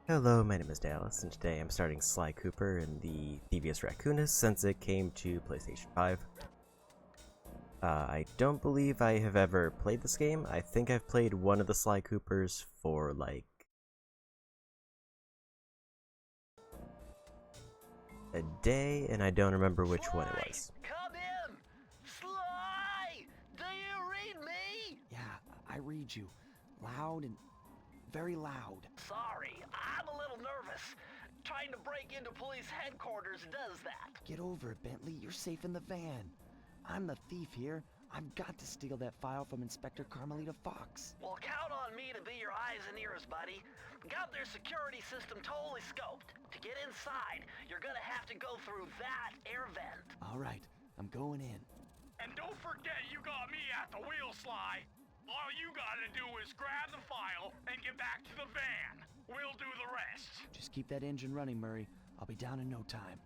Hello, my name is Dallas, and today I'm starting Sly Cooper in the Thievius Raccoonus since it came to PlayStation 5. I don't believe I have ever played this game. I think I've played one of the Sly Coopers for like a day, and I don't remember which one it was. Come in! Sly! Do you read me? Yeah, I read you. Loud and very loud. Sorry, I'm a little nervous. Trying to break into police headquarters does that. Get over it, Bentley. You're safe in the van. I'm the thief here. I've got to steal that file from Inspector Carmelita Fox. Well, count on me to be your eyes and ears, buddy. Got their security system totally scoped. To get inside, you're gonna have to go through that air vent. All right, I'm going in. And don't forget you got me at the wheel, Sly. All you gotta do is grab the file and get back to the van. We'll do the rest. Just keep that engine running, Murray. I'll be down in no time.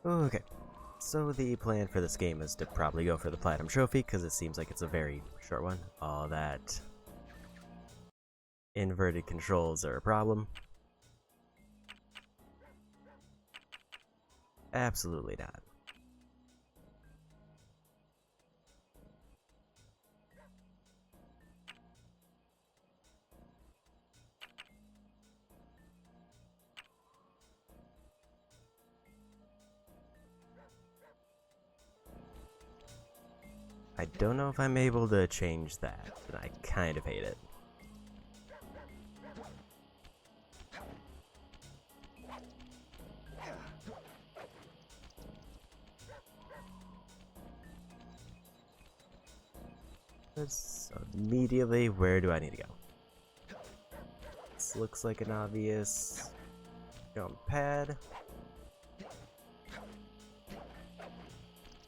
Okay, so the plan for this game is to probably go for the Platinum Trophy, because it seems like it's a very short one. All that inverted controls are a problem. Absolutely not. I don't know if I'm able to change that, and I kind of hate it. So immediately, where do I need to go? This looks like an obvious jump pad.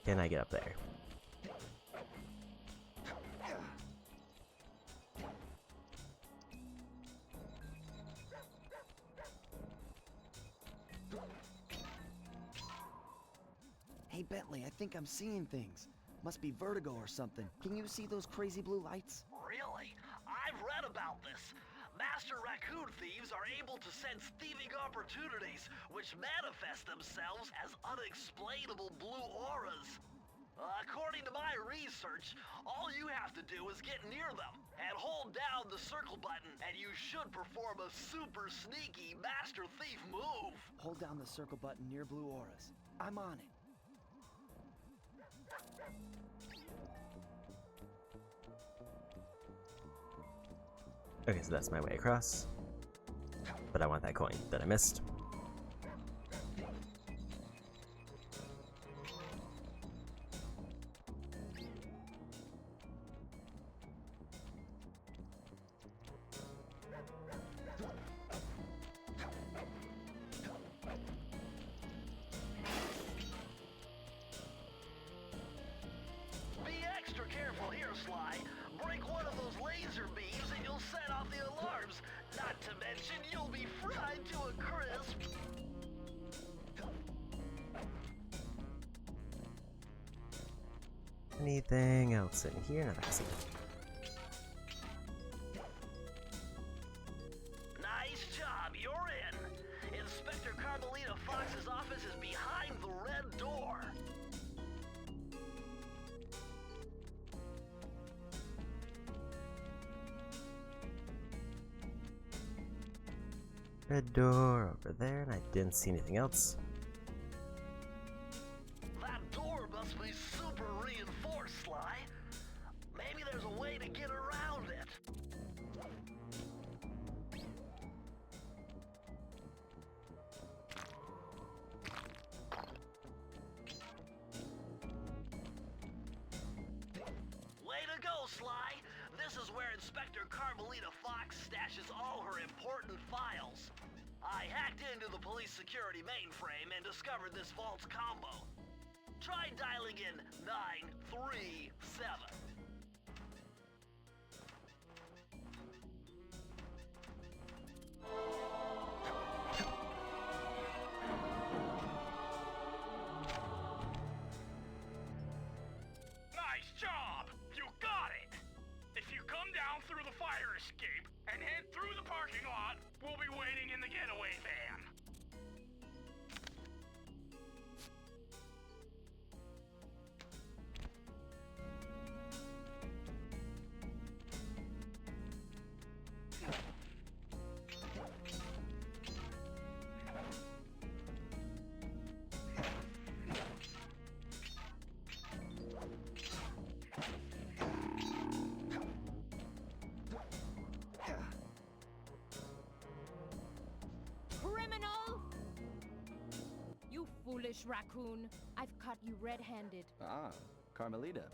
Can I get up there? Hey, Bentley, I think I'm seeing things. Must be vertigo or something. Can you see those crazy blue lights? Really? I've read about this. Master raccoon thieves are able to sense thieving opportunities, which manifest themselves as unexplainable blue auras. According to my research, all you have to do is get near them and hold down the circle button, and you should perform a super sneaky master thief move. Hold down the circle button near blue auras. I'm on it. Okay, so that's my way across. But I want that coin that I missed. Be extra careful here, Sly. Break one of those laser beams and you'll set off the alarms. Not to mention, you'll be fried to a crisp. Anything else in here? No, that's it. Nice job, you're in. Inspector Carmelita Fox's office is behind the red door. Red door over there, and I didn't see anything else. That door must be super reinforced, Sly. Maybe there's a way to get around it. Way to go, Sly. This is where Inspector Carmelita Fox stashes all her important files. I hacked into the police security mainframe and discovered this vault's combo. Try dialing in 937. foolish raccoon. I've caught you red-handed. Ah, Carmelita.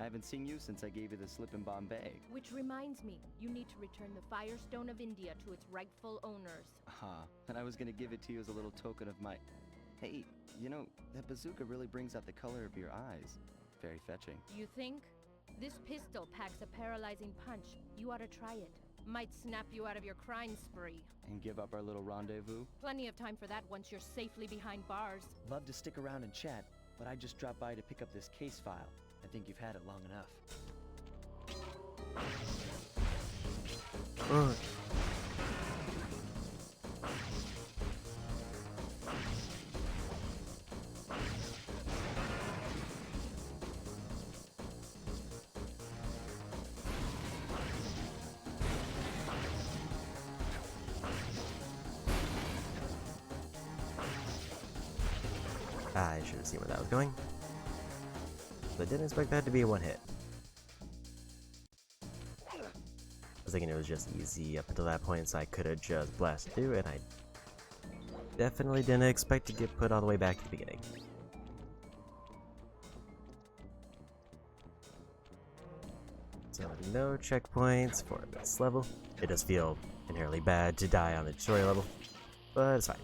I haven't seen you since I gave you the slip in Bombay. Which reminds me, you need to return the Firestone of India to its rightful owners. And I was gonna give it to you as a little token of my... Hey, you know, that bazooka really brings out the color of your eyes. Very fetching. You think? This pistol packs a paralyzing punch. You ought to try it. Might snap you out of your crime spree. And give up our little rendezvous? Plenty of time for that once you're safely behind bars. Love to stick around and chat, but I just dropped by to pick up this case file. I think you've had it long enough. I should have seen where that was going. But I didn't expect that to be a one hit. I was thinking it was just easy up until that point, so I could have just blasted through, and I definitely didn't expect to get put all the way back to the beginning. So no checkpoints for this level. It does feel inherently bad to die on the tutorial level, but it's fine.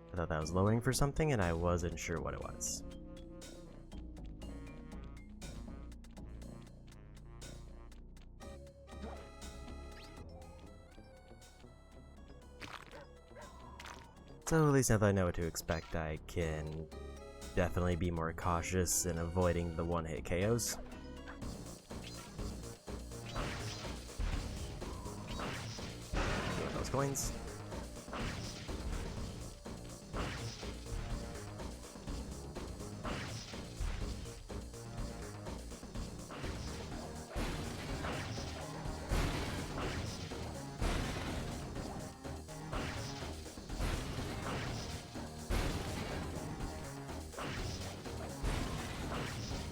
I thought that was lowering for something, and I wasn't sure what it was. So at least now that I know what to expect, I can definitely be more cautious in avoiding the one-hit KOs. Get those coins.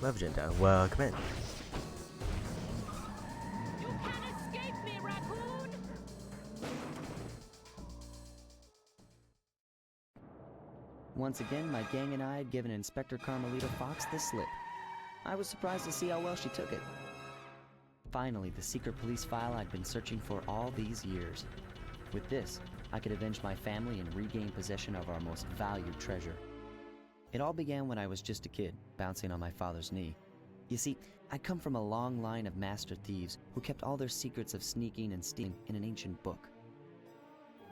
Legenda, welcome in. You can't escape me, raccoon! Once again, my gang and I had given Inspector Carmelita Fox the slip. I was surprised to see how well she took it. Finally, the secret police file I'd been searching for all these years. With this, I could avenge my family and regain possession of our most valued treasure. It all began when I was just a kid, bouncing on my father's knee. You see, I come from a long line of master thieves who kept all their secrets of sneaking and stealing in an ancient book.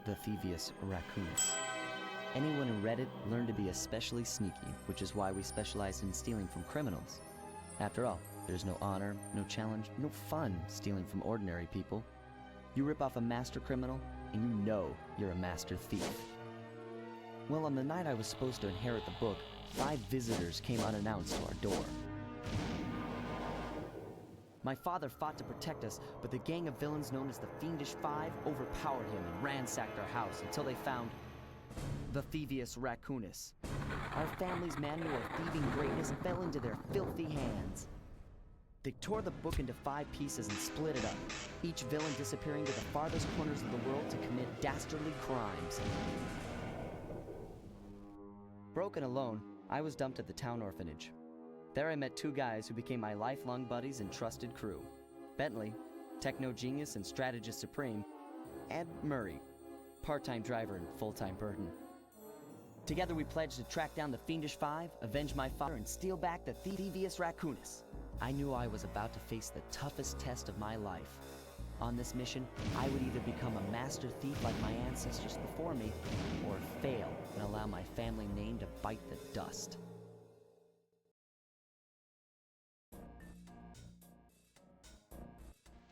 The Thievius Raccoonus. Anyone who read it learned to be especially sneaky, which is why we specialize in stealing from criminals. After all, there's no honor, no challenge, no fun stealing from ordinary people. You rip off a master criminal, and you know you're a master thief. Well, on the night I was supposed to inherit the book, 5 visitors came unannounced to our door. My father fought to protect us, but the gang of villains known as the Fiendish Five overpowered him and ransacked our house until they found the Thievius Raccoonus. Our family's manual of thieving greatness fell into their filthy hands. They tore the book into 5 pieces and split it up, each villain disappearing to the farthest corners of the world to commit dastardly crimes. Broken alone, I was dumped at the town orphanage. There I met 2 guys who became my lifelong buddies and trusted crew. Bentley, techno genius and strategist supreme, and Murray, part-time driver and full-time burden. Together we pledged to track down the Fiendish Five, avenge my father, and steal back the Thievius Raccoonus. I knew I was about to face the toughest test of my life. On this mission, I would either become a master thief like my ancestors before me, or fail and allow my family name to bite the dust.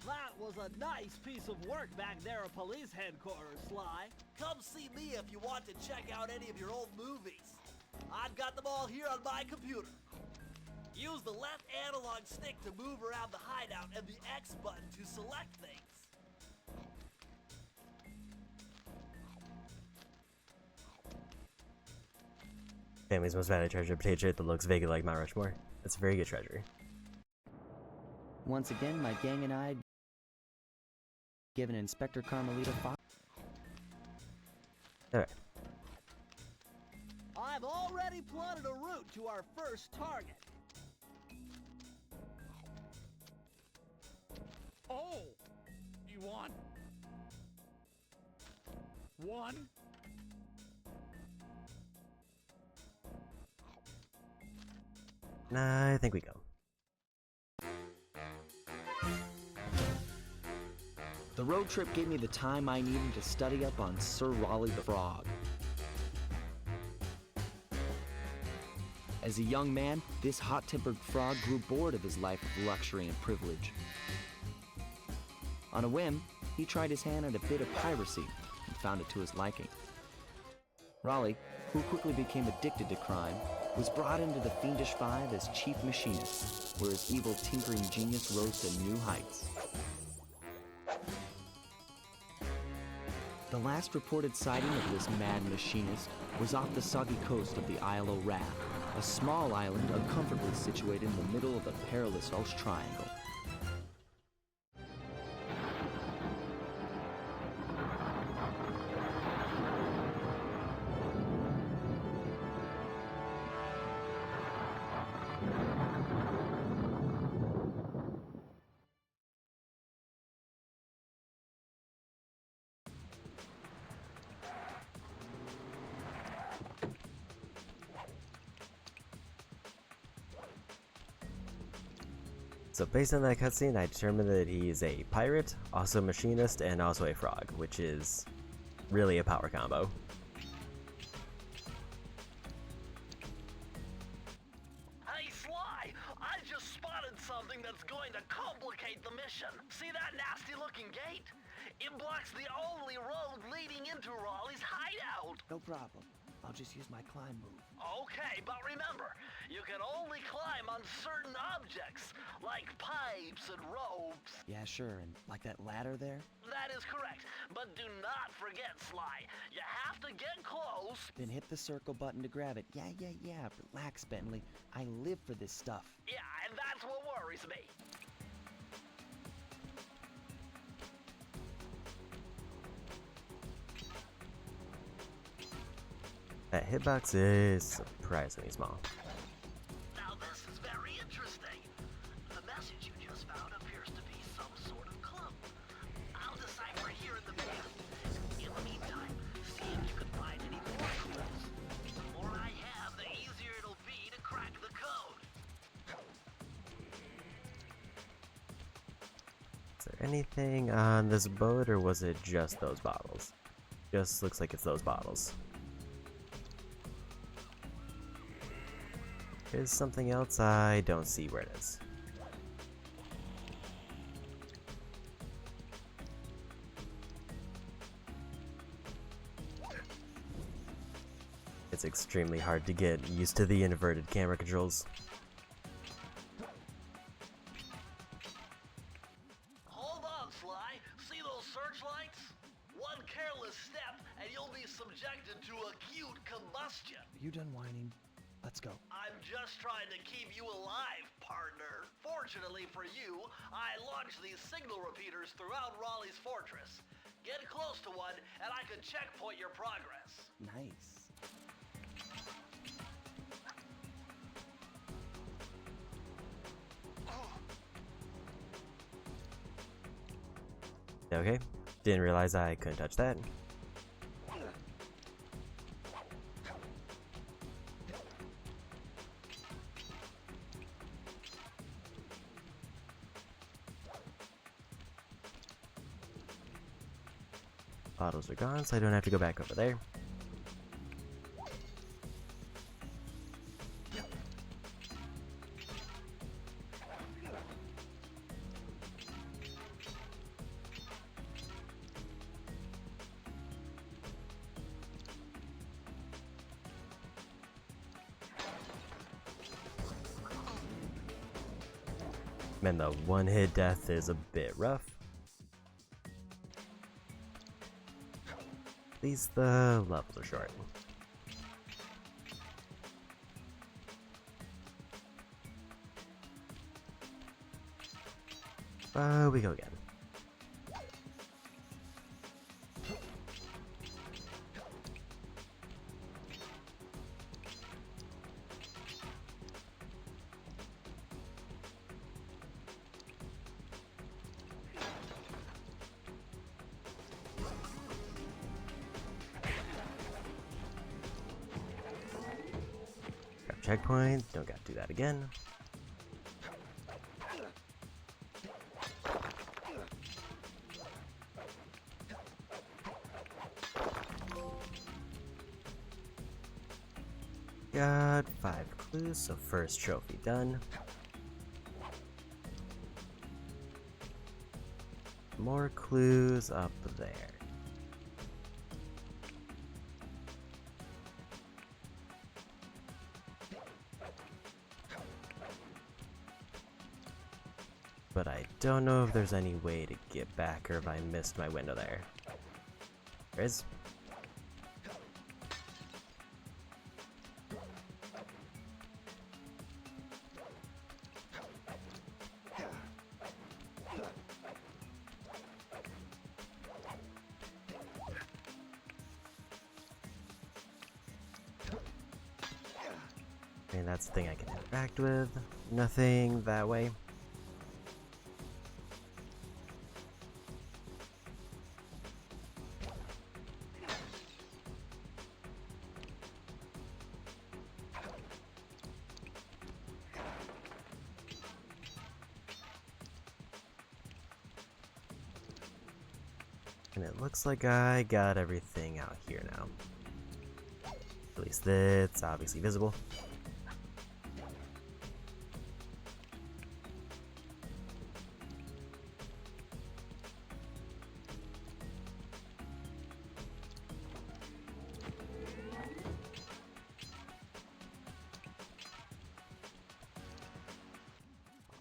That was a nice piece of work back there at police headquarters, Sly. Come see me if you want to check out any of your old movies. I've got them all here on my computer. Use the left analog stick to move around the hideout and the X button to select things. Family's most valued treasure, a potato chip that looks vaguely like Mount Rushmore. That's a very good treasure. Once again, my gang and I had given Inspector Carmelita Fox. Alright. I've already plotted a route to our first target. Oh! You want... one? I think we go. The road trip gave me the time I needed to study up on Sir Raleigh the Frog. As a young man, this hot-tempered frog grew bored of his life of luxury and privilege. On a whim, he tried his hand at a bit of piracy and found it to his liking. Raleigh, who quickly became addicted to crime, was brought into the Fiendish Five as chief machinist, where his evil tinkering genius rose to new heights. The last reported sighting of this mad machinist was off the soggy coast of the Isle o' Wrath, a small island uncomfortably situated in the middle of a perilous Welsh triangle. So based on that cutscene, I determined that he's a pirate, also a machinist, and also a frog, which is really a power combo. Hey, Sly! I just spotted something that's going to complicate the mission. See that nasty-looking gate? It blocks the only road leading into Raleigh's hideout. No problem. I'll just use my climb move. Okay, but remember, you can only climb on certain objects, like pipes and ropes. Yeah, sure, and like that ladder there? That is correct, but do not forget, Sly. You have to get close. Then hit the circle button to grab it. Yeah. Relax, Bentley. I live for this stuff. Yeah, and that's what worries me. That hitbox is surprisingly small. Now this is very interesting. The message you just found appears to be some sort of clue. I'll decipher here in the van. In the meantime, see if you can find any more clues. The more I have, the easier it'll be to crack the code. Is there anything on this boat, or was it just those bottles? Just looks like it's those bottles. There's something else, I don't see where it is. It's extremely hard to get used to the inverted camera controls. Hold on, Sly. See those searchlights? One careless step and you'll be subjected to acute combustion. You done whining? Let's go. I'm just trying to keep you alive, partner. Fortunately for you, I launched these signal repeaters throughout Raleigh's fortress. Get close to one, and I can checkpoint your progress. Nice. Okay, didn't realize I couldn't touch that. Bottles are gone, so I don't have to go back over there. Man, the one-hit death is a bit rough. At least the levels are short. We go again. Grab checkpoint, don't gotta do that again. Got 5 clues, so first trophy done. More clues up there. But I don't know if there's any way to get back or if I missed my window there. There is. And that's the thing I can interact with. Nothing that way. And it looks like I got everything out here now. At least that's obviously visible.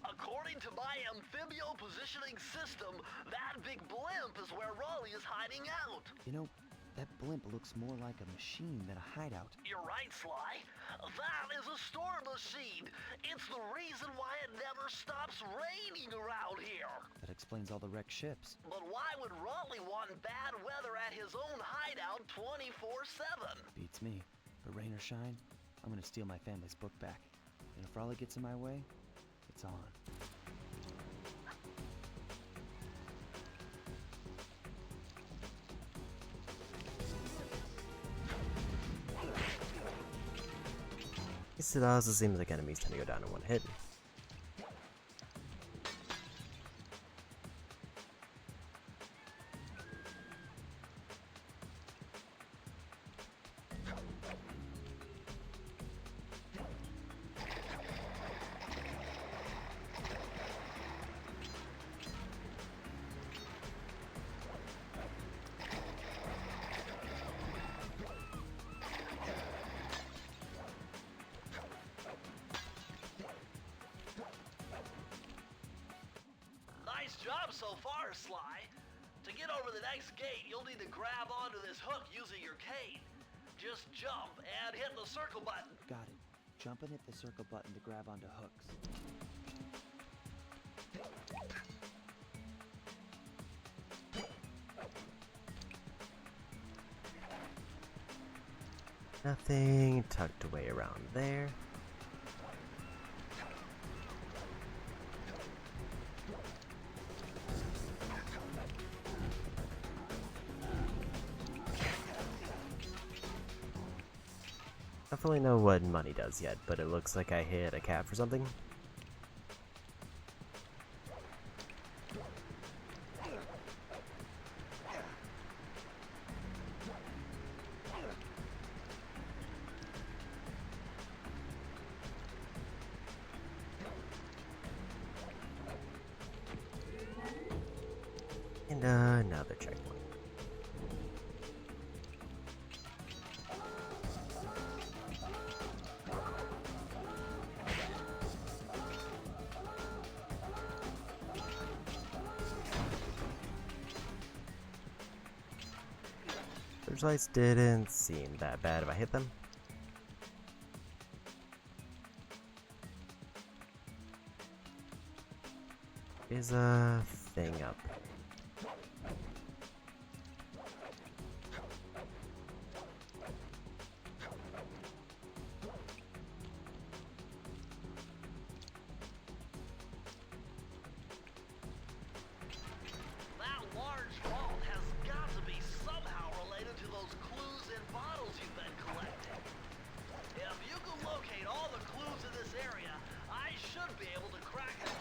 According to my amphibio positioning system, that big blimp is where Raleigh is hiding out. You know, that blimp looks more like a machine than a hideout. You're right, Sly. That is a storm machine. It's the reason why it never stops raining around here. That explains all the wrecked ships. But why would Raleigh want bad weather at his own hideout 24/7? Beats me. But rain or shine, I'm gonna steal my family's book back. And if Raleigh gets in my way, it's on. Guess it also seems like enemies tend to go down in one hit. Nice job so far, Sly. To get over the next gate, you'll need to grab onto this hook using your cane. Just jump and hit the circle button. Got it. Jump and hit the circle button to grab onto hooks. Nothing tucked away around there. Definitely know what money does yet, but it looks like I hit a cap for something. And another checkpoint. Searchlights didn't seem that bad if I hit them. is a thing up. That large vault has got to be somehow related to those clues in bottles you've been collecting. If you can locate all the clues in this area, I should be able to crack it.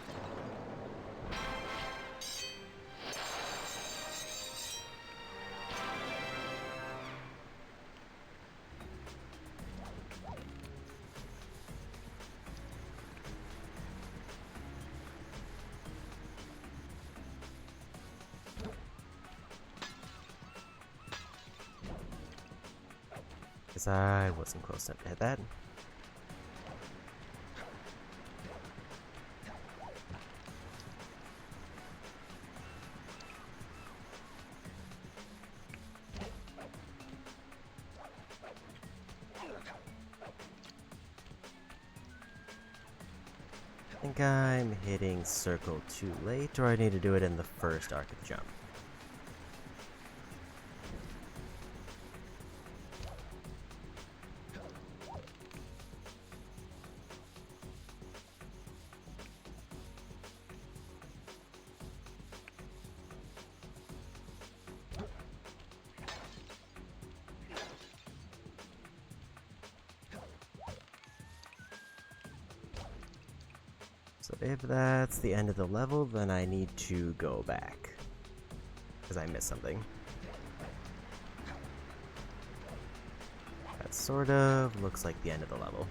Because I wasn't close enough to hit that. I think I'm hitting circle too late, or I need to do it in the first arc of the jump. So if that's the end of the level, then I need to go back. Because I missed something. That sort of looks like the end of the level.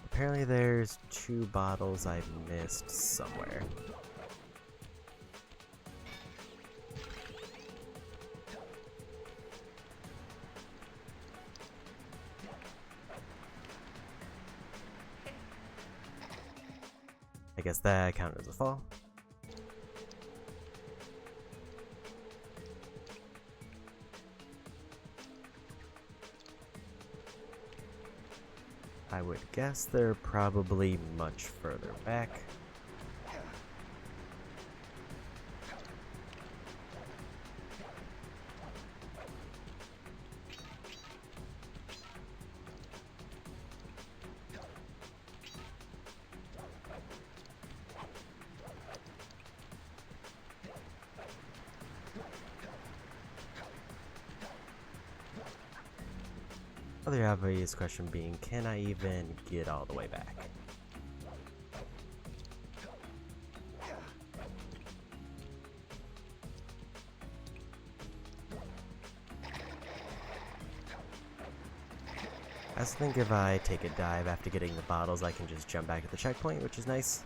Apparently there's 2 bottles I've missed somewhere. I guess that counted as a fall. I would guess they're probably much further back. Other obvious question being, can I even get all the way back? I also think if I take a dive after getting the bottles, I can just jump back at the checkpoint, which is nice.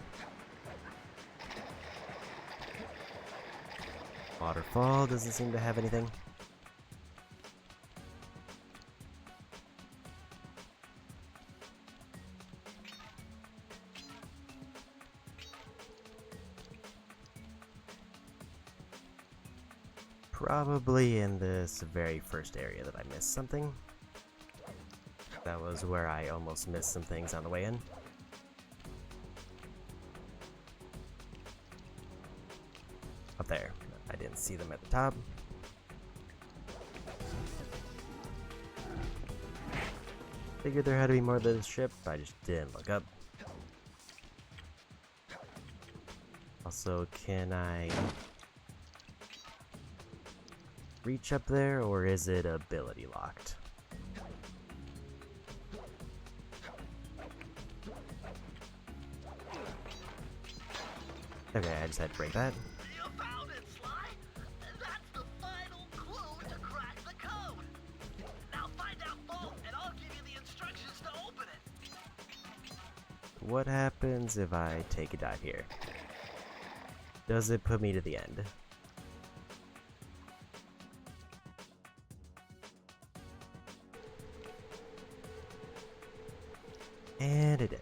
Waterfall doesn't seem to have anything. Probably in this very first area that I missed something. That was where I almost missed some things on the way in. Up there. I didn't see them at the top. Figured there had to be more to the ship, I just didn't look up. Also, can I reach up there, or is it ability locked? Okay, I just had to break that. You found it, Sly! That's the final clue to crack the code! Now find that vault, and I'll give you the instructions to open it! What happens if I take a dive here? Does it put me to the end? And it did.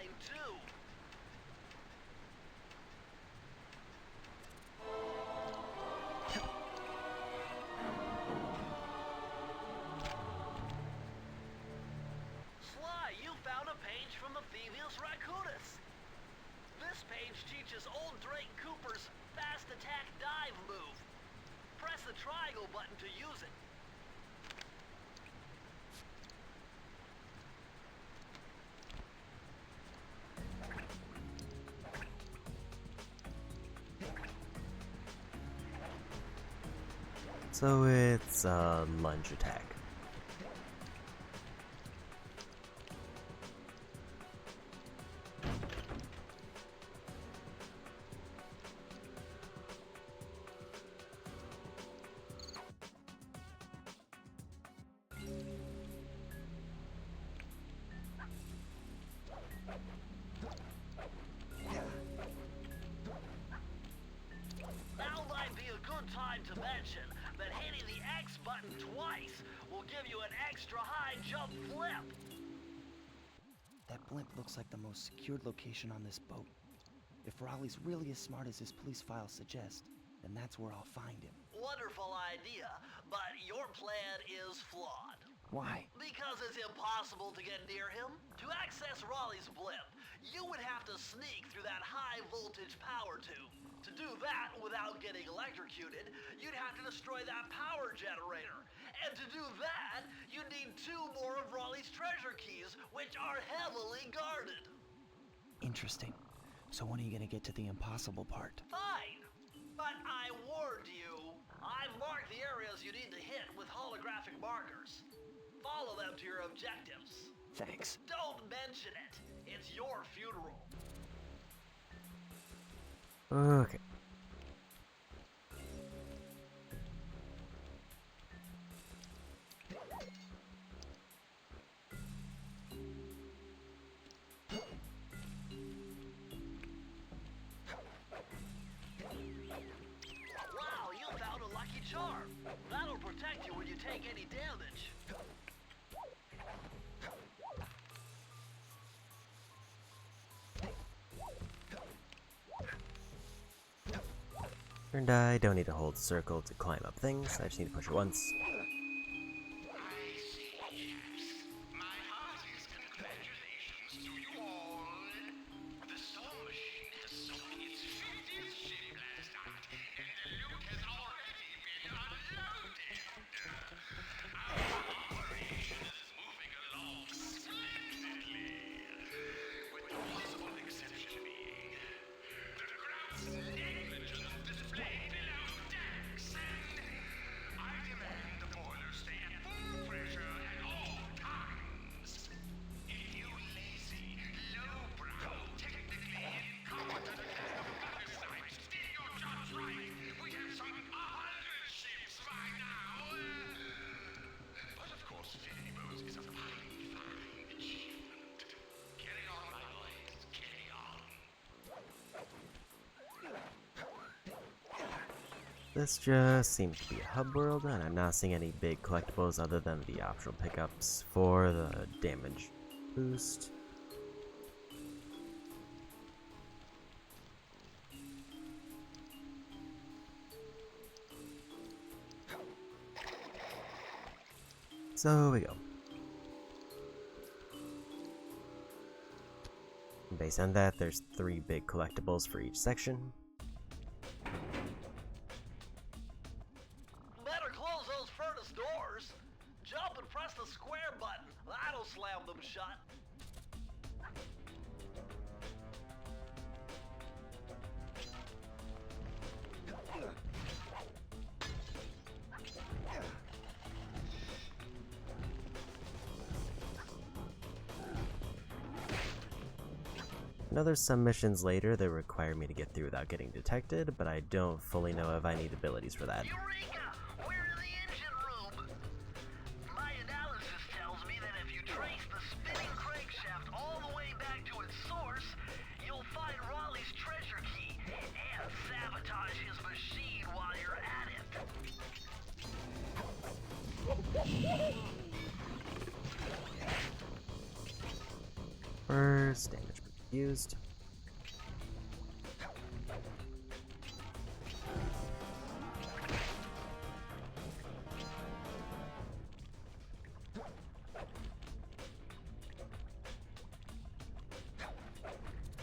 mine, too. Sly, you found a page from the Thievius Raccoonus. This page teaches old Drake Cooper's fast attack dive move. Press the triangle button to use it. So it's a lunge attack. Now might be a good time to mention that hitting the X button twice will give you an extra high jump flip. That blimp looks like the most secured location on this boat. If Raleigh's really as smart as his police files suggest, then that's where I'll find him. Wonderful idea, but your plan is flawed. Why? Because it's impossible to get near him. To access Raleigh's blimp, you would have to sneak through that high voltage power tube. To do that without getting electrocuted, you'd have to destroy that power generator. And to do that, you'd need 2 more of Raleigh's treasure keys, which are heavily guarded. Interesting. So when are you gonna get to the impossible part? Fine, but I warned you. I've marked the areas you need to hit with holographic markers. Follow them to your objectives. Thanks. Don't mention it. It's your funeral. Okay. Wow, you found a lucky charm. That'll protect you when you take any damage. And I don't need to hold circle to climb up things, I just need to push it once. My heartiest congratulations to you all. The Storm Machine has sunk its 50th ship last night, and the loot has already been unloaded. Our operation is moving along splendidly, with the possible exception being the group's negligence displayed below decks, and I demand the boilers stay at full pressure at all times. If you lazy, lowbrow, technically incompetent parasites did your jobs right, we'd have sunk 100 ships by now. But of course, 50 boats is a fine, fine achievement. Carry on, my boys, carry on. This just seems to be a hub world, and I'm not seeing any big collectibles other than the optional pickups for the damage boost. So we go. Based on that, there's 3 big collectibles for each section. Better close those furnace doors. Jump and press the square button. That'll slam them shut. I know there's some missions later that require me to get through without getting detected, but I don't fully know if I need abilities for that. Eureka! We're in the engine room! My analysis tells me that if you trace the spinning crankshaft all the way back to its source, you'll find Raleigh's treasure key and sabotage his machine while you're at it. First damage boost. used.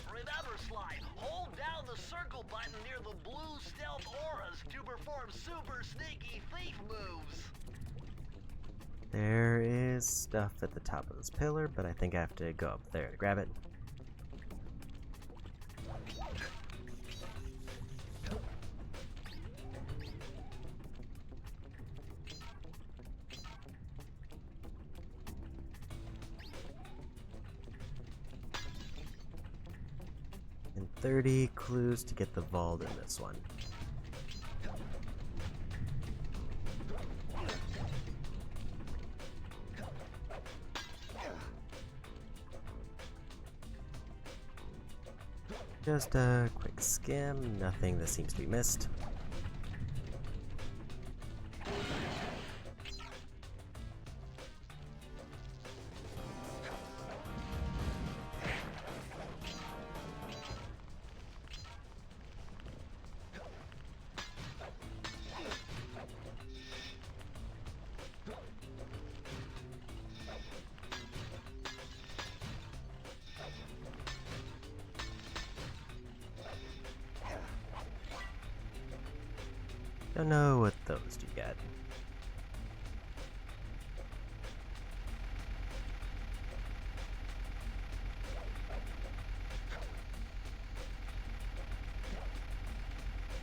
Remember, Slime, hold down the circle button near the blue stealth auras to perform super sneaky thief moves. There is stuff at the top of this pillar, but I think I have to go up there to grab it. And 30 clues to get the vault in this one. Just a quick skim, nothing that seems to be missed. Don't know what those do yet.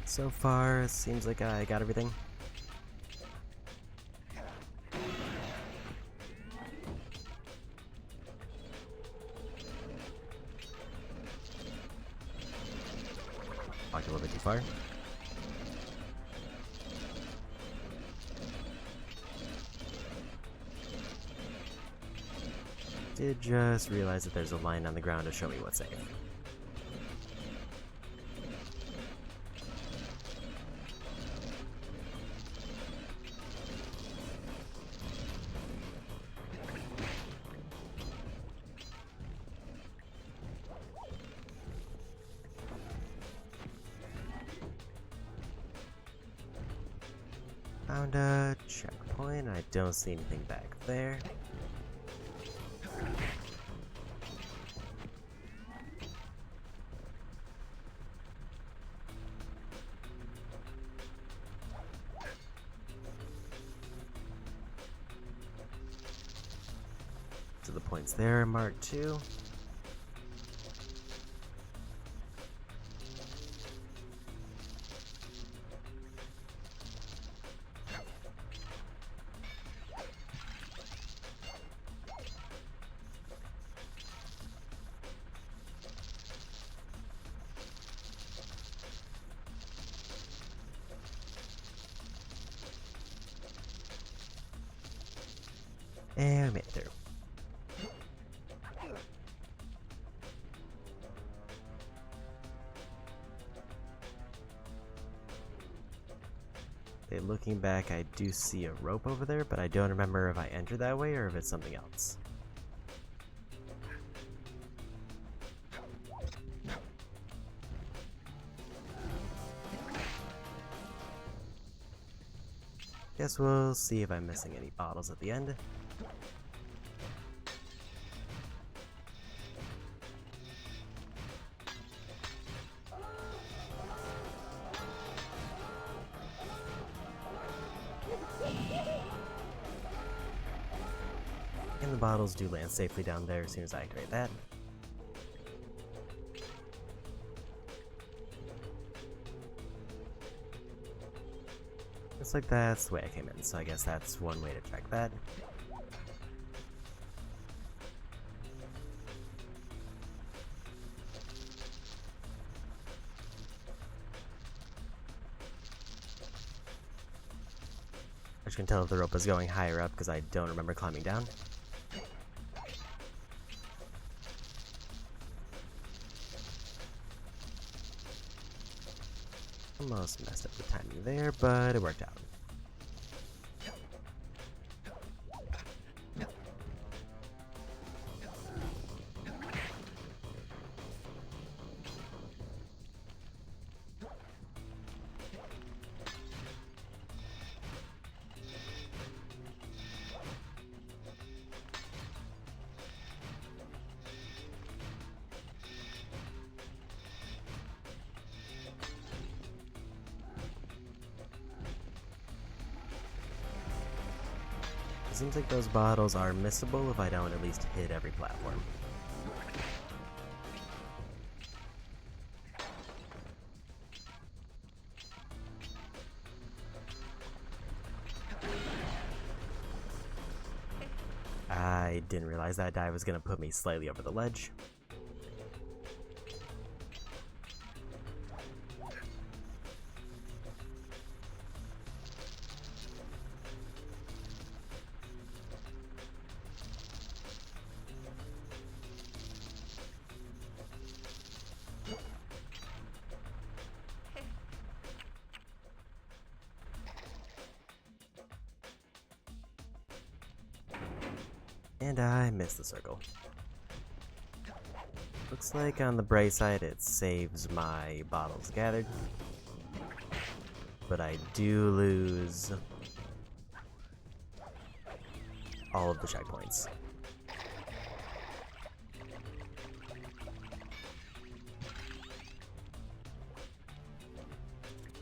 So far, it seems like I got everything. Walked a little bit too far. Did just realize that there's a line on the ground to show me what's safe. Found a checkpoint. I don't see anything back there. So the points there are marked too. And we made it through. Okay, looking back, I do see a rope over there, but I don't remember if I entered that way or if it's something else. Guess we'll see if I'm missing any bottles at the end. And the bottles do land safely down there as soon as I activate that. Looks like that's the way I came in, so I guess that's one way to check that. I just can tell if the rope is going higher up because I don't remember climbing down. Almost messed up the timing there, but it worked out. It seems like those bottles are missable if I don't at least hit every platform. I didn't realize that dive was going to put me slightly over the ledge. And I missed the circle. Looks like on the bright side it saves my bottles gathered. But I do lose all of the checkpoints.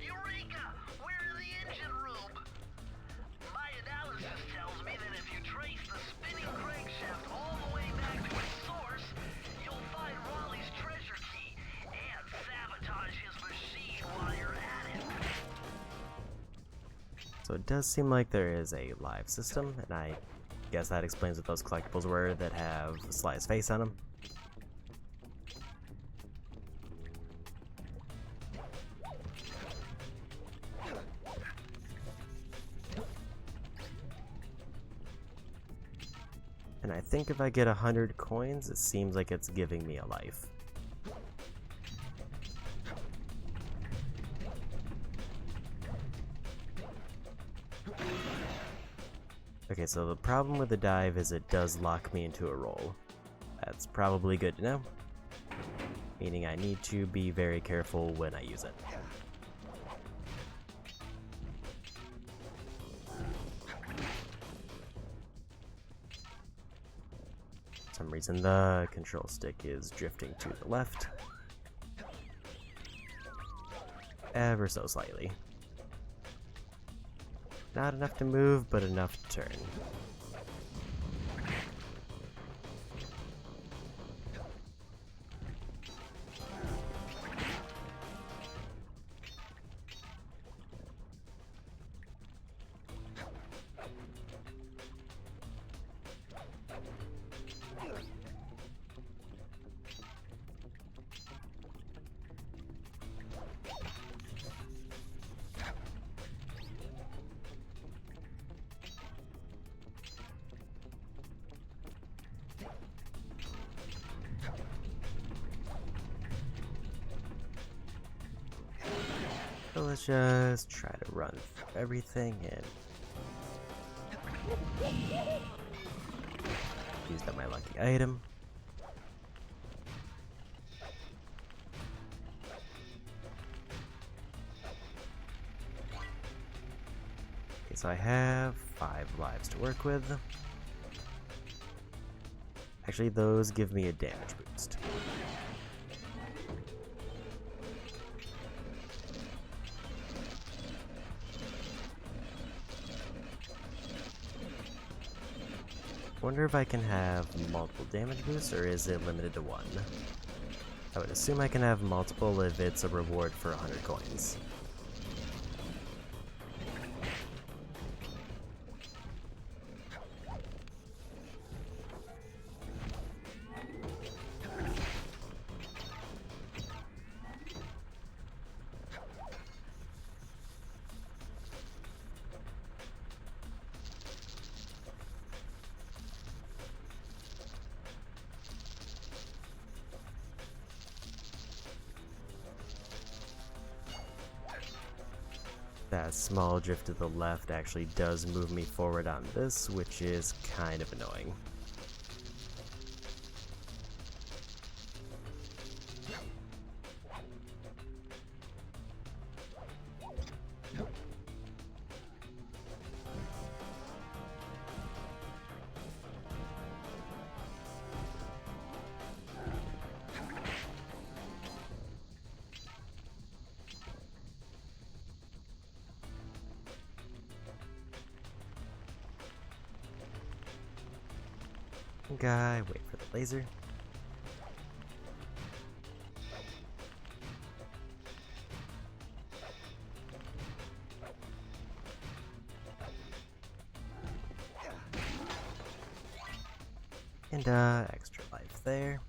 Eureka! We're in the engine room! My analysis tells me that if you trace the spinning crankshaft all the way back to its source, you'll find Raleigh's treasure key and sabotage his machine while you're at it. So it does seem like there is a live system, and I guess that explains what those collectibles were that have Sly's face on them. And I think if I get 100 coins, it seems like it's giving me a life. Okay, so the problem with the dive is it does lock me into a roll. That's probably good to know, meaning I need to be very careful when I use it. For some reason the control stick is drifting to the left, ever so slightly. Not enough to move, but enough to turn. So let's just try to run through everything and use up my lucky item. Okay, so I have 5 lives to work with. Actually, those give me a damage boost. Wonder if I can have multiple damage boosts, or is it limited to 1? I would assume I can have multiple if it's a reward for 100 coins. That small drift to the left actually does move me forward on this, which is kind of annoying. Guy, wait for the laser. And extra life there.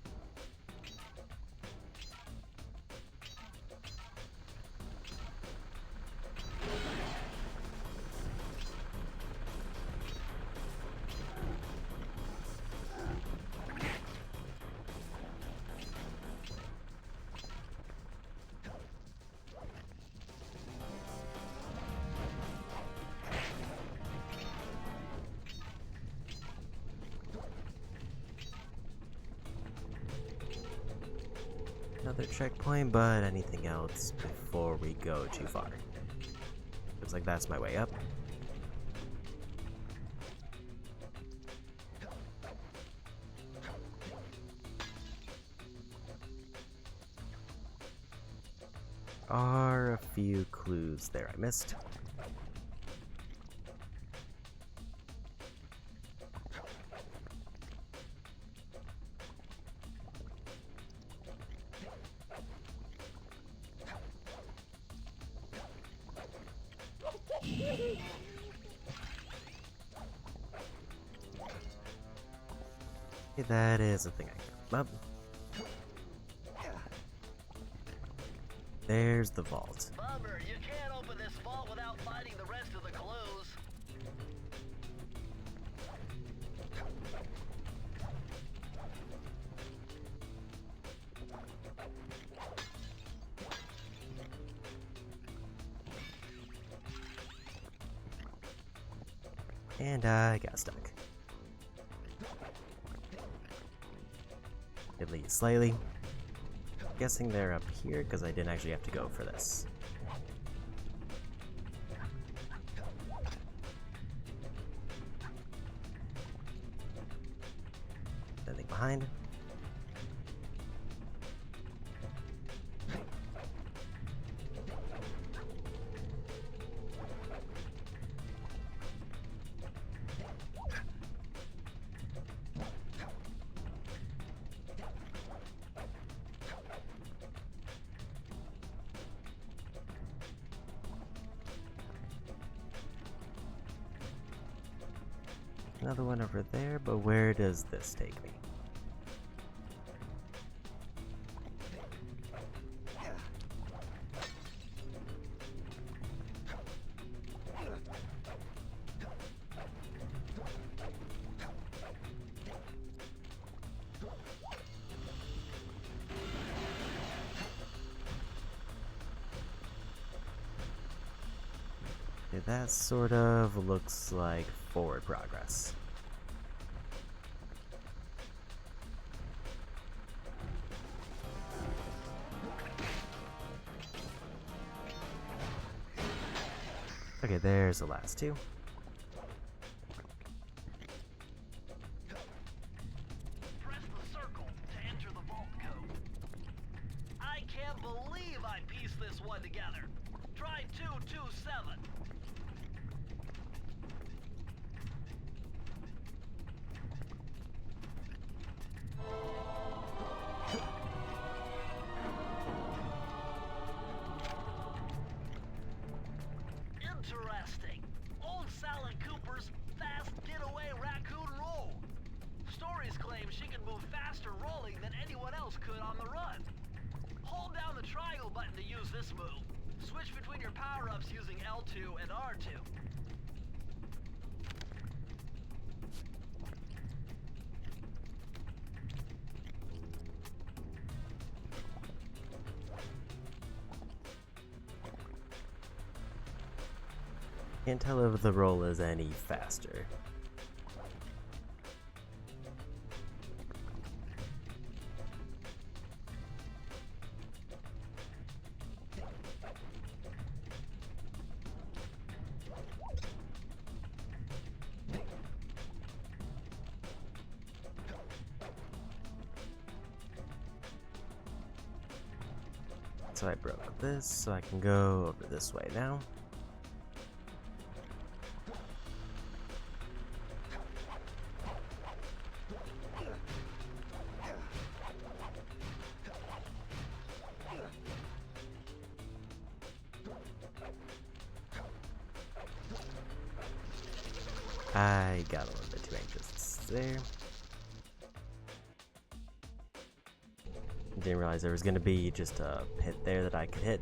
Another checkpoint, but anything else before we go too far? Looks like that's my way up. Are a few clues there I missed. Okay, that is a thing I can come up. There's the vault. Bummer, you can't open this vault without finding the rest of the clues. And I got stuck. At least slightly. Guessing they're up here because I didn't actually have to go for this. Nothing behind. Another one over there, but where does this take me? Okay, that sort of looks like forward progress. Okay, there's the last two. Press the circle to enter the vault code. I can't believe I pieced this one together. Try 227. Interesting. Old Sally Cooper's fast getaway raccoon roll. Stories claim she can move faster rolling than anyone else could on the run. Hold down the triangle button to use this move. Switch between your power-ups using L2 and R2. Can't tell if the roll is any faster. So I broke this, so I can go over this way now. I got a little bit too anxious there. Didn't realize there was going to be just a pit there that I could hit.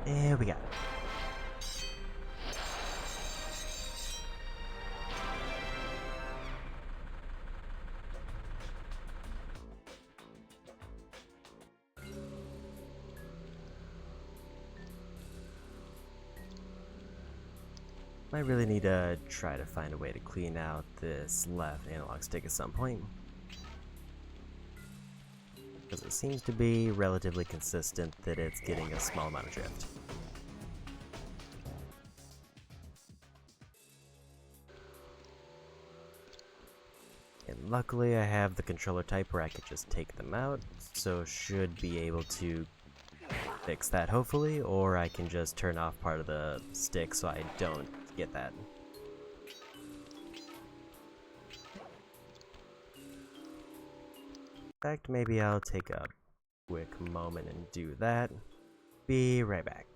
There we go. I really need to try to find a way to clean out this left analog stick at some point, because it seems to be relatively consistent that it's getting a small amount of drift. And luckily I have the controller type where I could just take them out, so should be able to fix that hopefully, or I can just turn off part of the stick so I don't get that. In fact, maybe I'll take a quick moment and do that. Be right back.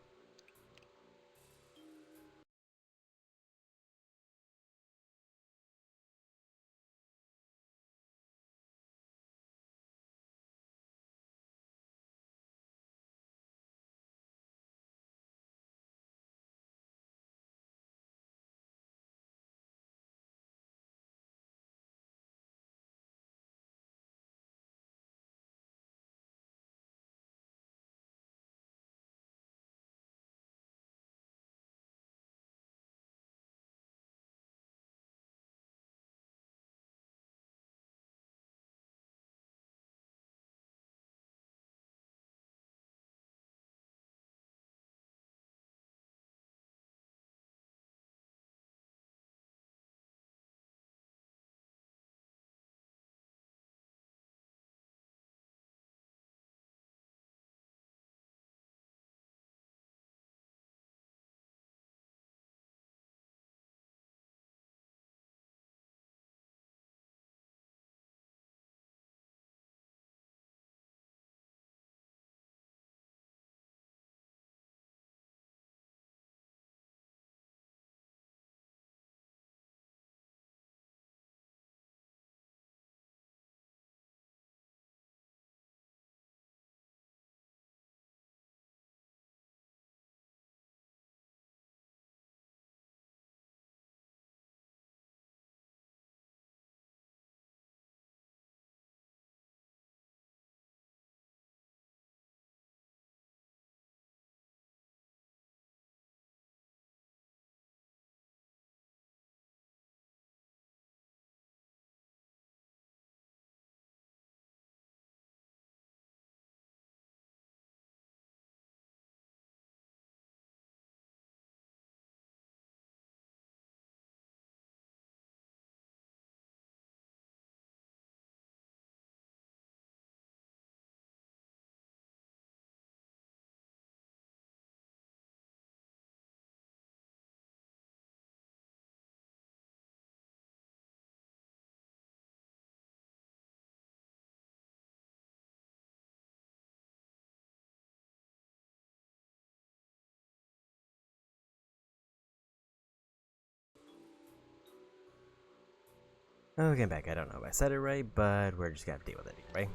Okay, I'm back. I don't know if I said it right, but we're just gonna have to deal with it anyway.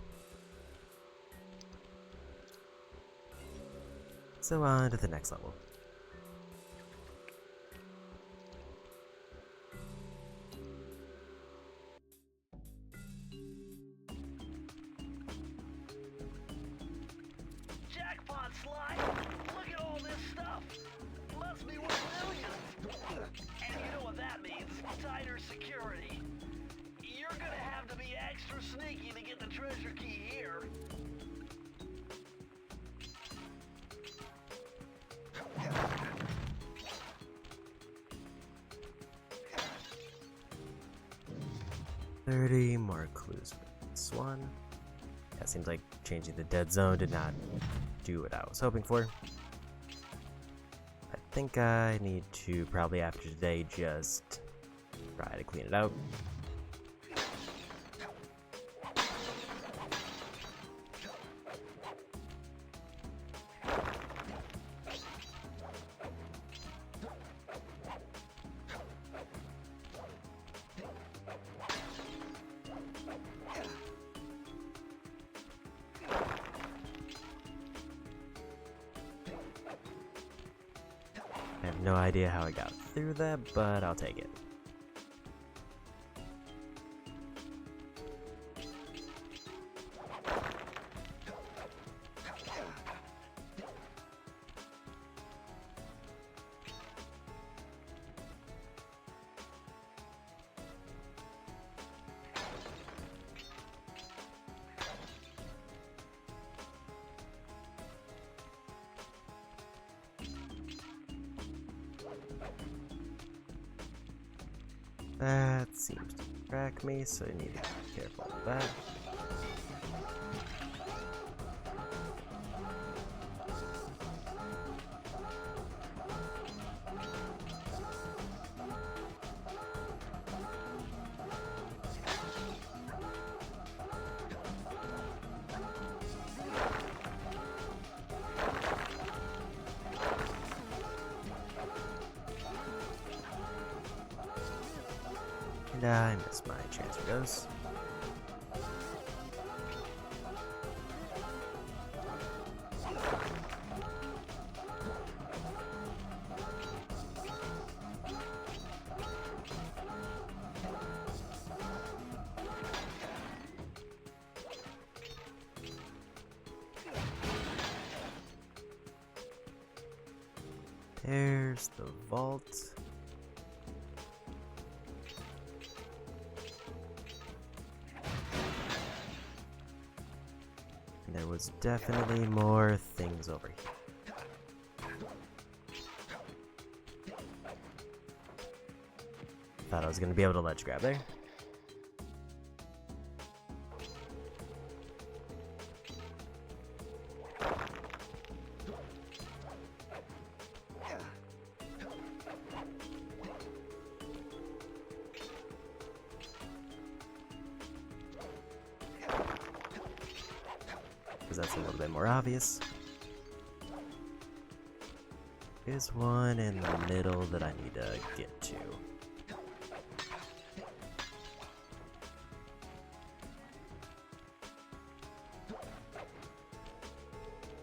So on to the next level. Jackpot slide! Look at all this stuff! Must be worth millions! And you know what that means? Tighter security. You're gonna have to be extra sneaky to get the treasure key here. 30 more clues for this one. Yeah, seems like changing the dead zone did not do what I was hoping for. I think I need to, probably after today, just try to clean it out. I have no idea how I got through that, but I'll take it. That seems to track me, so I need to be careful with that. And I missed my chance for those. There's the vault. And there was definitely more things over here. Thought I was gonna be able to ledge grab there. Because that's a little bit more obvious. There's one in the middle that I need to get to.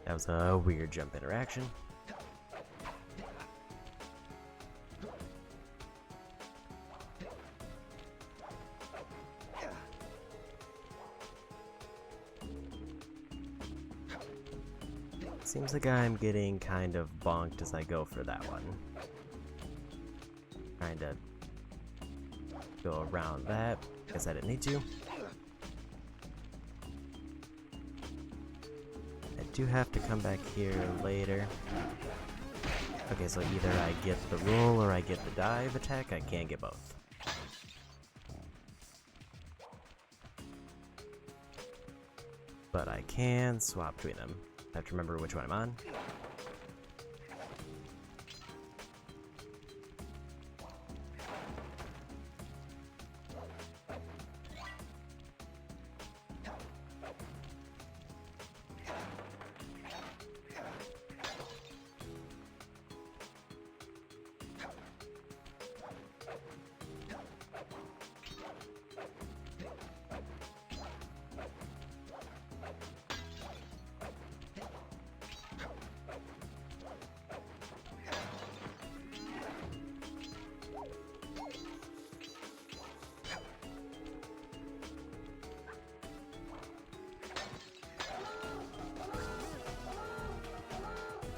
That was a weird jump interaction. Seems like I'm getting kind of bonked as I go for that one. Trying to go around that. Guess I didn't need to. I do have to come back here later. Okay, so either I get the roll or I get the dive attack. I can't get both. But I can swap between them. I have to remember which one I'm on.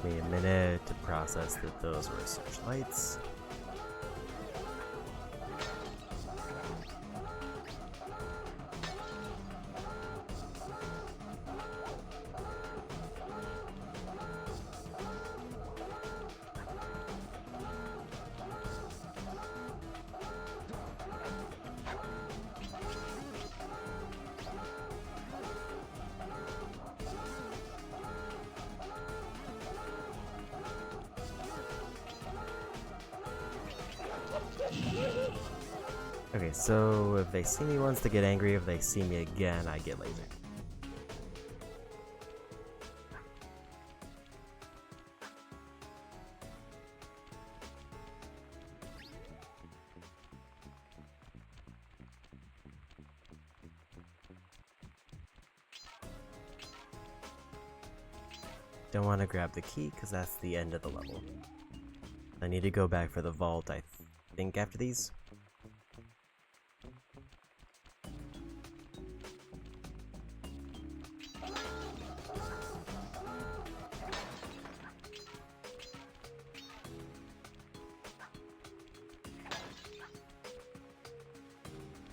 Me a minute to process that those were searchlights. Okay, so if they see me once, they get angry. If they see me again, I get laser. Don't want to grab the key because that's the end of the level. I need to go back for the vault, I think, after these.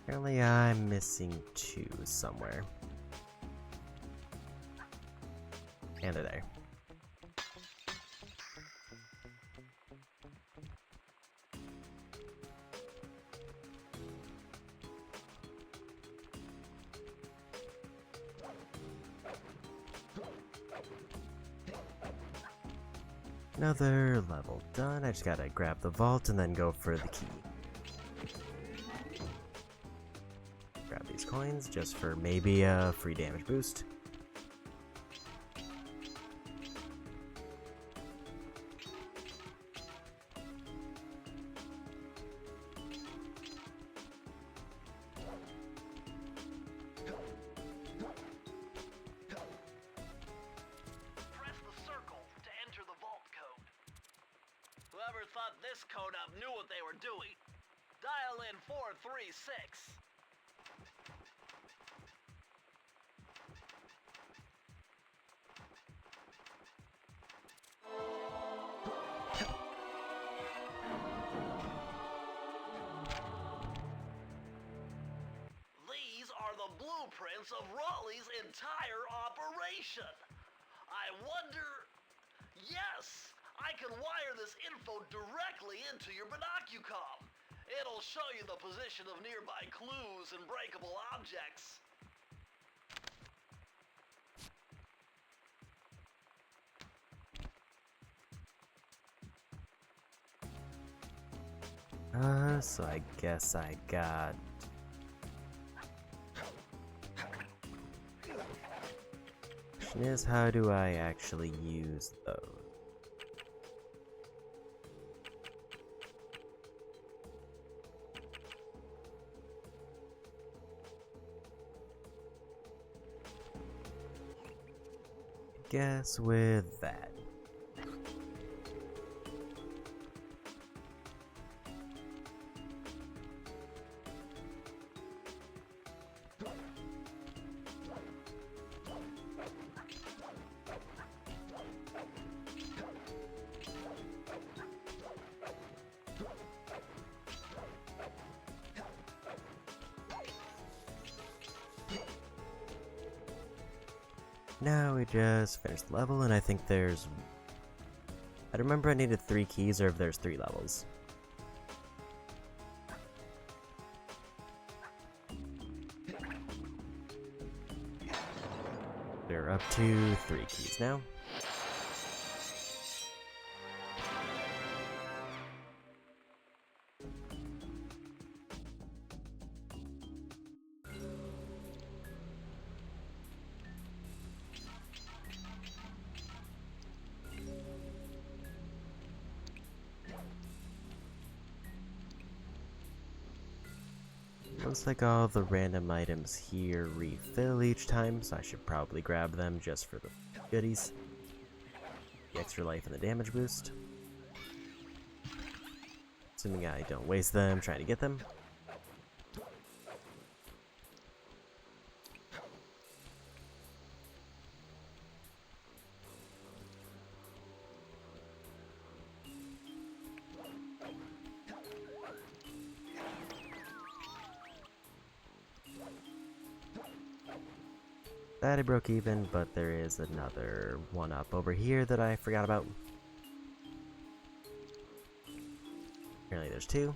Apparently I'm missing 2 somewhere. And they're there. Another level done. I just gotta grab the vault and then go for the key. Grab these coins just for maybe a free damage boost. Press the circle to enter the vault code. Whoever thought this code up knew what they were doing. Dial in 436. These are the blueprints of Raleigh's entire operation. I wonder... Yes! I can wire this info directly into your binocucom. It'll show you the position of nearby clues and breakable objects. So I guess I got... Question is, how do I actually use those? Guess with that. Now we just finished the level, and I think there's... I remember I needed 3 keys, or if there's 3 levels. We're up to 3 keys now. Looks like all the random items here refill each time, so I should probably grab them just for the goodies. The extra life and the damage boost. Assuming I don't waste them trying to get them. That I broke even, but there is another one up over here that I forgot about. Apparently there's 2.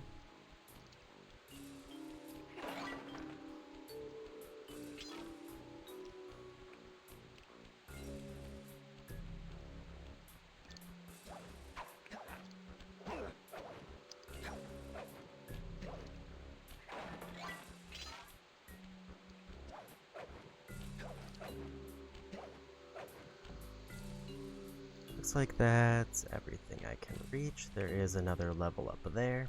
Looks like that's everything I can reach. There is another level up there.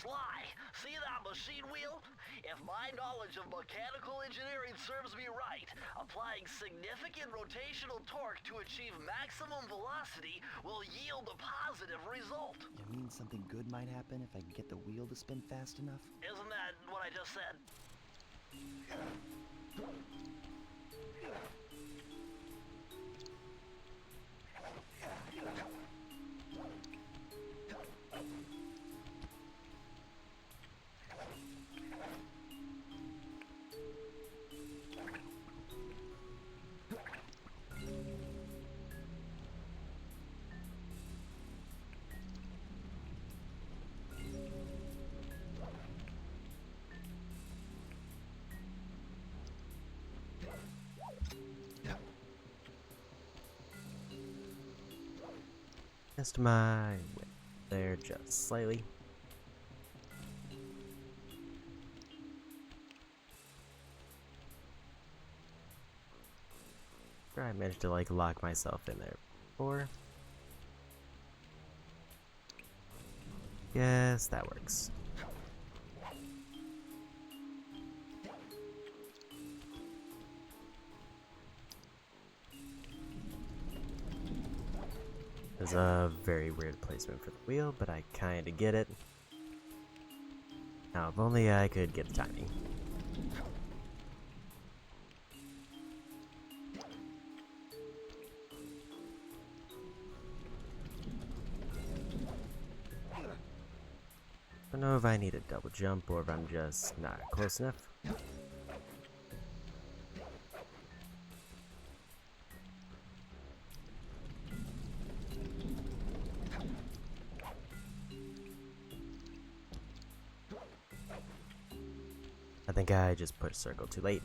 Sly, see that machine wheel? If my knowledge of mechanical engineering serves me right, applying significant rotational torque to achieve maximum velocity will yield a positive result. You mean something good might happen if I can get the wheel to spin fast enough? Isn't that what I just said? Missed my whip there just slightly. I managed to like lock myself in there before. Yes, that works. There's a very weird placement for the wheel, but I kinda get it. Now, if only I could get the timing. I don't know if I need a double jump or if I'm just not close enough. I think I just pushed circle too late.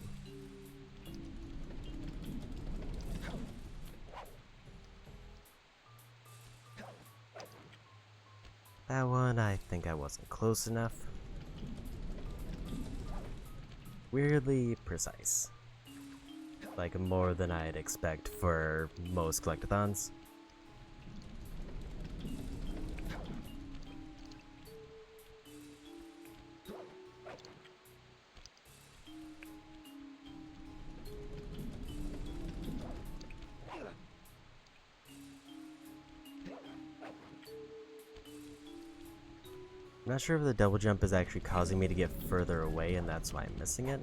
That one, I think I wasn't close enough. Weirdly precise. Like more than I'd expect for most collectathons. I'm not sure if the double jump is actually causing me to get further away and that's why I'm missing it.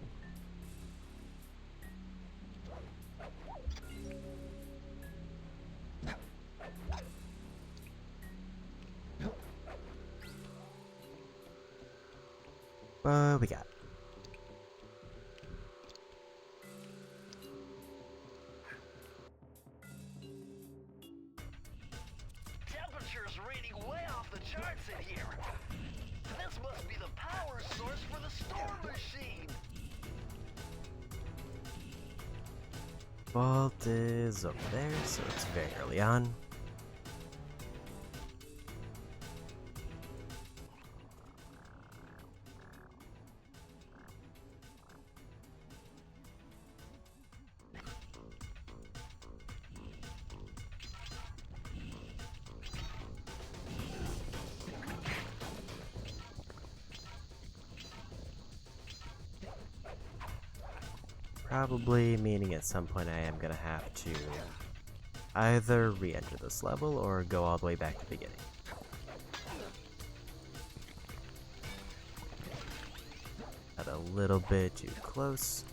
But we got it. Temperature's reading way off the charts in here. This must be the power source for the storm machine. Vault is over there, so it's very early on. Probably meaning at some point I am gonna have to either re-enter this level or go all the way back to the beginning. Got a little bit too close.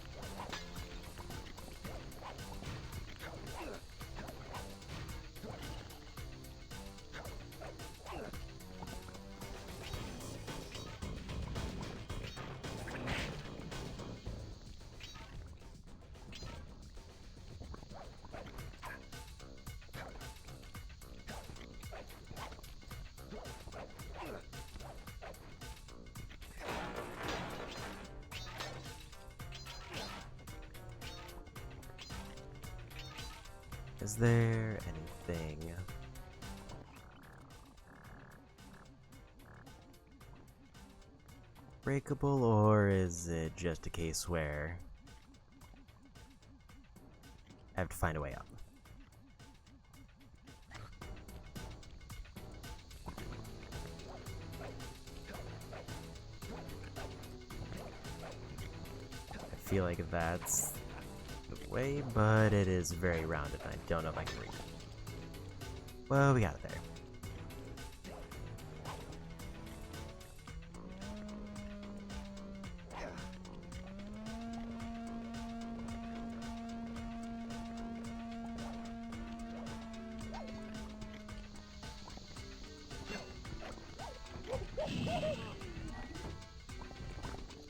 Is there anything breakable, or is it just a case where I have to find a way up. I feel like that's the way, but it is very rounded and I don't know if I can reach it. Well, we got it there.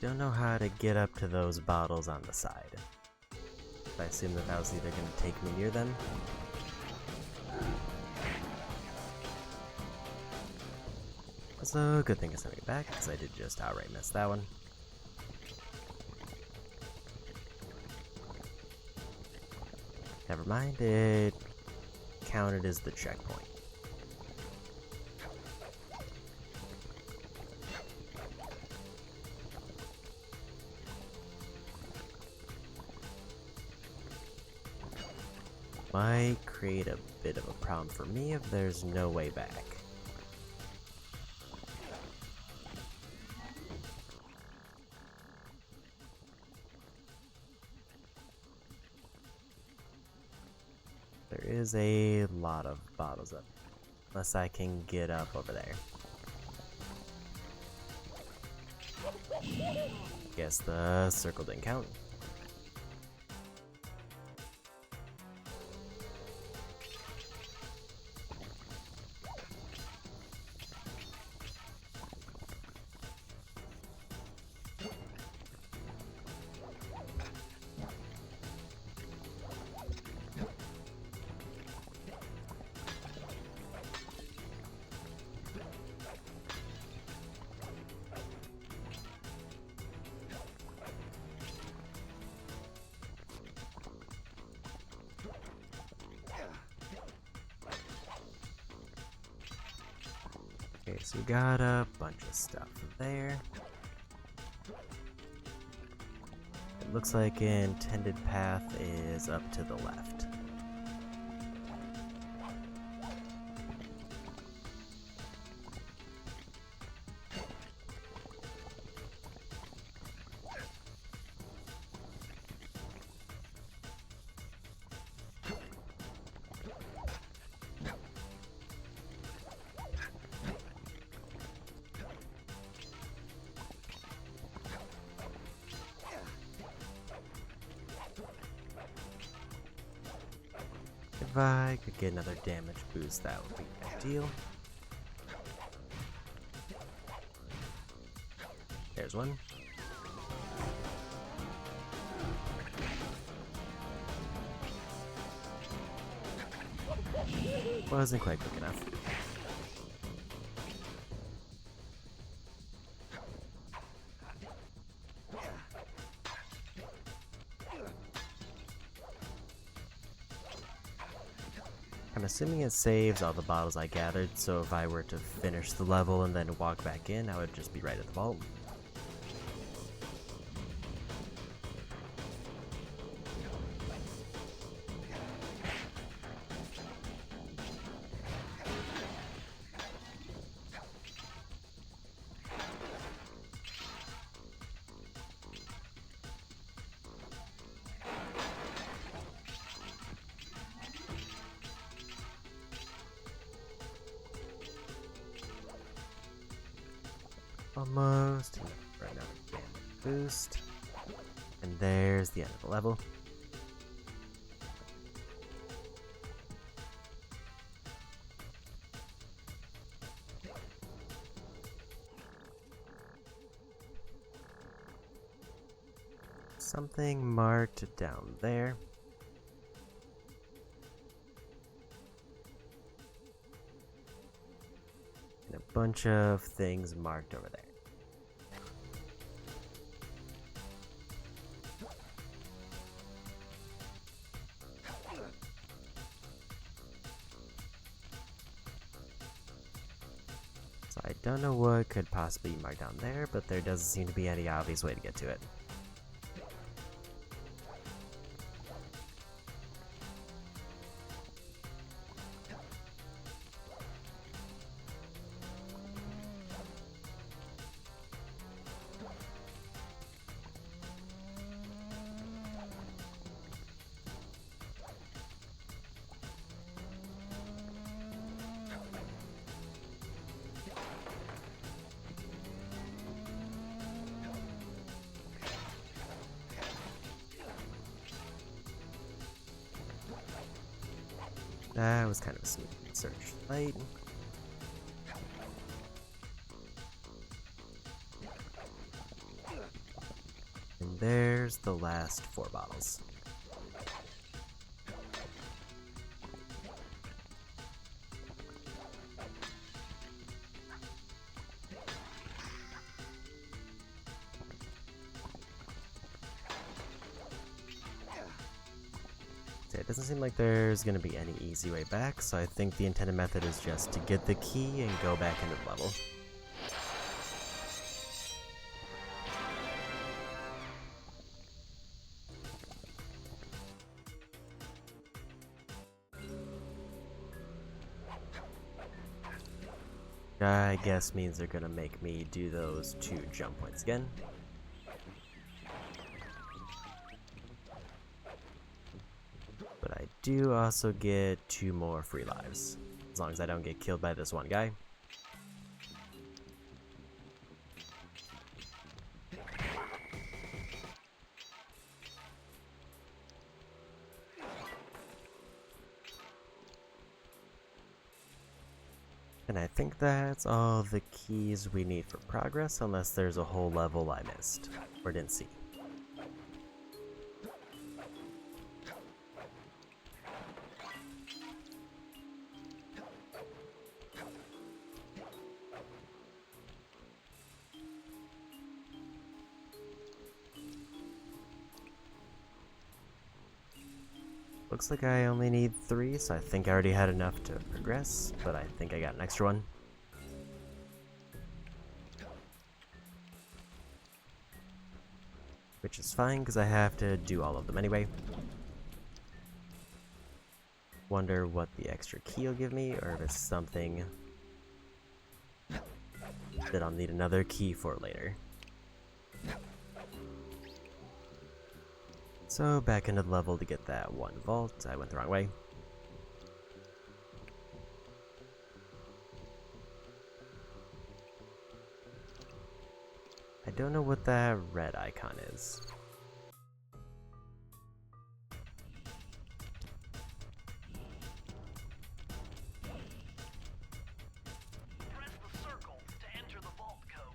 Don't know how to get up to those bottles on the side. I assume that was either going to take me near them. So, good thing it's sent me back, because I did just outright miss that one. Never mind, it counted as the checkpoint. Might create a bit of a problem for me if there's no way back. There is a lot of bottles up, unless I can get up over there. Guess the circle didn't count. Okay, so we got a bunch of stuff there. It looks like an intended path is up to the left. If I could get another damage boost, that would be ideal. There's one. Wasn't quite quick enough. I'm assuming it saves all the bottles I gathered, so if I were to finish the level and then walk back in, I would just be right at the vault. Almost. Right now, damage boost. And there's the end of the level. Something marked down there. And a bunch of things marked over there. So I don't know what could possibly be marked down there, but there doesn't seem to be any obvious way to get to it. That was kind of a sneaky searchlight. And there's the last 4 bottles. It doesn't seem like there's going to be any easy way back, so I think the intended method is just to get the key and go back into the level. I guess means they're going to make me do those 2 jump points again. But I do also get 2 more free lives, as long as I don't get killed by this one guy. And I think that's all the keys we need for progress, unless there's a whole level I missed, or didn't see. Looks like I only need 3, so I think I already had enough to progress, but I think I got an extra one. Which is fine, because I have to do all of them anyway. Wonder what the extra key will give me, or if it's something that I'll need another key for later. So back into the level to get that 1 vault. I went the wrong way. I don't know what that red icon is. Press the circle to enter the vault code.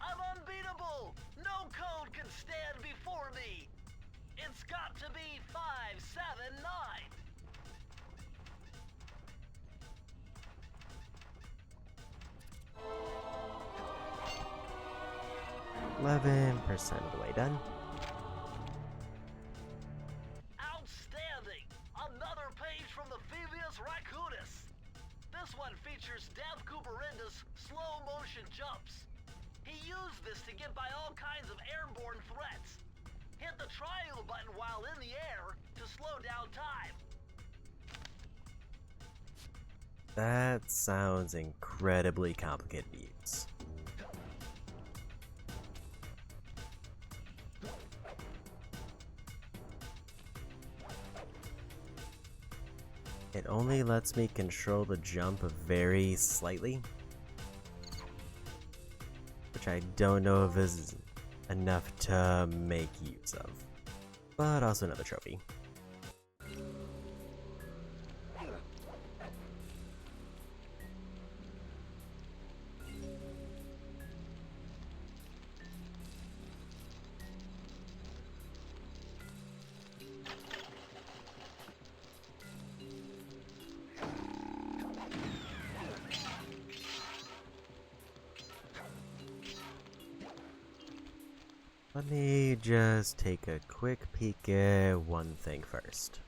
I'm unbeatable! No code can stand before me! It's got to be 579! 11% of the way done. Outstanding! Another page from the Thievius Raccoonus! This one features Dev Cooperenda's slow motion jumps. He used this to get by all kinds of airborne threats. Hit the triangle button while in the air to slow down time. That sounds incredibly complicated to use. It only lets me control the jump very slightly, which I don't know if is enough to make use of, but also another trophy. Let me just take a quick peek at one thing first.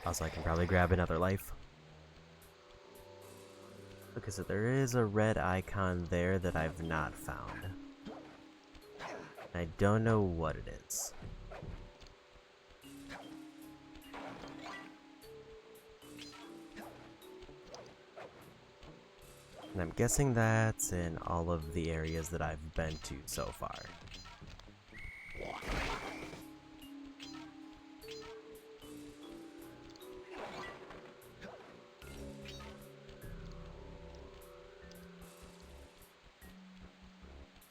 Also, I can probably grab another life. Okay, so there is a red icon there that I've not found. I don't know what it is. And I'm guessing that's in all of the areas that I've been to so far.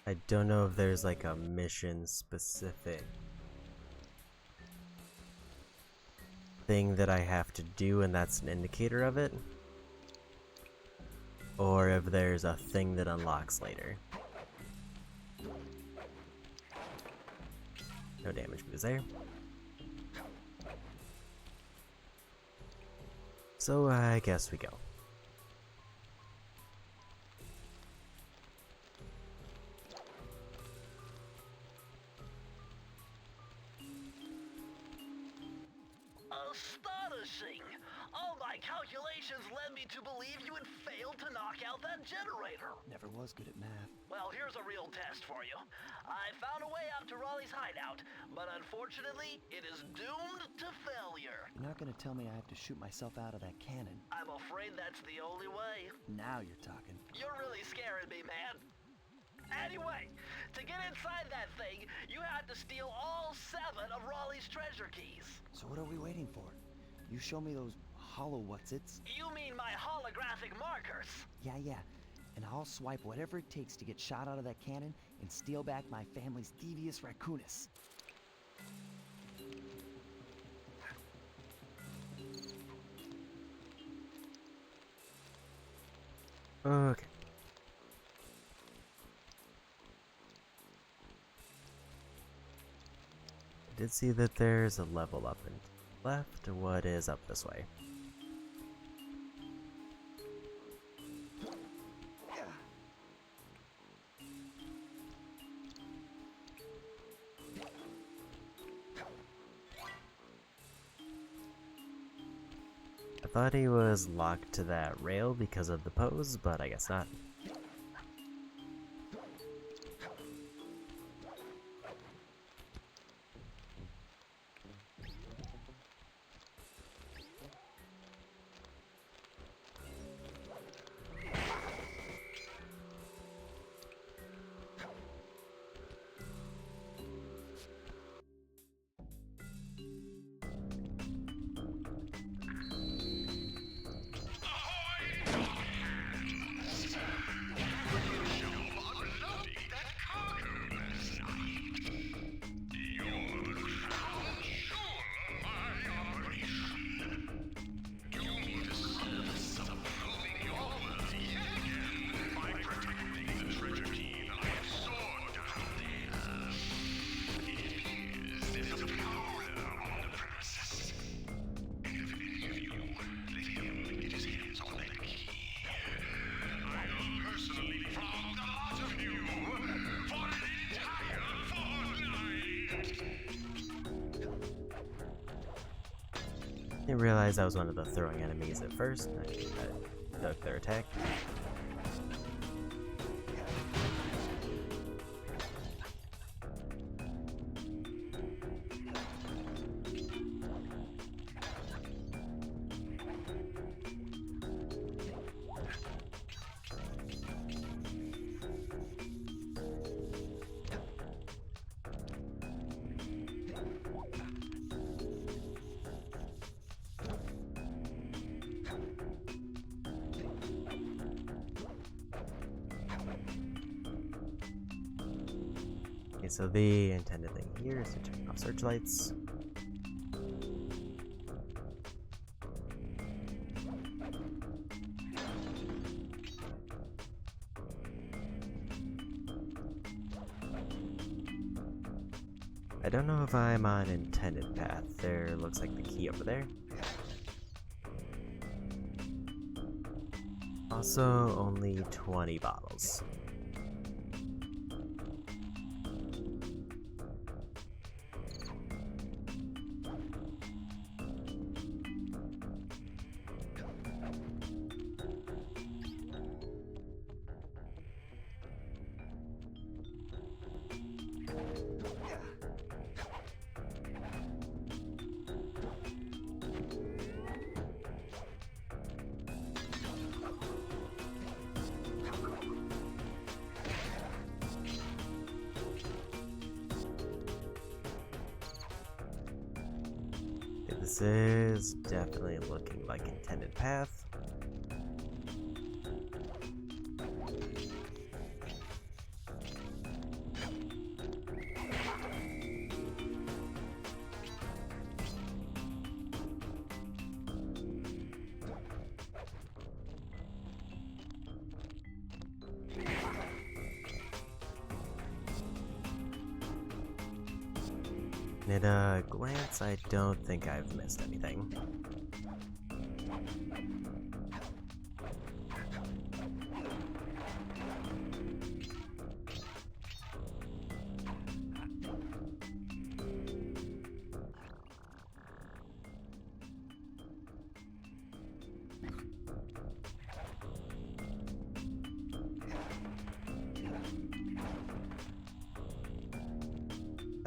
I don't know if there's like a mission specific thing that I have to do and that's an indicator of it, or if there's a thing that unlocks later. No damage moves there. So I guess we go. Astonishing! All my calculations led me to believe you had failed to knock out that generator. Never was good at math. Well, here's a real test for you. I found a way out to Raleigh's hideout, but unfortunately, it is doomed to failure. You're not gonna tell me I have to shoot myself out of that cannon. I'm afraid that's the only way. Now you're talking. You're really scaring me, man. Anyway, to get inside that thing, you had to steal all 7 of Raleigh's treasure keys. So what are we waiting for? You show me those hollow what's-its? You mean my holographic markers? Yeah. And I'll swipe whatever it takes to get shot out of that cannon and steal back my family's Thievius Raccoonus. Okay. I did see that there's a level up and left. What is up this way? I thought he was locked to that rail because of the pose, but I guess not. Didn't realize I was one of the throwing enemies at first. I ducked their attack. Okay, so the intended thing here is to turn off searchlights. I don't know if I'm on intended path. There looks like the key over there. Also, only 20 bottles. This is definitely looking like intended path. At a glance, I don't think I've missed anything.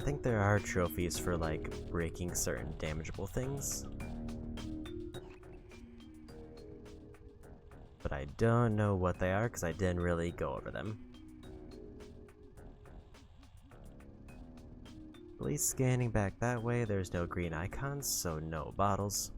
I think there are trophies for, like, breaking certain damageable things. But I don't know what they are because I didn't really go over them. At least scanning back that way, there's no green icons, so no bottles.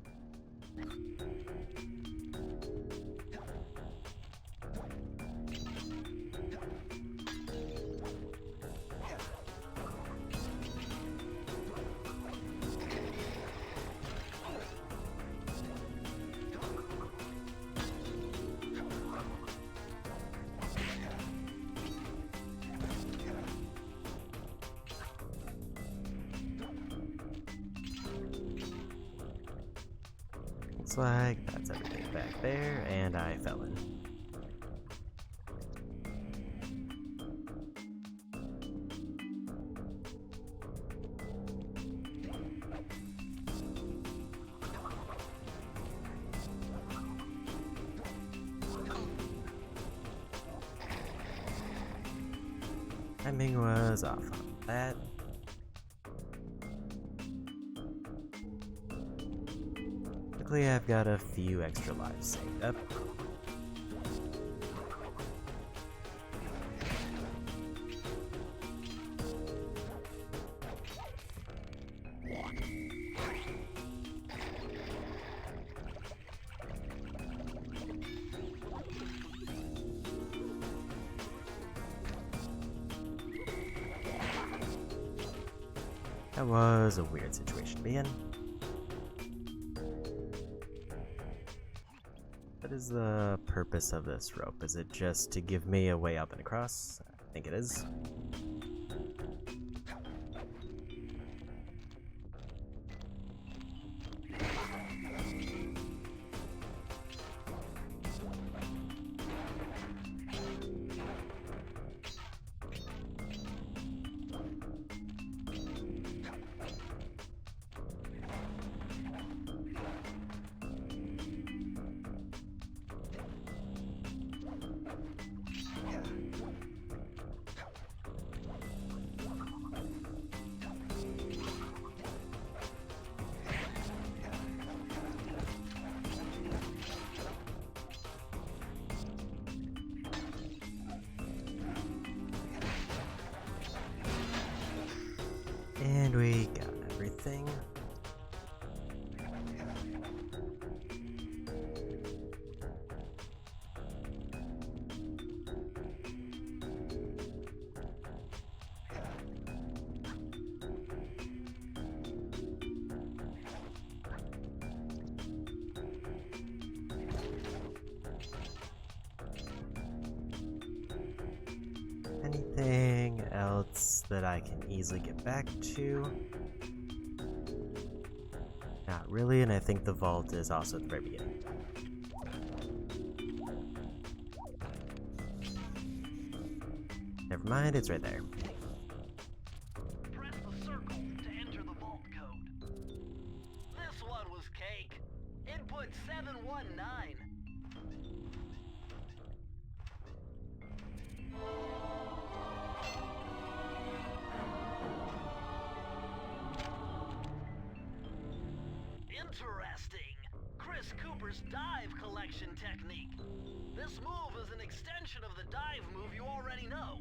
Looks like that's everything back there, and I fell in. Timing was off on that. Luckily, I've got a few extra lives saved up. That was a weird situation to be in. What is the purpose of this rope? Is it just to give me a way up and across? I think it is. And we got everything. Anything else that I can easily get back to? Not really, and I think the vault is also at the very beginning. Never mind, it's right there. Press the circle to enter the vault code. This one was cake. Input 719. Interesting. Chris Cooper's dive collection technique. This move is an extension of the dive move you already know.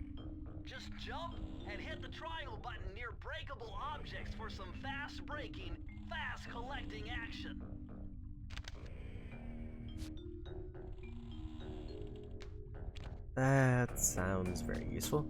Just jump and hit the triangle button near breakable objects for some fast breaking, fast collecting action. That sounds very useful.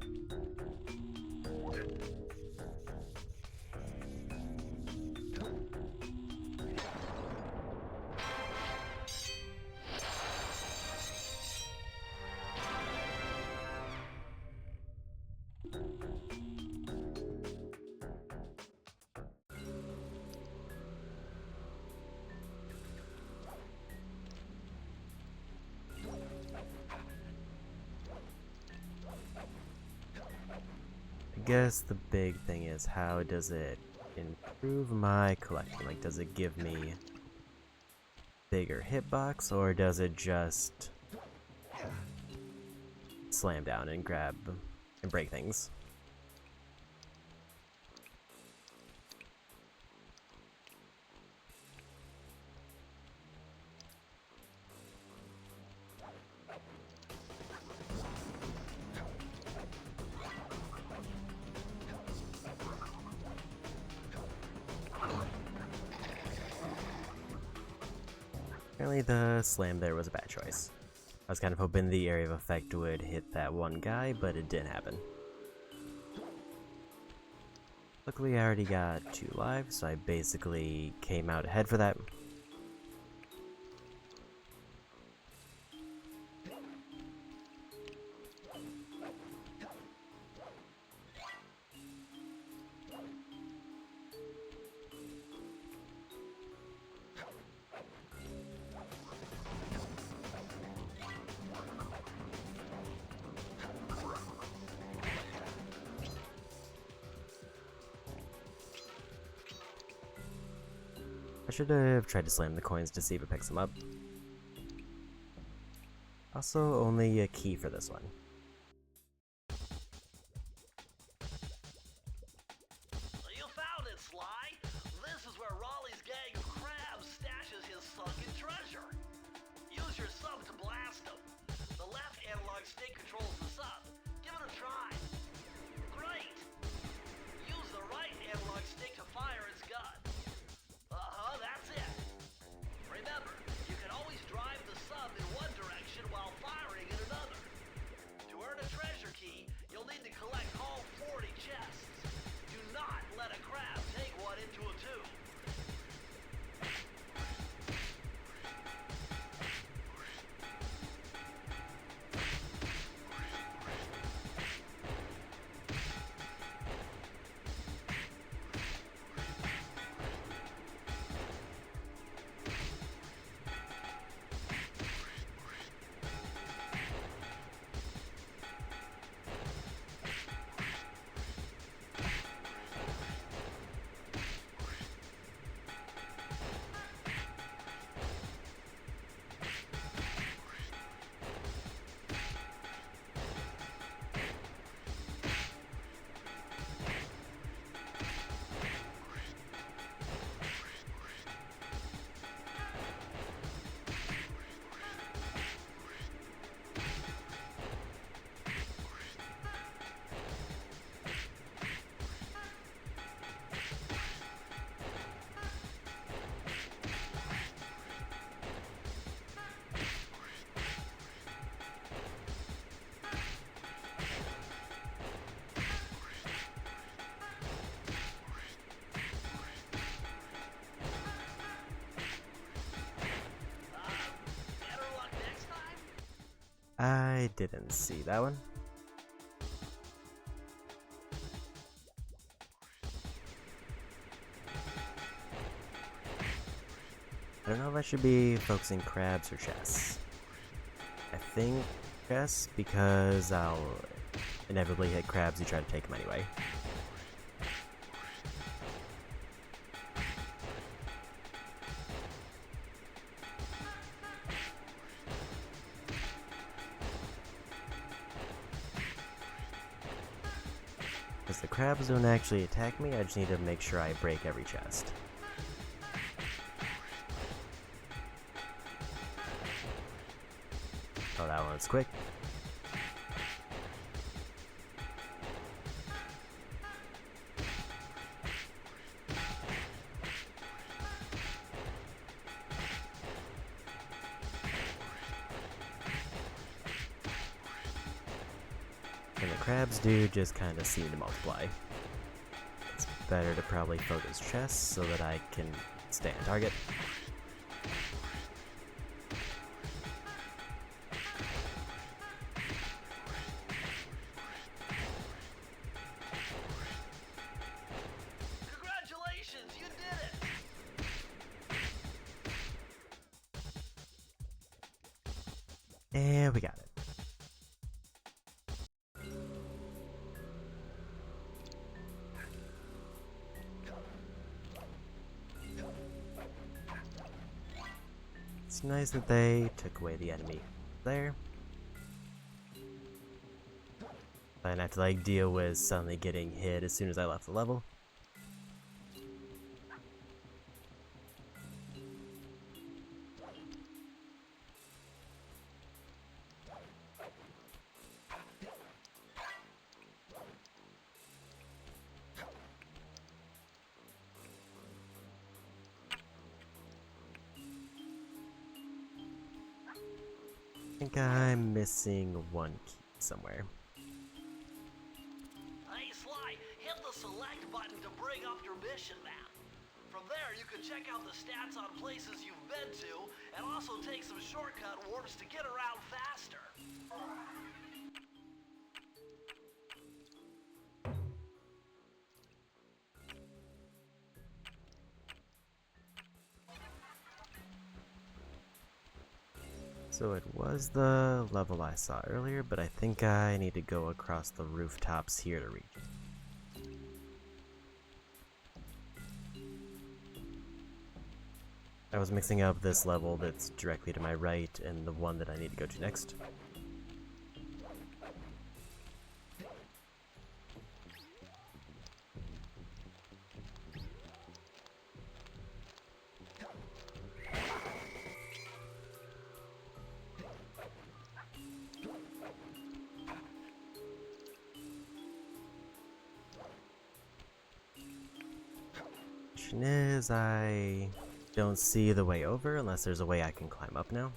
guess the big thing is, how does it improve my collecting? Like, does it give me bigger hitbox, or does it just slam down and grab and break things? Apparently the slam there was a bad choice. I was kind of hoping the area of effect would hit that one guy, but it didn't happen. Luckily I already got 2 lives, so I basically came out ahead for that. I should have tried to slam the coins to see if it picks them up. Also, only a key for this one. You found it, Sly! This is where Raleigh's gang of crabs stashes his sunken treasure. Use your sub to blast him. The left analog stick controls the sub. Give it a try. Great! Use the right analog stick to fire its gun. That's it. Remember, you can always drive the sub in one direction while firing in another. To earn a treasure key, you'll need to collect all 40 chests. Do not let a crab take one into a tube. I didn't see that one. I don't know if I should be focusing crabs or chests. I think chests, because I'll inevitably hit crabs who try to take them anyway. Because the crabs don't actually attack me, I just need to make sure I break every chest. Oh, that one's quick. And the crabs do just kind of seem to multiply. It's better to probably focus chests so that I can stay on target. Congratulations, you did it! And we got it. It's nice that they took away the enemy there. I didn't have to like deal with suddenly getting hit as soon as I left the level. I think I'm missing one key somewhere. Hey Sly, hit the select button to bring up your mission map. From there, you can check out the stats on places you've been to, and also take some shortcut warps to get around faster. So it was the level I saw earlier, but I think I need to go across the rooftops here to reach it. I was mixing up this level that's directly to my right and the one that I need to go to next. Question is, I don't see the way over unless there's a way I can climb up now.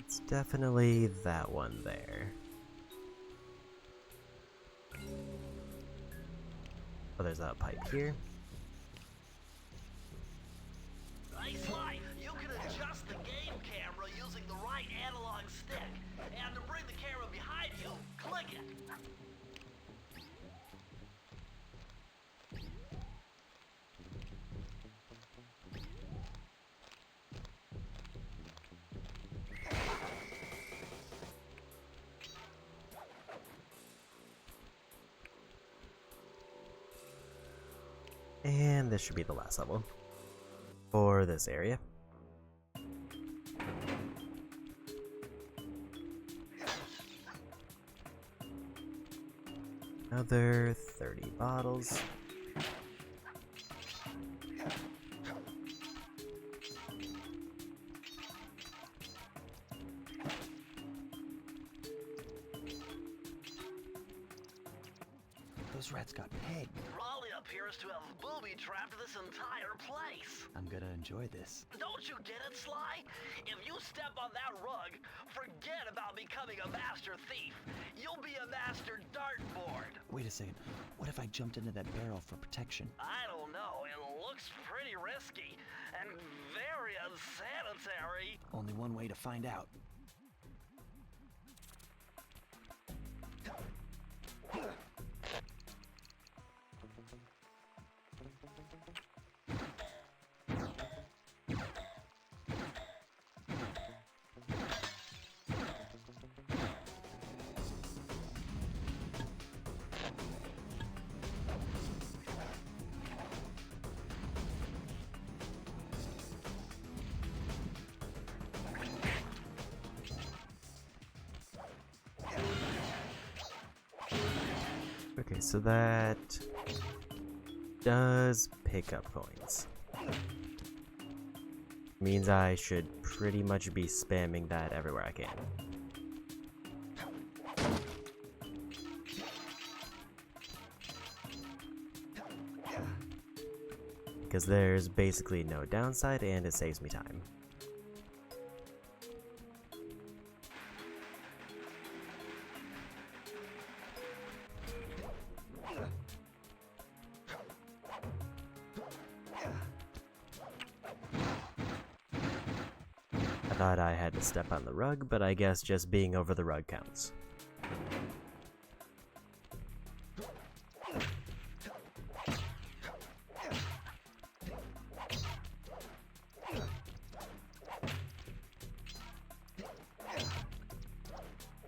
It's definitely that one there. Oh, there's that pipe here. Hey Sly, you can adjust the game camera using the right analog stick. And to bring the camera behind you, click it. And this should be the last level for this area. Another 30 bottles. Those rats got pegged. Raleigh appears to have booby-trapped this entire place. I'm gonna enjoy this. Don't you get it, Sly? If you step on that rug, forget about becoming a master thief. You'll be a master dartboard. Wait a second. What if I jumped into that barrel for protection? I don't know. It looks pretty risky and very unsanitary. Only one way to find out. Okay, so that does pick up coins. Means I should pretty much be spamming that everywhere I can. Because there's basically no downside and it saves me time. I thought I had to step on the rug, but I guess just being over the rug counts.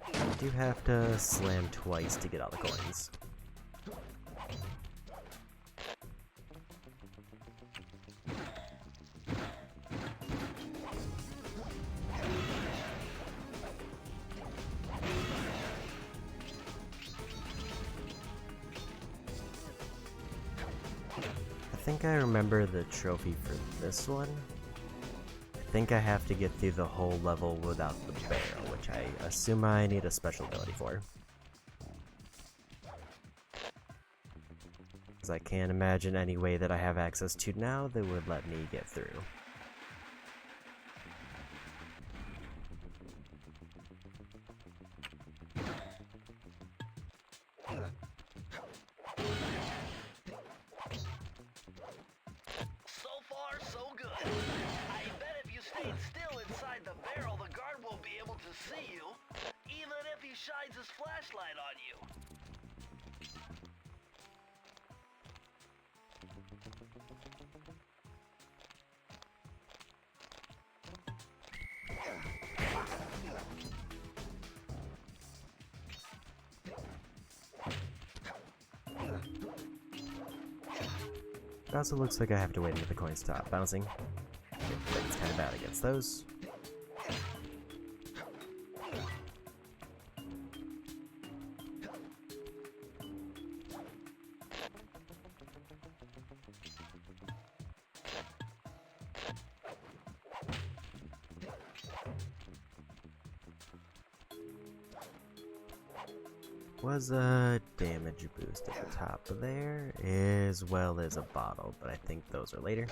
I do have to slam twice to get all the coins. think I remember the trophy for this one. I think I have to get through the whole level without the barrel, which I assume I need a special ability for. Because I can't imagine any way that I have access to now that would let me get through. So far, so good. I bet if you stayed still inside the barrel, the guard won't be able to see you, even if he shines his flashlight on you. It also looks like I have to wait until the coins stop bouncing. It's kind of bad against those. Was a damage boost at the top there, as well as a bottle, but I think those are later.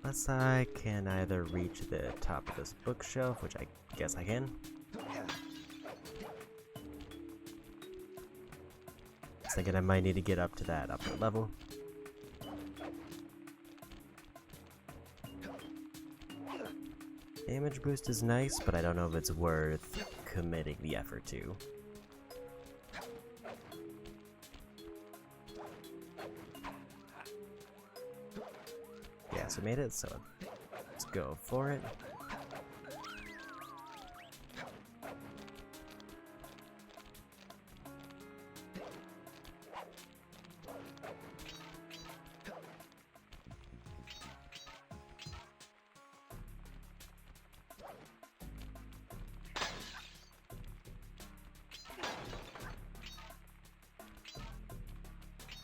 Unless I can either reach the top of this bookshelf, which I guess I can. I was thinking I might need to get up to that upper level. Damage boost is nice, but I don't know if it's worth committing the effort to. So made it, so let's go for it.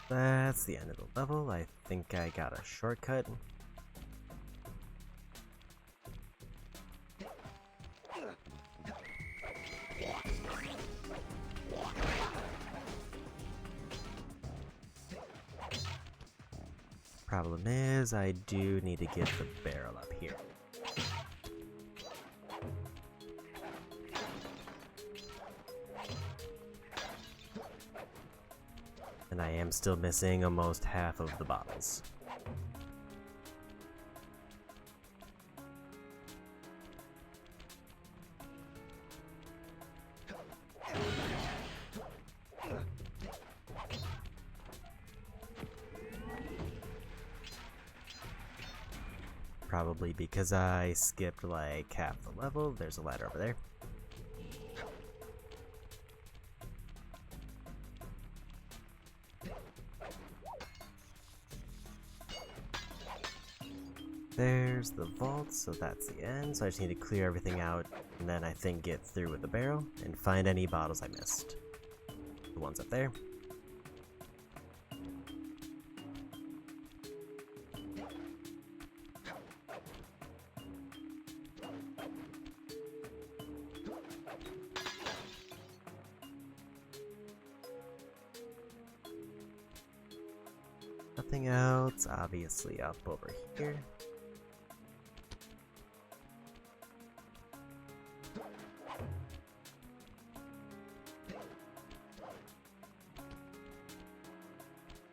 That's the end of the level. I think I got a shortcut. Problem is, I do need to get the barrel up here. And I am still missing almost half of the bottles. Probably because I skipped like half the level. There's a ladder over there. There's the vault, so that's the end. So I just need to clear everything out and then I think get through with the barrel and find any bottles I missed. The ones up there. Nothing else, obviously up over here.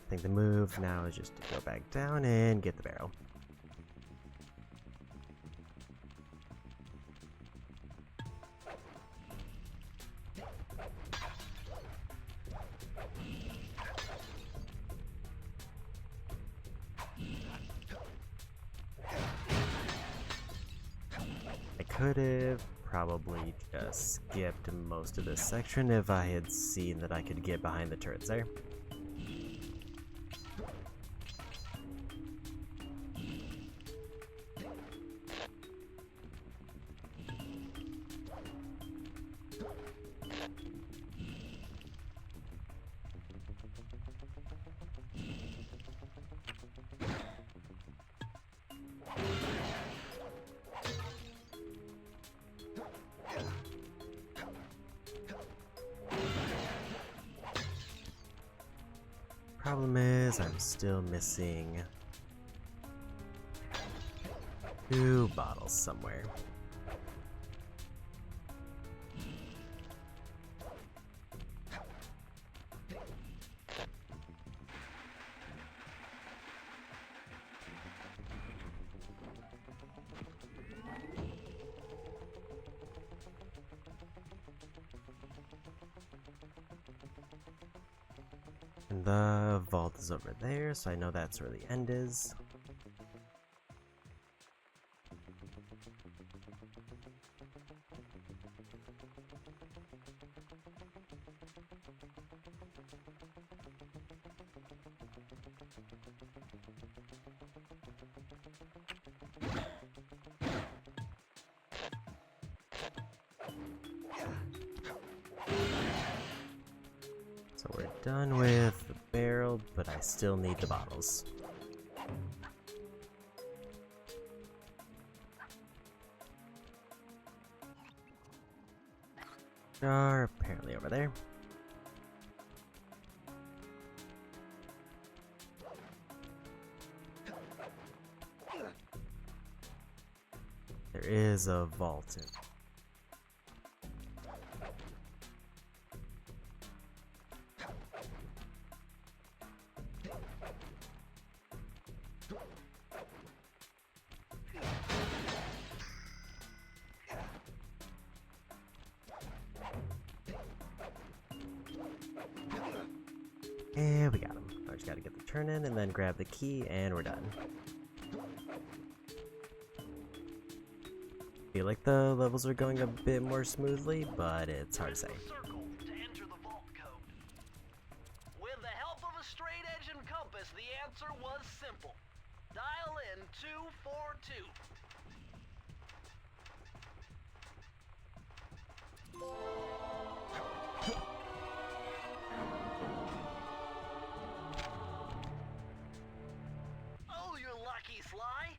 I think the move now is just to go back down and get the barrel. could have probably just skipped most of this section if I had seen that I could get behind the turrets there. Problem is, I'm still missing 2 bottles somewhere. And the vault is over there, so I know that's where the end is. So we're done with the barrel, but I still need the bottles. Are apparently over there. There is a vault in. And we got him. I just gotta get the turn in and then grab the key, and we're done. Feel like the levels are going a bit more smoothly, but it's hard to say. Circle to enter the vault code. With the help of a straight edge and compass, the answer was simple. Dial in 242. Oh, you're lucky, Sly.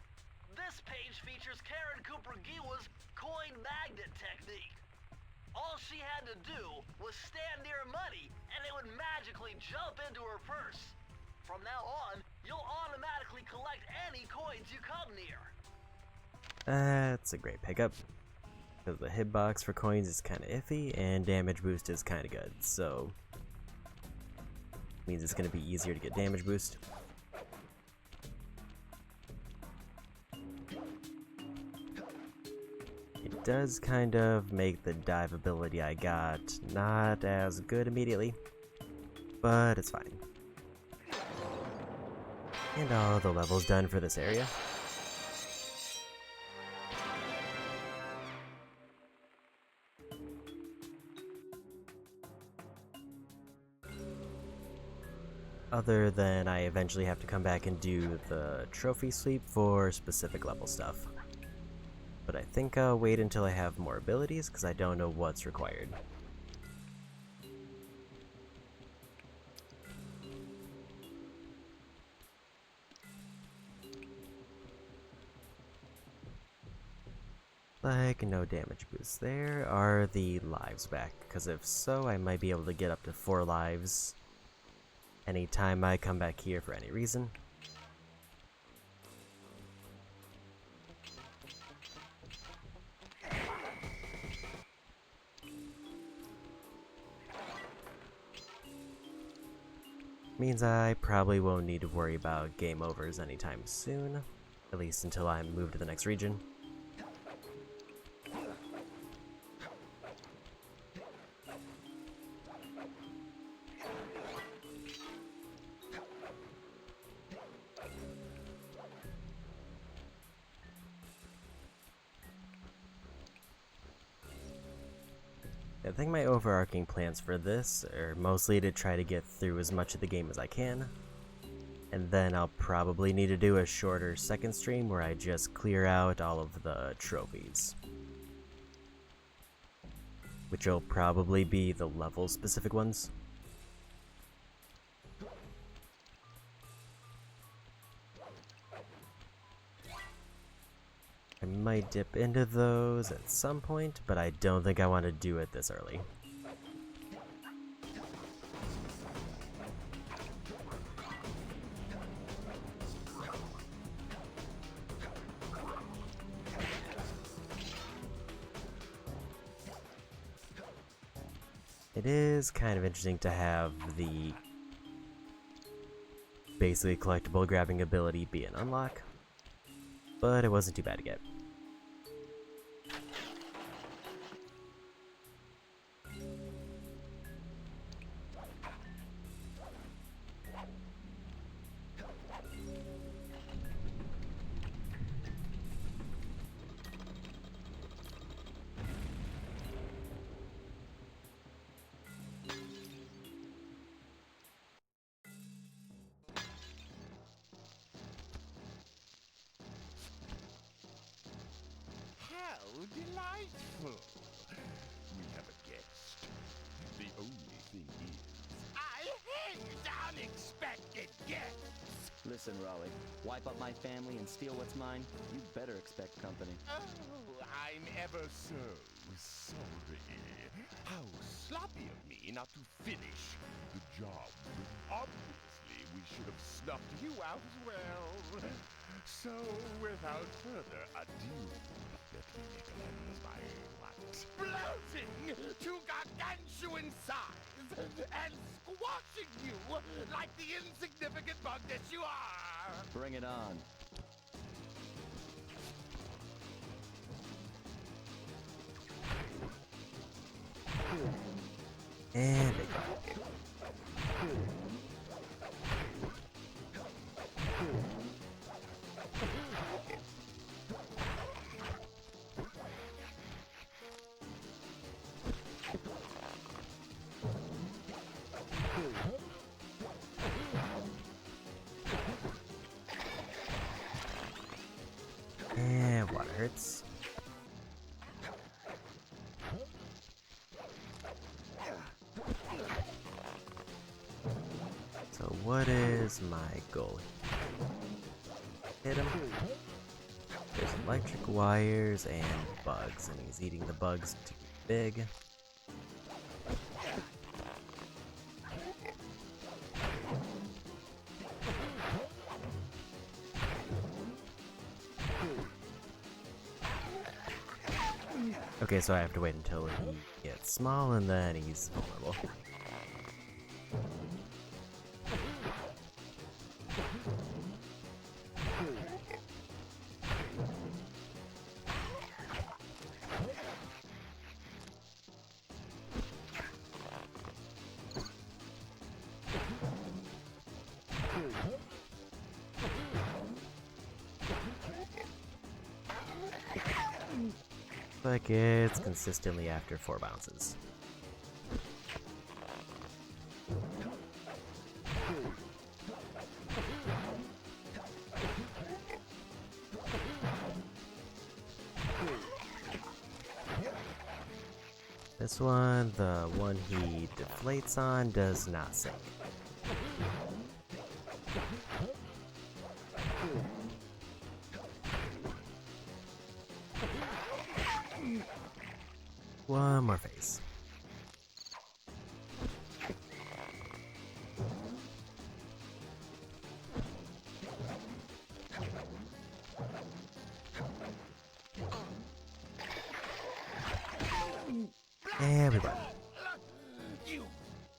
This page features Karen Cooper-Giwa's coin magnet technique. All she had to do was stand near money, and it would magically jump into her purse. From now on, you'll automatically collect any coins you come near. That's a great pickup. Because the hitbox for coins is kind of iffy, and damage boost is kind of good, so means it's going to be easier to get damage boost. It does kind of make the dive ability I got not as good immediately, but it's fine. And all the levels done for this area. Other than I eventually have to come back and do the trophy sweep for specific level stuff. But I think I'll wait until I have more abilities, because I don't know what's required. Like, no damage boost there. Are the lives back? Because if so, I might be able to get up to 4 lives anytime I come back here for any reason. Means I probably won't need to worry about game overs anytime soon, at least until I move to the next region. I think my overarching plans for this are mostly to try to get through as much of the game as I can. And then I'll probably need to do a shorter second stream where I just clear out all of the trophies. Which will probably be the level specific ones. I might dip into those at some point, but I don't think I want to do it this early. It is kind of interesting to have the basically collectible grabbing ability be an unlock, but it wasn't too bad to get. How delightful! We have a guest. The only thing is, I hate unexpected guests! Listen, Raleigh, wipe up my family and steal what's mine, you better expect company. Oh, I'm ever so sorry. How sloppy of me not to finish the job. Obviously, we should have snuffed you out as well. So, without further ado, let me make amends by bloating to gargantuan size and squashing you like the insignificant bug that you are! Bring it on. And they got it. And water hurts. So what is my goal? Hit him. There's electric wires and bugs, and he's eating the bugs to get big. Okay, so I have to wait until he gets small and then he's vulnerable. Like it's consistently after 4 bounces. This one, the one he deflates on, does not sink. One more face. And we won. You've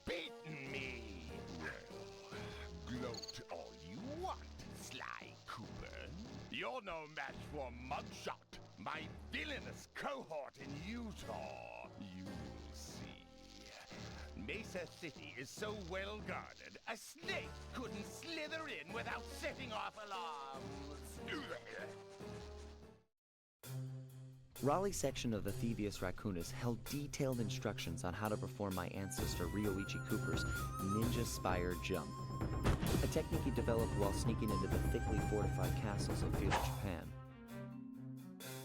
beaten me. Well, gloat all you want, Sly Cooper. You're no match for Mugshot, my villainous cohort in Utah. You'll see. Mesa City is so well guarded, a snake couldn't slither in without setting off alarms. Raleigh's section of the Thievius Raccoonus held detailed instructions on how to perform my ancestor Ryoichi Cooper's Ninja Spire Jump, a technique he developed while sneaking into the thickly fortified castles of feudal Japan.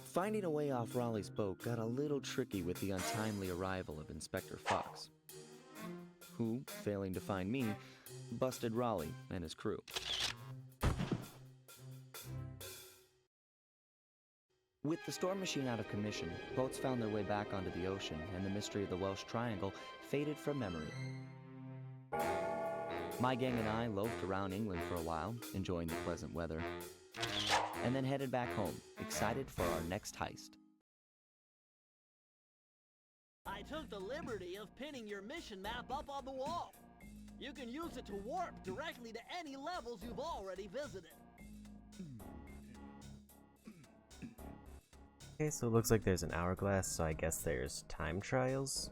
Finding a way off Raleigh's boat got a little tricky with the untimely arrival of Inspector Fox, who, failing to find me, busted Raleigh and his crew. With the storm machine out of commission, boats found their way back onto the ocean, and the mystery of the Welsh Triangle faded from memory. My gang and I loafed around England for a while, enjoying the pleasant weather, and then headed back home, excited for our next heist. I took the liberty of pinning your mission map up on the wall. You can use it to warp directly to any levels you've already visited. Okay, so it looks like there's an hourglass, so I guess there's time trials.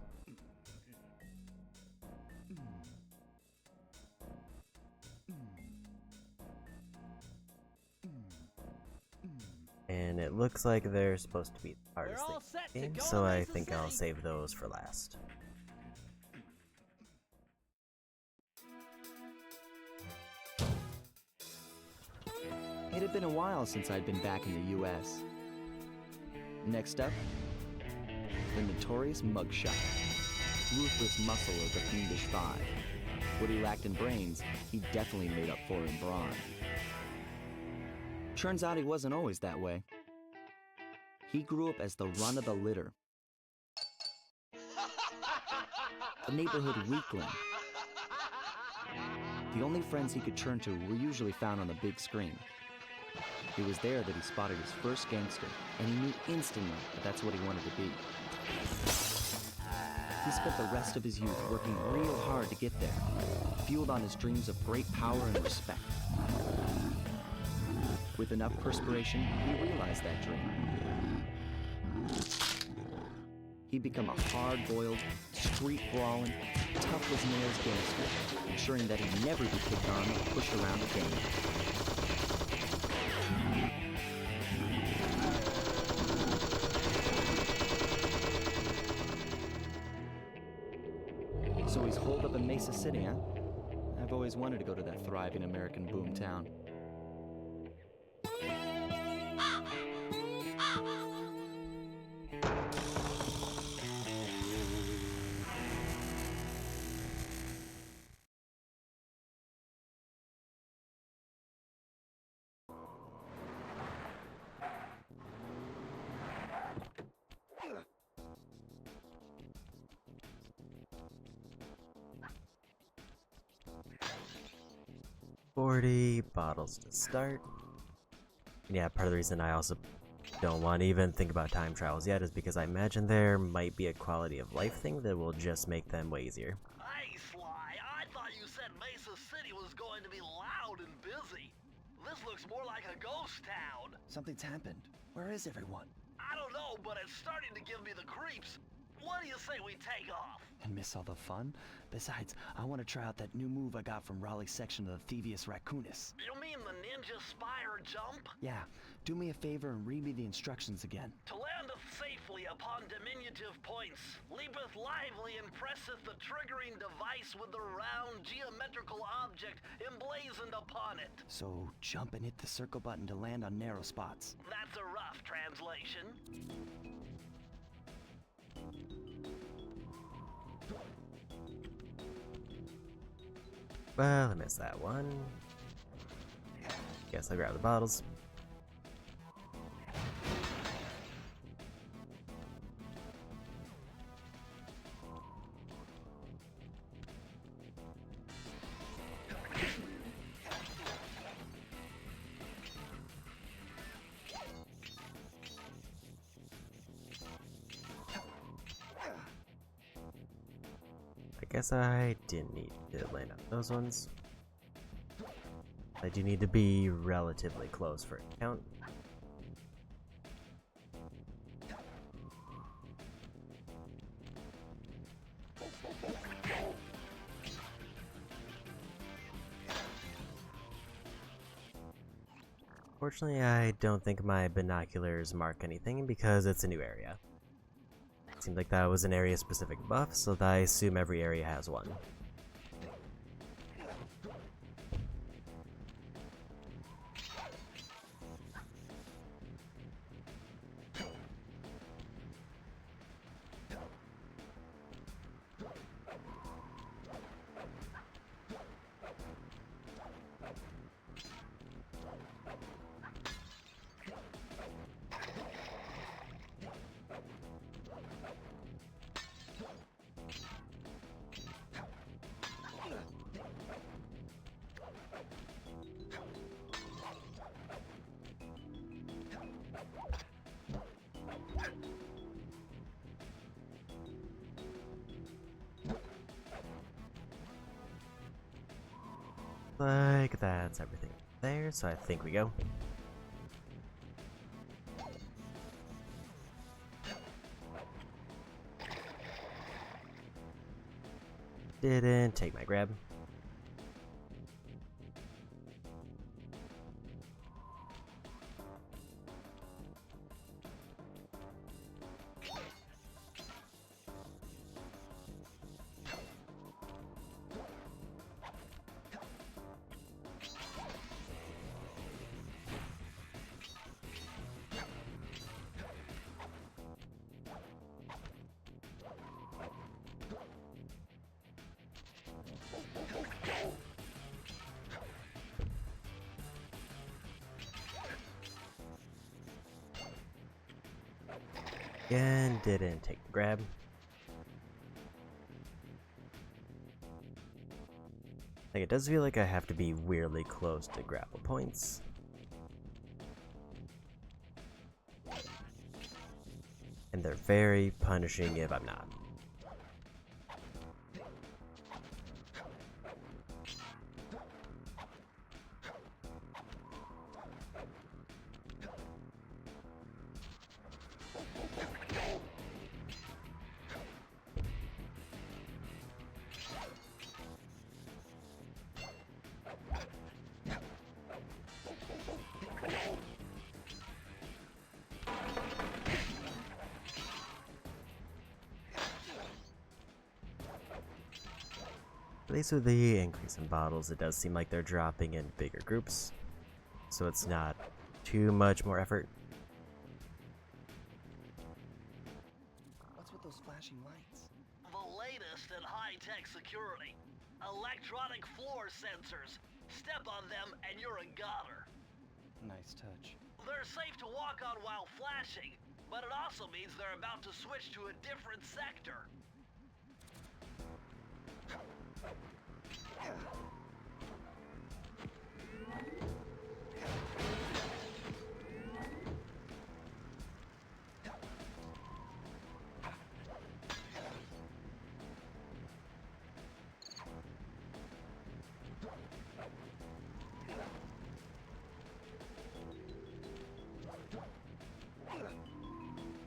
And it looks like they're supposed to be the hardest We're all thing set in the to game, go so to I Mesa think I'll City. save those for last. It had been a while since I'd been back in the US. Next up, the notorious Mugshot, ruthless muscle of the Fiendish Five. What he lacked in brains, he definitely made up for in brawn. Turns out he wasn't always that way. He grew up as the run of the litter, a neighborhood weakling. The only friends he could turn to were usually found on the big screen. It was there that he spotted his first gangster, and he knew instantly that that's what he wanted to be. He spent the rest of his youth working real hard to get there, fueled on his dreams of great power and respect. With enough perspiration, he realized that dream. He'd become a hard-boiled, street-brawling, tough-as-nails gangster, ensuring that he'd never be picked on or pushed around again. So he's holed up in Mesa City, huh? I've always wanted to go to that thriving American boom town. $40 bottles to start. Yeah, part of the reason I also don't want to even think about time trials yet is because I imagine there might be a quality of life thing that will just make them way easier. Hey, Sly, I thought you said Mesa City was going to be loud and busy. This looks more like a ghost town. Something's happened. Where is everyone? I don't know, but it's starting to give me the creeps. What do you say we take off? And miss all the fun? Besides, I want to try out that new move I got from Raleigh's section of the Thievius Raccoonus. You mean the Ninja Spire jump? Yeah, do me a favor and read me the instructions again. To landeth safely upon diminutive points, leapeth lively and presseth the triggering device with the round geometrical object emblazoned upon it. So jump and hit the circle button to land on narrow spots. That's a rough translation. Well, I missed that one. Guess I'll grab the bottles. I guess I didn't need to land on those ones. I do need to be relatively close for a count. Unfortunately, I don't think my binoculars mark anything because it's a new area. It seemed like that was an area-specific buff, so I assume every area has one. Like, that's everything there, so I think we go. Didn't take my grab. Again, didn't take the grab. Like, it does feel like I have to be weirdly close to grapple points. And they're very punishing if I'm not. At least with the increase in bottles, it does seem like they're dropping in bigger groups, so it's not too much more effort. What's with those flashing lights? The latest in high-tech security. Electronic floor sensors. Step on them and you're a goner. Nice touch. They're safe to walk on while flashing, but it also means they're about to switch to a different sector.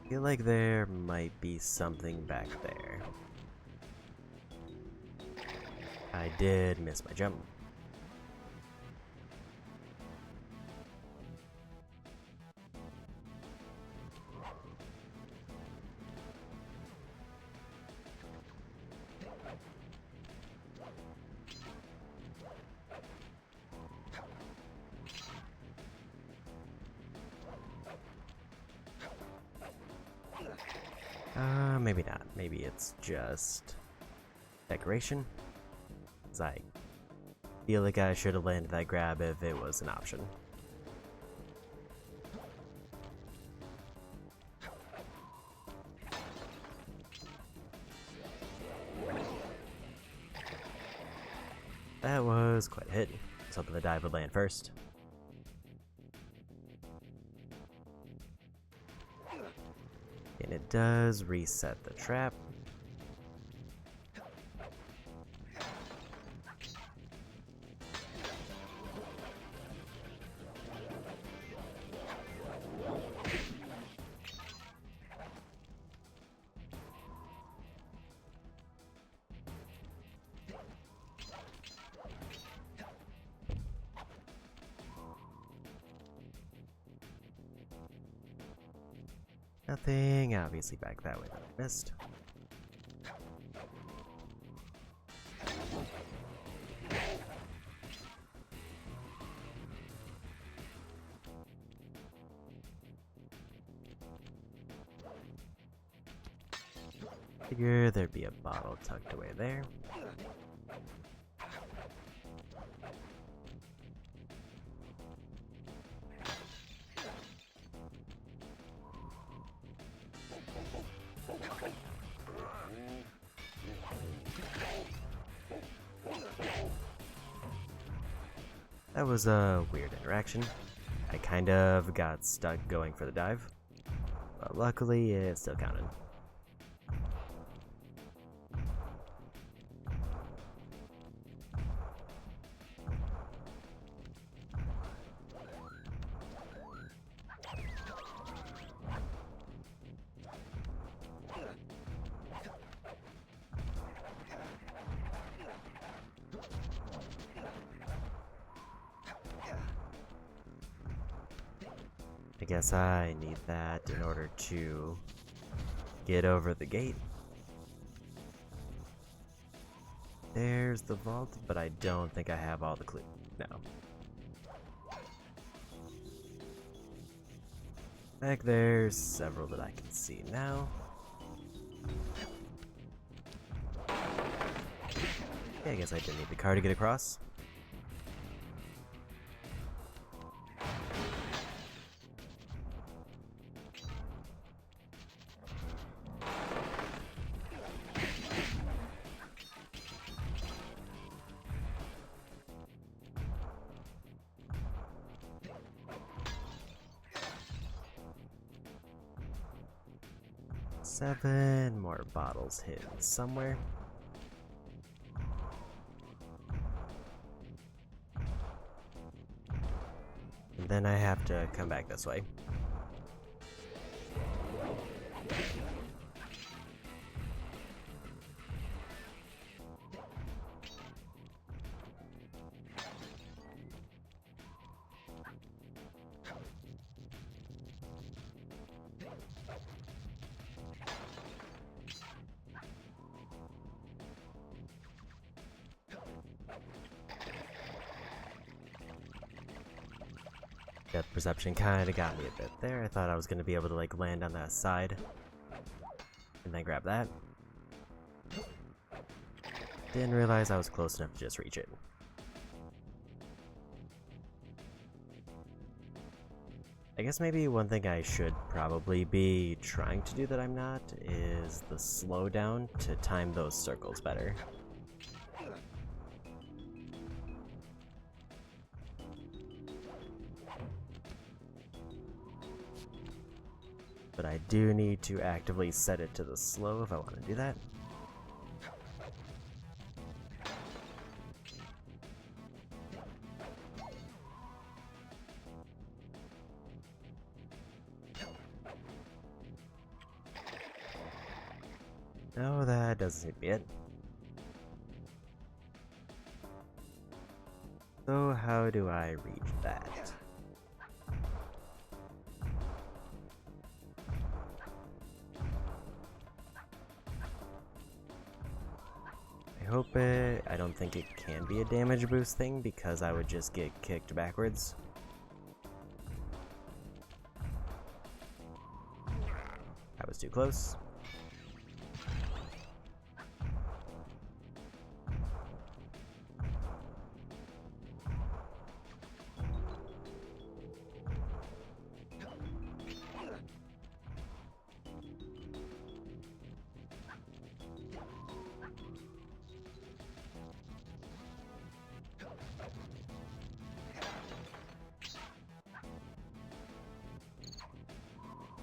I feel like there might be something back there. I did miss my jump. Maybe not. Maybe it's just decoration. 'Cause I feel like I should have landed that grab if it was an option. That was quite a hit. I was hoping the dive would land first. And it does reset the trap. Nothing obviously back that way that I missed. Figure there'd be a bottle tucked away there. That was a weird interaction. I kind of got stuck going for the dive, but luckily it still counted. I guess I need that in order to get over the gate. There's the vault, but I don't think I have all the clues. No. Back there's several that I can see now. Yeah, I guess I didn't need the car to get across. Seven more bottles hidden somewhere. And then I have to come back this way. Depth perception kind of got me a bit there. I thought I was going to be able to like land on that side and then grab that. Didn't realize I was close enough to just reach it. I guess maybe one thing I should probably be trying to do that I'm not is the slowdown to time those circles better. But I do need to actively set it to the slow if I want to do that. No, that doesn't seem to be it. So how do I reach that? I don't think it can be a damage boost thing because I would just get kicked backwards. I was too close.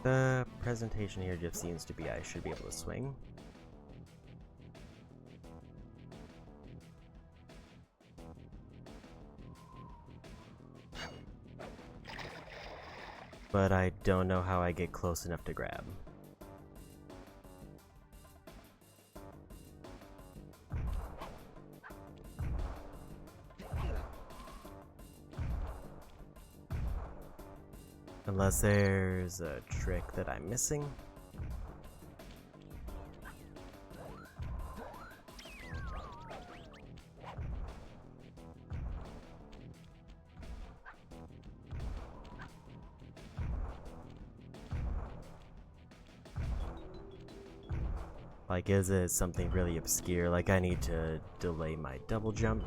The presentation here just seems to be I should be able to swing. But I don't know how I get close enough to grab. Unless there's a trick that I'm missing. Like, is it something really obscure? Like, I need to delay my double jump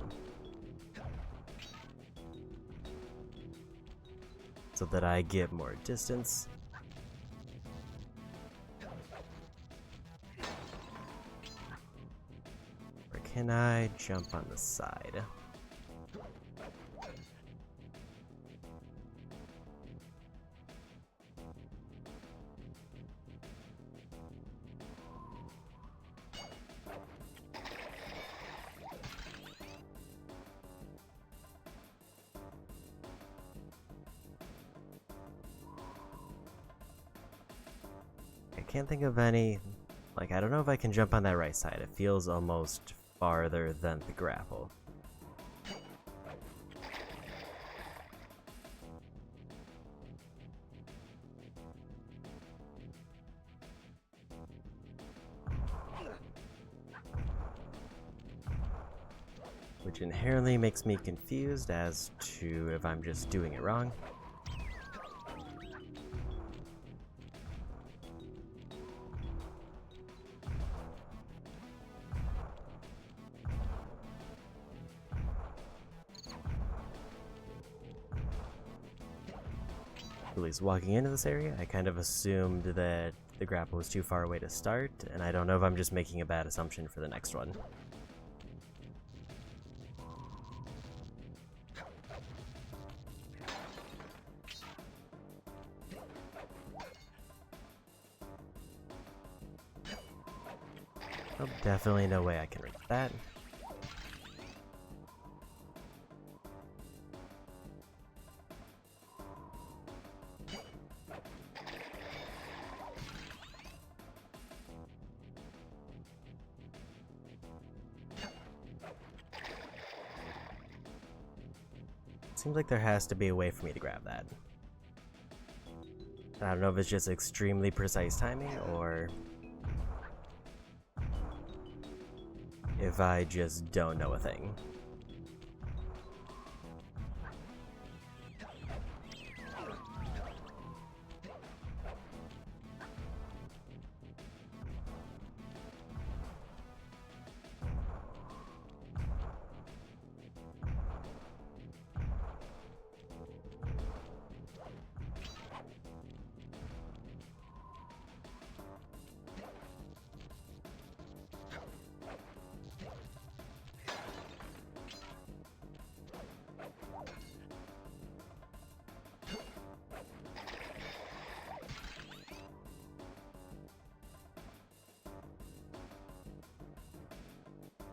so that I get more distance. Or can I jump on the side? I can't think of any, like, I don't know if I can jump on that right side. It feels almost farther than the grapple. Which inherently makes me confused as to if I'm just doing it wrong. At least walking into this area, I kind of assumed that the grapple was too far away to start, and I don't know if I'm just making a bad assumption for the next one. Oh, definitely no way I can reach that. Seems like there has to be a way for me to grab that. I don't know if it's just extremely precise timing or if I just don't know a thing.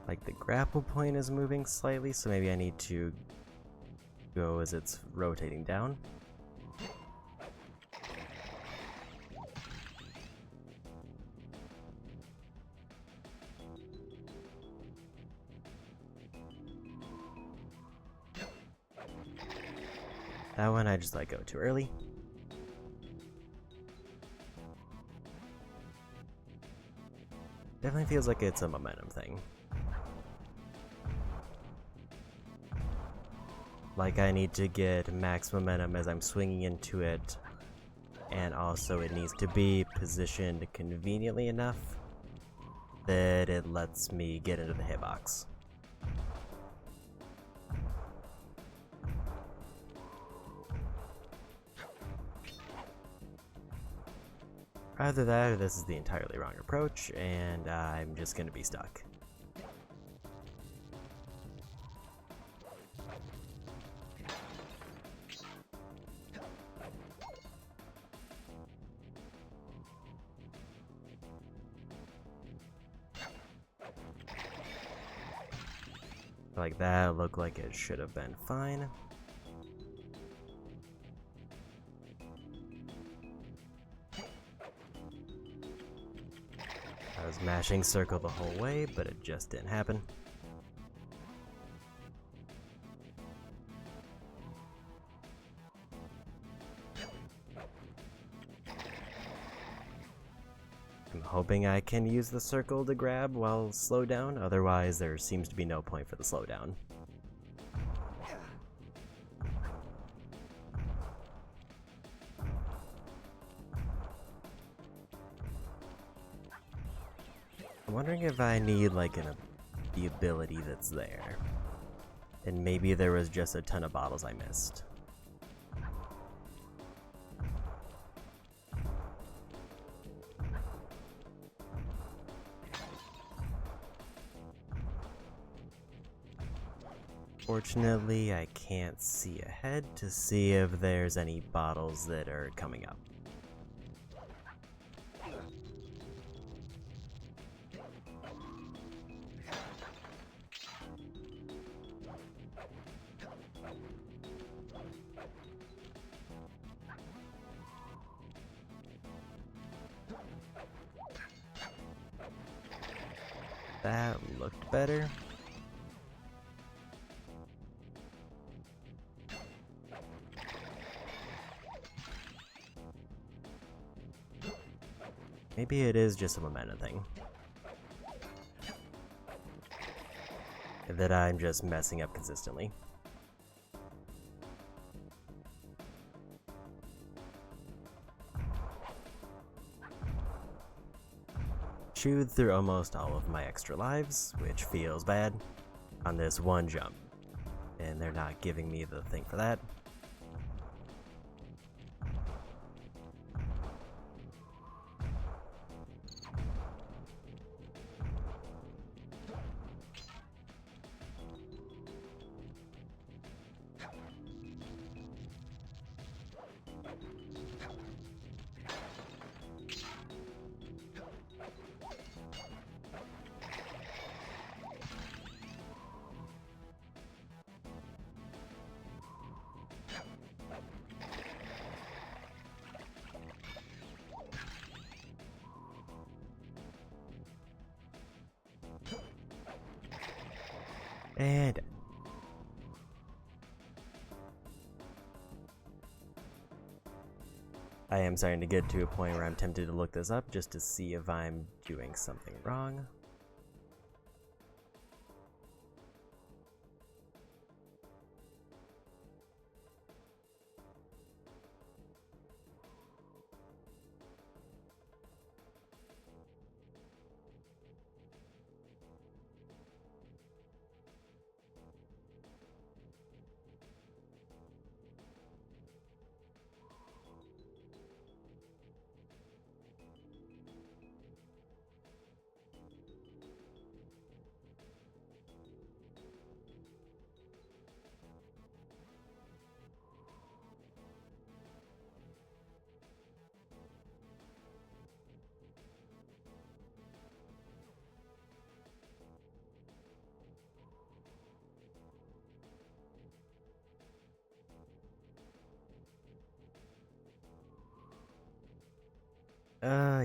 Like, the grapple point is moving slightly, so maybe I need to go as it's rotating down. That one I just let go too early. Definitely feels like it's a momentum thing. Like, I need to get max momentum as I'm swinging into it, and also it needs to be positioned conveniently enough that it lets me get into the hitbox. Either that or this is the entirely wrong approach, and I'm just gonna be stuck. Like that looked like it should have been fine. I was mashing circle the whole way, but it just didn't happen. I'm hoping I can use the circle to grab while slowed down, otherwise there seems to be no point for the slowdown. I'm wondering if I need like the ability that's there. And maybe there was just a ton of bottles I missed. Fortunately, I can't see ahead to see if there's any bottles that are coming up. That looked better. Maybe it is just a momentum thing. That I'm just messing up consistently. Chewed through almost all of my extra lives, which feels bad, on this one jump. And they're not giving me the thing for that. And I am starting to get to a point where I'm tempted to look this up just to see if I'm doing something wrong.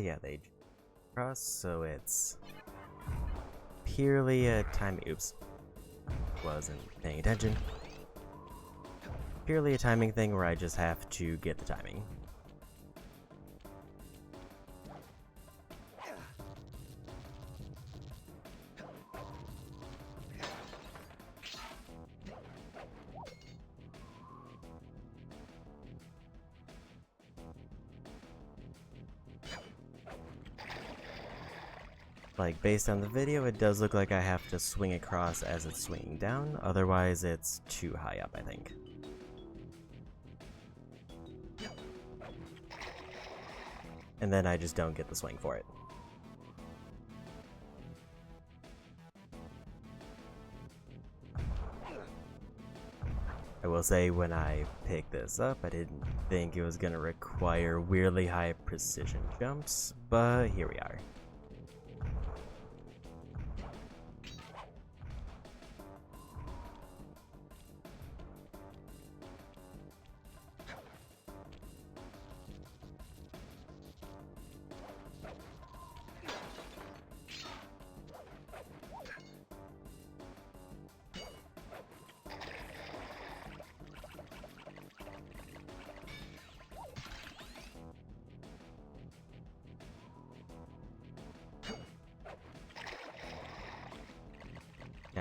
Yeah, they cross, so it's purely a timing. Oops. Wasn't paying attention. Purely a timing thing where I just have to get the timing. Like, based on the video, it does look like I have to swing across as it's swinging down, otherwise it's too high up, I think. And then I just don't get the swing for it. I will say, when I picked this up, I didn't think it was going to require weirdly high precision jumps, but here we are.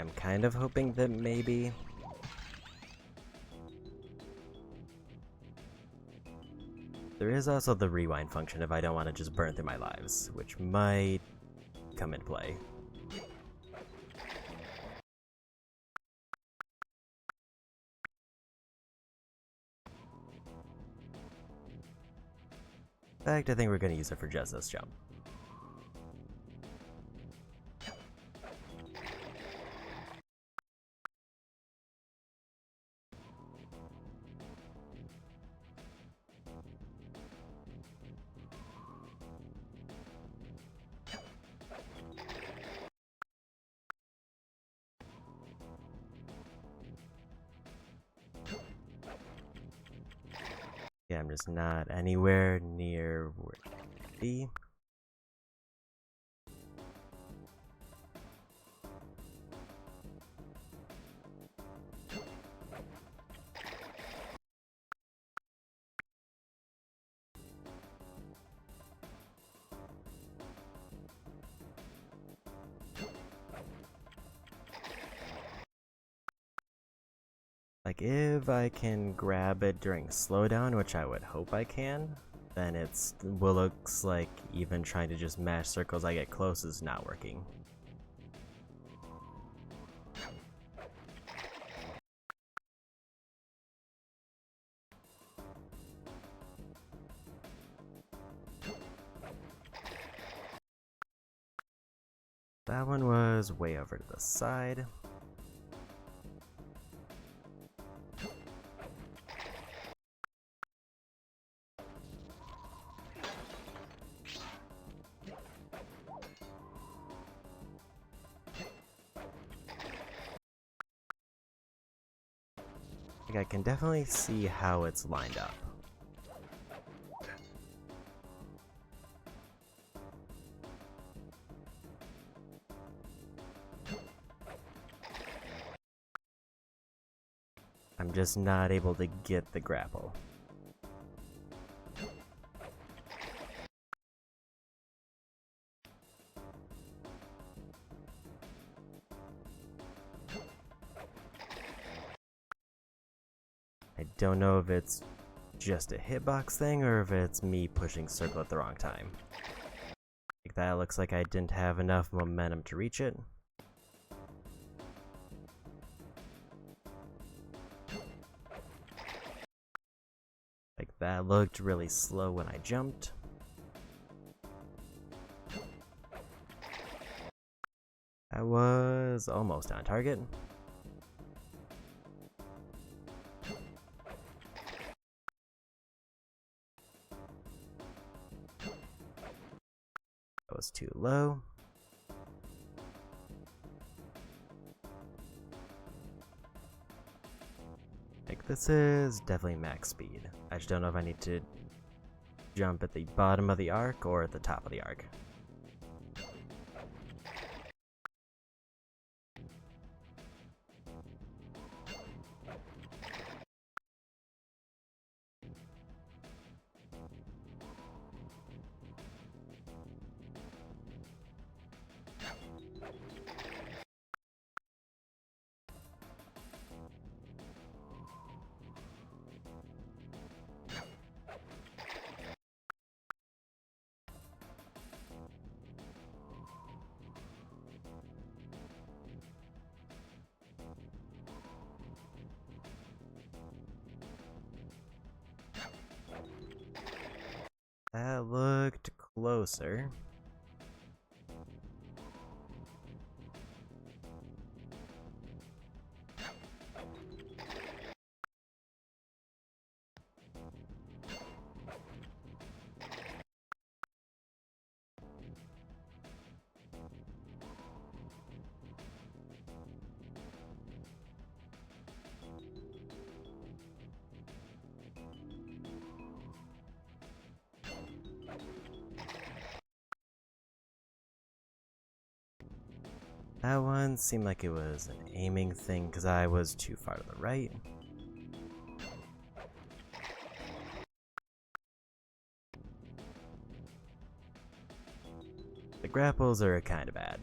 I'm kind of hoping that maybe... There is also the rewind function if I don't want to just burn through my lives, which might come into play. In fact, I think we're going to use it for just this jump. Yeah, I'm just not anywhere near where it should be. Like, if I can grab it during slowdown, which I would hope I can, then it's well, looks like even trying to just mash circles I get close is not working. That one was way over to the side. I can definitely see how it's lined up. I'm just not able to get the grapple. I don't know if it's just a hitbox thing or if it's me pushing circle at the wrong time. Like that looks like I didn't have enough momentum to reach it. Like that looked really slow when I jumped. That was almost on target. That was too low. Like this is definitely max speed. I just don't know if I need to jump at the bottom of the arc or at the top of the arc. That looked closer. That one seemed like it was an aiming thing because I was too far to the right. The grapples are kind of bad.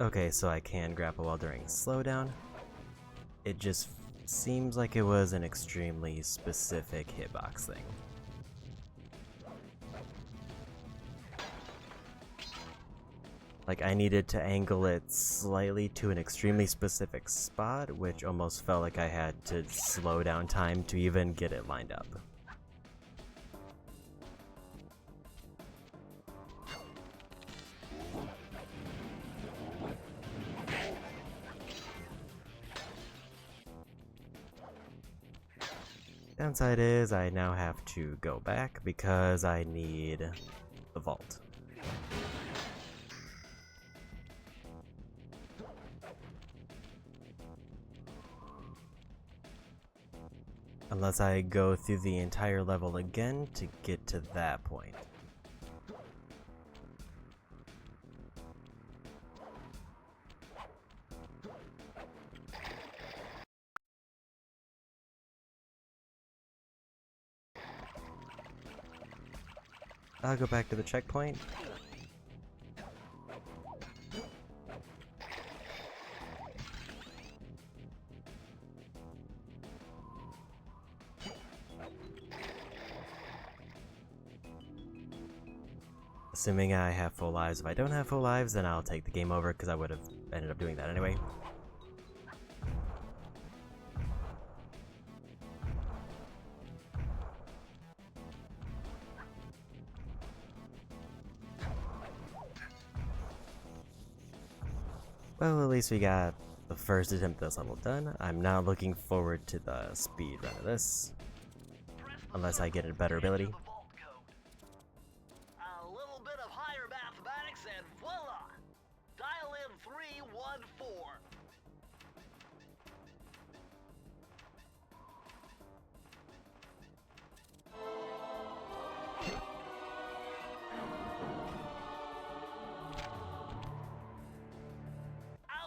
Okay, so I can grapple while during slowdown. It just seems like it was an extremely specific hitbox thing. Like, I needed to angle it slightly to an extremely specific spot, which almost felt like I had to slow down time to even get it lined up. Downside is I now have to go back because I need the vault. Unless I go through the entire level again to get to that point. I'll go back to the checkpoint. Assuming I have full lives. If I don't have full lives, then I'll take the game over because I would have ended up doing that anyway. Well, at least we got the first attempt at this level done. I'm now looking forward to the speed run of this. Unless I get a better ability. A little bit of higher mathematics and voila! Dial in 314.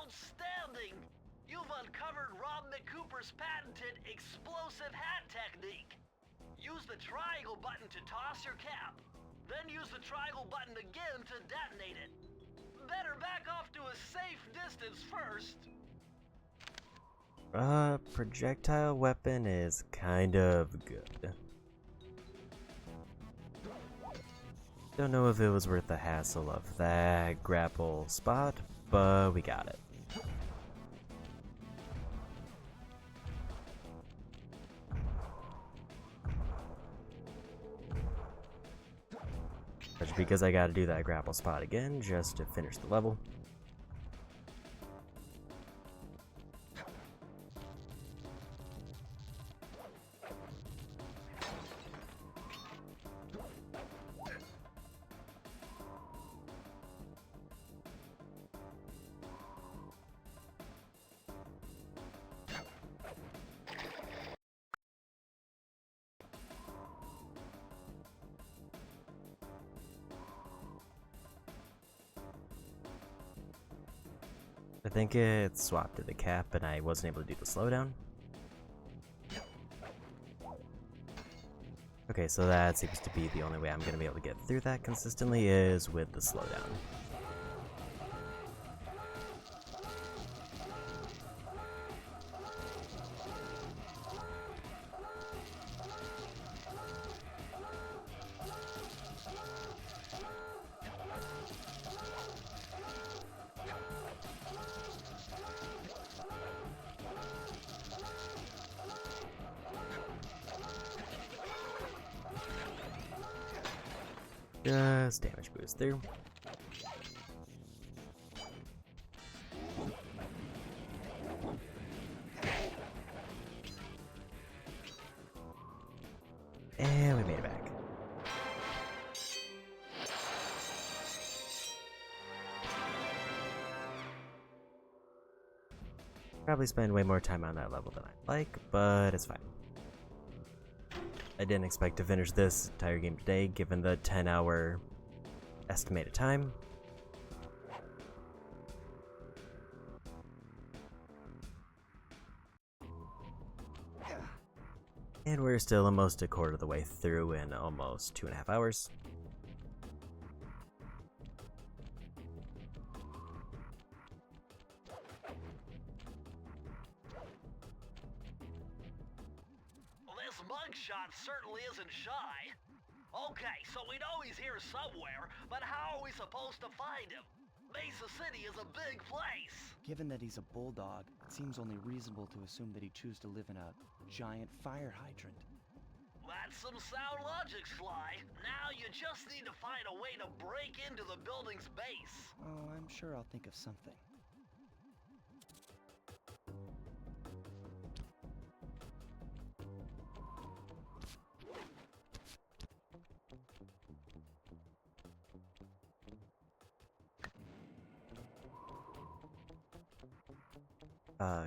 Outstanding! You've uncovered Rob McCooper's patented explosive hat technique. Use the triangle button to toss your cap. Then use the triangle button again to detonate it. Better back off to a safe distance first. Projectile weapon is kind of good. Don't know if it was worth the hassle of that grapple spot, but we got it. That's because I gotta do that grapple spot again just to finish the level. I think it swapped to the cap and I wasn't able to do the slowdown. Okay, so that seems to be the only way I'm going to be able to get through that consistently is with the slowdown. Just damage boost through. And we made it back. Probably spend way more time on that level than I'd like, but it's fine. I didn't expect to finish this entire game today, given the 10-hour estimated time. And we're still almost a quarter of the way through in almost 2.5 hours. Mugshot certainly isn't shy. Okay, so we know he's here somewhere, but how are we supposed to find him? Mesa City is a big place. Given that he's a bulldog, it seems only reasonable to assume that he'd choose to live in a giant fire hydrant. That's some sound logic, Sly. Now you just need to find a way to break into the building's base. Oh, I'm sure I'll think of something.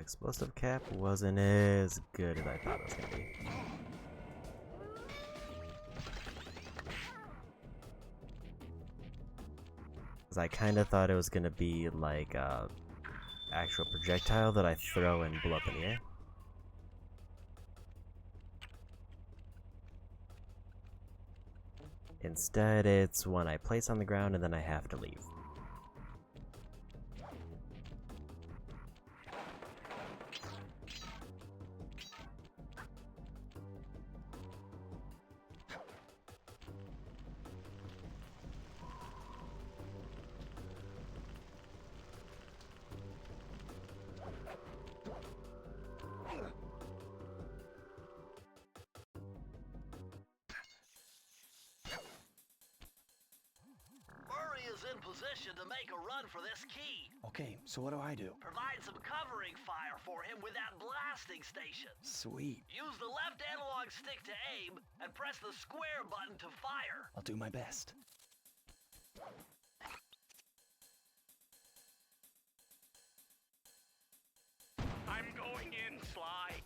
Explosive cap wasn't as good as I thought it was gonna be. Cause I kinda thought it was gonna be like actual projectile that I throw and blow up in the air. Instead, it's one I place on the ground and then I have to leave. In position to make a run for this key. Okay, so what do I do? Provide some covering fire for him with that blasting station. Sweet. Use the left analog stick to aim and press the square button to fire. I'll do my best. I'm going in, Sly.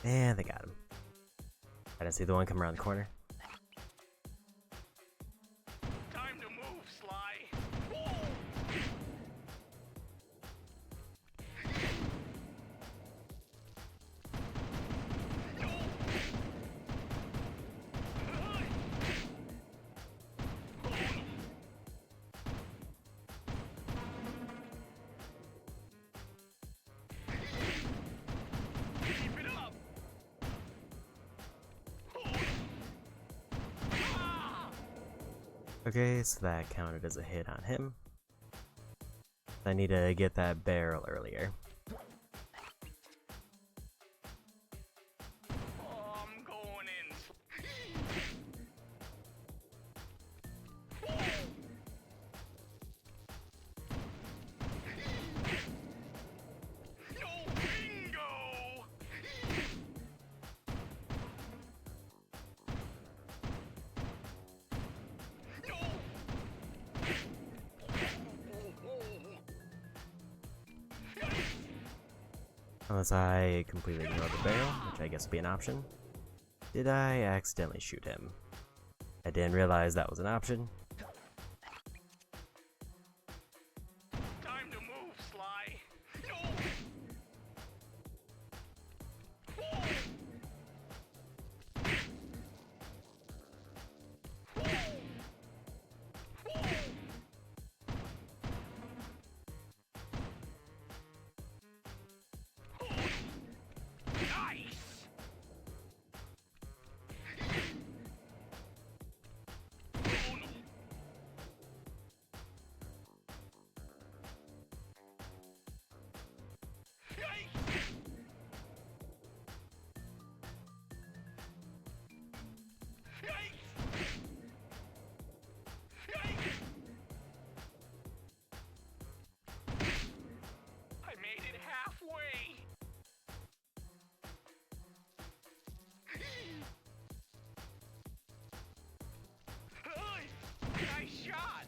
And they got him. I didn't see the one come around the corner. Time to move, Sly. Keep it up. Okay, so that counted as a hit on him. I need to get that barrel earlier. I'm going in. No bingo! No! Unless I completely ignore the barrel, which I guess would be an option. Did I accidentally shoot him? I didn't realize that was an option. Time to move, Sly. No! Nice! Oh no! I made it halfway. Nice shot.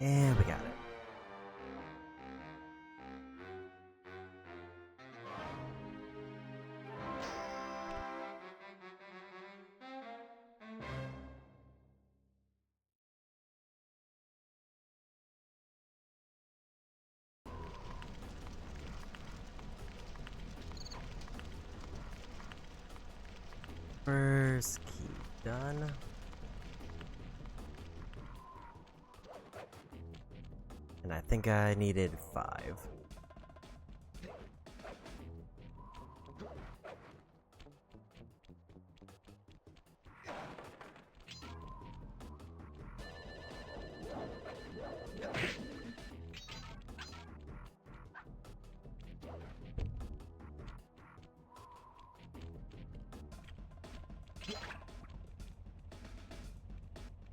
And we got it. First key done. And I think I needed 5.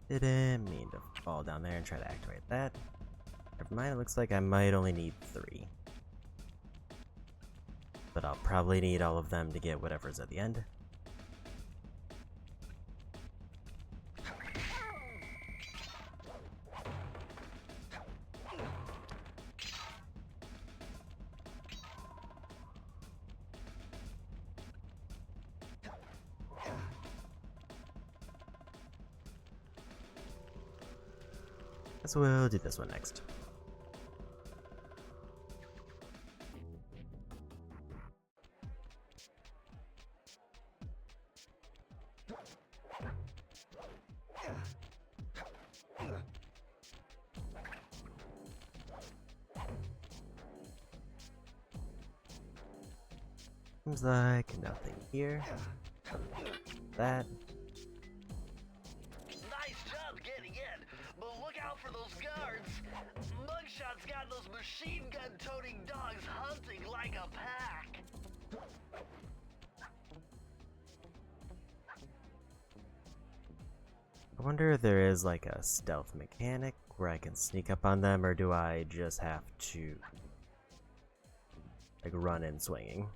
Didn't mean to fall down there and try to activate that. Never mind, it looks like I might only need 3. But I'll probably need all of them to get whatever's at the end. So we'll do this one next. Seems like nothing here. That. Nice job getting in, but look out for those guards. Mugshot's got those machine gun toting dogs hunting like a pack. I wonder if there is like a stealth mechanic where I can sneak up on them, or do I just have to like run in swinging?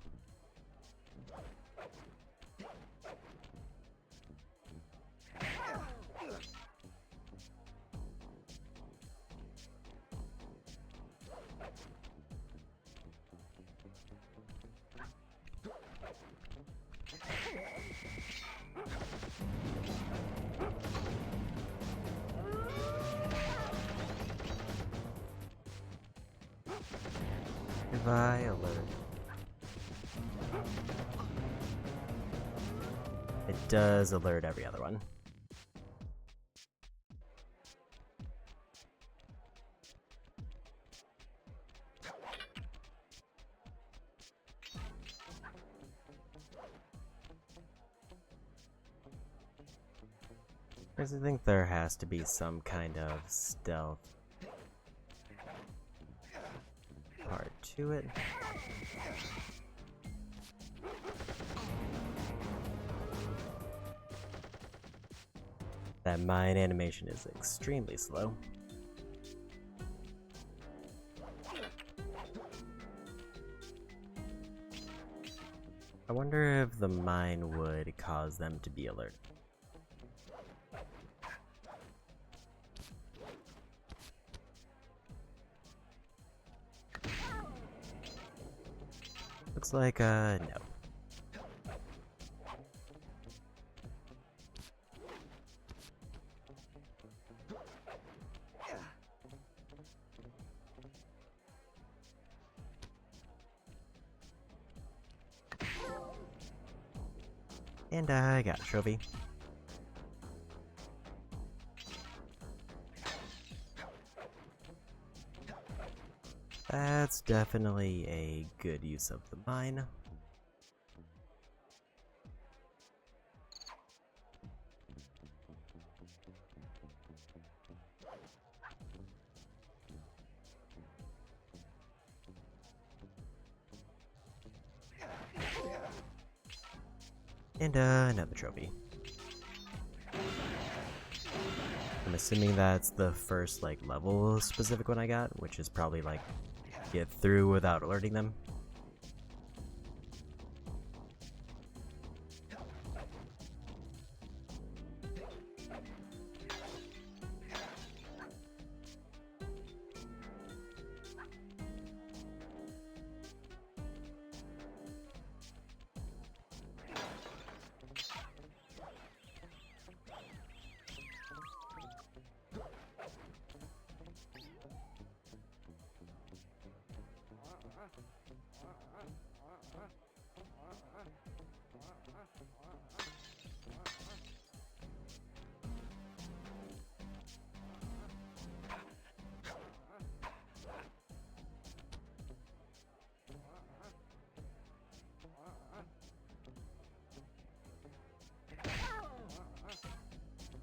If I alert, it does alert every other one. I think there has to be some kind of stealth part to it. That mine animation is extremely slow. I wonder if the mine would cause them to be alert. Looks like, no. And I got a trophy. That's definitely a good use of the mine. And another trophy. I'm assuming that's the first like level specific one I got, which is probably like get through without alerting them.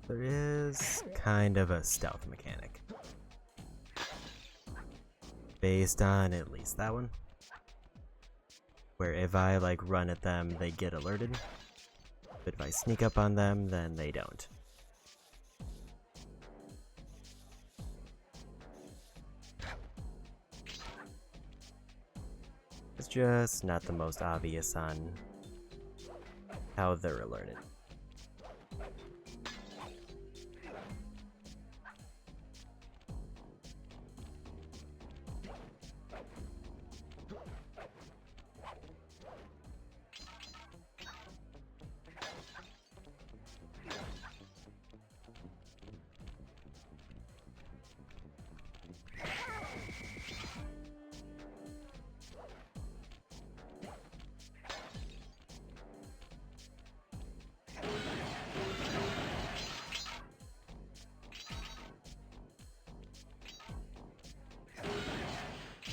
There is kind of a stealth mechanic. Based on at least that one. Where if I like run at them, they get alerted. But if I sneak up on them, then they don't. It's just not the most obvious on how they're alerted.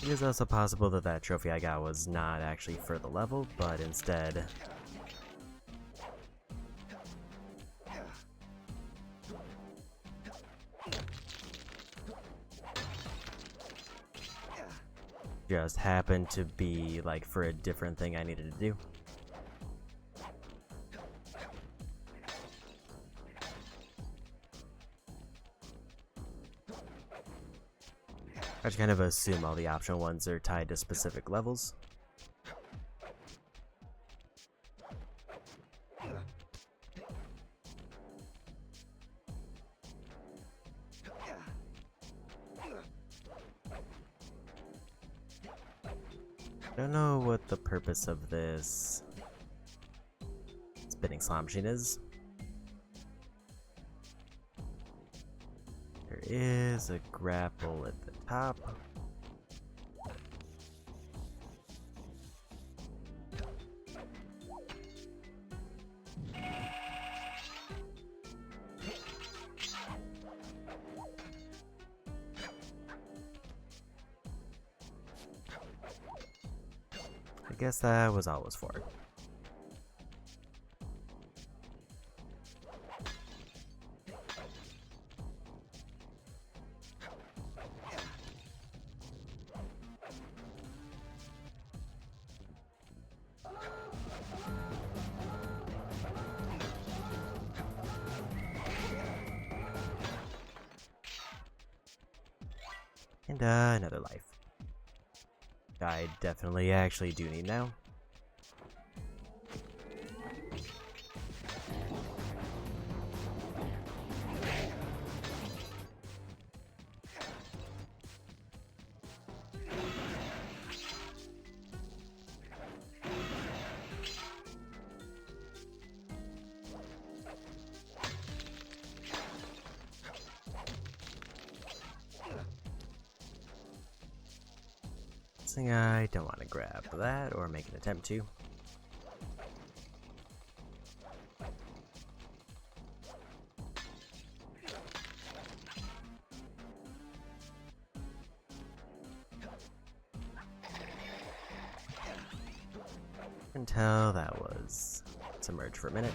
It is also possible that that trophy I got was not actually for the level, but instead just happened to be like for a different thing I needed to do. I just kind of assume all the optional ones are tied to specific levels. I don't know what the purpose of this spinning slot machine is. There is a grapple at the top. I guess that was all it was for. And another life. I definitely actually do need now. I don't want to grab that or make an attempt to. Until that was submerged for a minute.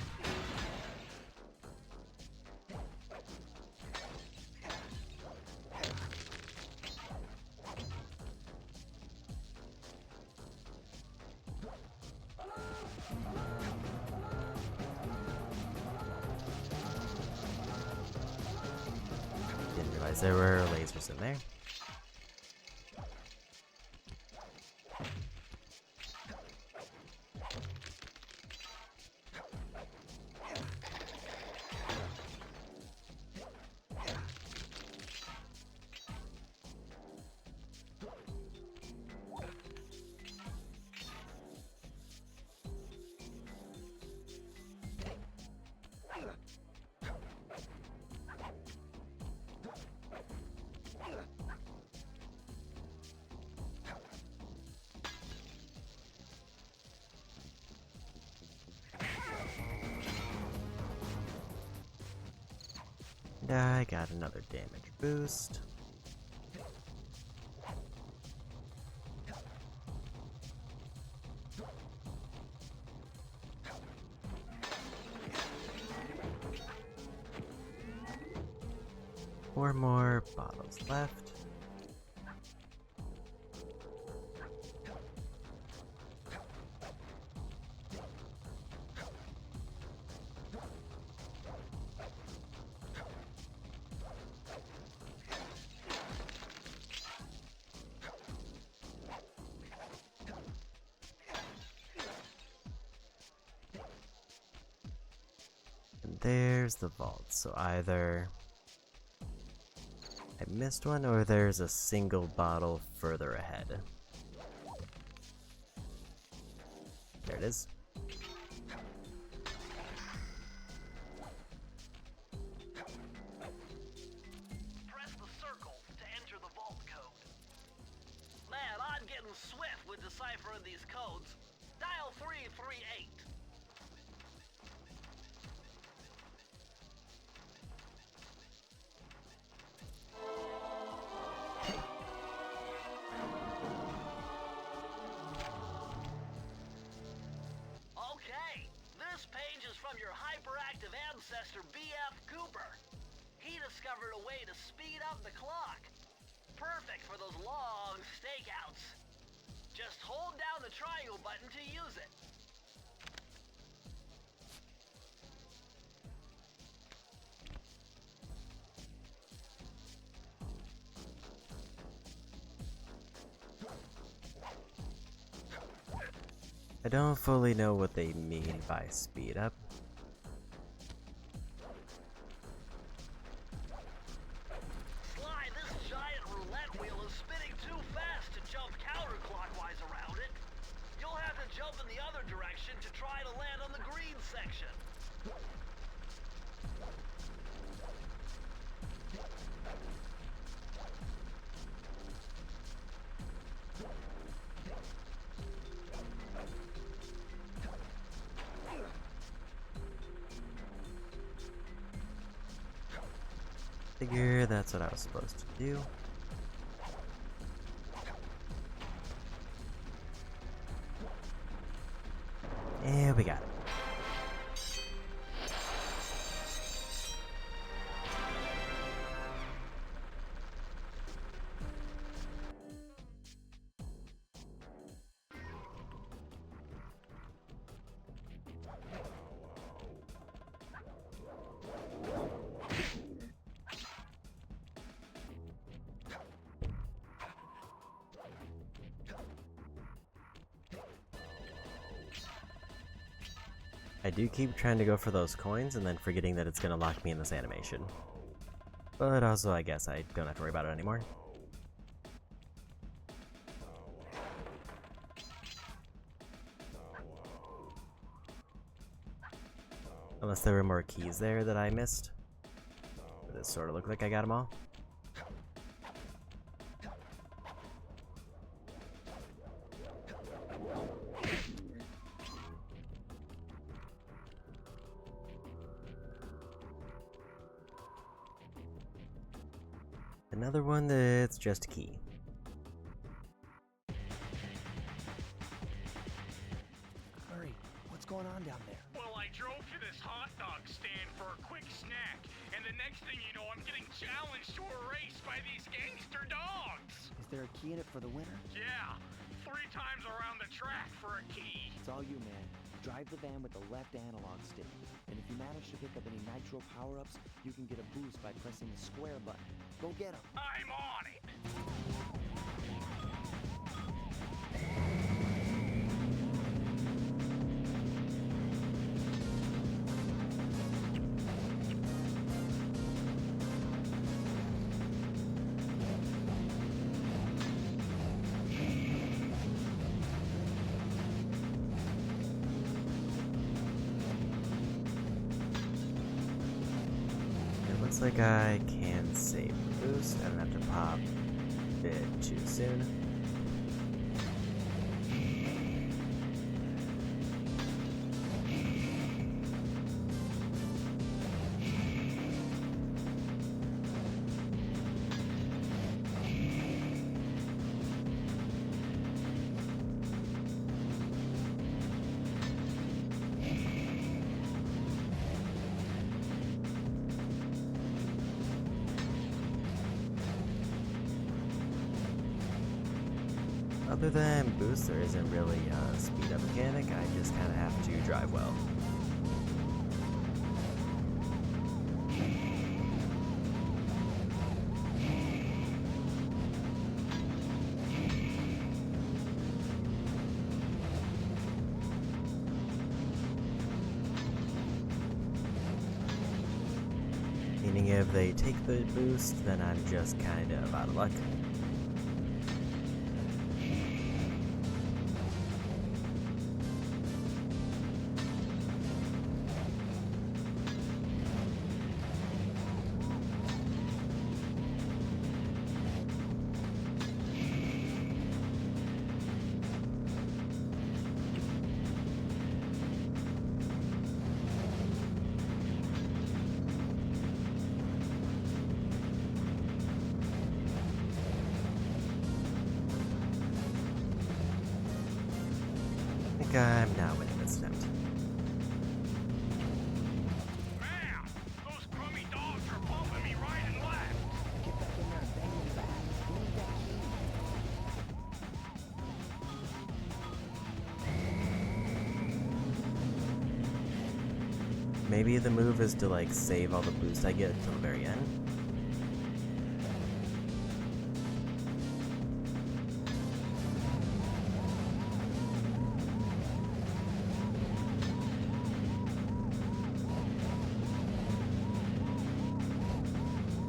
Didn't realize there were lasers in there. And I got another damage boost. 4 more bottles left. And there's the vault, so either I missed one or there's a single bottle further ahead. There it is. Press the circle to enter the vault code. Man, I'm getting swift with deciphering these codes. Dial 338. Okay, this page is from your hyperactive ancestor B.F. Cooper. He discovered a way to speed up the clock. Perfect for those long stakeouts. Just hold down the triangle button to use it. I don't fully know what they mean by speed up. Sly, this giant roulette wheel is spinning too fast to jump counterclockwise around it. You'll have to jump in the other direction to try to land on the green section. Figure that's what I was supposed to do. And we got it. I do keep trying to go for those coins and then forgetting that it's going to lock me in this animation. But also, I guess I don't have to worry about it anymore. Unless there were more keys there that I missed. But it sort of looked like I got them all. Another one that's just a key. Hurry, what's going on down there? Well, I drove to this hot dog stand for a quick snack, and the next thing you know, I'm getting challenged to a race by these gangster dogs. Is there a key in it for the winner? Yeah, 3 times around the track for a key. It's all you, man. Drive the van with the left analog stick. And if you manage to pick up any nitro power-ups, you can get a boost by pressing the square button. Go get them. I'm on it. Looks like I can save the boost. I don't have to pop it too soon. Other than boost, there isn't really a speed up mechanic, I just kind of have to drive well. Meaning if they take the boost, then I'm just kind of out of luck. I think I'm now winning this attempt. Man, those crummy dogs are bumping me right and left. Get back in there and bang them back. We need that key. Maybe the move is to like save all the boost I get until the very end.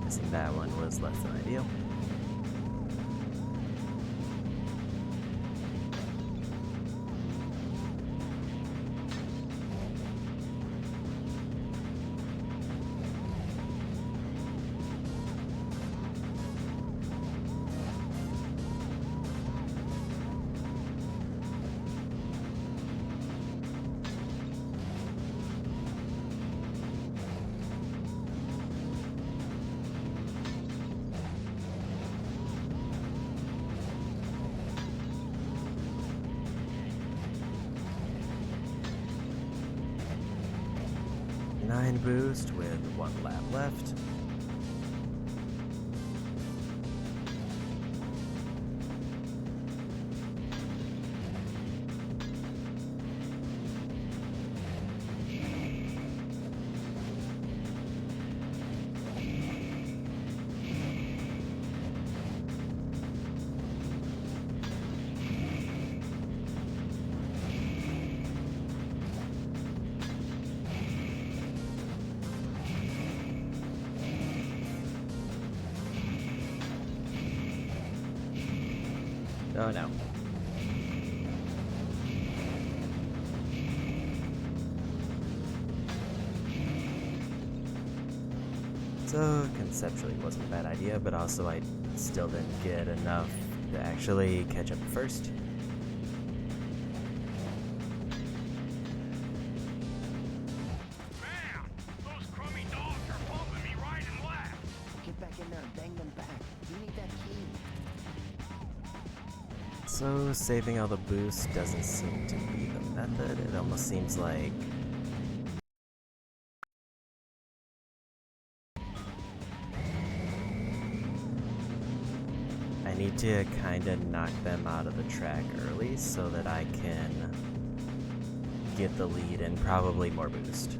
Guessing that one was less than ideal. Nine boost with 1 lap left. Oh no. So, conceptually it wasn't a bad idea, but also I still didn't get enough to actually catch up first. Man, those crummy dogs are bumping me right and left. Get back in there and bang them back. We need that key. So, saving all the boost doesn't seem to be the method. It almost seems like I need to kind of knock them out of the track early so that I can get the lead and probably more boost.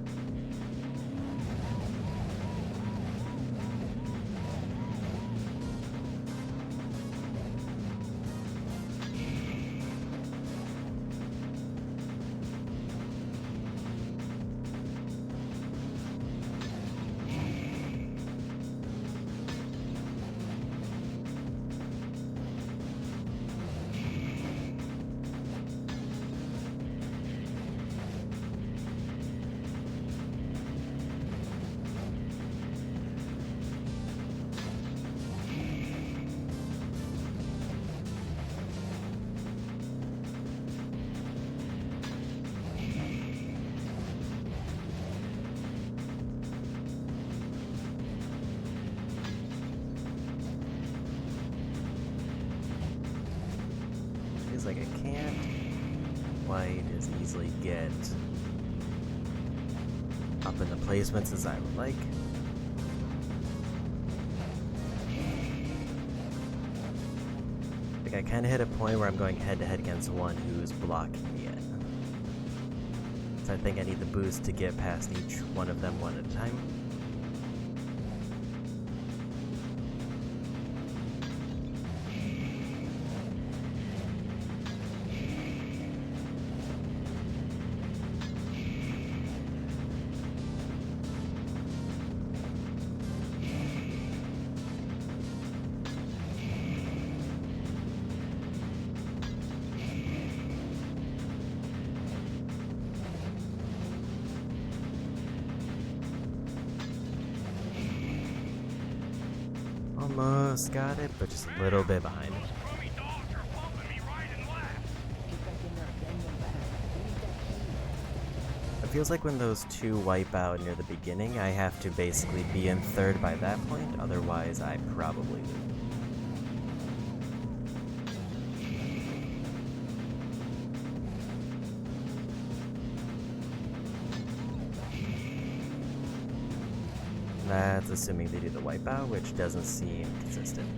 Feels like I can't quite as easily get up in the placements as I would like. Like, I kind of hit a point where I'm going head-to-head against one who's blocking me in. So I think I need the boost to get past each one of them one at a time. Almost got it, but just a little bit behind. Crummy dogs are bumping me right and left. Get back in there and bang them back. We need that key. It feels like when those two wipe out near the beginning, I have to basically be in third by that point, otherwise I probably lose. That's assuming they do the wipeout, which doesn't seem consistent.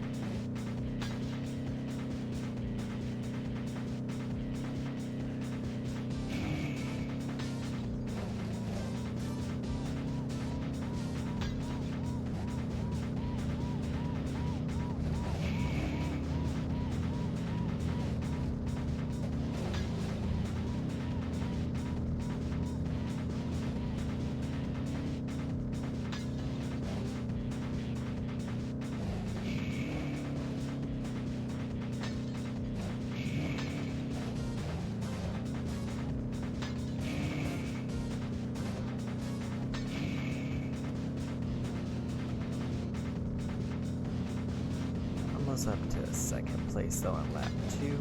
Almost up to second place though on lap 2.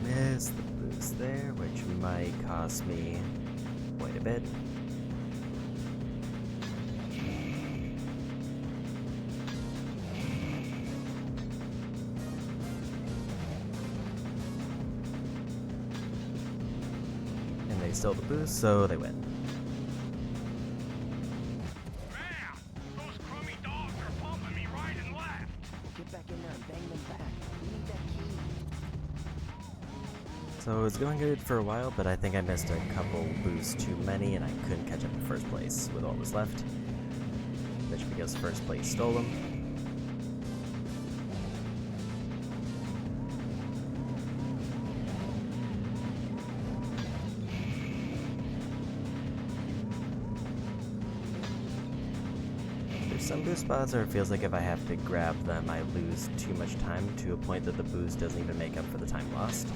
Missed the boost there, which might cost me quite a bit. And they stole the boost, so they win. Man, those crummy dogs are bumping me right and left. Get back in there and bang them back. We need that key. So it was going good for a while, but I think I missed a couple boosts too many and I couldn't catch up to first place with all that was left. Which because first place stole them. There's some boost spots where it feels like if I have to grab them, I lose too much time to a point that the boost doesn't even make up for the time lost.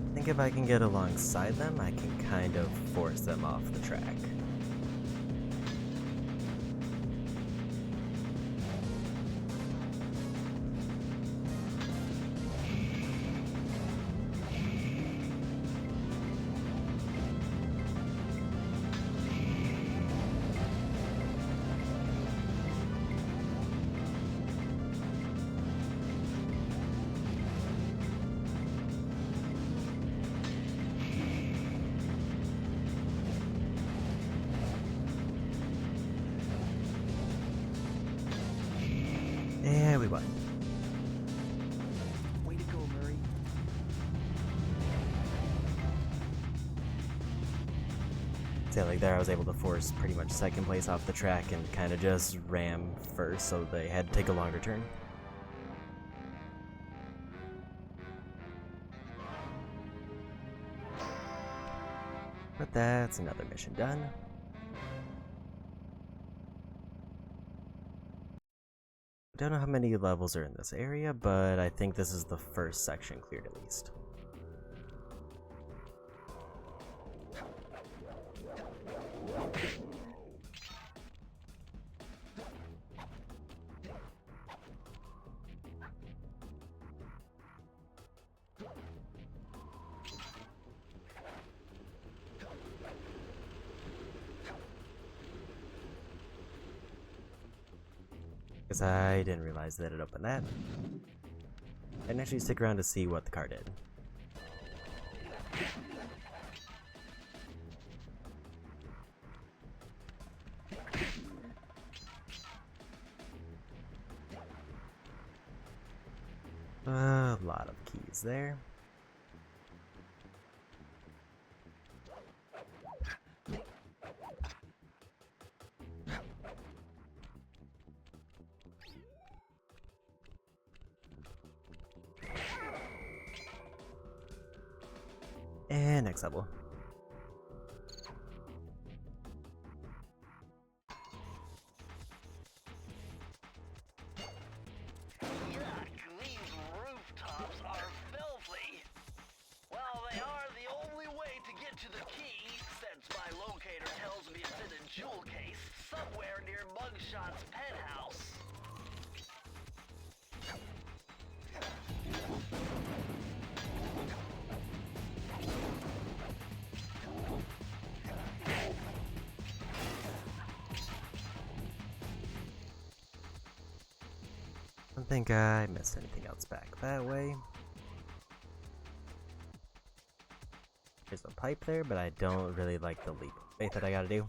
I think if I can get alongside them, I can kind of force them off the track. So like there I was able to force pretty much second place off the track and kind of just ram first, so they had to take a longer turn. But that's another mission done. Don't know how many levels are in this area, but I think this is the first section cleared at least. Because I didn't realize that it opened that. I didn't actually stick around to see what the car did. A lot of keys there. And next level. Yuck, these rooftops are filthy. Well, they are the only way to get to the key, since my locator tells me it's in a jewel case somewhere near Mugshot's penthouse. I don't think I missed anything else back that way. There's a pipe there, but I don't really like the leap of faith that I gotta do.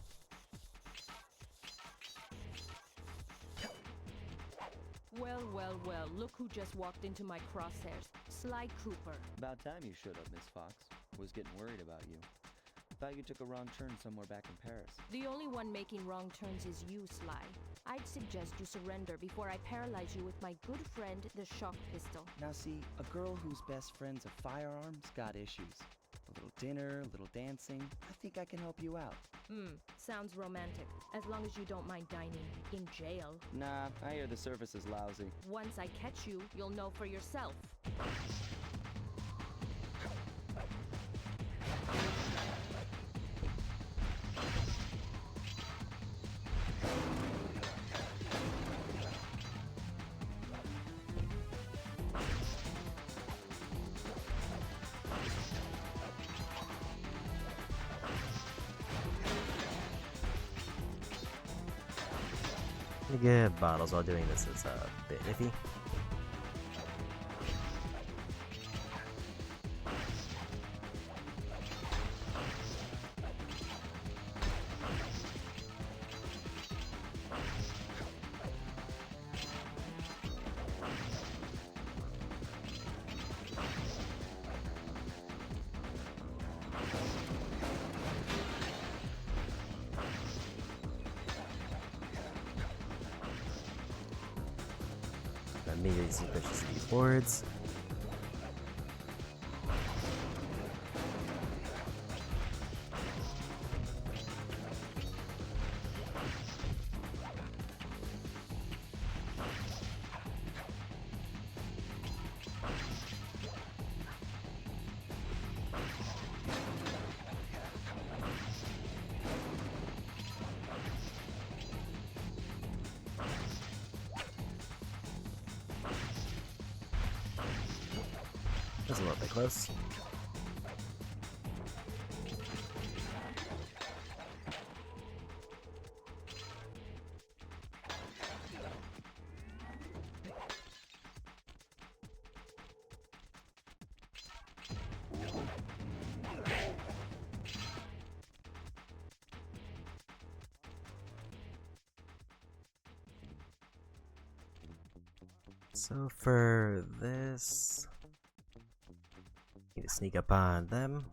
Well, well, well, look who just walked into my crosshairs. Sly Cooper. About time you showed up, Miss Fox. Was getting worried about you. Thought you took a wrong turn somewhere back in Paris. The only one making wrong turns is you, Sly. I'd suggest you surrender before I paralyze you with my good friend, the shock pistol. Now see, a girl whose best friend's a firearm's got issues. A little dinner, a little dancing. I think I can help you out. Sounds romantic. As long as you don't mind dining in jail. Nah, I hear the service is lousy. Once I catch you, you'll know for yourself. To get bottles while doing this is a bit iffy. Immediately suspicious of these boards. That's a little bit close. So for this, need to sneak up on them.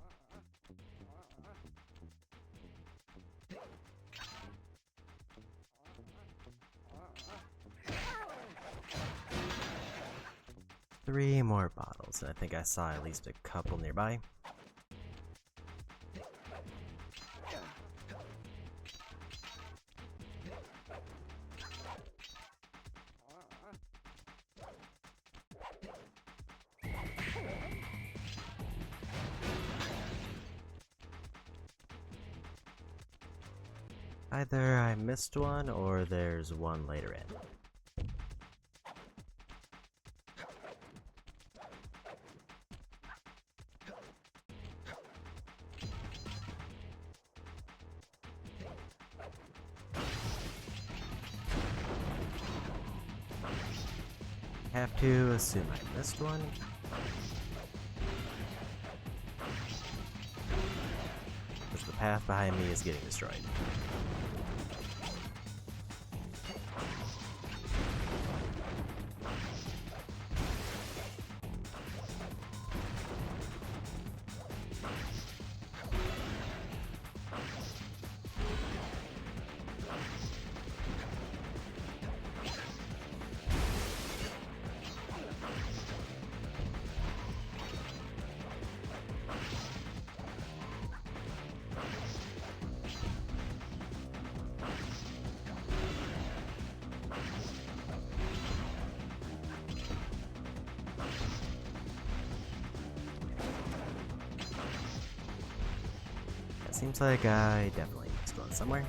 3 more bottles, and I think I saw at least a couple nearby. Either I missed one or there's one later in. Have to assume I missed one. Because the path behind me is getting destroyed. Seems like I definitely need to go somewhere.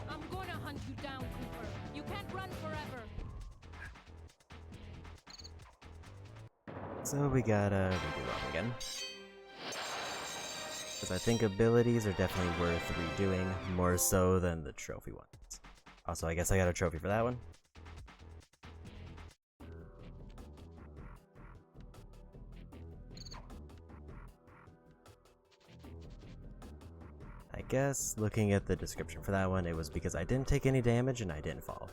I'm gonna hunt you down, Cooper. You can't run forever. So we gotta redo them again. Because I think abilities are definitely worth redoing, more so than the trophy ones. Also, I guess I got a trophy for that one. I guess, looking at the description for that one, it was because I didn't take any damage and I didn't fall.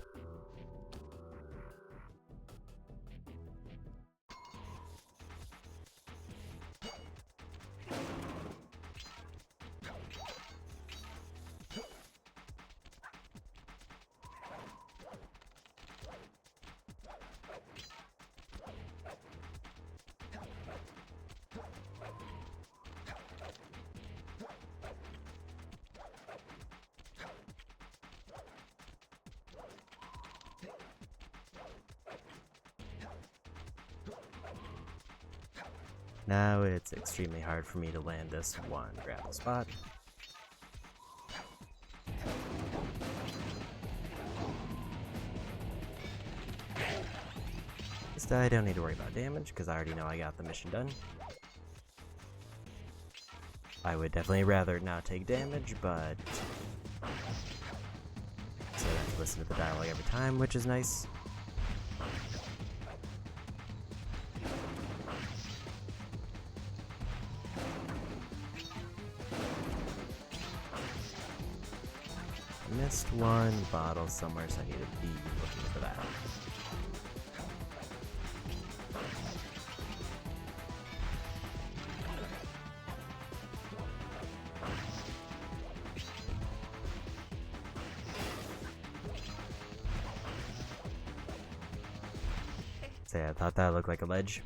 Now it's extremely hard for me to land this one grapple spot. This I don't need to worry about damage because I already know I got the mission done. I would definitely rather not take damage, but so I have to listen to the dialogue every time, which is nice. Missed one bottle somewhere, so I need to be looking for that. So yeah, I thought that looked like a ledge.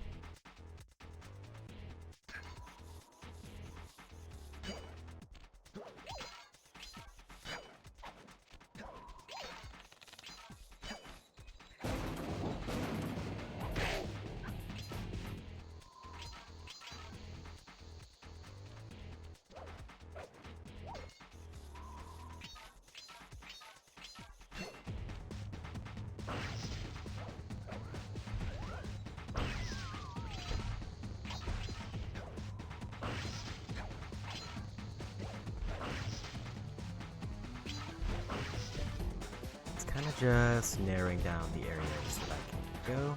Kind of just narrowing down the areas that I can go.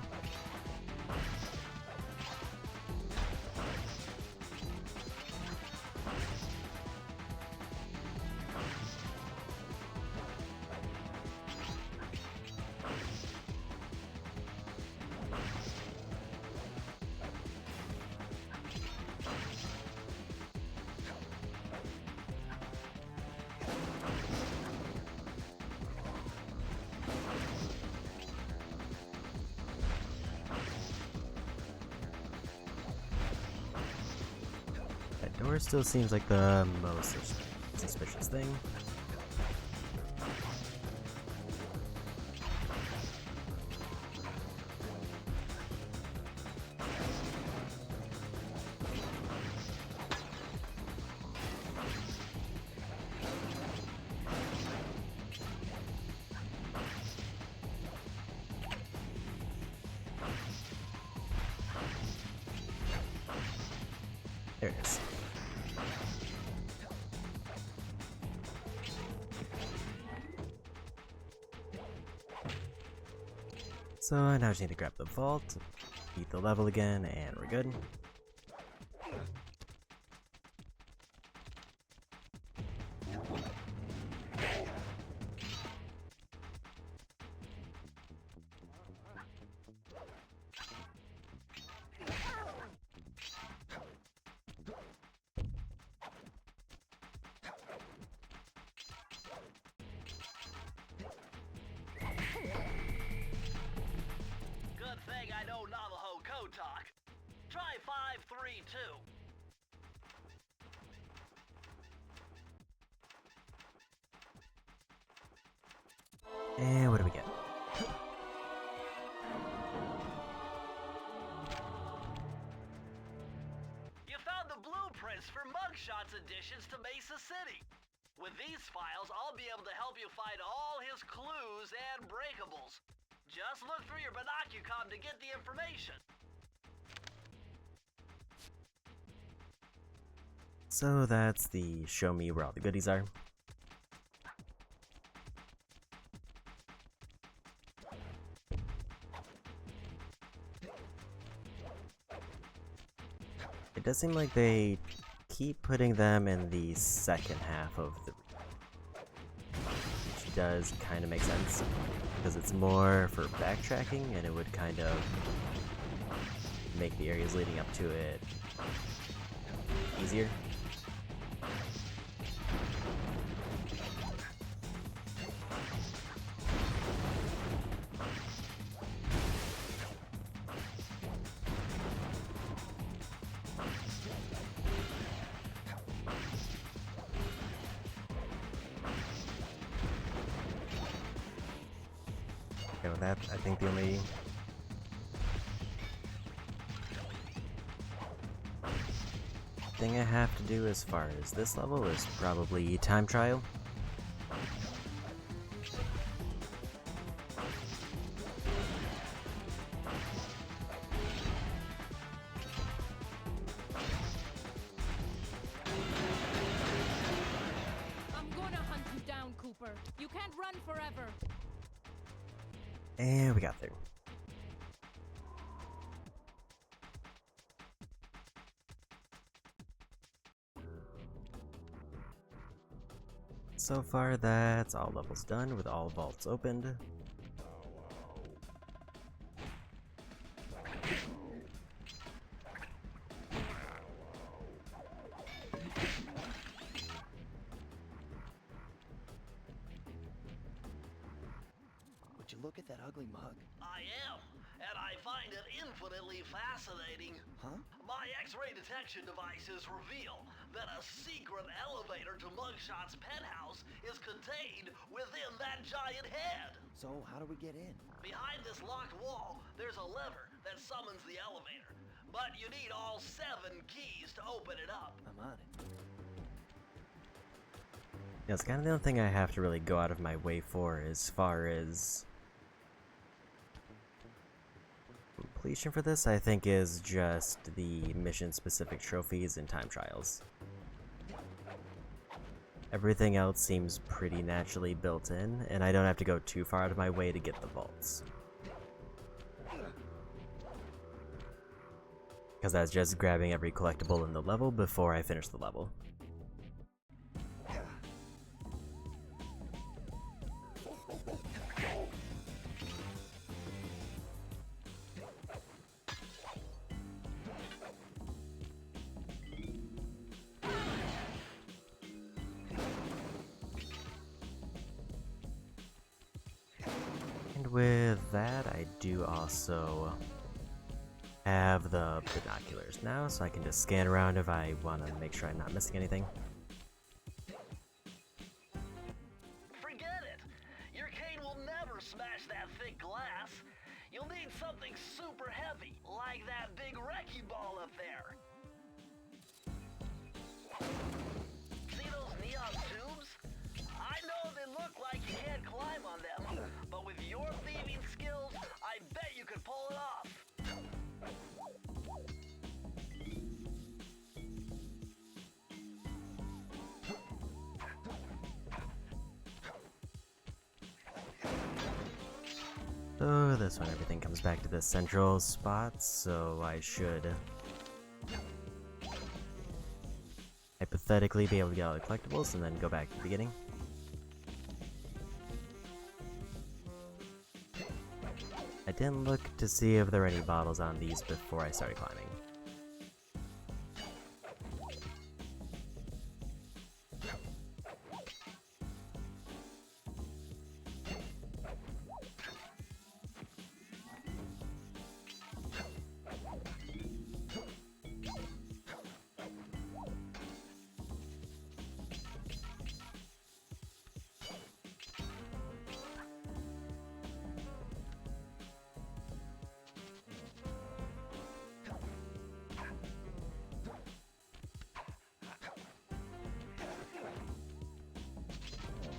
still seems like the most suspicious thing. There it is. So I now just need to grab the vault, beat the level again, and we're good. Good thing I know Navajo code talk. Try 532. And what do we get? You found the blueprints for Mugshot's additions to Mesa City. With these files, I'll be able to help you find all his clues and breakables. Just look through your binocucom to get the information. So that's the show me where all the goodies are. It does seem like they keep putting them in the second half of the which does kind of make sense because it's more for backtracking and it would kind of make the areas leading up to it easier. Okay, with that, I think the only thing I have to do as far as this level is probably time trial. I'm gonna hunt you down, Cooper. You can't run forever. And we got there. So far, that's all levels done with all vaults opened. Would you look at that ugly mug? I am, and I find it infinitely fascinating. Huh? My X-ray detection devices reveal that a secret elevator to Mugshot's penthouse is contained within that giant head. So how do we get in? Behind this locked wall, there's a lever that summons the elevator. But you need all 7 keys to open it up. I'm on it. Yeah, it's kind of the only thing I have to really go out of my way for as far as completion for this, I think, is just the mission-specific trophies and time trials. Everything else seems pretty naturally built in, and I don't have to go too far out of my way to get the vaults. Because that's just grabbing every collectible in the level before I finish the level. And with that, I do also have the binoculars now, so I can just scan around if I want to make sure I'm not missing anything. Forget it! Your cane will never smash that thick glass. You'll need something super heavy, like that big wrecking ball up there. See those neon tubes? I know they look like you can't climb on them, but with your thieving skills, I bet you could pull it off. So this one, everything comes back to the central spot, so I should hypothetically be able to get all the collectibles and then go back to the beginning. I didn't look to see if there were any bottles on these before I started climbing.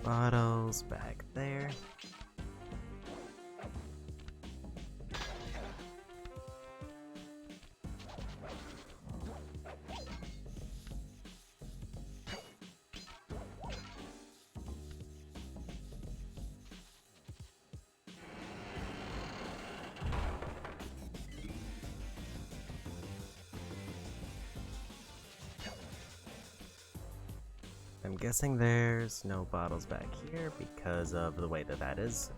Bottles back there. I'm guessing there's no bottles back here because of the way that that is.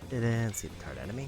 Didn't see the card enemy.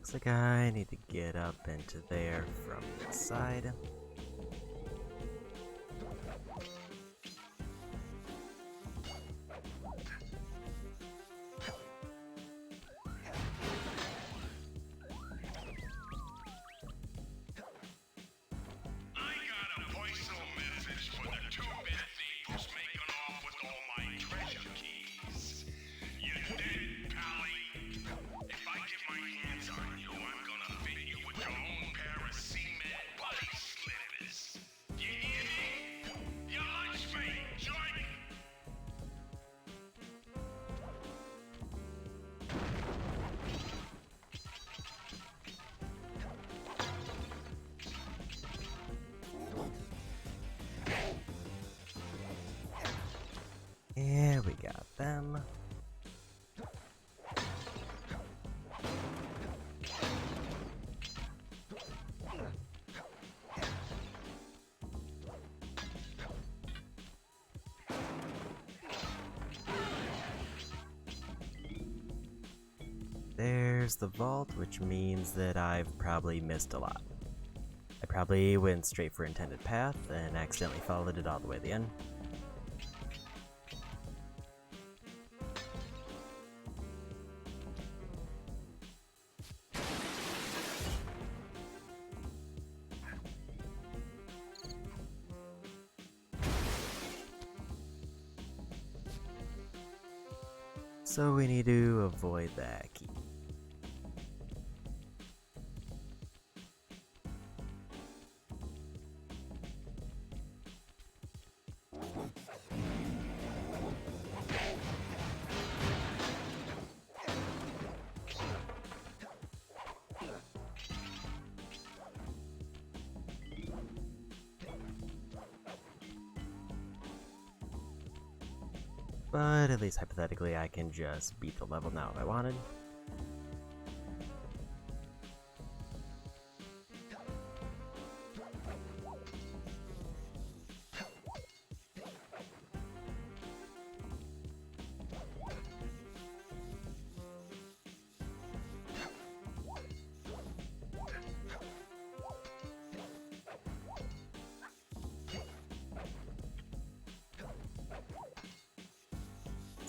Looks like I need to get up into there from this side. I got a personal message for the two-bit thief who's making off with all my treasure keys. You dead, Pally. If I get my hands on you, I'm gonna fit you with your own pair of cement body slippers. You hear me? Your lunch mate, join. Yeah, we got them. There's the vault, which means that I've probably missed a lot. I probably went straight for intended path and accidentally followed it all the way to the end. So we need to avoid that key. But at least hypothetically I can just beat the level now if I wanted.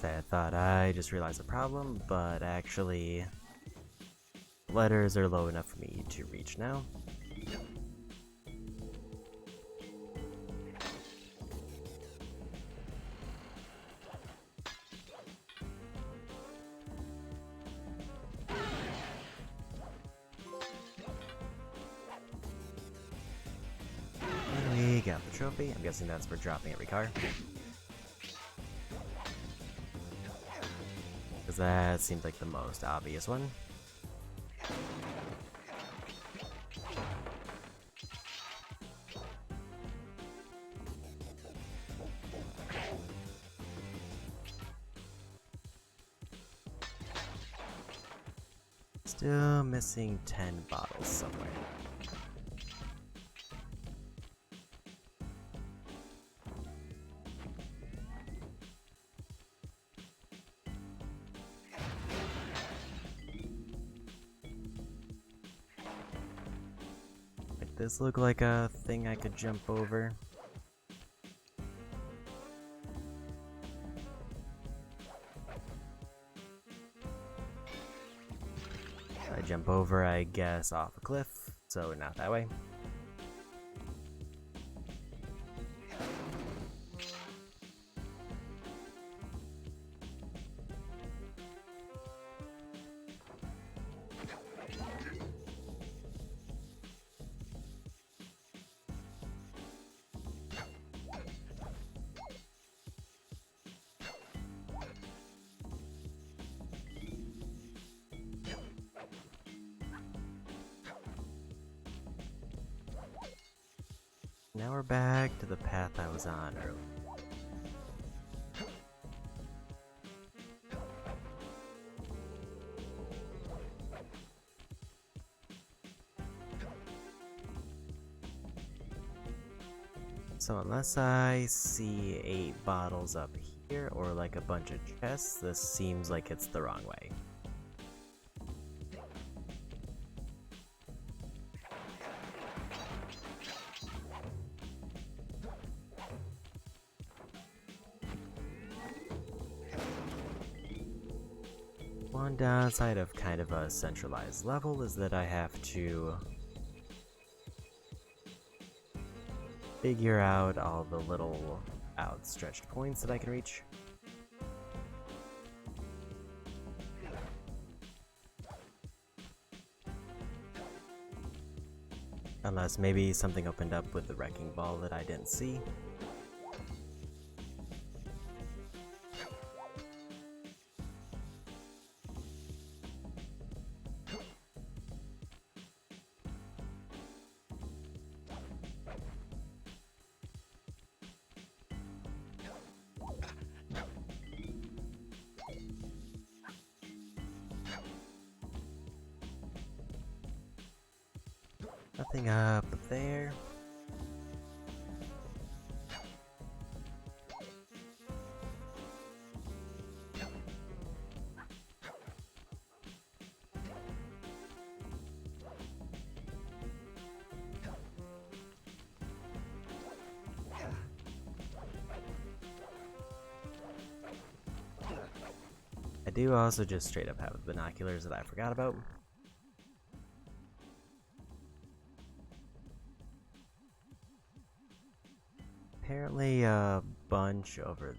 I thought I just realized the problem, but actually letters are low enough for me to reach now. And we got the trophy. I'm guessing that's for dropping every car. Because that seems like the most obvious one. Still missing 10 bottles somewhere. This look like a thing I could jump over. I jump over, I guess, off a cliff, so not that way. Now we're back to the path I was on earlier. So unless I see 8 bottles up here or like a bunch of chests, this seems like it's the wrong way. One downside of kind of a centralized level is that I have to figure out all the little outstretched points that I can reach. Unless maybe something opened up with the wrecking ball that I didn't see. Nothing up there. I do also just straight up have binoculars that I forgot about. Apparently a bunch over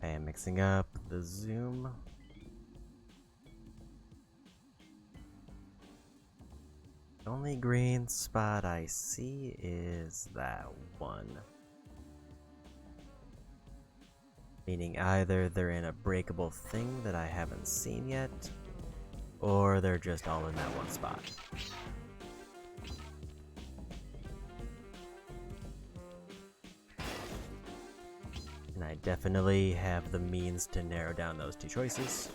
I am mixing up the zoom. The only green spot I see is that one. Meaning either they're in a breakable thing that I haven't seen yet, or they're just all in that one spot. And I definitely have the means to narrow down those two choices.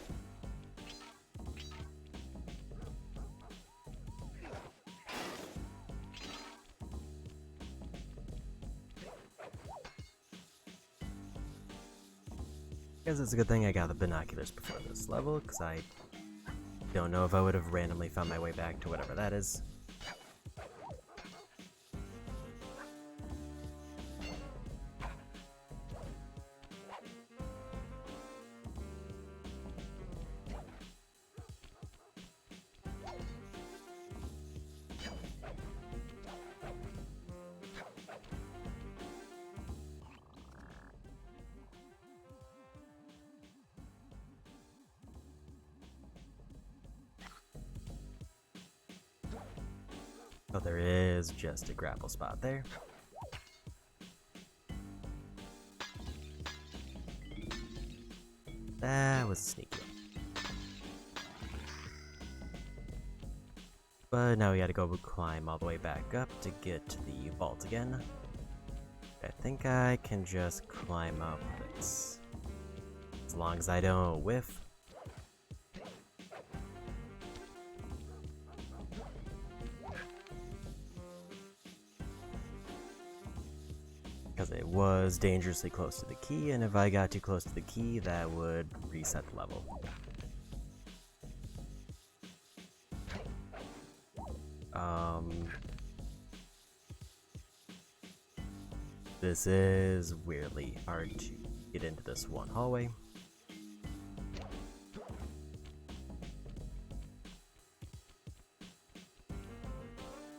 Guess it's a good thing I got the binoculars before this level, because I don't know if I would have randomly found my way back to whatever that is. Oh, there is just a grapple spot there. That was sneaky. But now we gotta go climb all the way back up to get to the vault again. I think I can just climb up this. As long as I don't whiff. Because it was dangerously close to the key, and if I got too close to the key, that would reset the level. This is weirdly hard to get into this one hallway.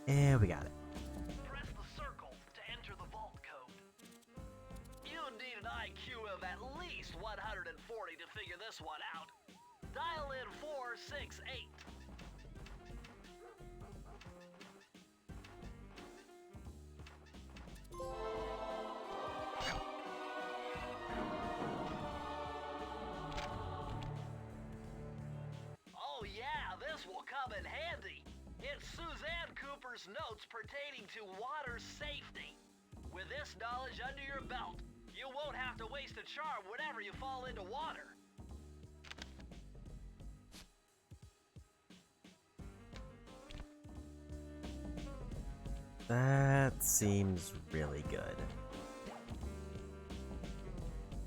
And we got it. Press the circle to enter the vault code. You need an IQ of at least 140 to figure this one out. Dial in 468. Oh yeah, this will come in handy. It's Suzanne Cooper's notes pertaining to water safety. With this knowledge under your belt, you won't have to waste a charm whenever you fall into water. That seems really good.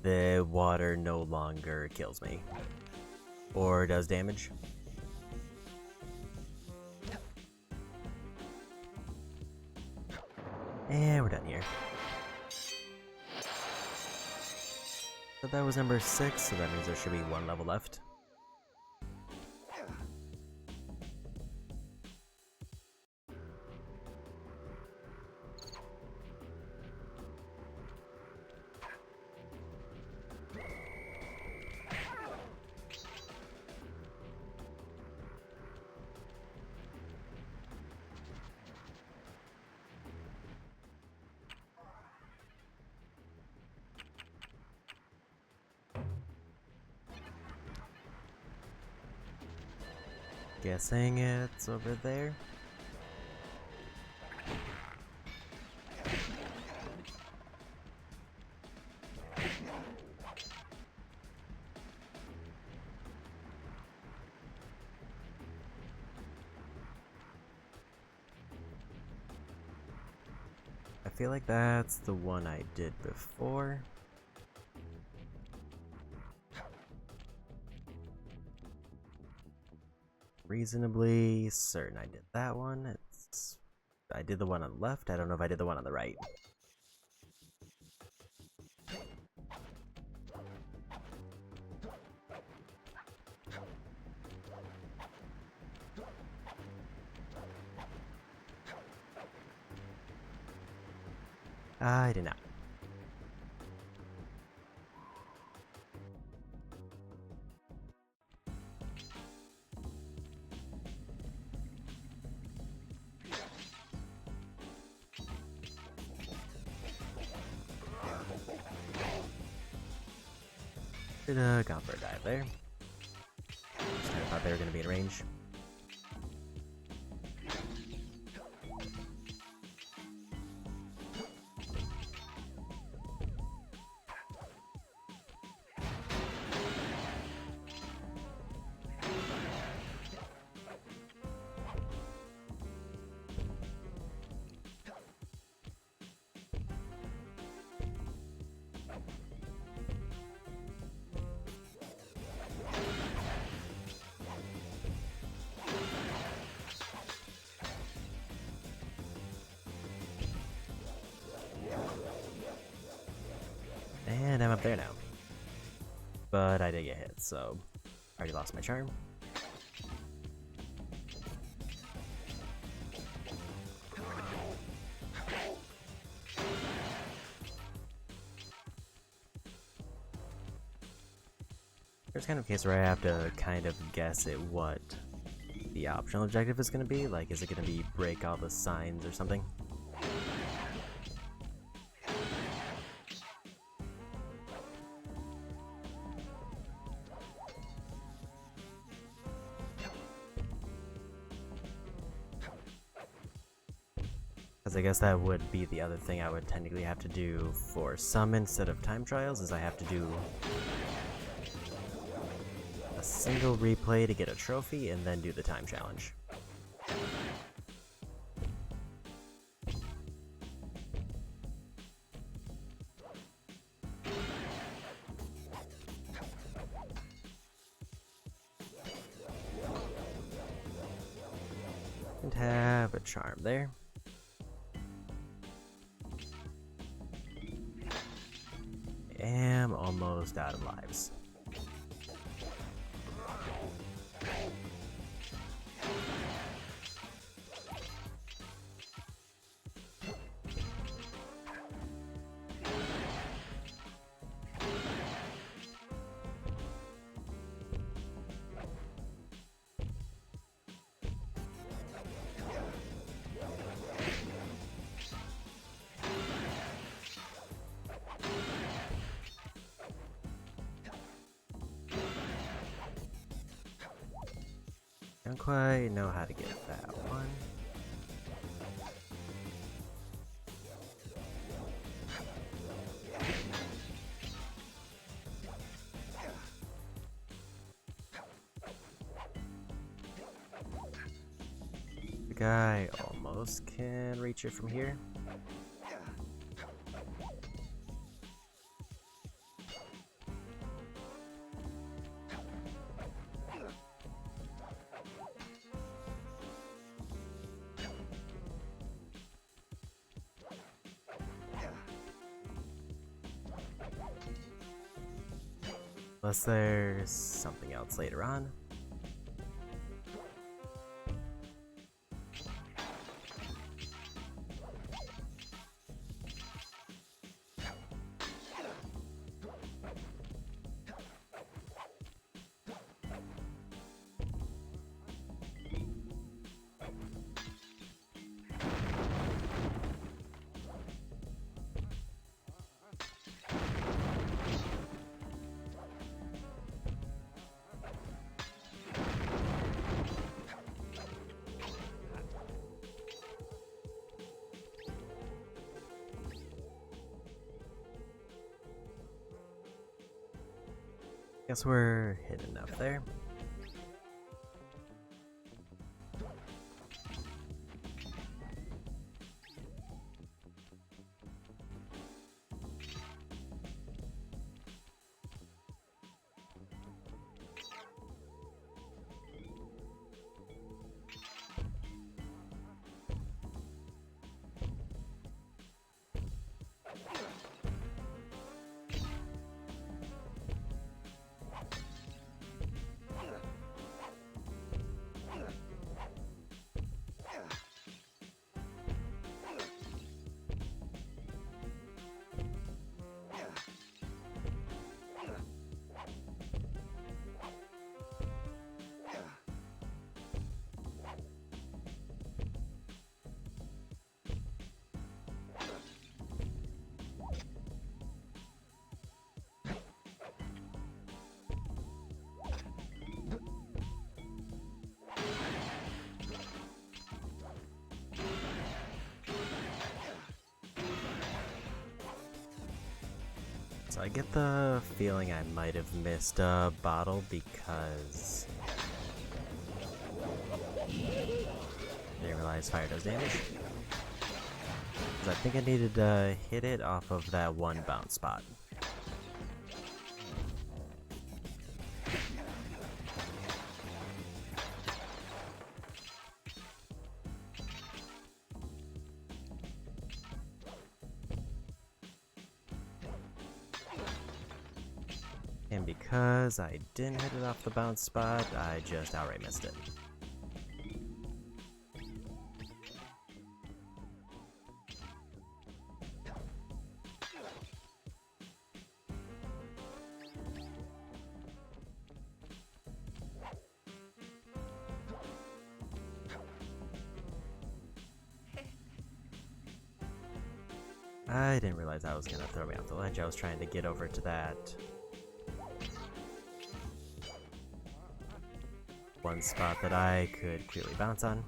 The water no longer kills me. Or does damage. And we're done here. So that was number 6, so that means there should be one level left. Guessing it's over there. I feel like that's the one I did before. Reasonably certain I did that one. I did the one on the left. I don't know if I did the one on the right. I did not. Should have gone for a dive there. Just kind of thought they were going to be in range. And I'm up there now. But I did get hit, so I already lost my charm. There's kind of a case where I have to kind of guess at what the optional objective is going to be. Like, is it going to be break all the signs or something? Because I guess that would be the other thing I would technically have to do for some instead of time trials, is I have to do a single replay to get a trophy and then do the time challenge. And have a charm there. Am almost out of lives. Don't quite know how to get that one. The guy almost can reach it from here. Unless there's something else later on. Guess we're hidden enough there. So I get the feeling I might have missed a bottle because I didn't realize fire does damage. Because I think I needed to hit it off of that one bounce spot. And because I didn't hit it off the bounce spot, I just outright missed it. I didn't realize that was gonna throw me off the ledge. I was trying to get over to that one spot that I could clearly bounce on.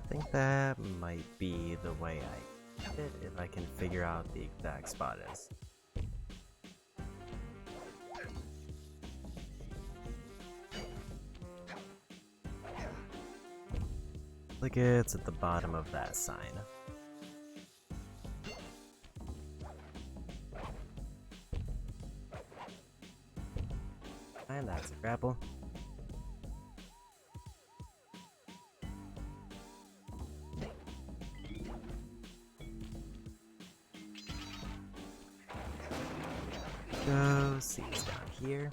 I think that might be the way I get it if I can figure out the exact spot is. Like it's at the bottom of that sign. And that's a grapple. Go see what's down here.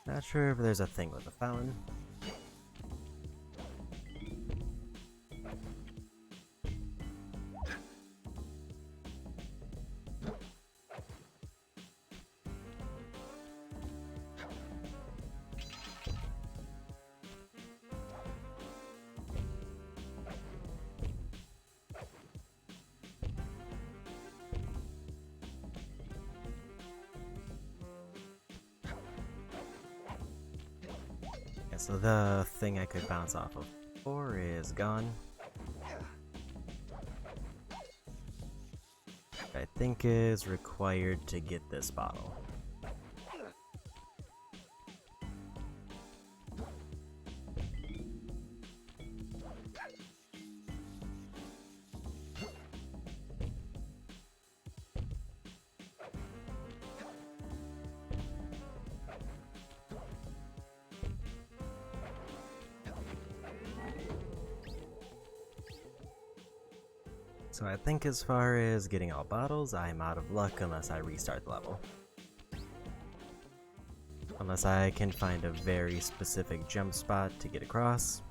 Not sure if there's a thing with the fountain. So the thing I could bounce off of before is gone. I think is required to get this bottle. So I think as far as getting all bottles, I'm out of luck unless I restart the level. Unless I can find a very specific jump spot to get across.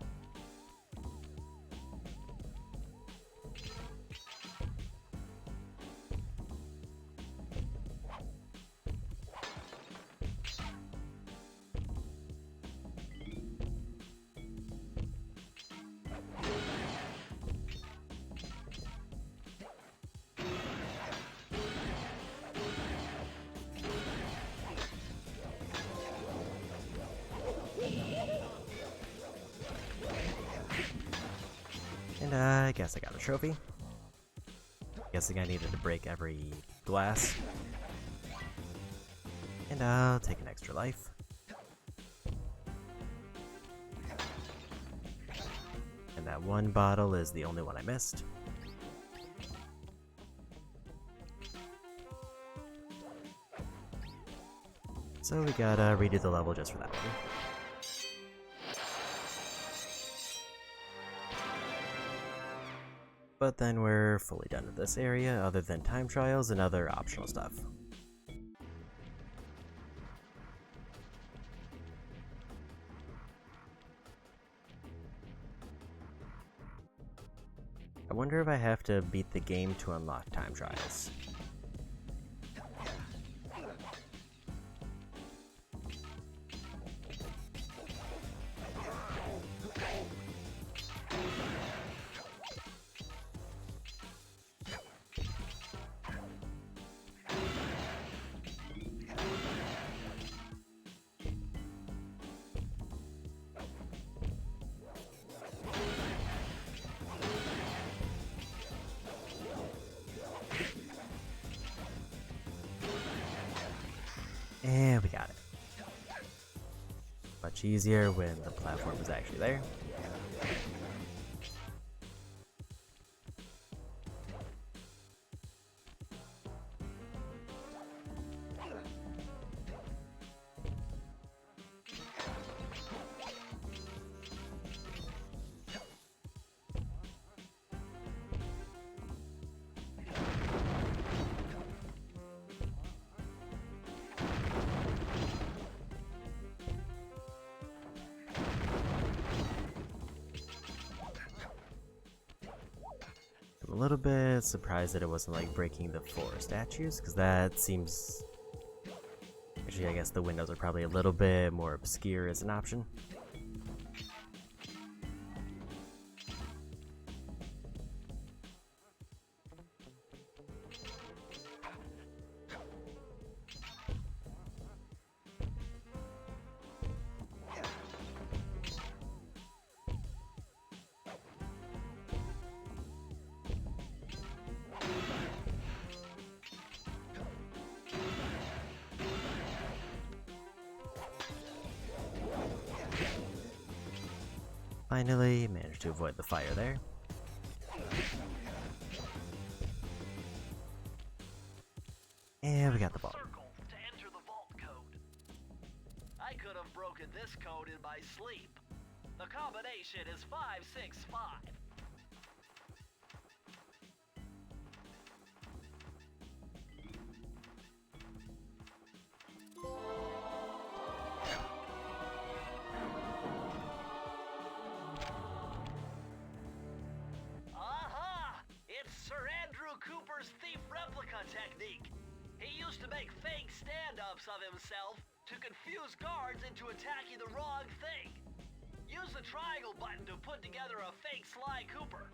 And I guess I got a trophy. Guessing I needed to break every glass. And I'll take an extra life. And that one bottle is the only one I missed. So we gotta redo the level just for that one. But then we're fully done with this area, other than time trials and other optional stuff. I wonder if I have to beat the game to unlock time trials. And we got it. Much easier when the platform is actually there. I'm a little bit surprised that it wasn't like breaking the 4 statues, because that seems... Actually, I guess the windows are probably a little bit more obscure as an option. Finally, managed to avoid the fire there. And we got the ball. Circle to enter the vault code. I could have broken this code in my sleep. The combination is 565. Thief replica technique. He used to make fake stand-ups of himself to confuse guards into attacking the wrong thing. Use the triangle button to put together a fake Sly Cooper.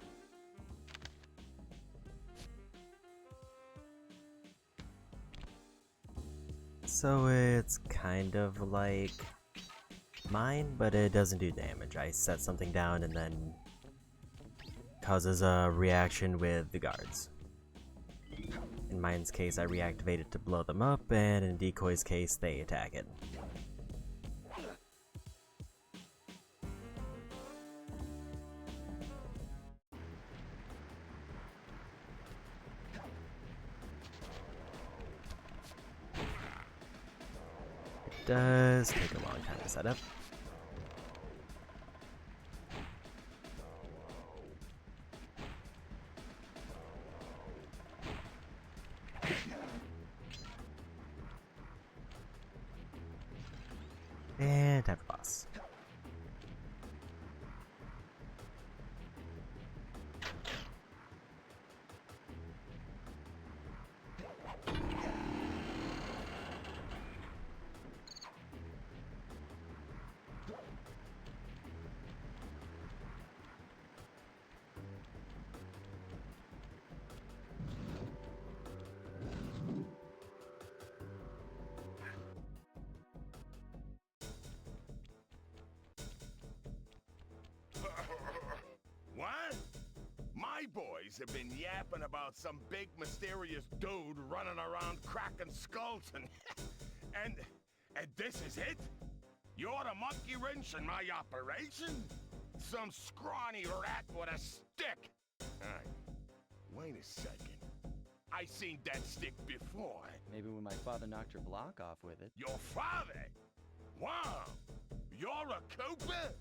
So it's kind of like mine, but it doesn't do damage. I set something down and then causes a reaction with the guards. In mine's case, I reactivate it to blow them up, and in Decoy's case, they attack it. It does take a long time to set up. And time for boss. What? My boys have been yapping about some big mysterious dude running around cracking skulls and this is it? You're the monkey wrench in my operation? Some scrawny rat with a stick. Alright, wait a second. I seen that stick before. Maybe when my father knocked your block off with it. Your father? Wow! You're a Cooper?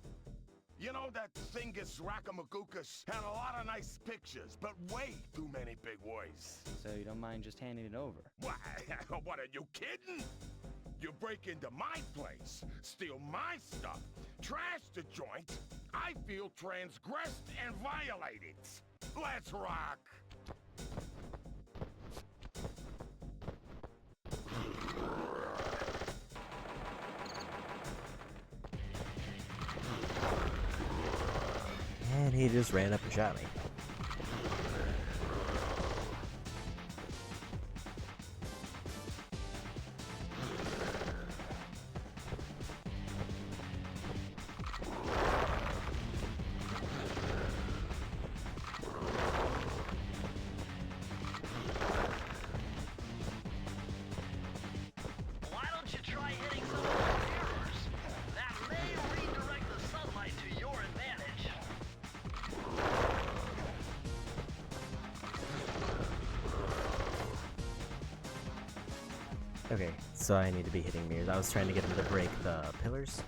You know that Thingus Rackamagookus had a lot of nice pictures, but way too many big words. So you don't mind just handing it over? What? What, are you kidding? You break into my place, steal my stuff, trash the joint. I feel transgressed and violated. Let's rock! And he just ran up and shot me. Why don't you try hitting some of those mirrors? That may redirect the sunlight to your advantage. Okay, so I need to be hitting mirrors. I was trying to get him to break the pillars.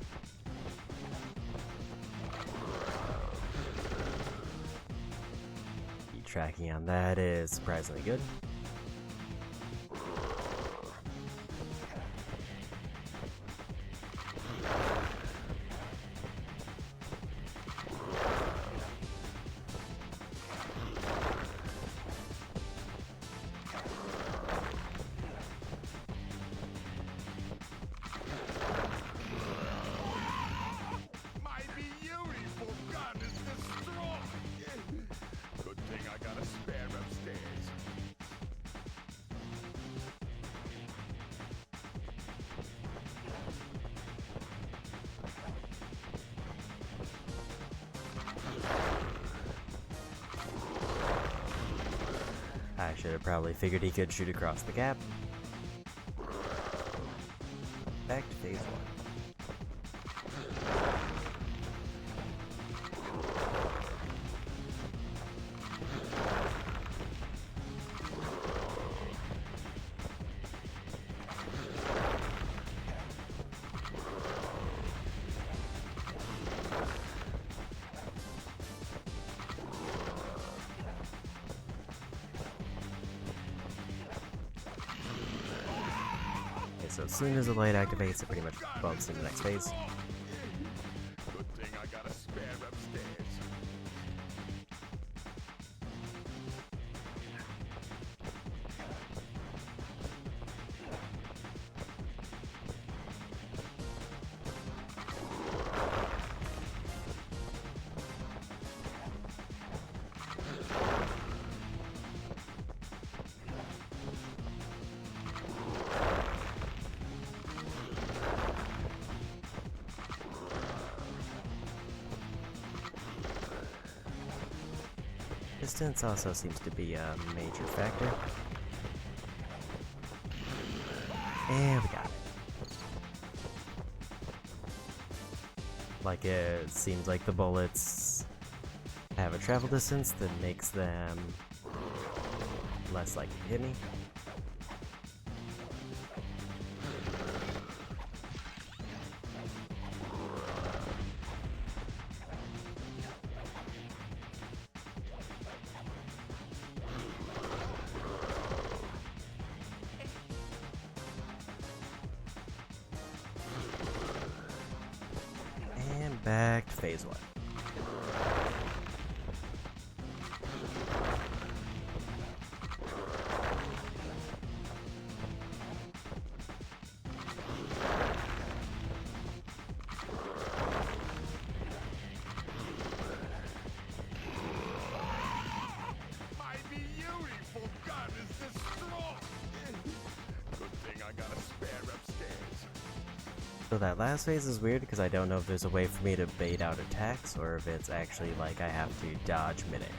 The tracking on that is surprisingly good. My beautiful gun is destroyed! Good thing I got a spare upstairs. I should have probably figured he could shoot across the gap. Back to phase 1. Okay, so as soon as the light activates, it pretty much bumps into the next phase. Good thing I got a spare upstairs. Distance also seems to be a major factor. And we got it. Like, it seems like the bullets have a travel distance that makes them less likely to hit me. And back to phase 1. My beautiful gun is destroyed! Good thing I got a spare upstairs. So that last phase is weird because I don't know if there's a way for me to bait out attacks or if it's actually like I have to dodge midair.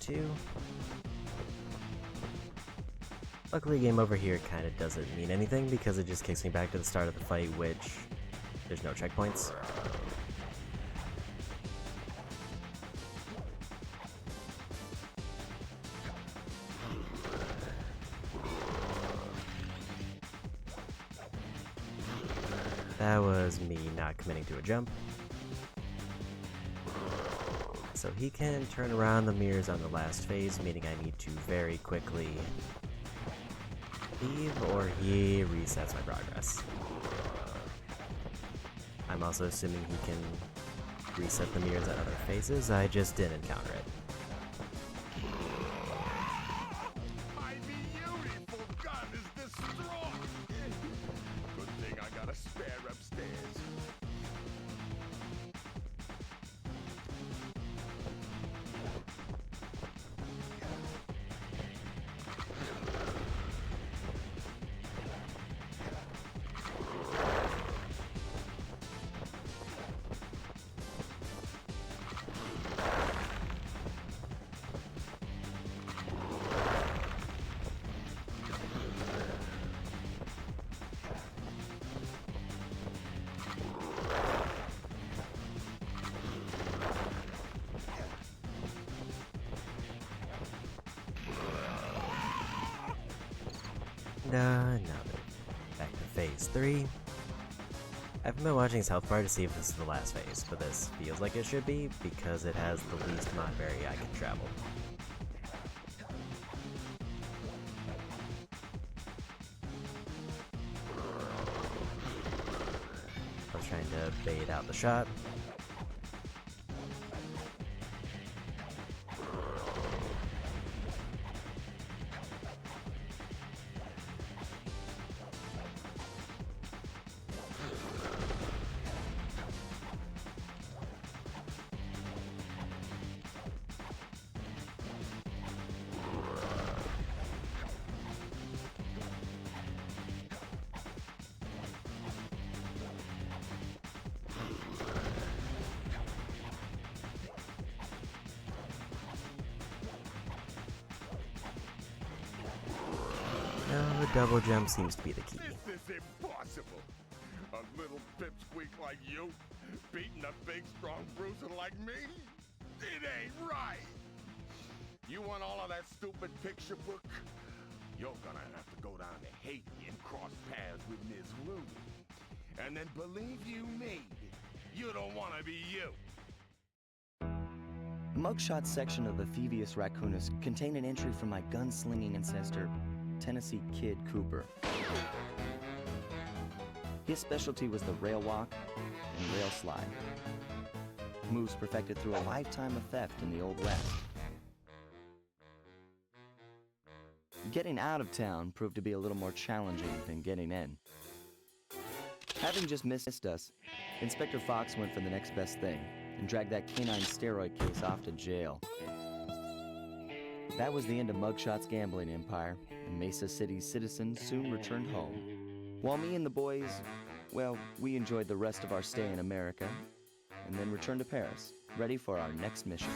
2. Luckily, game over here kind of doesn't mean anything because it just kicks me back to the start of the fight, which there's no checkpoints. That was me not committing to a jump. So he can turn around the mirrors on the last phase, meaning I need to very quickly leave or he resets my progress. I'm also assuming he can reset the mirrors at other phases. I just didn't encounter it. My beautiful gun is destroyed. Good thing I got a spare upstairs. Now back to phase 3. I haven't been watching his health bar to see if this is the last phase, but this feels like it should be because it has the least amount of area I can travel. I was trying to bait out the shot. No, the double jump seems to be the key. This is impossible. A little pipsqueak like you, beating a big, strong bruiser like me? It ain't right. You want all of that stupid picture book? You're gonna have to go down to Haiti and cross paths with Ms. Ruby. And then believe you me, you don't want to be you. Mugshot section of the Thievius Raccoonus contained an entry from my gunslinging ancestor, Tennessee Kid Cooper. His specialty was the rail walk and rail slide, moves perfected through a lifetime of theft in the Old West. Getting out of town proved to be a little more challenging than getting in. Having just missed us, Inspector Fox went for the next best thing and dragged that canine steroid case off to jail. That was the end of Mugshot's gambling empire, and Mesa City's citizens soon returned home. While me and the boys, well, we enjoyed the rest of our stay in America, and then returned to Paris, ready for our next mission.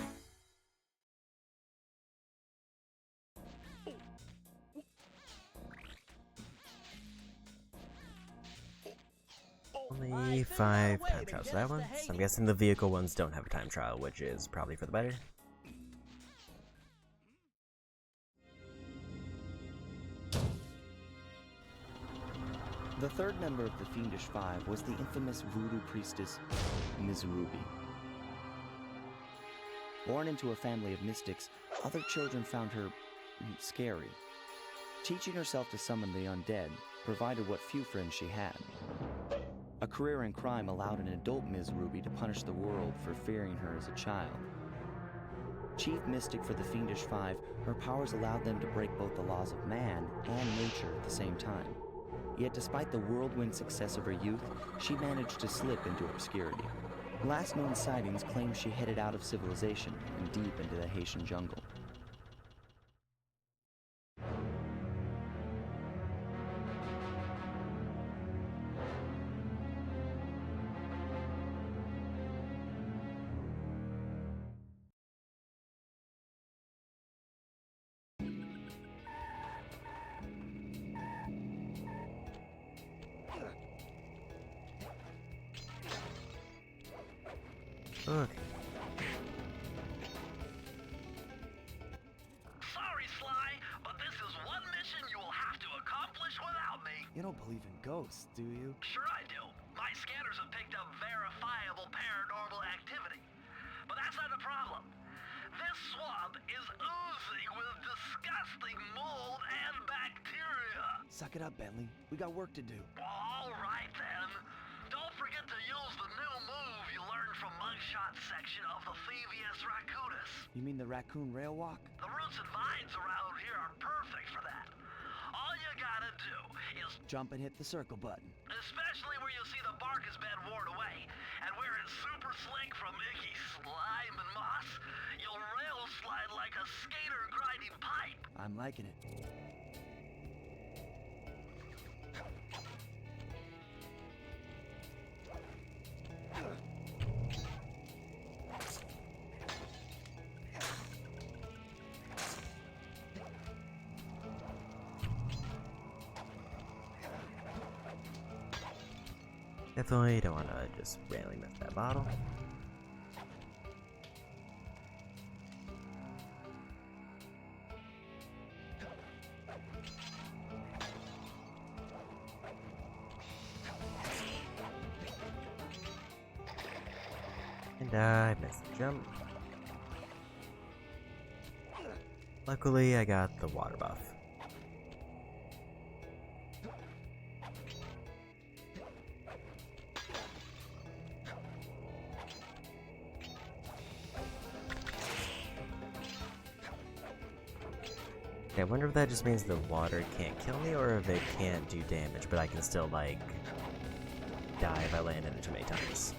Only 5 time trials for that one, so I'm guessing the vehicle ones don't have a time trial, which is probably for the better. The third member of the Fiendish Five was the infamous voodoo priestess, Ms. Ruby. Born into a family of mystics, other children found her scary. Teaching herself to summon the undead provided what few friends she had. A career in crime allowed an adult Ms. Ruby to punish the world for fearing her as a child. Chief mystic for the Fiendish Five, her powers allowed them to break both the laws of man and nature at the same time. Yet despite the whirlwind success of her youth, she managed to slip into obscurity. Last known sightings claim she headed out of civilization and deep into the Haitian jungle. Okay. Sorry, Sly, but this is one mission you will have to accomplish without me. You don't believe in ghosts, do you? Sure I do. My scanners have picked up verifiable paranormal activity. But that's not the problem. This swamp is oozing with disgusting mold and bacteria. Suck it up, Bentley. We got work to do. All right, then. Don't forget to use the new move you learned from Mugshot section of the Thievius Raccoonus. You mean the raccoon rail walk? The roots and vines around here are perfect for that. All you gotta do is, Jump and hit the circle button. especially where you see the bark has been worn away, and where it's super slick from icky slime and moss, you'll rail slide like a skater grinding pipe. I'm liking it. Definitely don't want to just randomly miss that bottle. And I missed the jump. Luckily, I got the water buff. Okay, I wonder if that just means the water can't kill me, or if it can't do damage, but I can still, like, die if I land in it too many times.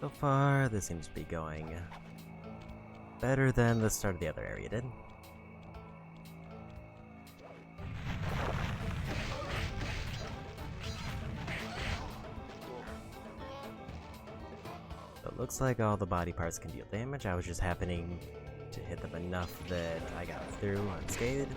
So far, this seems to be going better than the start of the other area did. So it looks like all the body parts can deal damage. I was just happening to hit them enough that I got through unscathed.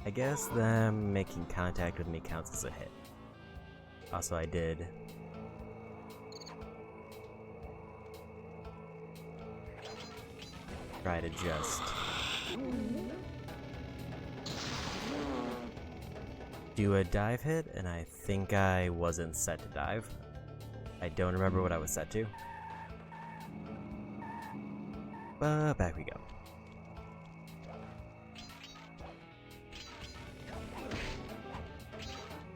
I guess them making contact with me counts as a hit. Also, I did try to just do a dive hit, and I think I wasn't set to dive. I don't remember what I was set to. But back we go.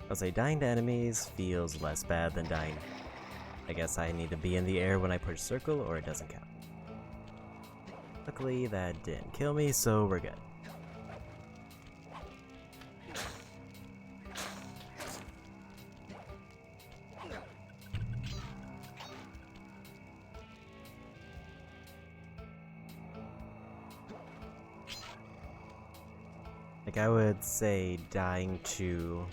I'll say dying to enemies feels less bad than dying. I guess I need to be in the air when I push circle, or it doesn't count. Luckily, that didn't kill me, so we're good. Like, I would say dying to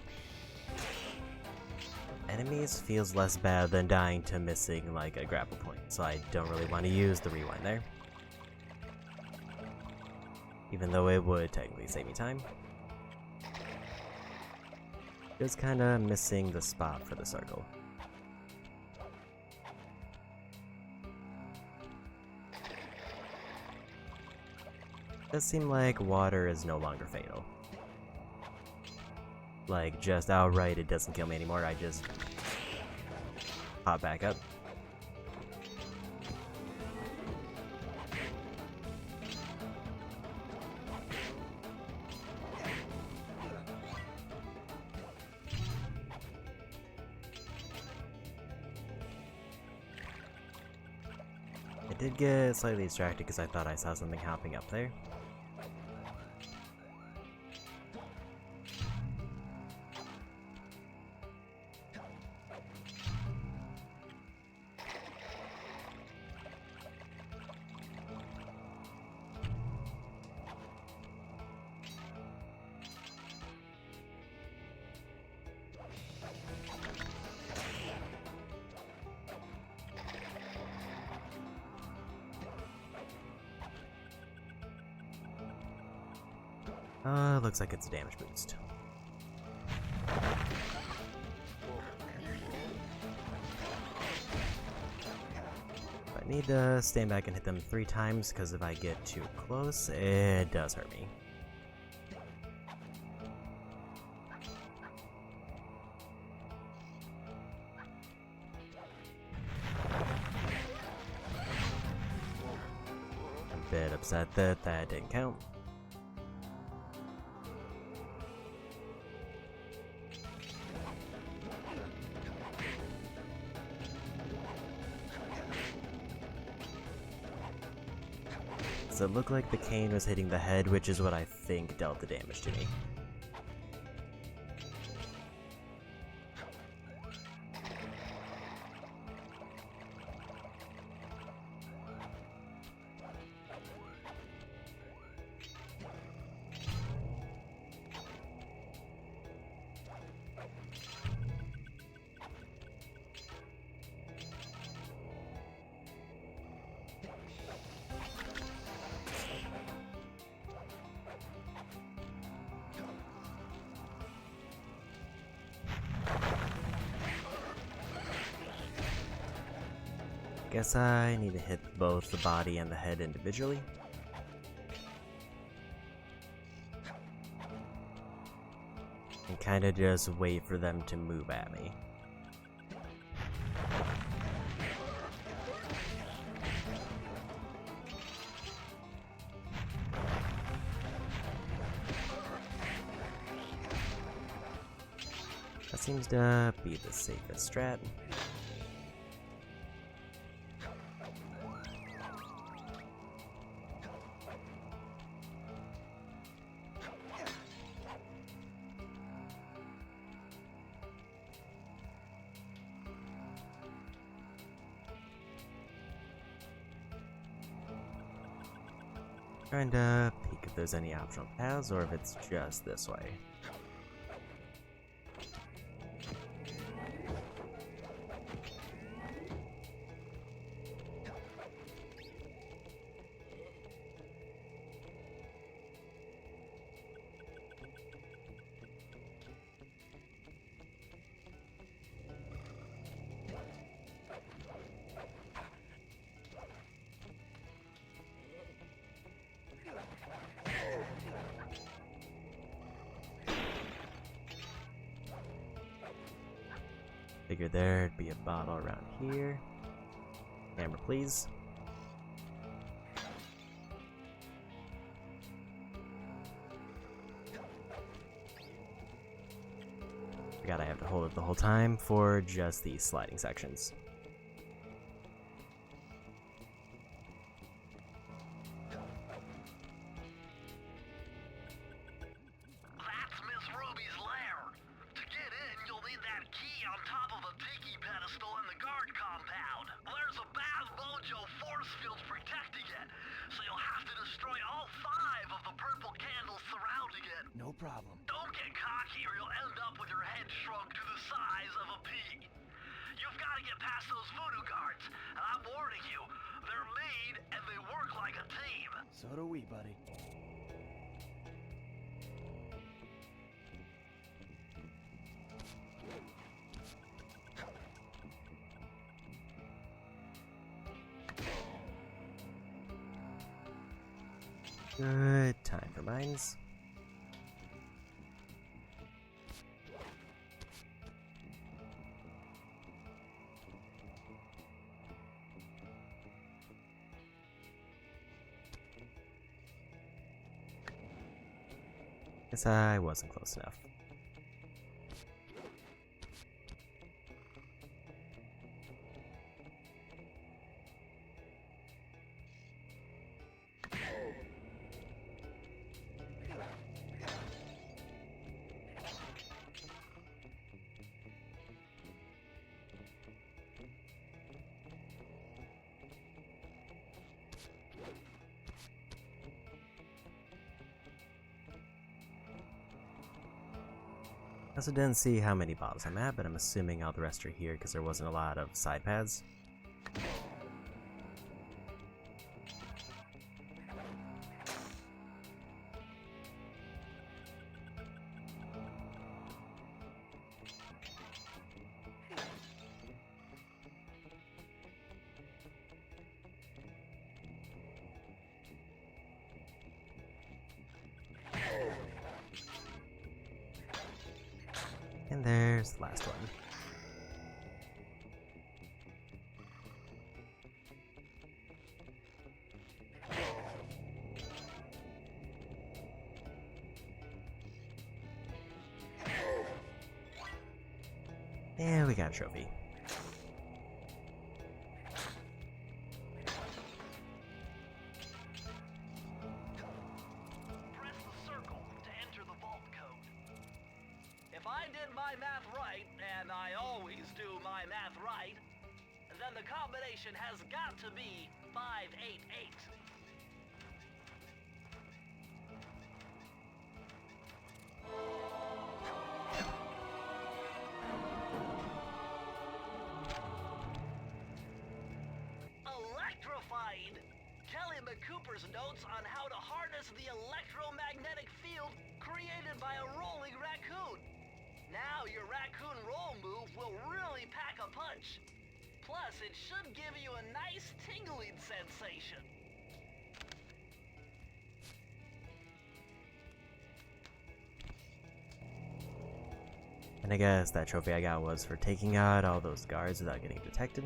enemies feels less bad than dying to missing, like, a grapple point, so I don't really want to use the rewind there. Even though it would technically save me time. Just kinda missing the spot for the circle. Does seem like water is no longer fatal. Like, just outright, it doesn't kill me anymore, I just hop back up. I did get slightly distracted because I thought I saw something hopping up there. Looks like it's a damage boost. I need to stand back and hit them 3 times, because if I get too close, it does hurt me. I'm a bit upset that that didn't count. So it looked like the cane was hitting the head, which is what I think dealt the damage to me. Guess I need to hit both the body and the head individually. And kinda just wait for them to move at me. That seems to be the safest strat. Trying to peek if there's any optional paths or if it's just this way. Figured there'd be a bottle around here. Camera, please. Forgot I have to hold it the whole time for just these sliding sections. That's Miss Ruby's lair. To get in, you'll need that key on top of a tiki pedestal in the guard compound. There's a bad mojo force field protecting it, so you'll have to destroy all 5 of the purple candles surrounding it. No problem. Don't get cocky or you'll end up with your head shrunk to the size of a pea. You've got to get past those voodoo guards, and I'm warning you, they're mean and they work like a team. So do we, buddy. Good time for mines. Guess I wasn't close enough. I also didn't see how many bottles I'm at, but I'm assuming all the rest are here because there wasn't a lot of side paths. And there's the last one. And we got a trophy. Press the circle to enter the vault code. If I did my math right, and I always do my math right, then the combination has got to be 588. Electrified! Kelly McCooper's notes on how to harness the electromagnetic field created by a rolling raccoon. Now your raccoon roll move will really pack a punch. Plus, it should give you a nice tingling sensation. And I guess that trophy I got was for taking out all those guards without getting detected.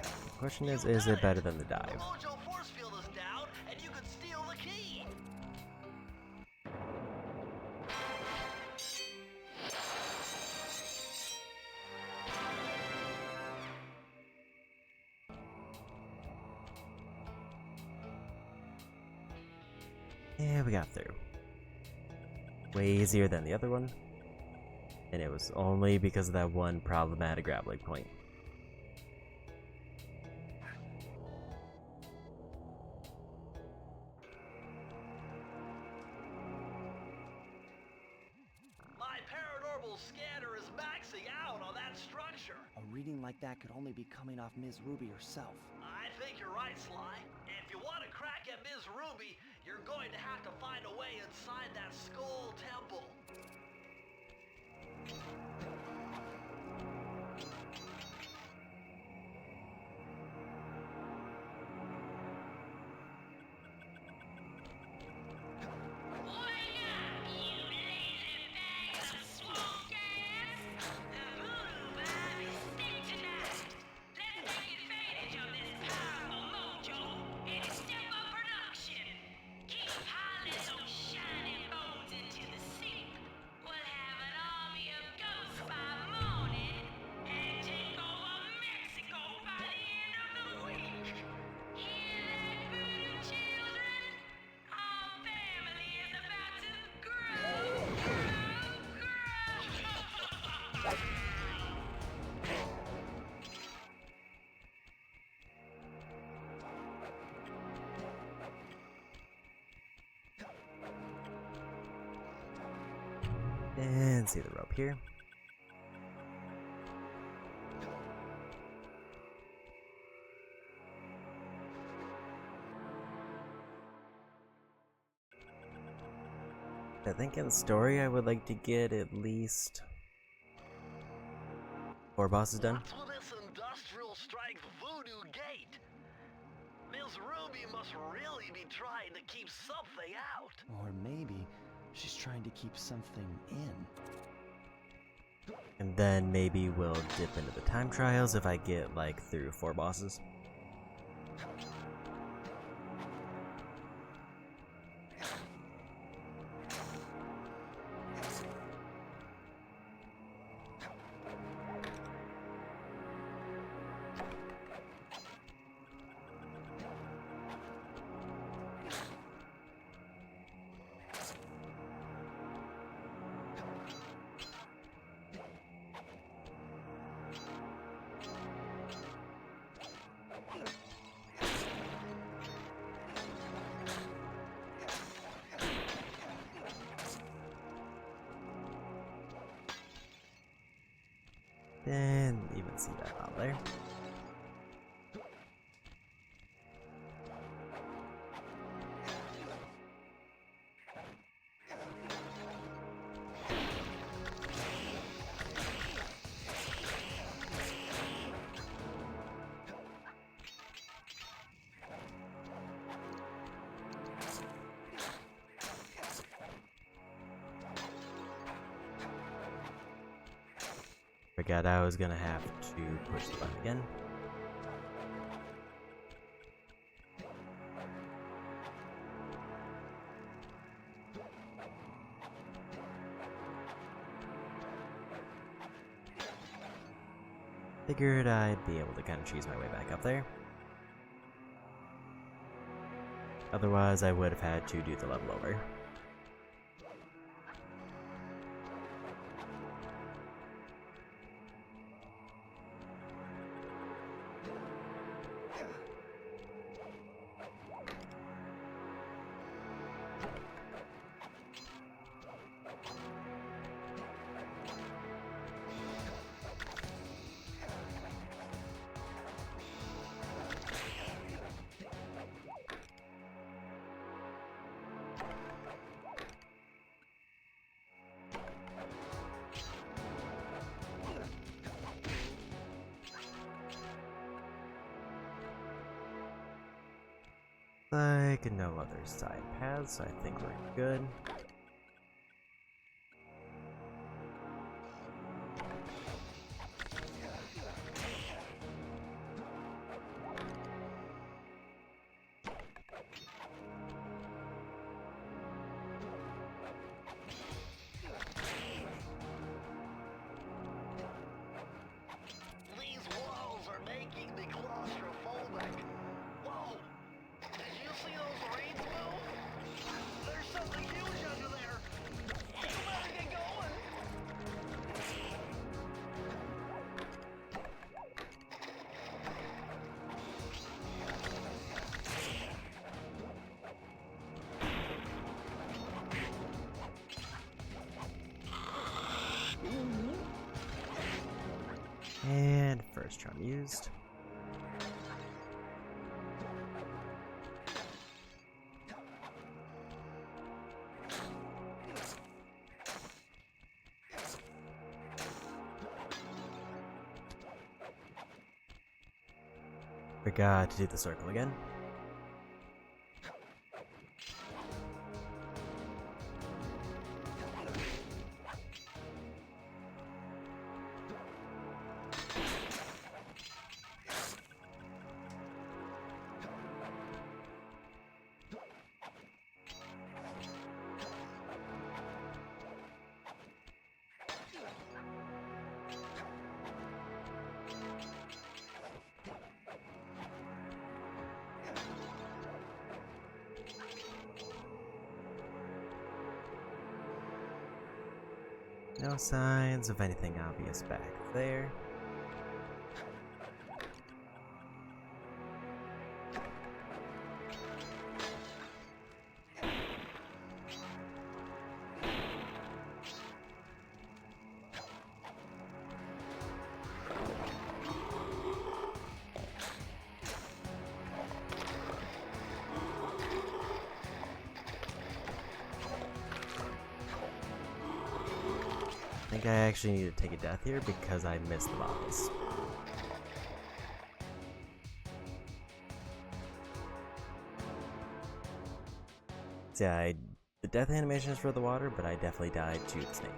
The question is it better than the dive? The Mojo force field is down, and you could steal the key. And we got through. Way easier than the other one. And it was only because of that one problematic grappling point. My paranormal scanner is maxing out on that structure. A reading like that could only be coming off Ms. Ruby herself. I think you're right, Sly. If you want to crack at Ms. Ruby, you're going to have to find a way inside that skull temple. And see the rope here. I think in the story I would like to get at least 4 bosses done. What's with this industrial strength voodoo gate? Miss Ruby must really be trying to keep something out. Or maybe she's trying to keep something in. And then maybe we'll dip into the time trials if I get, like, through 4 bosses. Didn't even see that out there. Forgot I was gonna have to push the button again. Figured I'd be able to kind of cheese my way back up there. Otherwise, I would have had to do the level over. Like no other side paths, I think we're good. These walls are making me claustrophobic. Whoa! Did you see those reeds move? There's something huge under there. You better get going. And first charm used. Forgot to do the circle again. No signs of anything obvious back there. I think I actually need to take a death here because I missed the bottles. So yeah, the death animation is for the water, but I definitely died to the snake.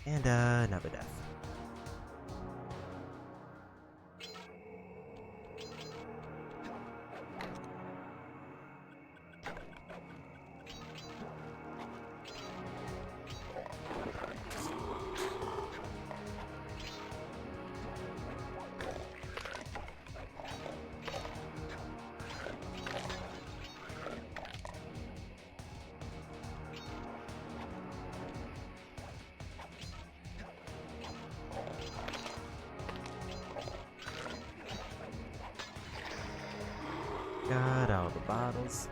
And another death. Got all the bottles.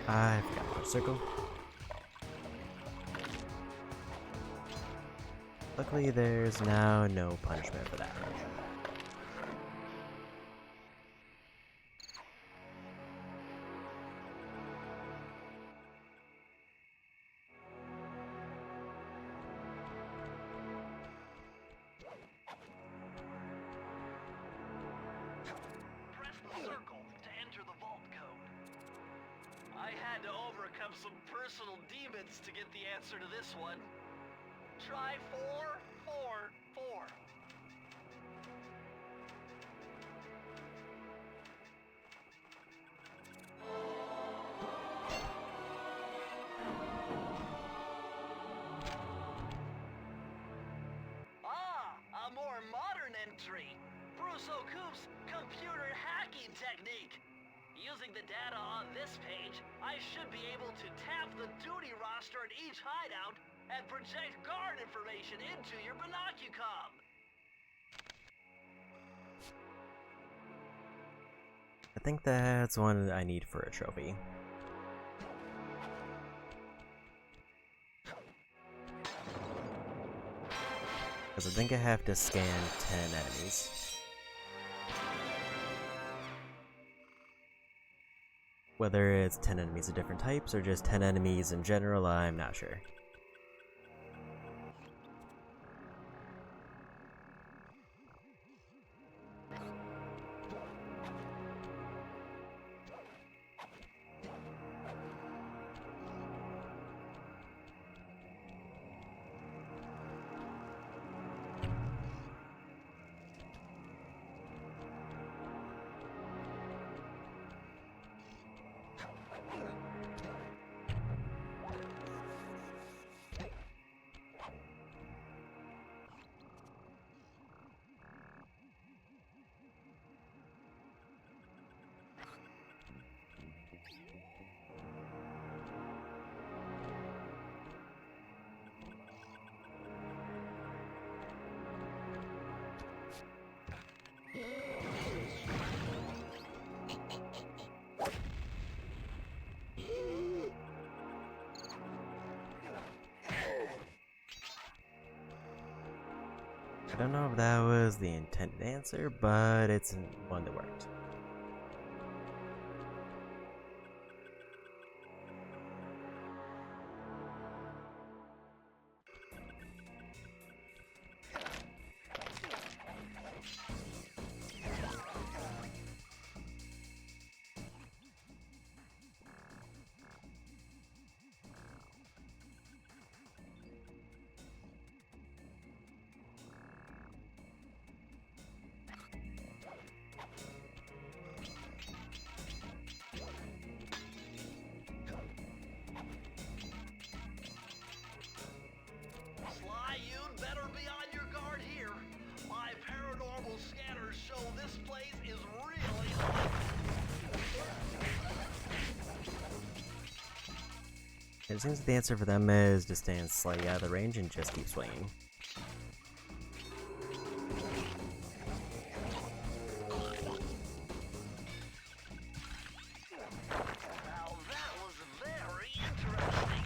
I've got our circle. Luckily, there's now no punishment for that. Press the circle to enter the vault code. I had to overcome some personal demons to get the answer to this one. Try 444. A more modern entry. Bruce O'Coop's computer hacking technique. Using the data on this page, I should be able to tap the duty roster at each hideout and project guard information into your binocucom. I think that's one I need for a trophy. Because I think I have to scan 10 enemies. Whether it's 10 enemies of different types or just 10 enemies in general, I'm not sure. I don't know if that was the intended answer, but it's one that worked. Sly, you'd better be on your guard here. My paranormal scanners show this place is really haunted. It seems the answer for them is to stand slightly out of the range and just keep swinging. Now that was very interesting.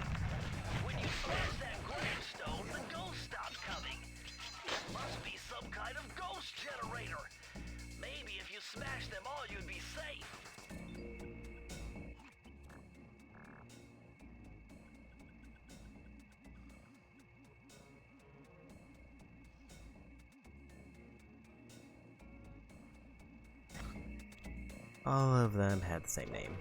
When you smash that gravestone, the ghosts stop coming. It must be some kind of ghost generator. Maybe if you smash them all, you'd be safe. All of them had the same name.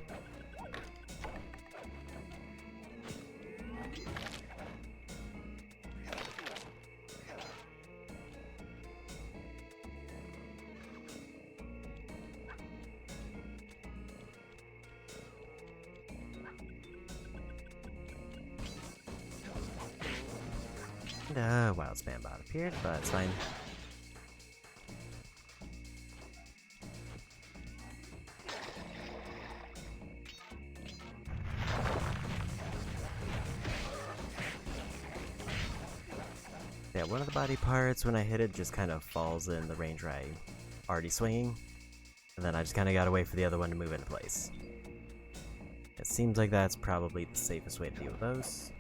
And a wild spam bot appeared, but it's fine. Yeah, one of the body parts, when I hit it, just kind of falls in the range where I'm already swinging. And then I just kind of gotta wait for the other one to move into place. It seems like that's probably the safest way to deal with those.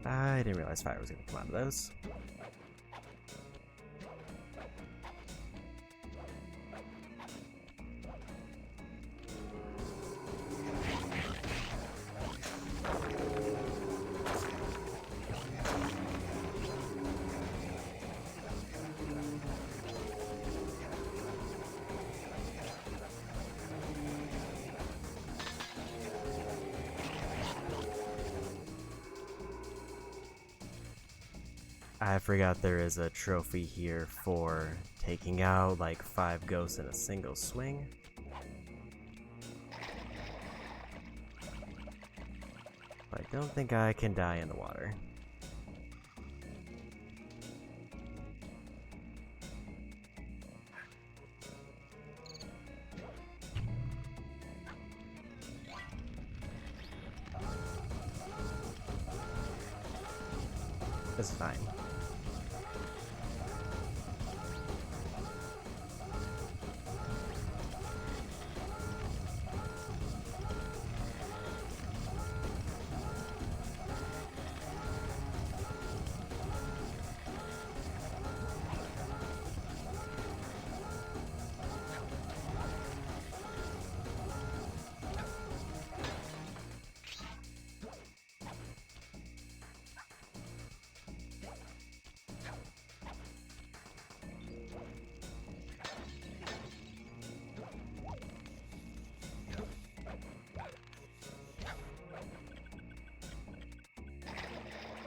I didn't realize fire was going to come out of those. I forgot there is a trophy here for taking out like 5 ghosts in a single swing. But I don't think I can die in the water. This is fine.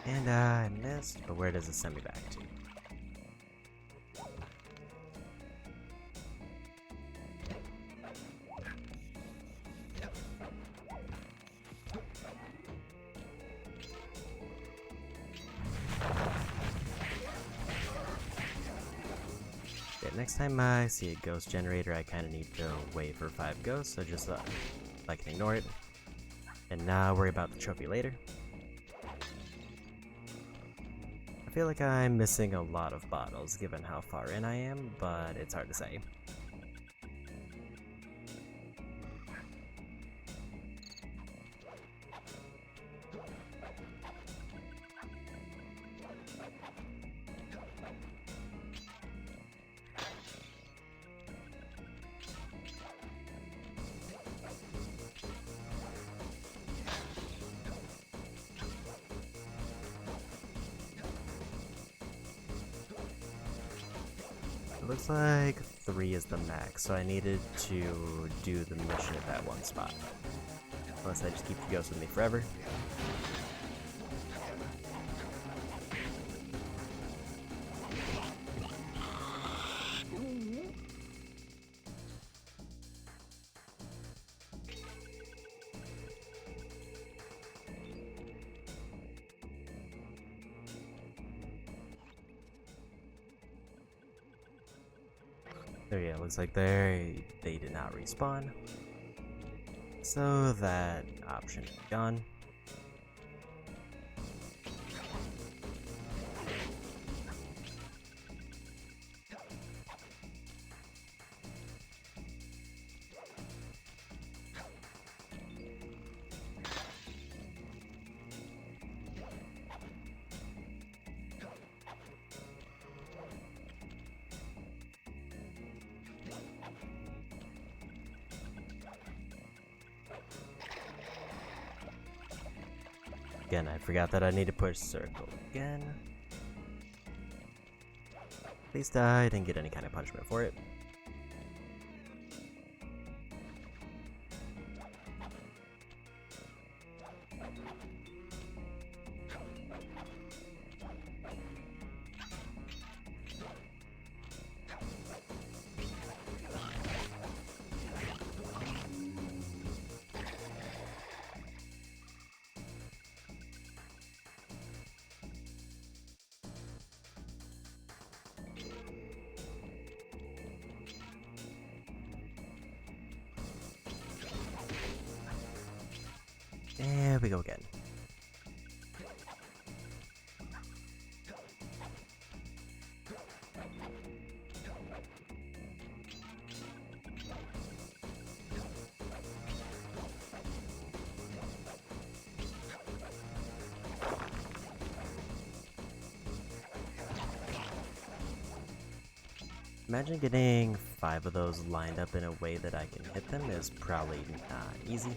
And I missed, but where does it send me back to? Okay, next time I see a ghost generator, I kind of need to wait for 5 ghosts, so just I can ignore it. And now worry about the trophy later. I feel like I'm missing a lot of bottles given how far in I am, but it's hard to say. It looks like 3 is the max, so I needed to do the mission at that one spot. Unless I just keep the ghost with me forever. So yeah, looks like they did not respawn. So that option is gone. Again, I forgot that I need to push circle again. At least I didn't get any kind of punishment for it. There we go again. Imagine getting 5 of those lined up in a way that I can hit them is probably not easy.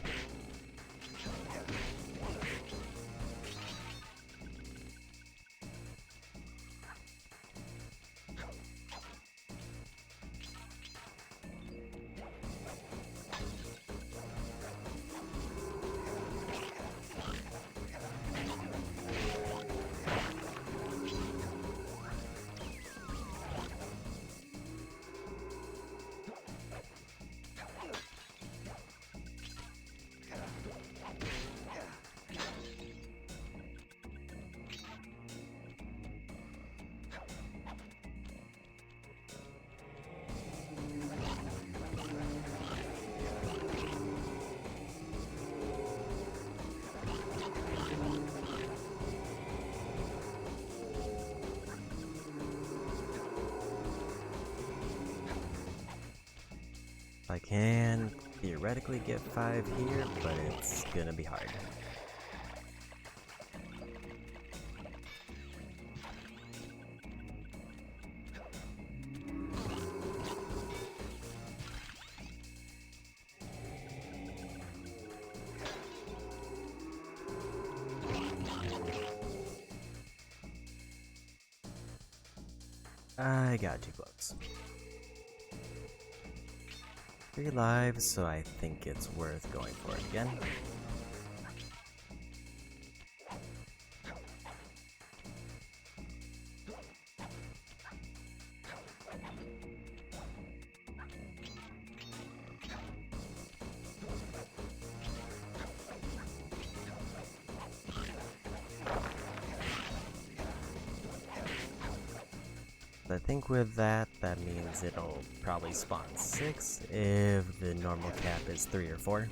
I can theoretically get 5 here, but it's gonna be hard. I got too close. 3 lives, so I think it's worth going for it again. I think with that, that means it'll probably spawn 6 if the normal cap is 3 or 4.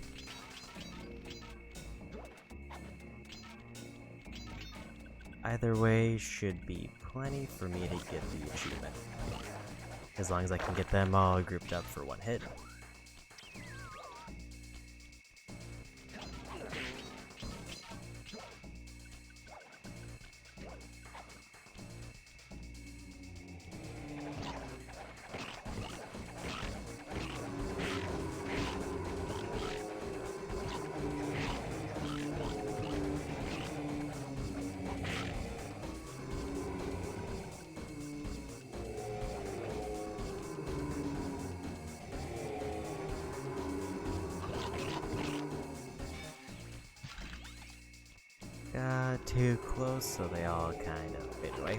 Either way should be plenty for me to get the achievement, as long as I can get them all grouped up for one hit. Got too close, so they all kind of fade away.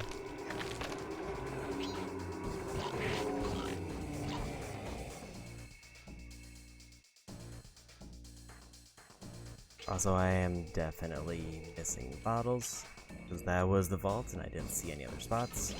Also, I am definitely missing bottles, because that was the vault and I didn't see any other spots.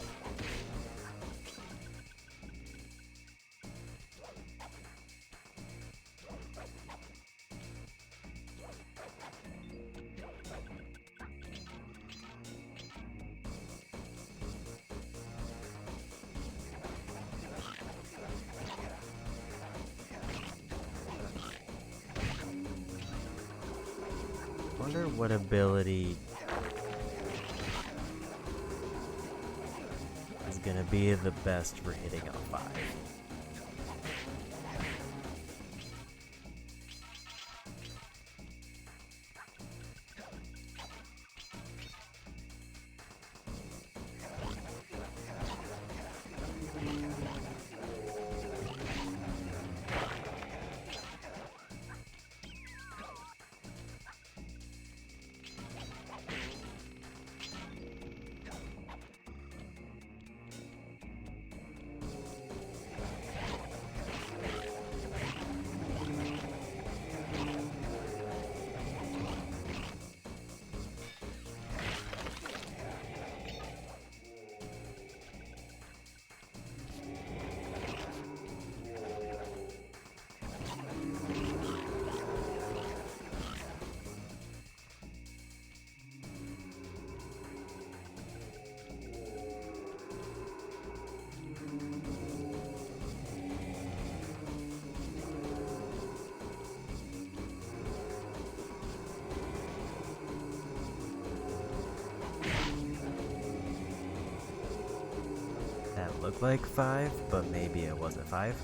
Wonder what ability is gonna be the best for hitting a 5. That looked like 5, but maybe it wasn't 5.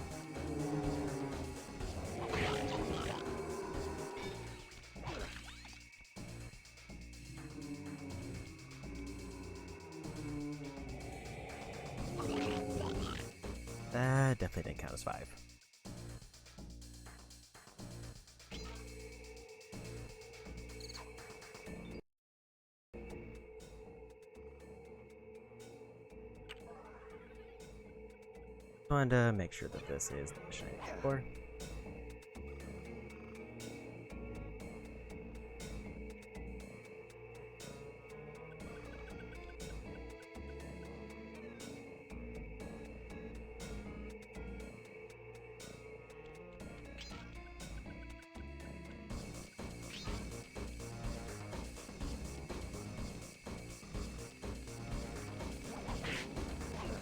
That definitely didn't count as 5. Wanted to make sure that this is the mission I aim for.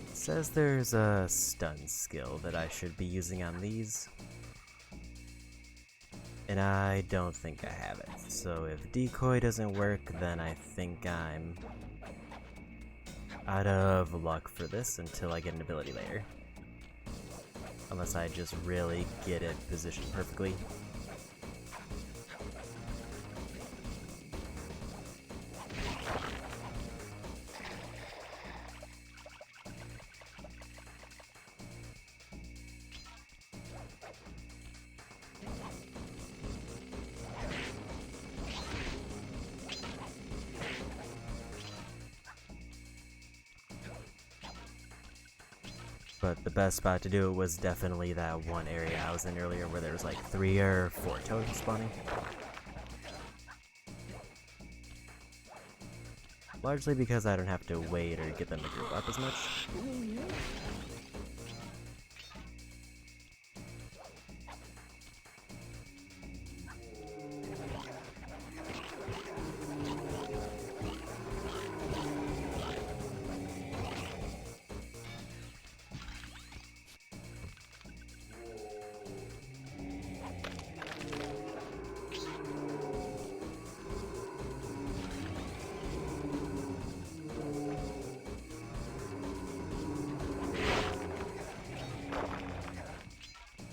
It says there's a stun skill that I should be using on these, and I don't think I have it. So if decoy doesn't work, then I think I'm out of luck for this until I get an ability later. Unless I just really get it positioned perfectly. But the best spot to do it was definitely that one area I was in earlier where there was like 3 or 4 totems spawning. Largely because I don't have to wait or get them to group up as much.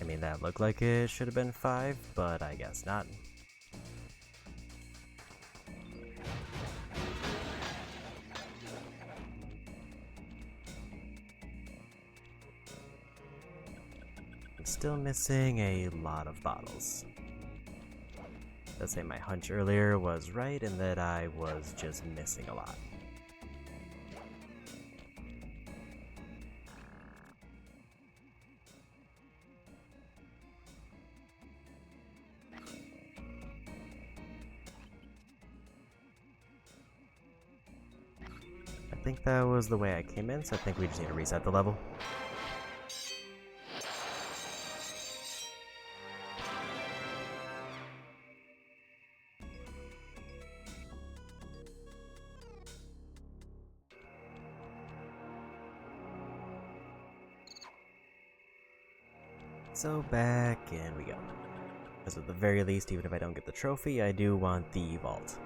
I mean, that looked like it should have been 5, but I guess not. I'm still missing a lot of bottles. Let's say my hunch earlier was right and that I was just missing a lot. I think that was the way I came in, so I think we just need to reset the level. So back and we go. Because at the very least, even if I don't get the trophy, I do want the vault.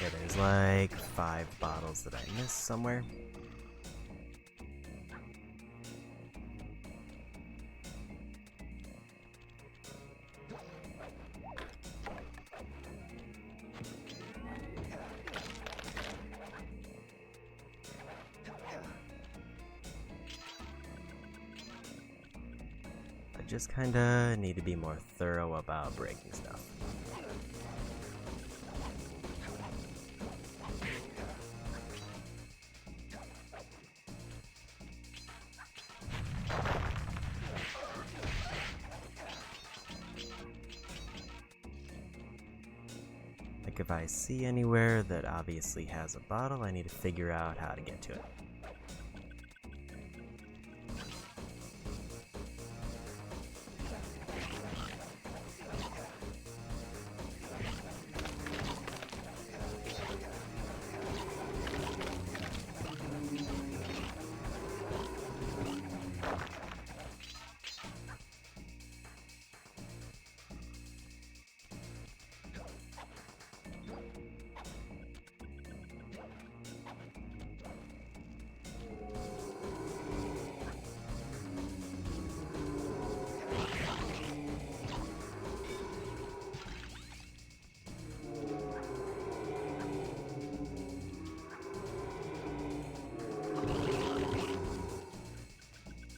Yeah, there's like 5 bottles that I missed somewhere. I just kinda need to be more thorough about breaking stuff. Like if I see anywhere that obviously has a bottle, I need to figure out how to get to it.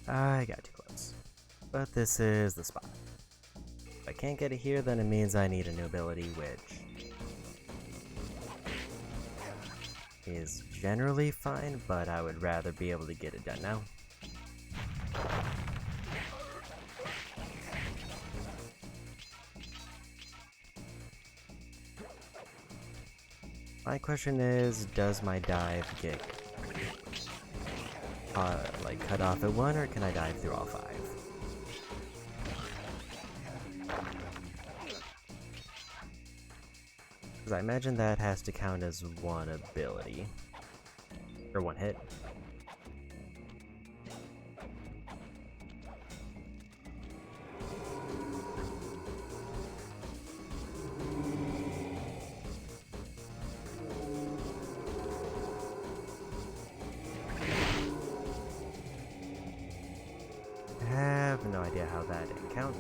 I got too close. But this is the spot. If I can't get it here, then it means I need a new ability, which is generally fine, but I would rather be able to get it done now. My question is, does my dive get like cut off at 1, or can I dive through all 5? Because I imagine that has to count as one ability, or 1 hit. I have no idea how that didn't count.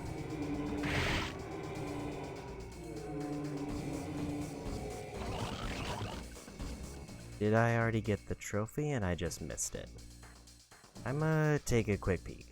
Did I already get the trophy and I just missed it? I'ma take a quick peek.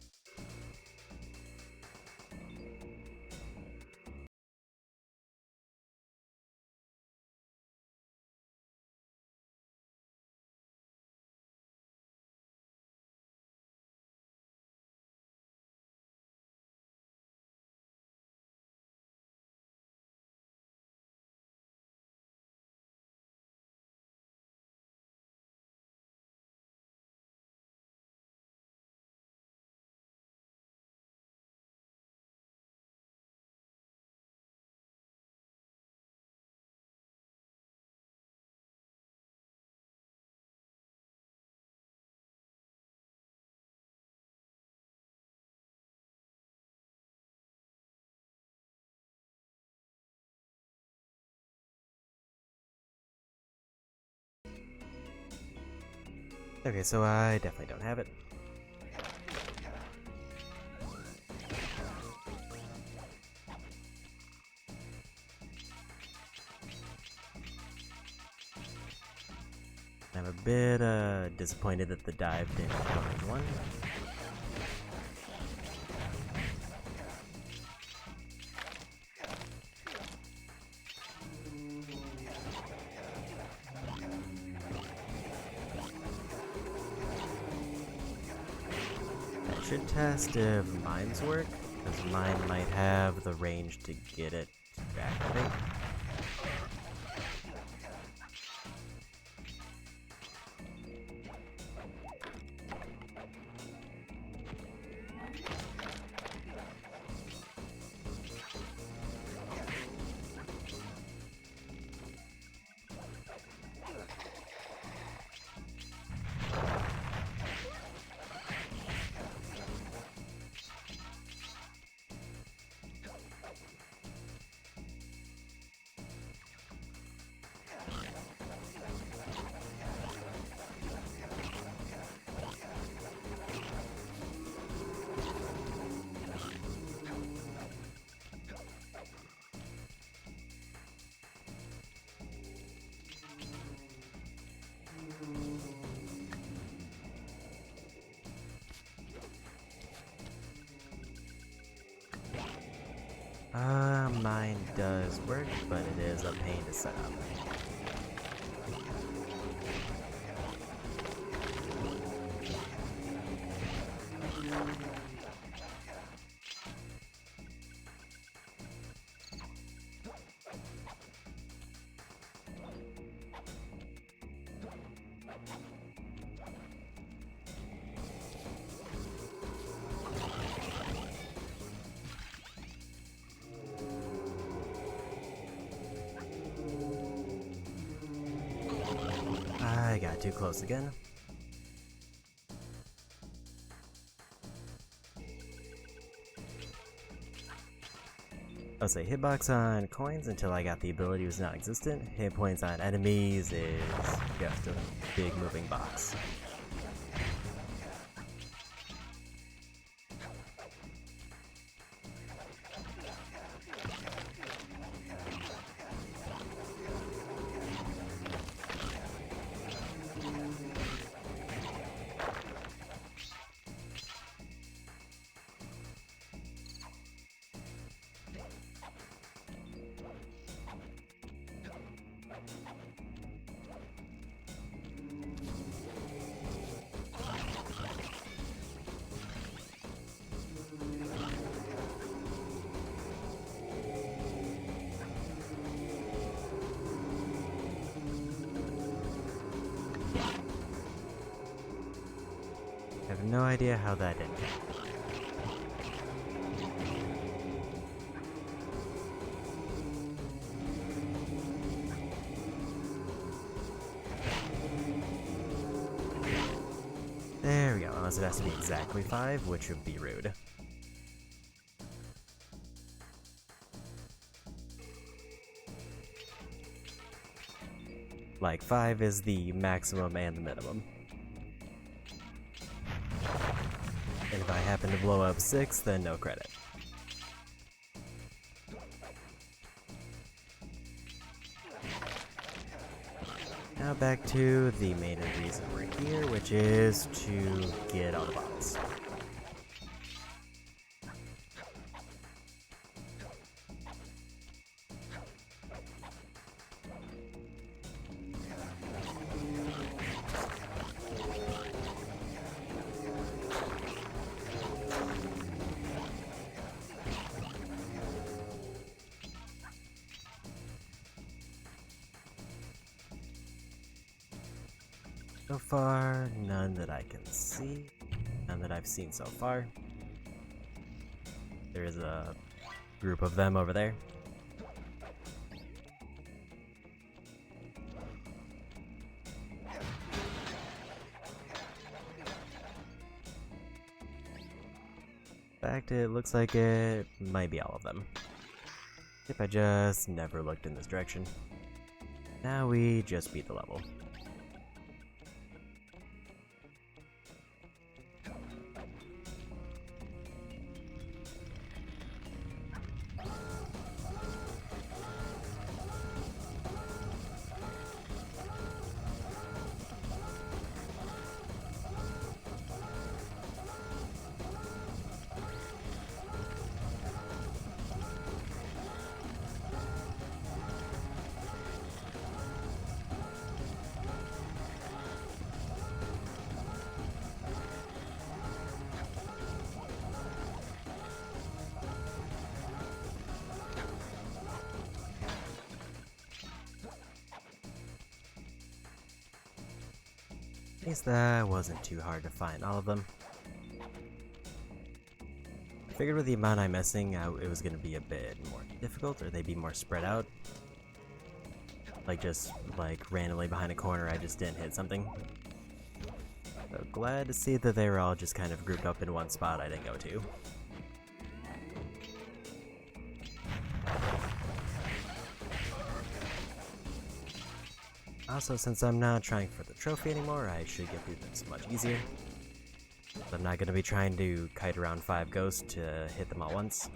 Okay, so I definitely don't have it. I'm a bit disappointed that the dive didn't count as 1. should test if mines work, because mine might have the range to get it to activate. Mine does work, but it is a pain to set up. I got too close again. I'll say hitbox on coins until I got the ability was non-existent. Hit points on enemies is just a big moving box. I have no idea how that ended. There we go, unless it has to be exactly 5, which would be rude. Like, 5 is the maximum and the minimum. And if I happen to blow up 6, then no credit. Now back to the main reason we're here, which is to get all the bottles. So far, none that I can see, none that I've seen so far. There's a group of them over there. In fact, it looks like it might be all of them. If I just never looked in this direction. Now we just beat the level. least that wasn't too hard to find all of them. I figured with the amount I'm missing, it was going to be a bit more difficult, or they'd be more spread out. Like just like randomly behind a corner, I just didn't hit something. So glad to see that they were all just kind of grouped up in one spot I didn't go to. Also, since I'm not trying for the trophy anymore, I should get through this much easier. I'm not going to be trying to kite around 5 ghosts to hit them all once.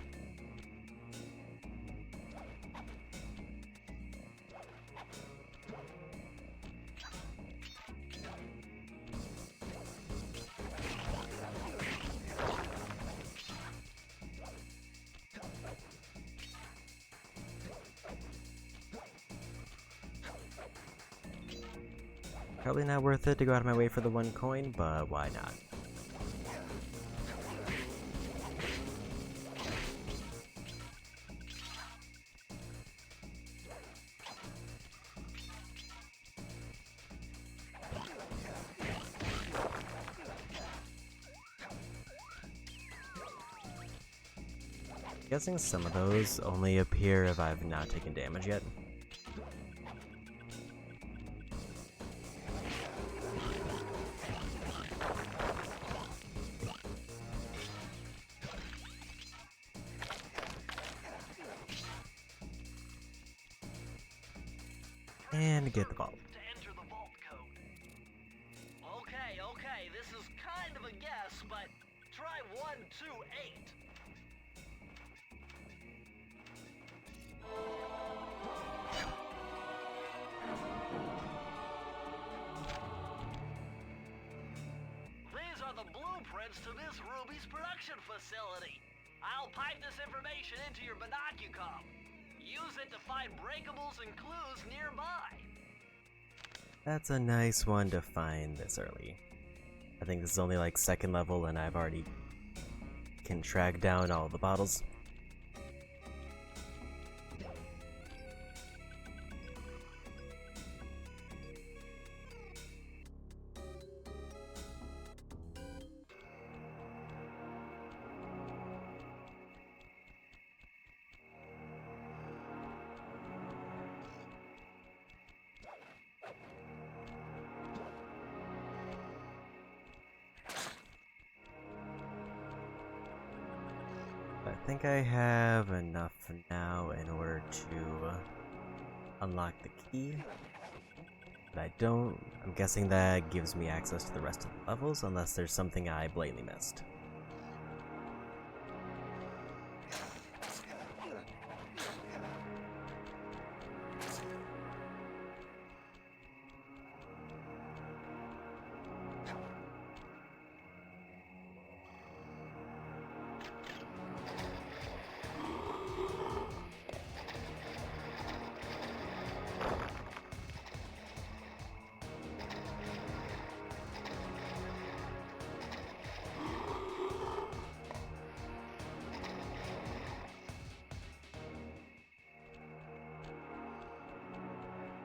Probably not worth it to go out of my way for the 1 coin, but why not? Guessing some of those only appear if I've not taken damage yet. And get the vault. To enter the vault code. Okay, this is kind of a guess, but try 128. These are the blueprints to Miss Ruby's production facility. I'll pipe this information into your binocucom. Use it to find breakables and clues nearby. That's a nice one to find this early. I think this is only like 2nd level and I've already can track down all the bottles. I think I have enough now in order to unlock the key, but I'm guessing that gives me access to the rest of the levels unless there's something I blatantly missed.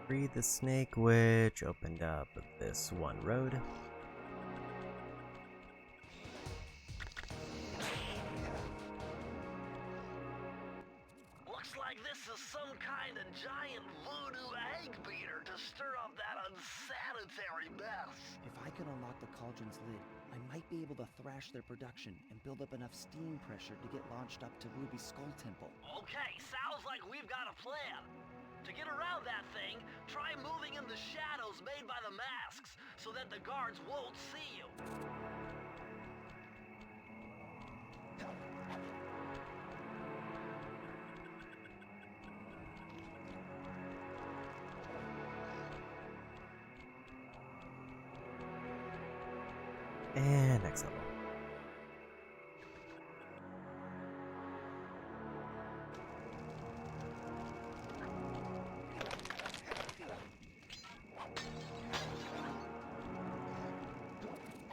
Freed the snake, which opened up this one road. Looks like this is some kind of giant voodoo egg beater to stir up that unsanitary mess. If I could unlock the cauldron's lid, I might be able to thrash their production and build up enough steam pressure to get launched up to Ruby's Skull Temple. Okay, sounds like we've got a plan. To get around that thing, try moving in the shadows made by the masks so that the guards won't see you. And next level.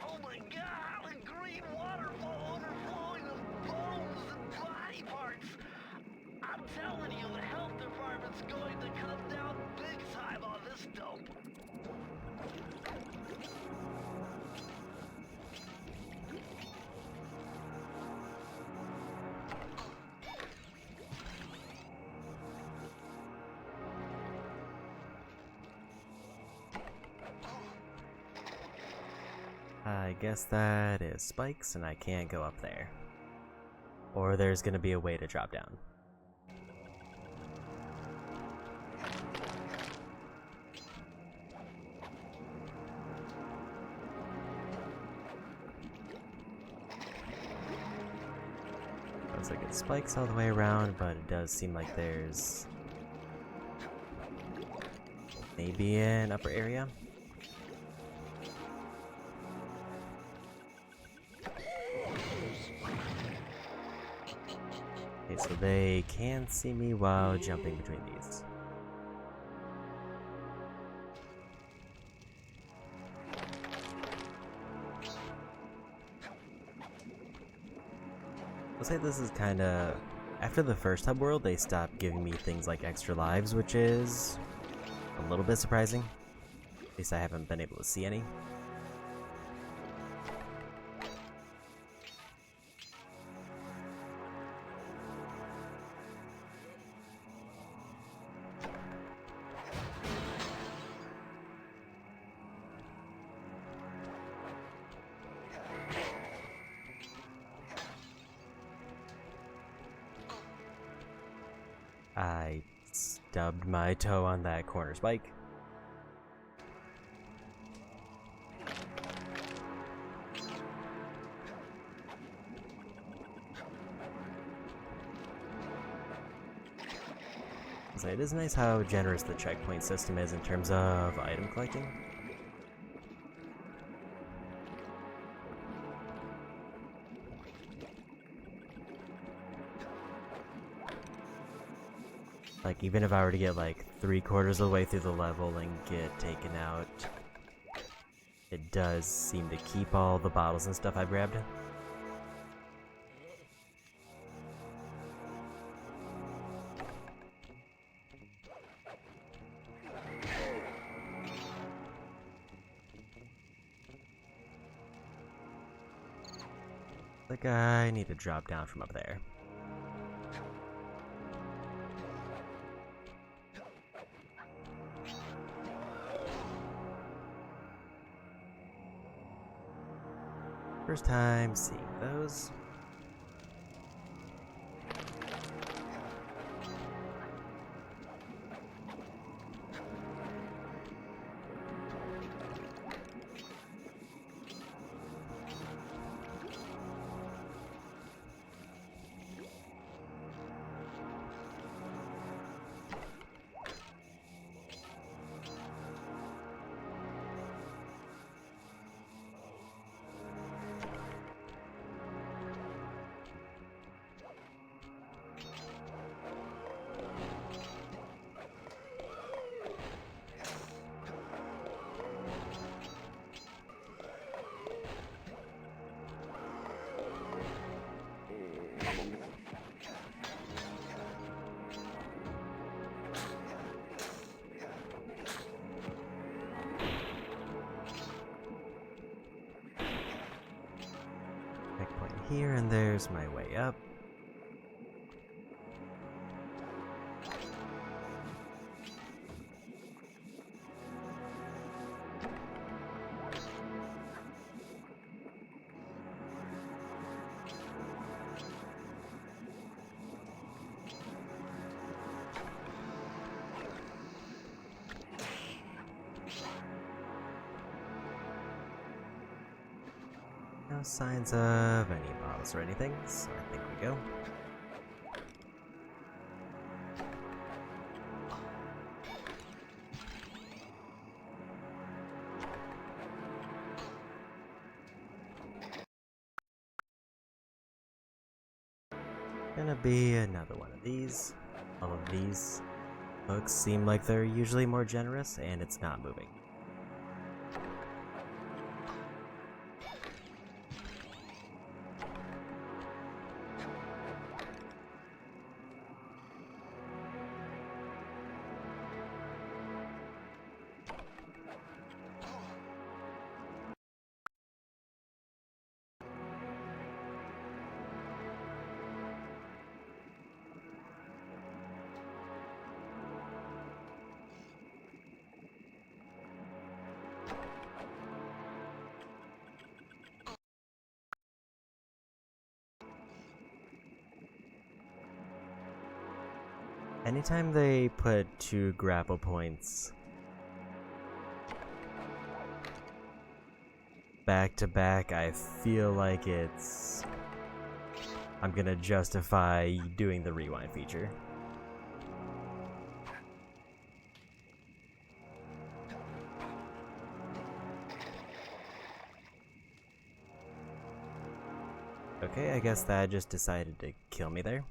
Oh my god, a green waterfall overflowing with bones and body parts. I'm telling you, the health department's going to come down big time on this dope. I guess that is spikes, and I can't go up there. Or there's gonna be a way to drop down. Looks like it spikes all the way around, but it does seem like there's maybe an upper area. Okay, so they can see me while jumping between these. I'll say this is kinda... After the first hub world, they stopped giving me things like extra lives, which is a little bit surprising. At least I haven't been able to see any. I stubbed my toe on that corner spike. So it is nice how generous the checkpoint system is in terms of item collecting. Like, even if I were to get like 3/4 of the way through the level and get taken out, it does seem to keep all the bottles and stuff I grabbed. Like, I need to drop down from up there. First time seeing those. Checkpoint here, and there's my way up. No signs of any bottles or anything, so I think we go. Gonna be another one of these. All of these hooks seem like they're usually more generous, and it's not moving. Anytime they put 2 grapple points back to back, I feel like I'm gonna justify doing the rewind feature. Okay, I guess that just decided to kill me there.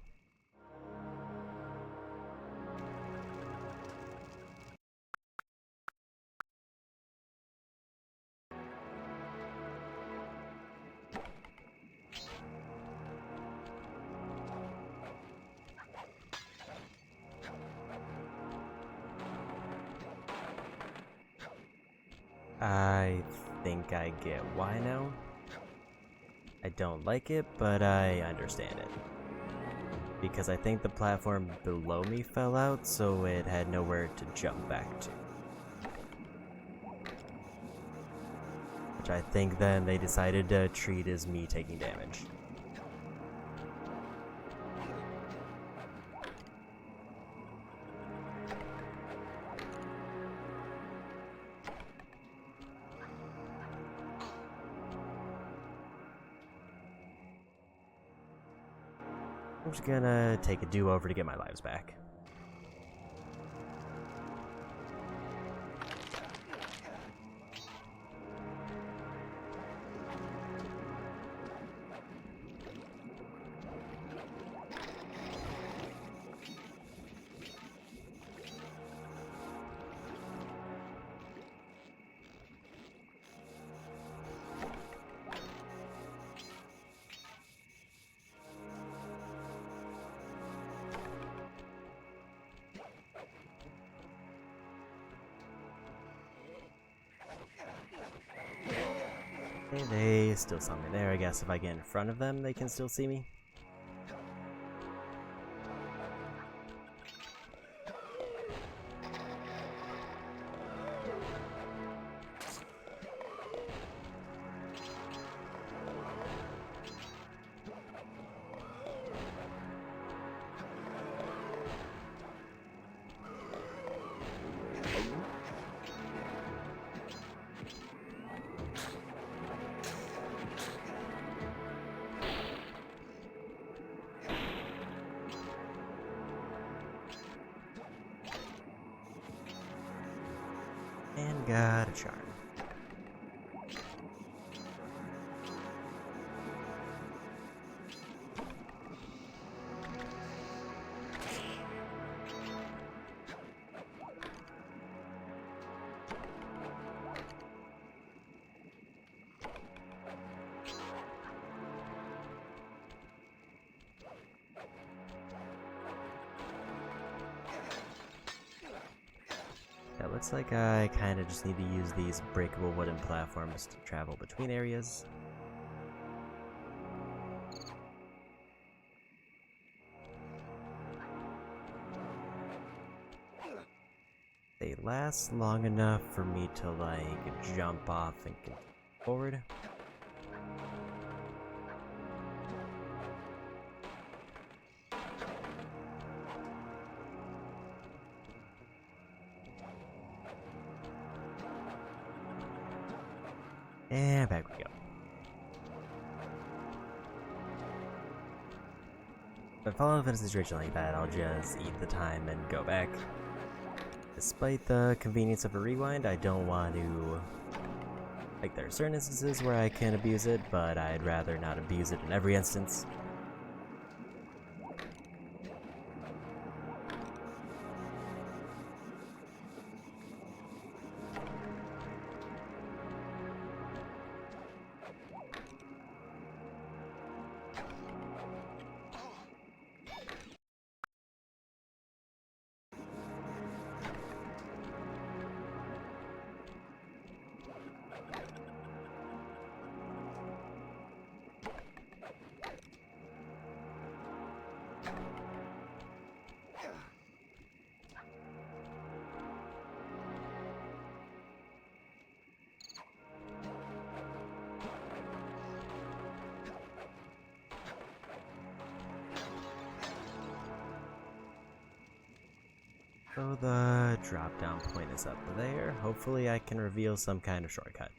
I think I get why now. I don't like it, but I understand it. Because I think the platform below me fell out, so it had nowhere to jump back to. Which I think then they decided to treat as me taking damage. I'm just gonna take a do-over to get my lives back. Okay, they still saw me there. I guess if I get in front of them, they can still see me. And got a charm. It looks like I kind of just need to use these breakable wooden platforms to travel between areas. They last long enough for me to like jump off and get forward. And back we go. If I fall into a situation like that, I'll just eat the time and go back. Despite the convenience of a rewind, I don't want to... Like, there are certain instances where I can abuse it, but I'd rather not abuse it in every instance. So the drop down point is up there. Hopefully I can reveal some kind of shortcut.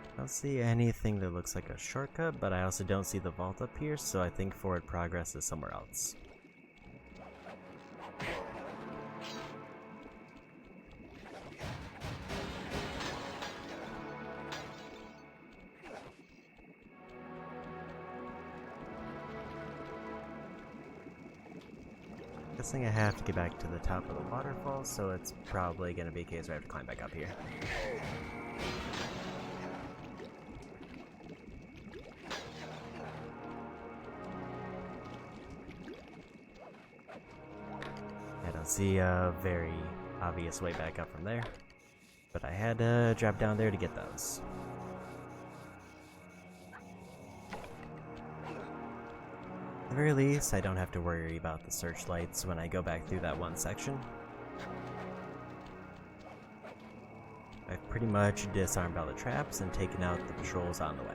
I don't see anything that looks like a shortcut, but I also don't see the vault up here, so I think forward progress is somewhere else. Guessing I have to get back to the top of the waterfall, so it's probably going to be a case where I have to climb back up here. I don't see a very obvious way back up from there, but I had to drop down there to get those. At the very least, I don't have to worry about the searchlights when I go back through that one section. I've pretty much disarmed all the traps and taken out the patrols on the way.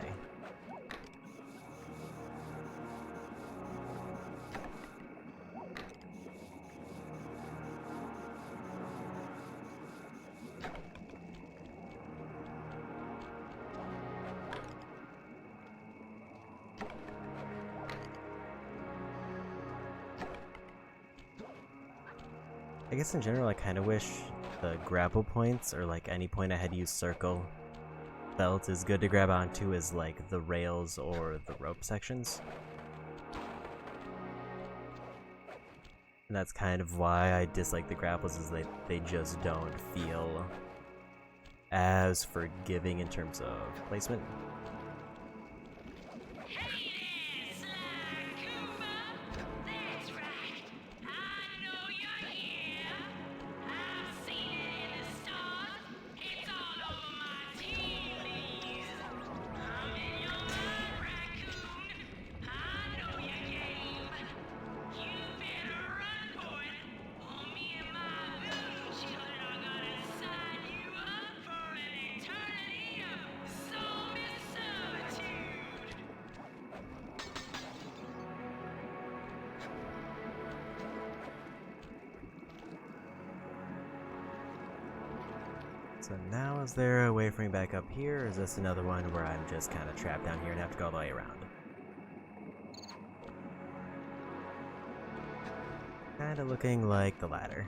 I guess in general I kind of wish the grapple points, or like any point I had used circle, felt as good to grab onto as like the rails or the rope sections. And that's kind of why I dislike the grapples, is they just don't feel as forgiving in terms of placement. So now, is there a way for me back up here, or is this another one where I'm just kind of trapped down here and have to go all the way around? Kind of looking like the latter.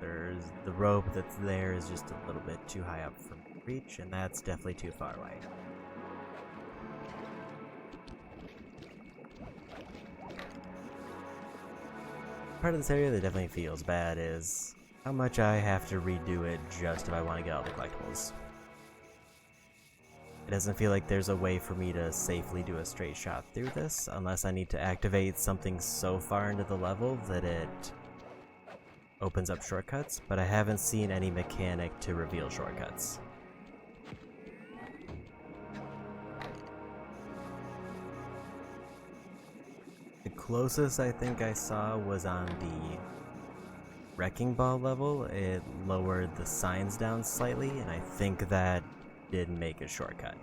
There's the rope that's there is just a little bit too high up for reach, and that's definitely too far away. Part of this area that definitely feels bad is how much I have to redo it just if I want to get all the collectibles. It doesn't feel like there's a way for me to safely do a straight shot through this unless I need to activate something so far into the level that it opens up shortcuts, but I haven't seen any mechanic to reveal shortcuts. The closest I think I saw was on the Wrecking Ball level. It lowered the signs down slightly, and I think that did make a shortcut.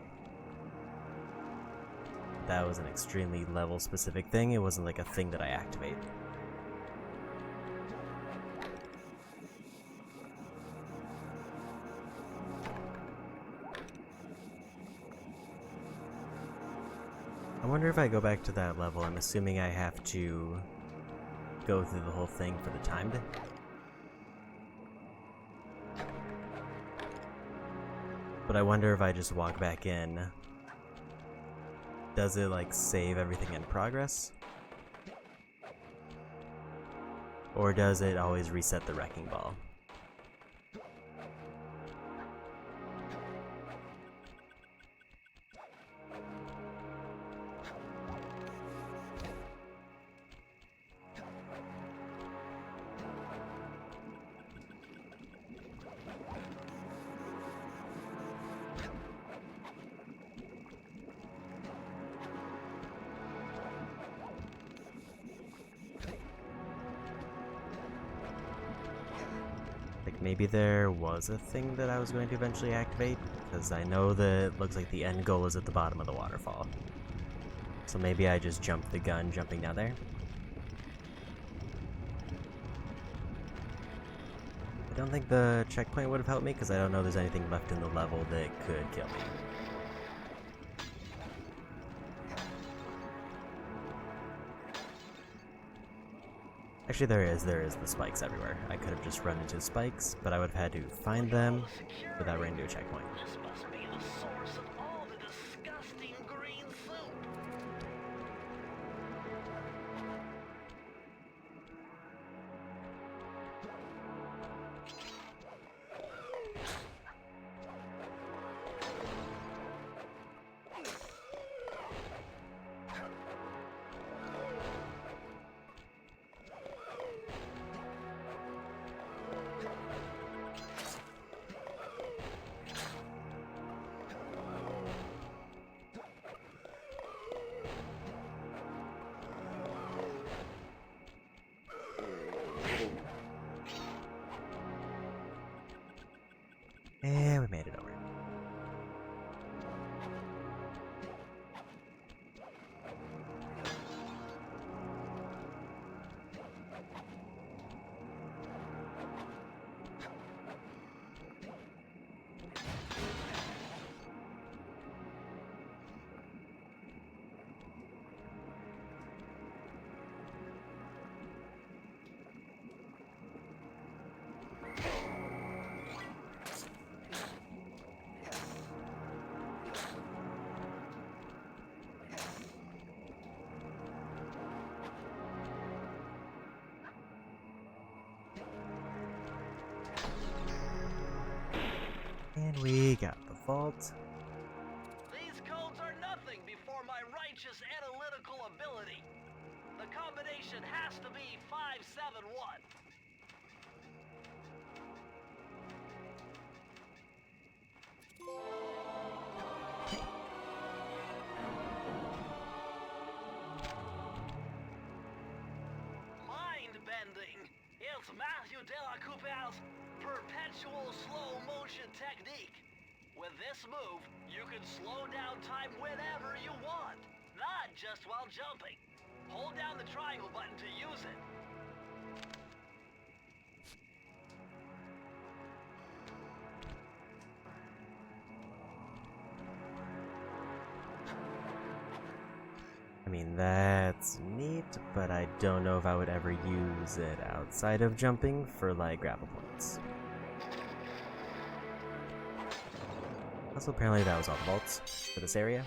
That was an extremely level specific thing. It wasn't like a thing that I activate. I wonder if I go back to that level, I'm assuming I have to go through the whole thing for the timed. But I wonder if I just walk back in does it like save everything in progress? Or does it always reset the wrecking ball? Maybe there was a thing that I was going to eventually activate, because I know that it looks like the end goal is at the bottom of the waterfall. So maybe I just jumped the gun jumping down there. I don't think the checkpoint would have helped me, because I don't know there's anything left in the level that could kill me. Actually, there is the spikes everywhere. I could have just run into spikes, but I would have had to find them without running to a checkpoint. This must be the source of all the disgusting green soup. And we made it over. And we got the vault. These codes are nothing before my righteous analytical ability. The combination has to be 571. Mind-bending. It's Matthew Della Coupeau's perpetual slow motion technique. With this move, you can slow down time whenever you want, not just while jumping. Hold down the triangle button to use it. I mean, that's neat, but I don't know if I would ever use it outside of jumping for, like, grapple points. Also, apparently that was all the vaults for this area.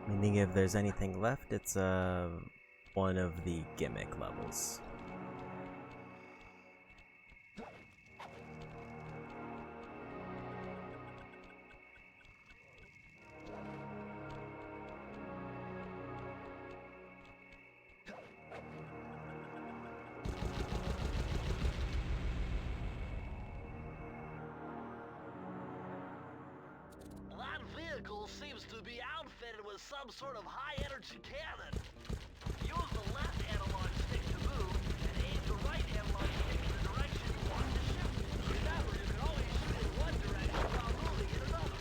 Meaning if there's anything left, it's one of the gimmick levels. Seems to be outfitted with some sort of high-energy cannon. Use the left analog stick to move, and aim the right analog stick in the direction you want to shift. Remember, you can only shoot in one direction while moving in another.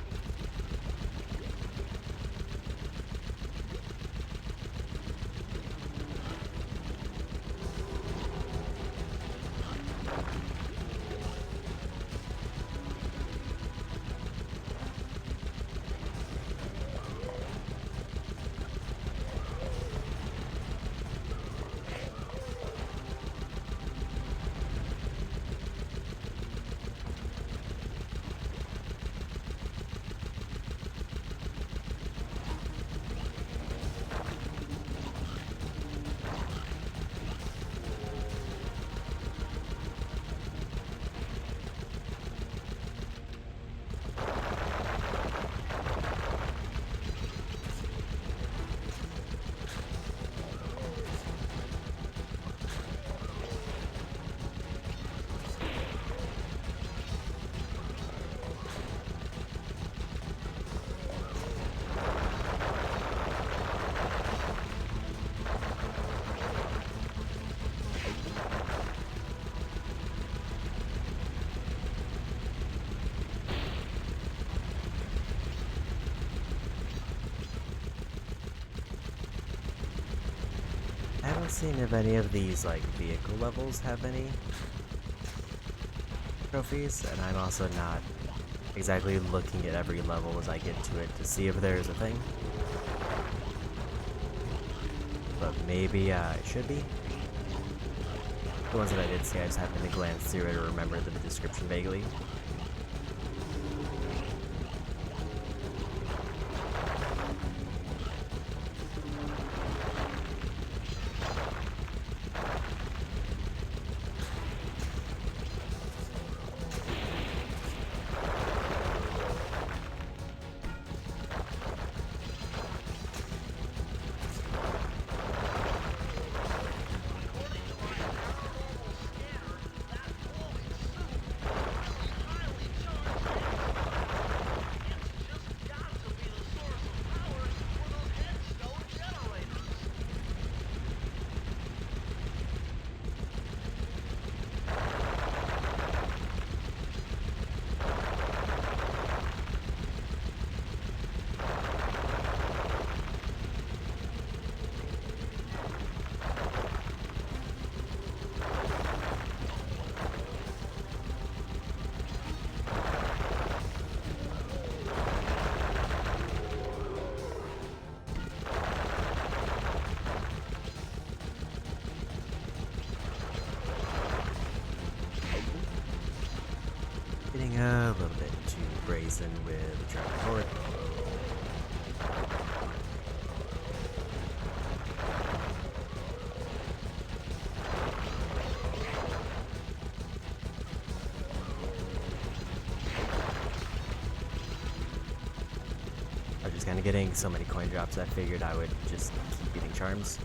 not seeing if any of these like vehicle levels have any trophies, and I'm also not exactly looking at every level as I get to it to see if there's a thing. But maybe I should be. The ones that I did see, I just happened to glance through it or remember the description vaguely. Getting a little bit too brazen with the traffic forward. I'm just kind of getting so many coin drops, I figured I would just keep getting charms.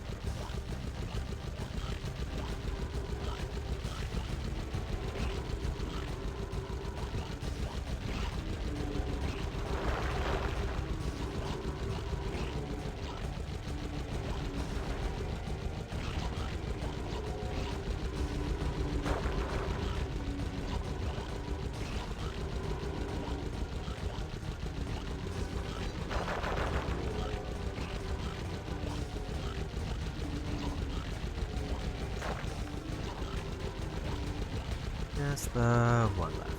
Just the one left.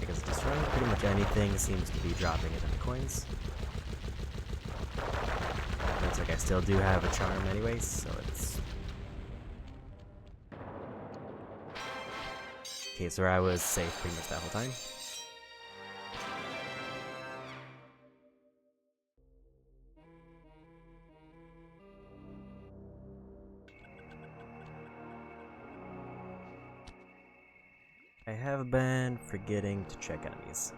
Because destroying pretty much anything seems to be dropping enough coins. Looks like I still do have a charm anyways, so it's... case where I was safe pretty much that whole time. I have been forgetting to check enemies.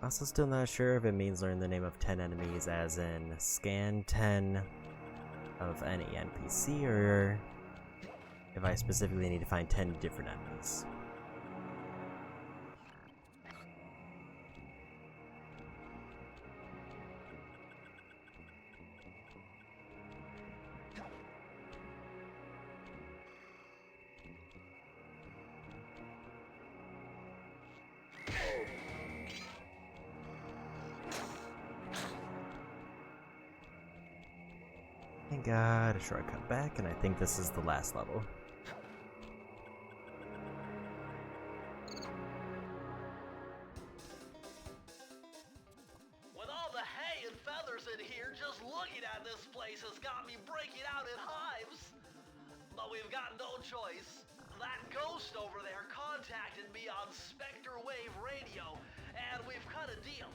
Also still not sure if it means learn the name of 10 enemies as in scan 10 of any NPC, or if I specifically need to find 10 different enemies. Thank God, a shortcut back, and I think this is the last level. With all the hay and feathers in here, just looking at this place has got me breaking out in hives. But we've got no choice. That ghost over there contacted me on Spectre Wave Radio, and we've cut a deal.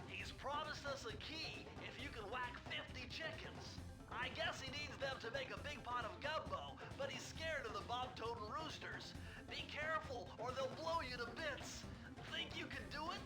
He's promised us a key if you can whack 50 chickens. I guess he needs them to make a big pot of gumbo, but he's scared of the bob-toting roosters. Be careful, or they'll blow you to bits. Think you can do it?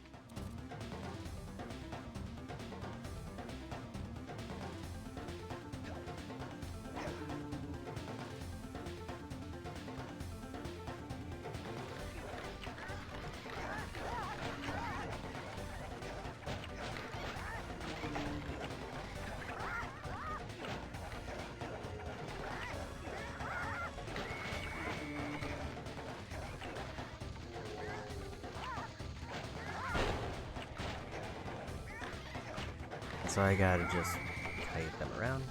so I gotta just kite them around.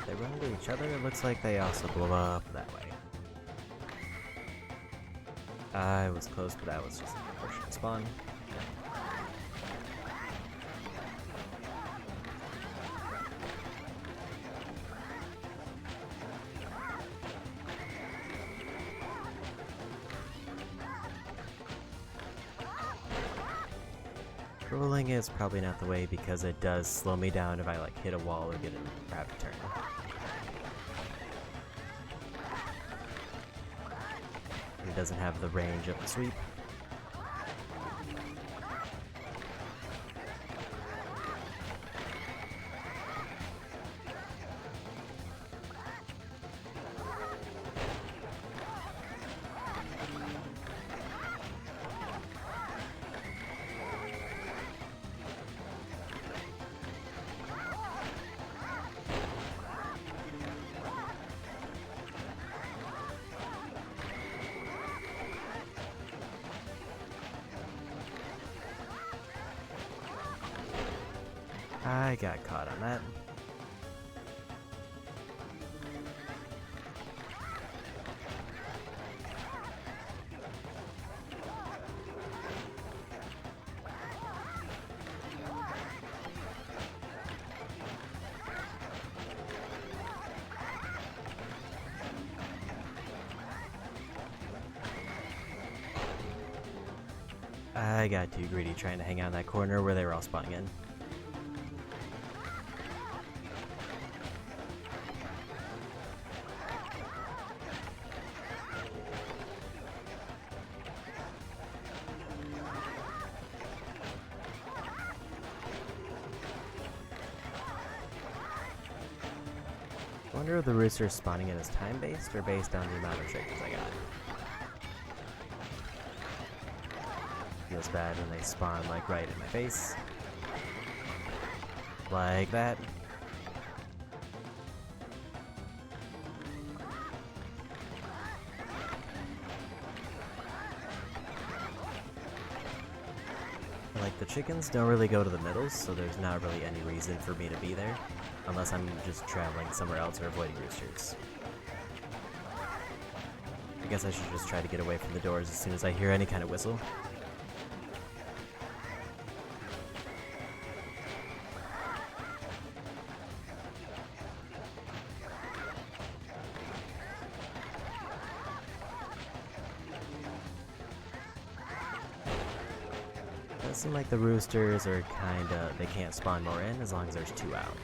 They run into each other, it looks like they also blow up that way. I was close, but that was just an unfortunate spawn. Rolling is probably not the way because it does slow me down if I like hit a wall or get a rapid turn. It doesn't have the range of the sweep. I got caught on that. I got too greedy trying to hang out in that corner where they were all spawning in. I wonder if the rooster spawning in is time-based or based on the amount of chickens I got. Feels bad when they spawn like right in my face. Like that. Like the chickens don't really go to the middle, so there's not really any reason for me to be there. Unless I'm just traveling somewhere else or avoiding roosters. I guess I should just try to get away from the doors as soon as I hear any kind of whistle. Does seem like the roosters are kinda, they can't spawn more in as long as there's 2 out.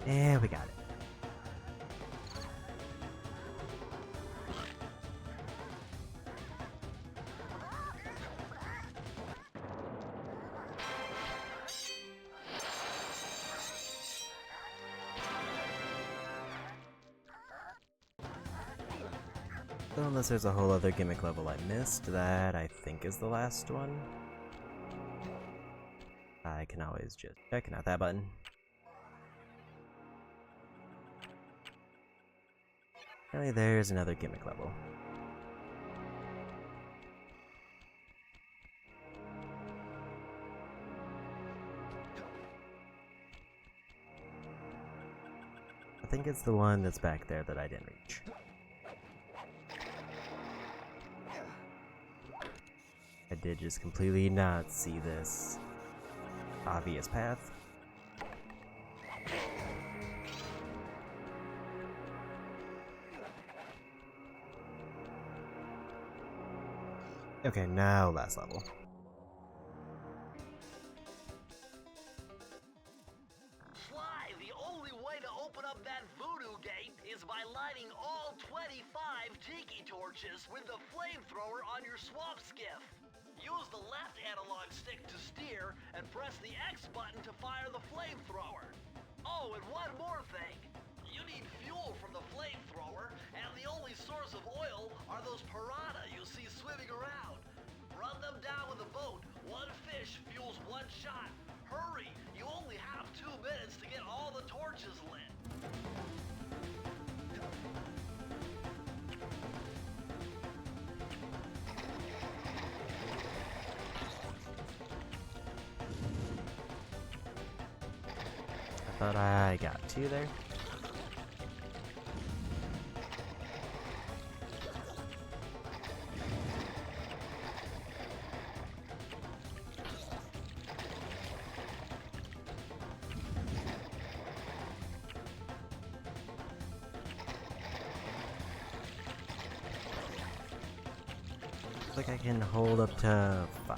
Yeah, we got it. So unless there's a whole other gimmick level I missed, that I think is the last one. I can always just check, not that button. Apparently there's another gimmick level. I think it's the one that's back there that I didn't reach. I did just completely not see this obvious path. Okay, now last level. Sly, the only way to open up that voodoo gate is by lighting all 25 tiki torches with the flamethrower on your swamp skiff. Use the left analog stick to steer and press the X button to fire the flamethrower. Oh, and one more thing. You need fuel from the flamethrower, and the only source of oil are those piranha you see swimming around. Run them down with a boat. One fish fuels one shot. Hurry! You only have 2 minutes to get all the torches lit. I thought I got 2 there. Looks like I can hold up to 5.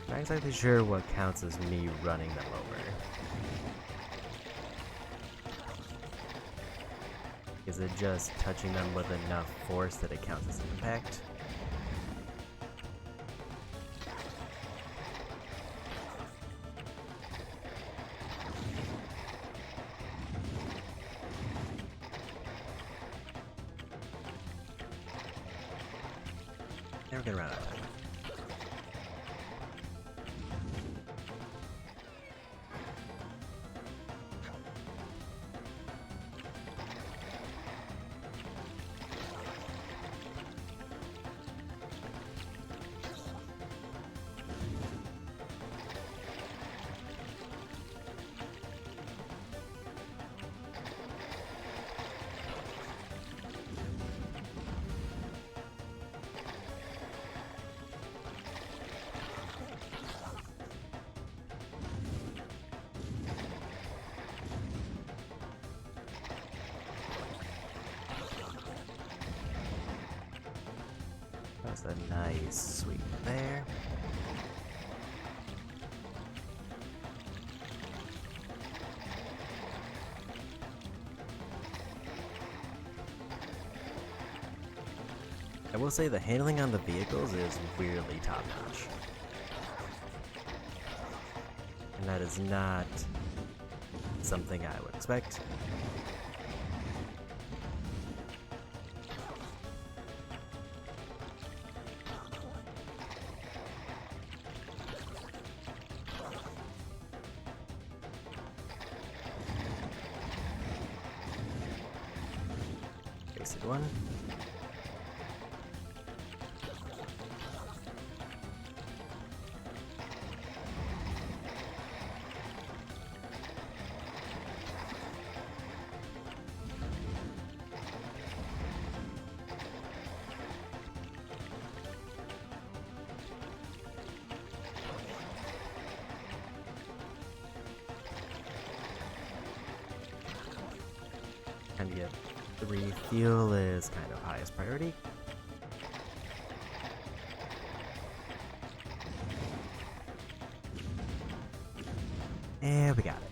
Not exactly sure what counts as me running them over. Is it just touching them with enough force that it counts as an impact? Never gonna run out of time. That's a nice sweep there. I will say the handling on the vehicles is weirdly top-notch. And that is not something I would expect. Wasted one. And yet, 3 fuel is kind of highest priority. And we got it.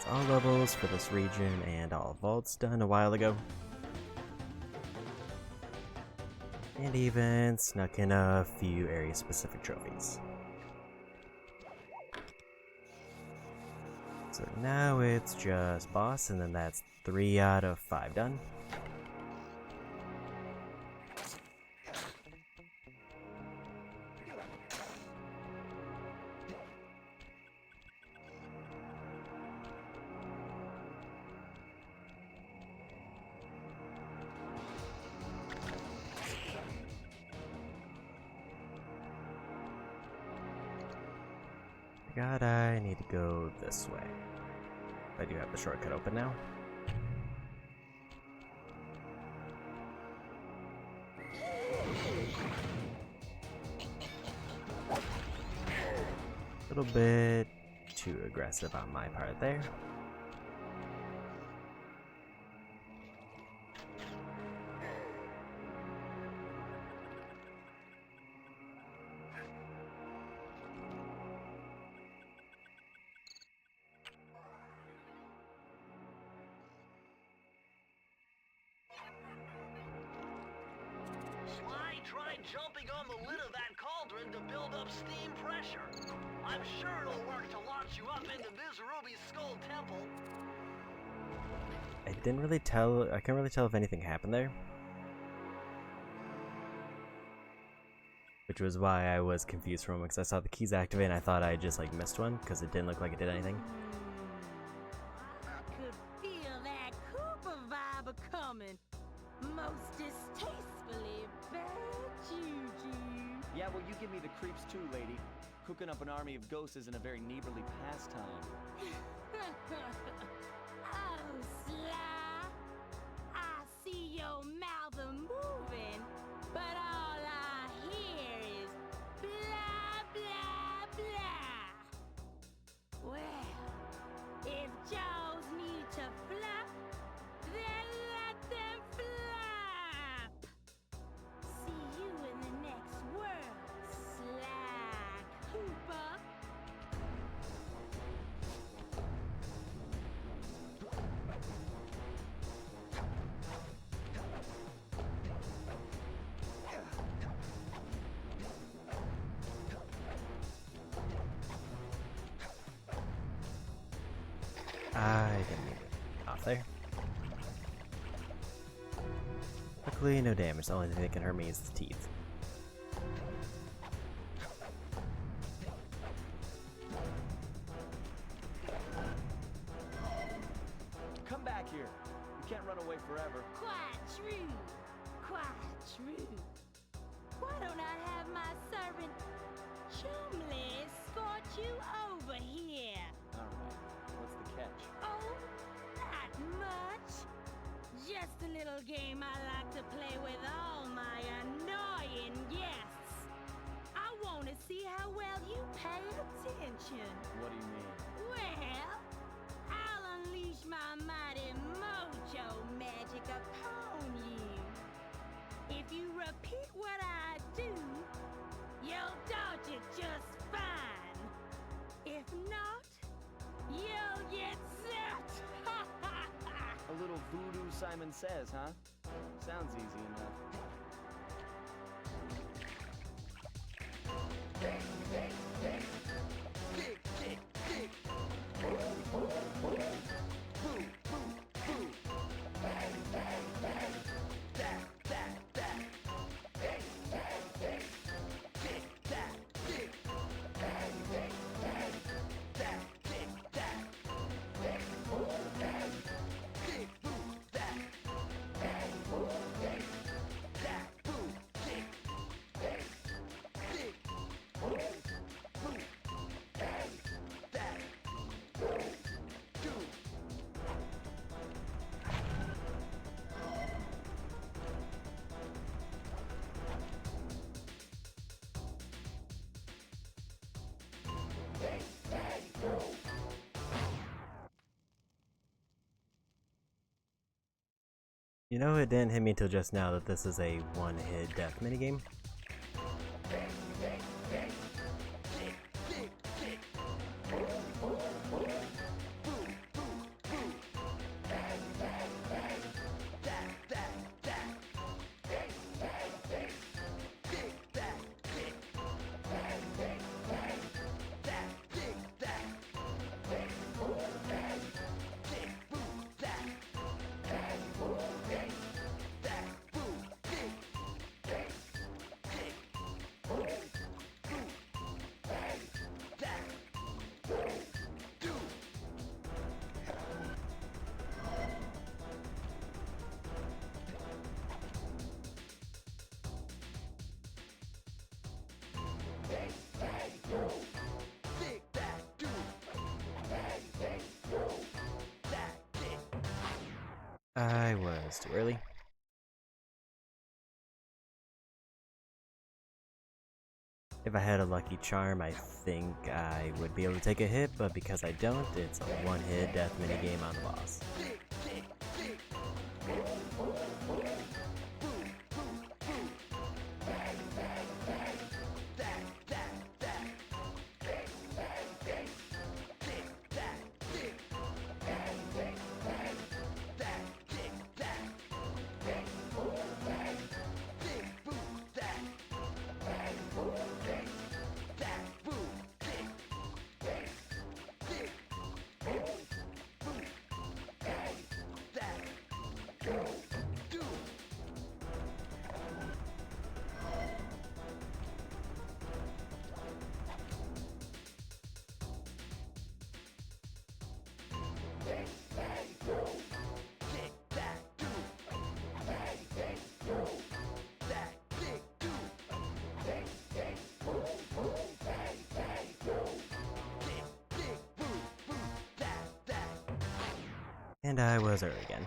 That's all levels for this region and all vaults done a while ago. And even snuck in a few area-specific trophies. So now it's just boss, and then that's 3 out of 5 done. I need to go this way. I do have the shortcut open now. A little bit too aggressive on my part there. Jumping on the lid of that cauldron to build up steam pressure. I'm sure it'll work to launch you up into Viz-Ruby's Skull Temple. I couldn't really tell if anything happened there. Which was why I was confused for a moment, because I saw the keys activate and I thought I just like missed one, because it didn't look like it did anything. I could feel that Cooper vibe a-coming. Most distastefully bad juju. Yeah, well, you give me the creeps too, lady. Cooking up an army of ghosts isn't a very neighborly pastime. Oh, Sly. I see your mouth a-moving, but all I hear is blah, blah, blah. Well, if jaws need to flap, then let them flap. See you in the next world, Sly Cooper. I didn't need it off there. Luckily, no damage. The only thing that can hurt me is the teeth. Come back here. You can't run away forever. Quite true. Quite true. Why don't I have my servant Chumley escort you over here? Alright, what's the catch? Oh, not much. Just a little game I like to play with all my annoying guests. I want to see how well you pay attention. What do you mean? Well, I'll unleash my mighty mojo magic upon you. If you repeat what I do, you'll dodge it just fine. If not, you'll get zapped. A little voodoo Simon Says, huh? Sounds easy enough. You know, it didn't hit me till just now that this is a one-hit death minigame. I was too early. If I had a lucky charm, I think I would be able to take a hit, but because I don't, it's a one-hit death minigame on the boss. And I was early again.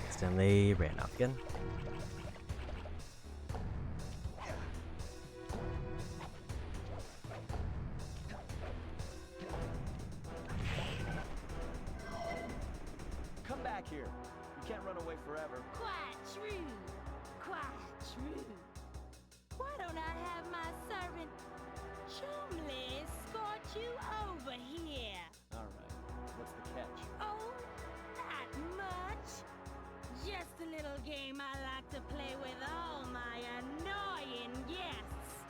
Stanley ran off again. Come back here. You can't run away forever. Quite true. Quite true. Why don't I have my servant Chumley escort you over here? Alright, what's the catch? Oh, not much. Just a little game I like to play with all my annoying guests.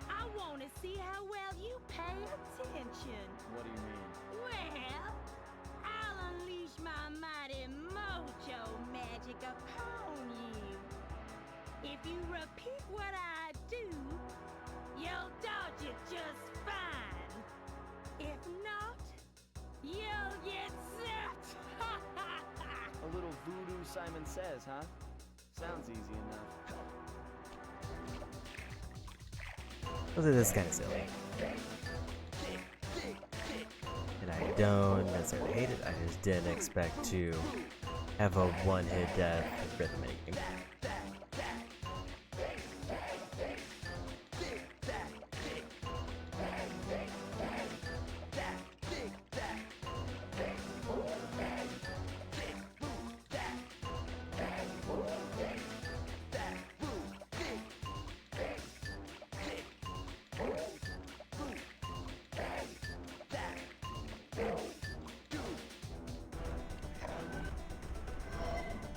I want to see how well you pay attention. What do you mean? Well, I'll unleash my mighty mojo magic upon you. If you repeat what I do, you'll dodge it just fine. If not, you'll get zapped. A little voodoo Simon Says, huh? Sounds easy enough. Well, this is kind of silly. And I don't necessarily hate it, I just didn't expect to have a one-hit death rhythm minigame.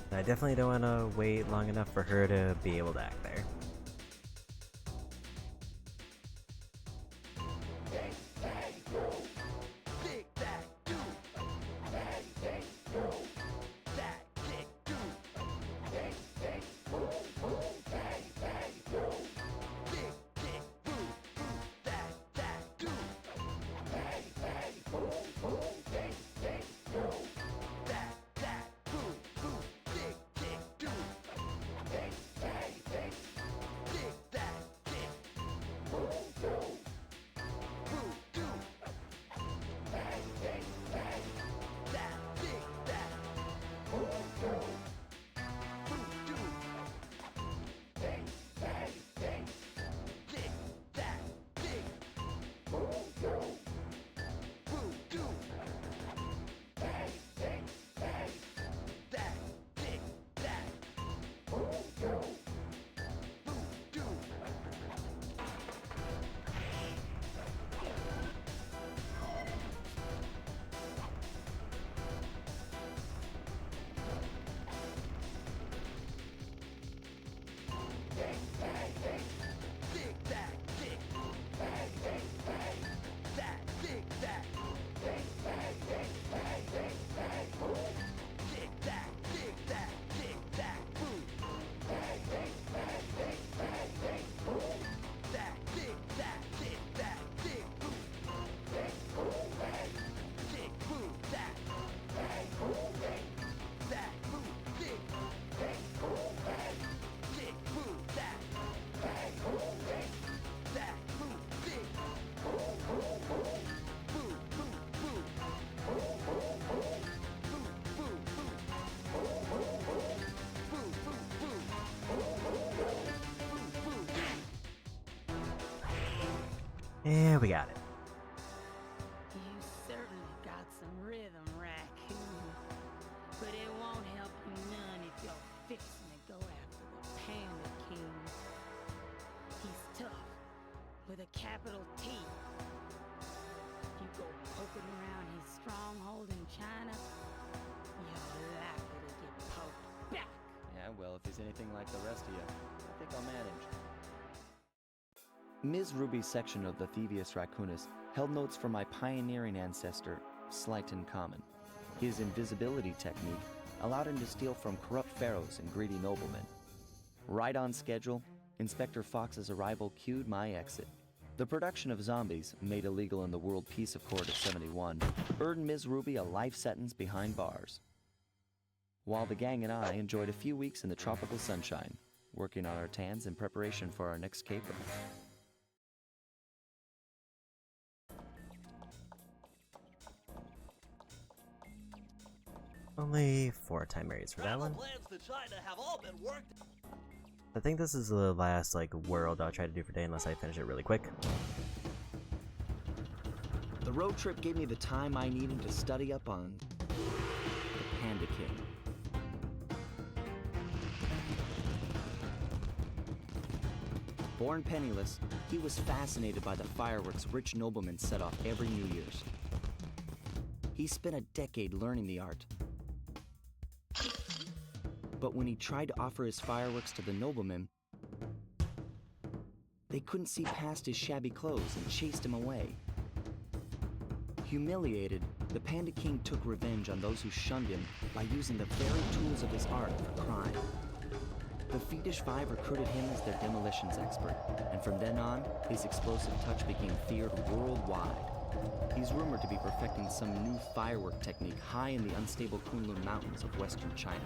I definitely don't want to wait long enough for her to be able to act there. And we got it. You certainly got some rhythm, Raccoon. But it won't help you none if you're fixing to go after the Panda King. He's tough, with a capital T. You go poking around his stronghold in China, you're likely to get poked back. Yeah, well, if he's anything like the rest of you, I think I'll manage. Ms. Ruby's section of the Thievius Raccoonus held notes from my pioneering ancestor, Slighton Common. His invisibility technique allowed him to steal from corrupt pharaohs and greedy noblemen. Right on schedule, Inspector Fox's arrival cued my exit. The production of zombies, made illegal in the World Peace Accord of '71, earned Ms. Ruby a life sentence behind bars. While the gang and I enjoyed a few weeks in the tropical sunshine, working on our tans in preparation for our next caper. Only 4 time areas for that Travel one. plans to China have all been worked. I think this is the last world I'll try to do for today unless I finish it really quick. The road trip gave me the time I needed to study up on the Panda King. Born penniless, he was fascinated by the fireworks rich noblemen set off every New Year's. He spent a decade learning the art. But when he tried to offer his fireworks to the noblemen, they couldn't see past his shabby clothes and chased him away. Humiliated, the Panda King took revenge on those who shunned him by using the very tools of his art for crime. The Fiendish Five recruited him as their demolitions expert, and from then on, his explosive touch became feared worldwide. He's rumored to be perfecting some new firework technique high in the unstable Kunlun Mountains of western China.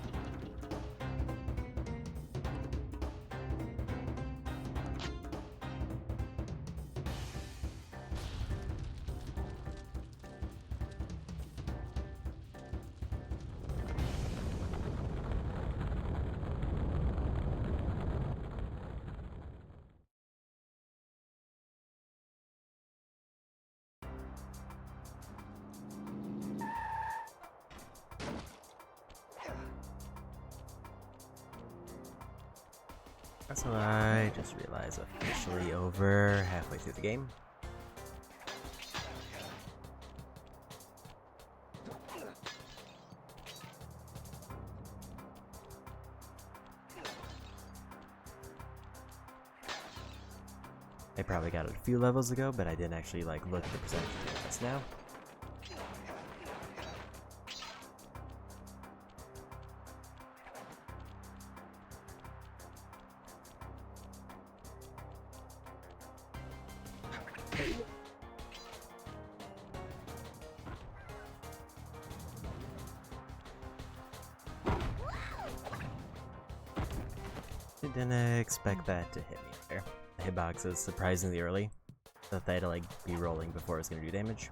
So I just realized officially over halfway through the game. I probably got it a few levels ago, but I didn't actually look at the percentage of this now. I didn't expect that to hit me there. The hitbox is surprisingly early. Thought they had to be rolling before it's gonna do damage.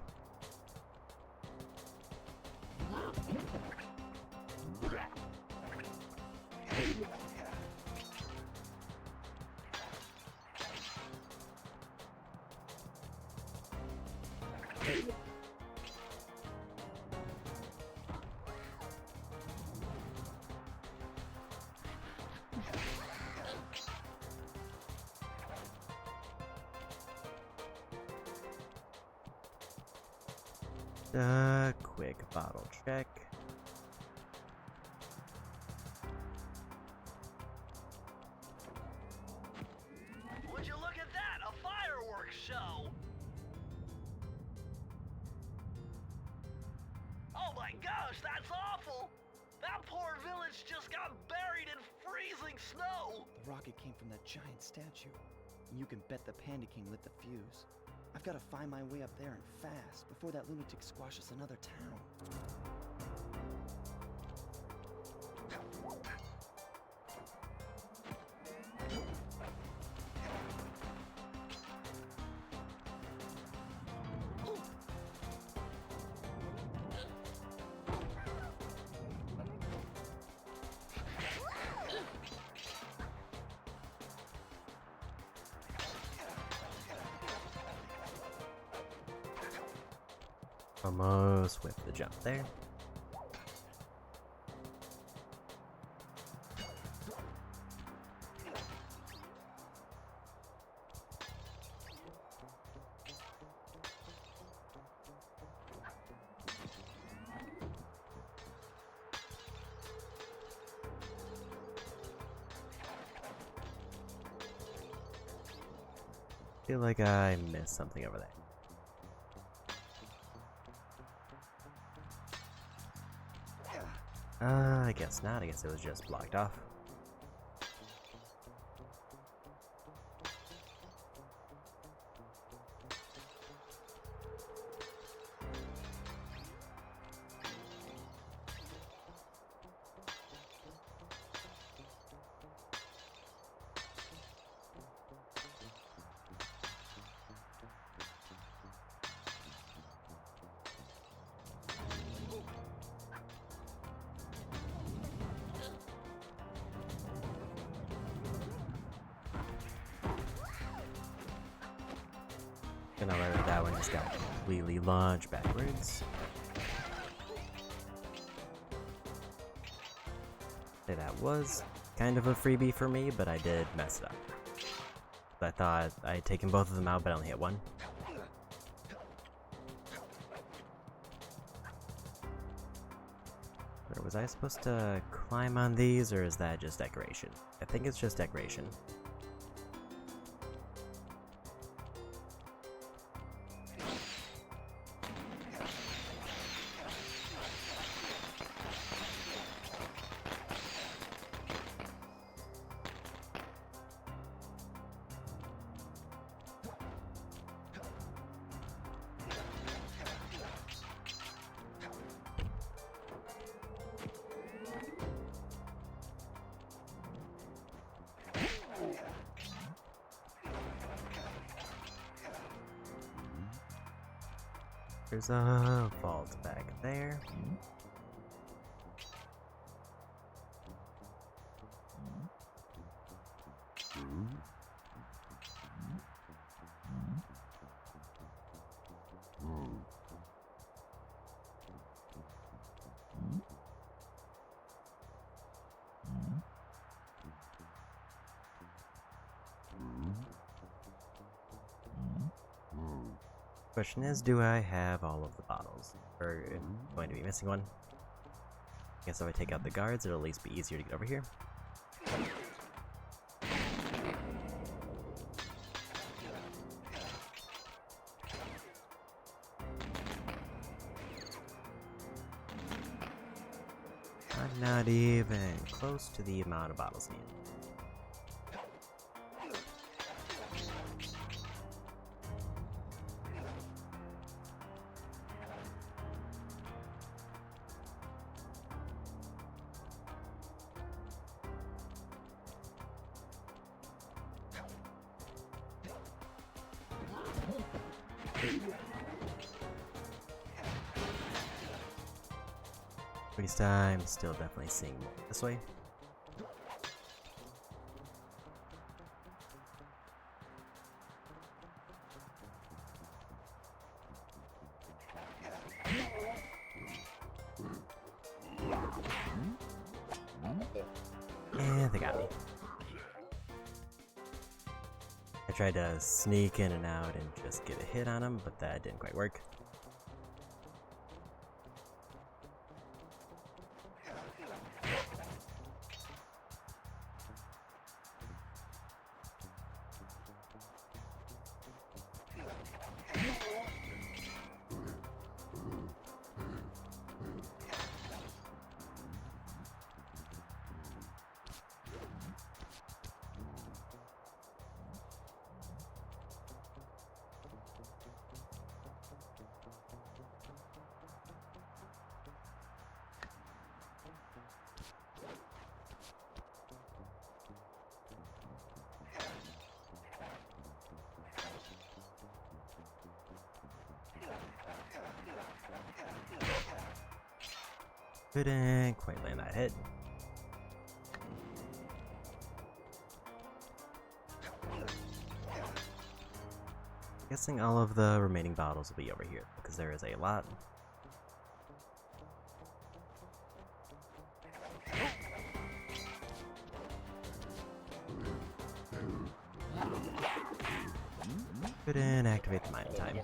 Quick bottle check. Would you look at that? A fireworks show! Oh my gosh, that's awful! That poor village just got buried in freezing snow! The rocket came from that giant statue. And you can bet the Panda King lit the fuse. I've got to find my way up there and fast before that lunatic squashes another town. Almost with the jump there. Feel like I missed something over there. I guess not. I guess it was just blocked off. Gonna learn that one just got completely launched backwards. Say that was kind of a freebie for me, but I did mess it up. I thought I had taken both of them out, but I only hit one. Or was I supposed to climb on these, or is that just decoration? I think it's just decoration. There's a vault back there. Question is, do I have all of the bottles? Or am I going to be missing one? I guess if I take out the guards, it'll at least be easier to get over here. I'm not even close to the amount of bottles needed. At least I'm still definitely seeing more this way. And they got me. I tried to sneak in and out and just get a hit on them, but that didn't quite work. Couldn't quite land that hit. Guessing all of the remaining bottles will be over here, because there is a lot. Couldn't activate the mine in time.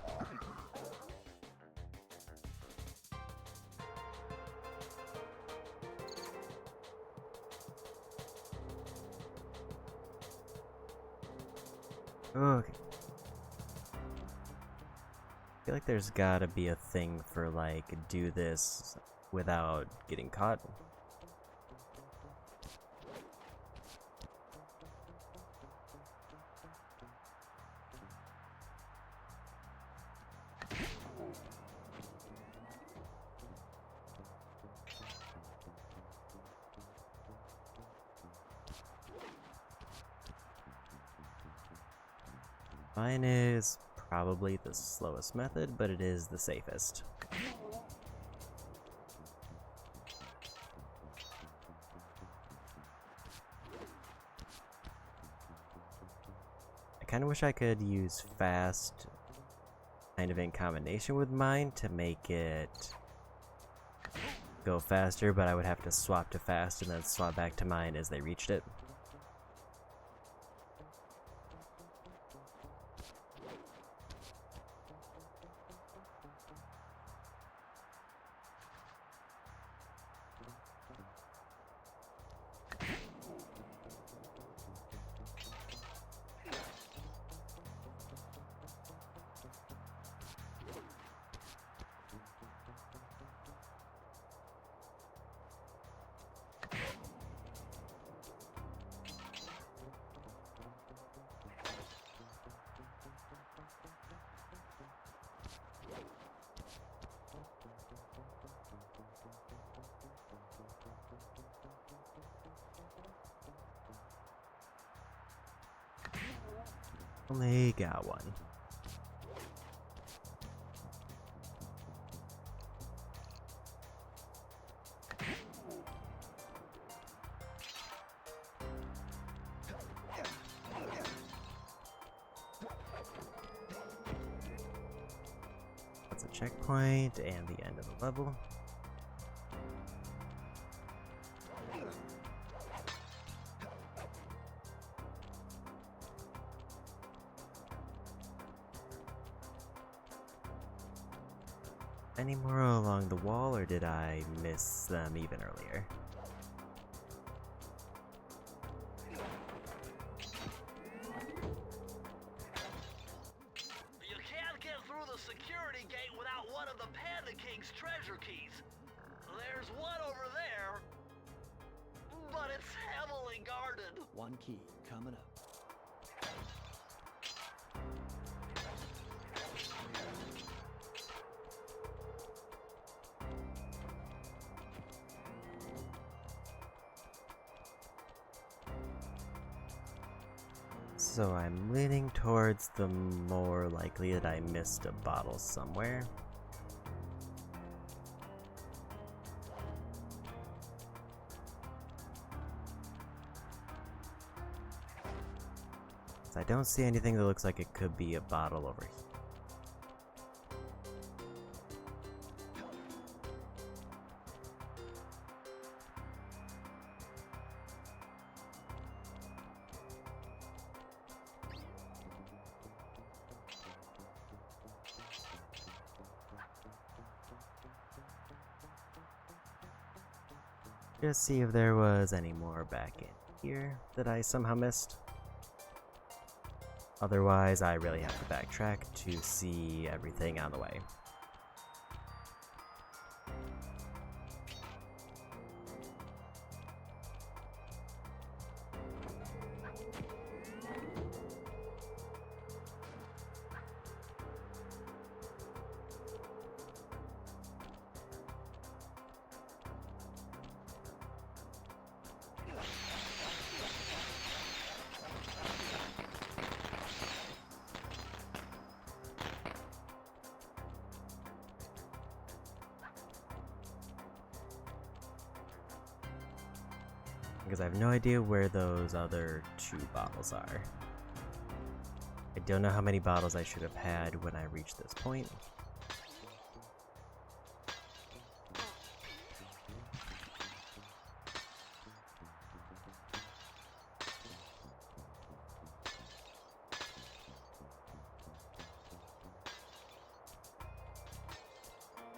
Okay. I feel like there's gotta be a thing for, like, do this without getting caught. Mine is probably the slowest method, but it is the safest. I kind of wish I could use fast kind of in combination with mine to make it go faster, but I would have to swap to fast and then swap back to mine as they reached it. Only got one. That's a checkpoint and the end of the level. Any more along the wall, or did I miss them even earlier? You can't get through the security gate without one of the Panda King's treasure keys. There's one over there, but it's heavily guarded. One key coming up. So I'm leaning towards the more likely that I missed a bottle somewhere. So I don't see anything that looks like it could be a bottle over here. Just see if there was any more back in here that I somehow missed. Otherwise, I really have to backtrack to see everything on the way. Because I have no idea where those other two bottles are. I don't know how many bottles I should have had when I reached this point.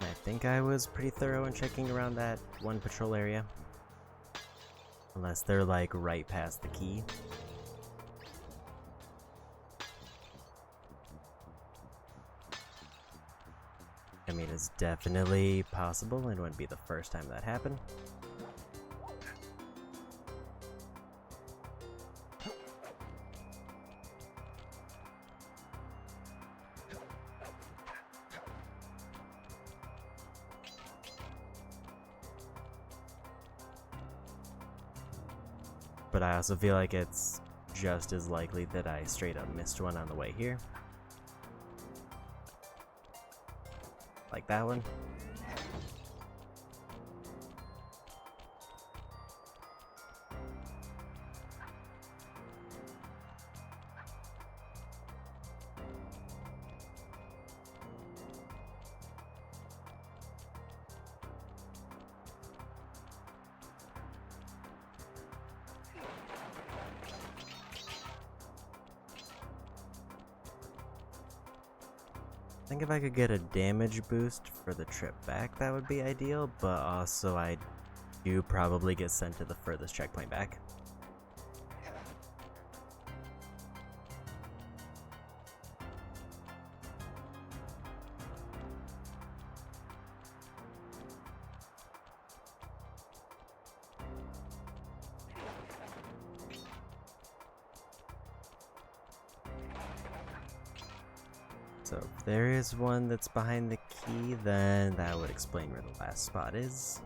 I think I was pretty thorough in checking around that one patrol area. Unless they're like right past the key. I mean, it's definitely possible and it wouldn't be the first time that happened. But I also feel like it's just as likely that I straight up missed one on the way here. Like that one. I think if I could get a damage boost for the trip back, that would be ideal, but also I do probably get sent to the furthest checkpoint back. So if there is one that's behind the key, then that would explain where the last spot is.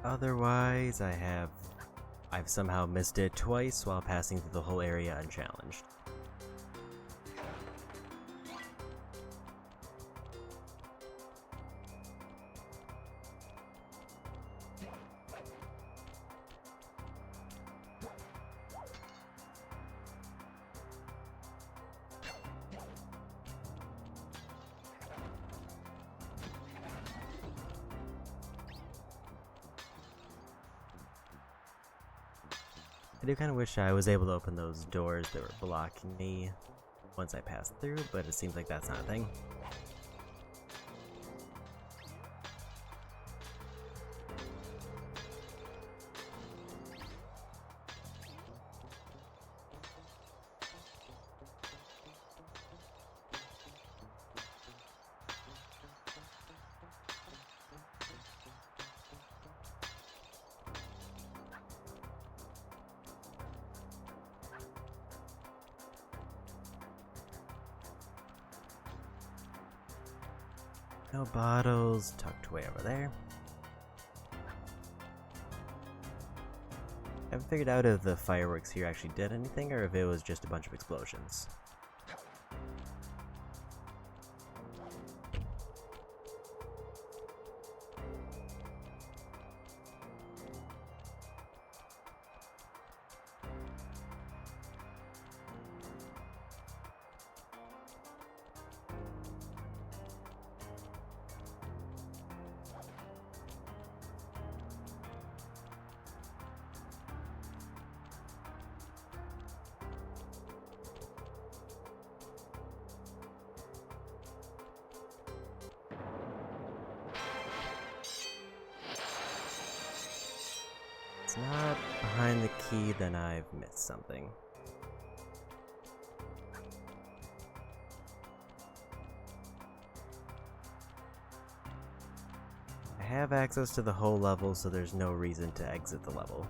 Otherwise, I've somehow missed it twice while passing through the whole area unchallenged. I do kind of wish I was able to open those doors that were blocking me once I passed through, but it seems like that's not a thing. No bottles, tucked away over there. I haven't figured out if the fireworks here actually did anything or if it was just a bunch of explosions. It's not behind the key, then I've missed something. I have access to the whole level, so there's no reason to exit the level.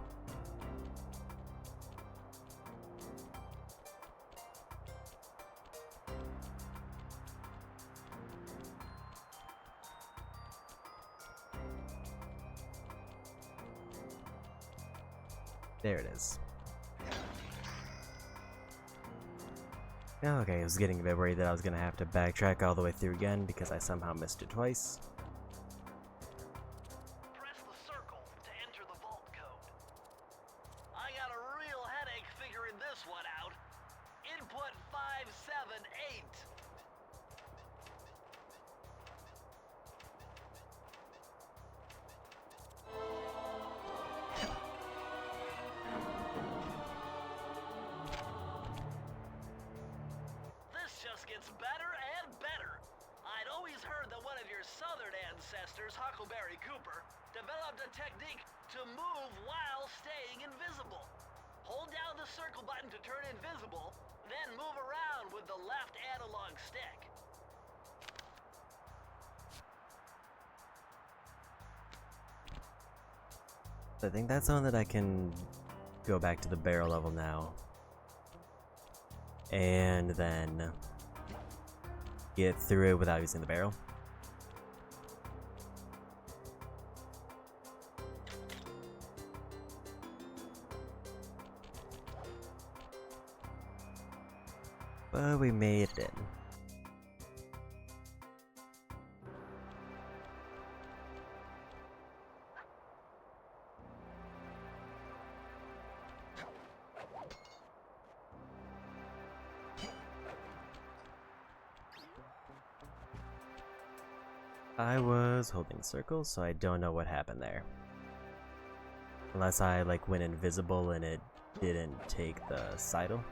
There it is. Okay, I was getting a bit worried that I was gonna have to backtrack all the way through again because I somehow missed it twice. Press the circle to enter the vault code. I got a real headache figuring this one out. Input 578. This just gets better and better. I'd always heard that one of your southern ancestors, Huckleberry Cooper, developed a technique to move while staying invisible. Hold down the circle button to turn invisible, then move around with the left analog stick. I think that's the one that I can go back to the barrel level now. And then get through it without using the barrel. But we made it in. I was holding circle, so I don't know what happened there. Unless I like went invisible and it didn't take the sidle.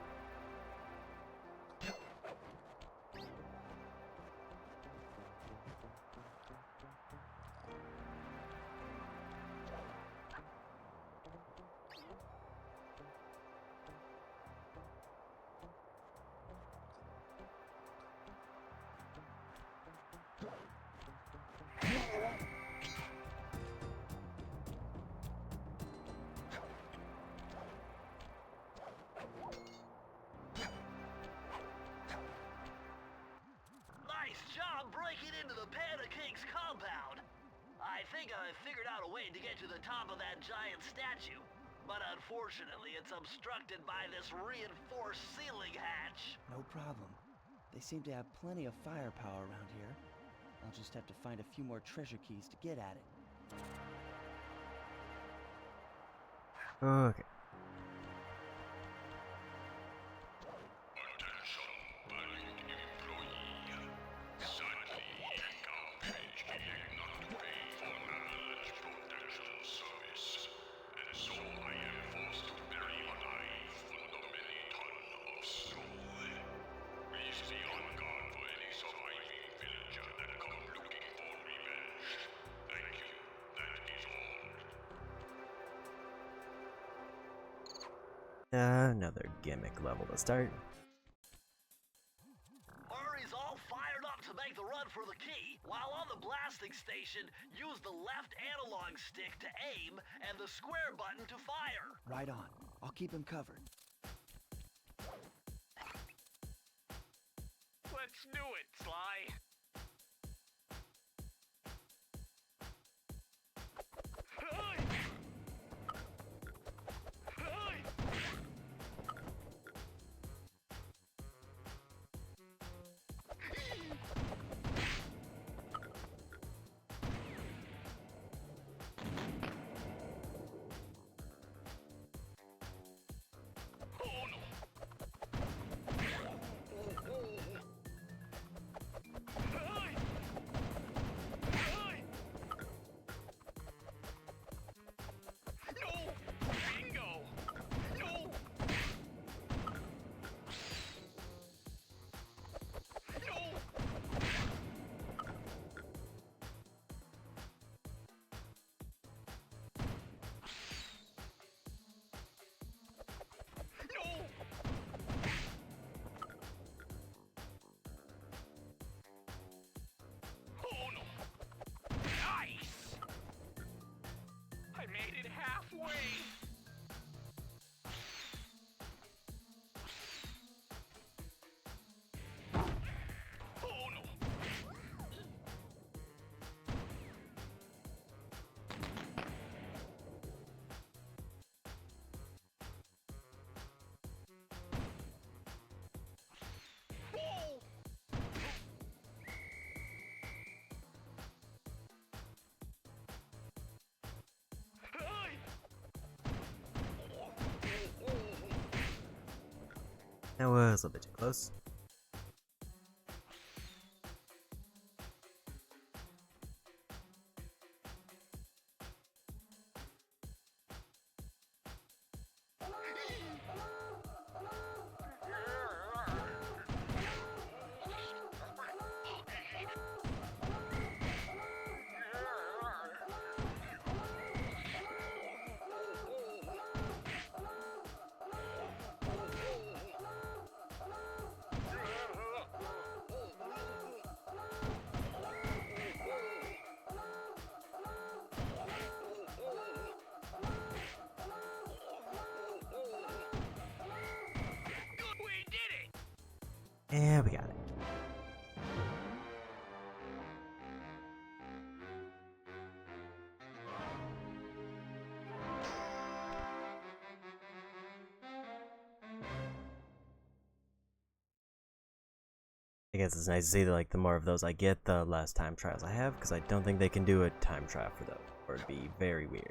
Nice job breaking into the Panda King's compound. I think I figured out a way to get to the top of that giant statue, but unfortunately it's obstructed by this reinforced ceiling hatch. No problem. They seem to have plenty of firepower around here. I'll just have to find a few more treasure keys to get at it. Okay. Attention, valued employee. Sadly, the company cannot pay for mileage protection service, and so I am forced to bury alive under many tons of snow. Please be on guard for any surviving villager that come looking for revenge. Thank you. That is all. Another gimmick level to start. Murray's all fired up to make the run for the key. While on the blasting station, use the left analog stick to aim and the square button to fire. Right on. I'll keep him covered. Let's do it, Sly. Oh no! That was a little bit too close. And we got it. I guess it's nice to see that, like, the more of those I get, the less time trials I have, because I don't think they can do a time trial for those, or it'd be very weird.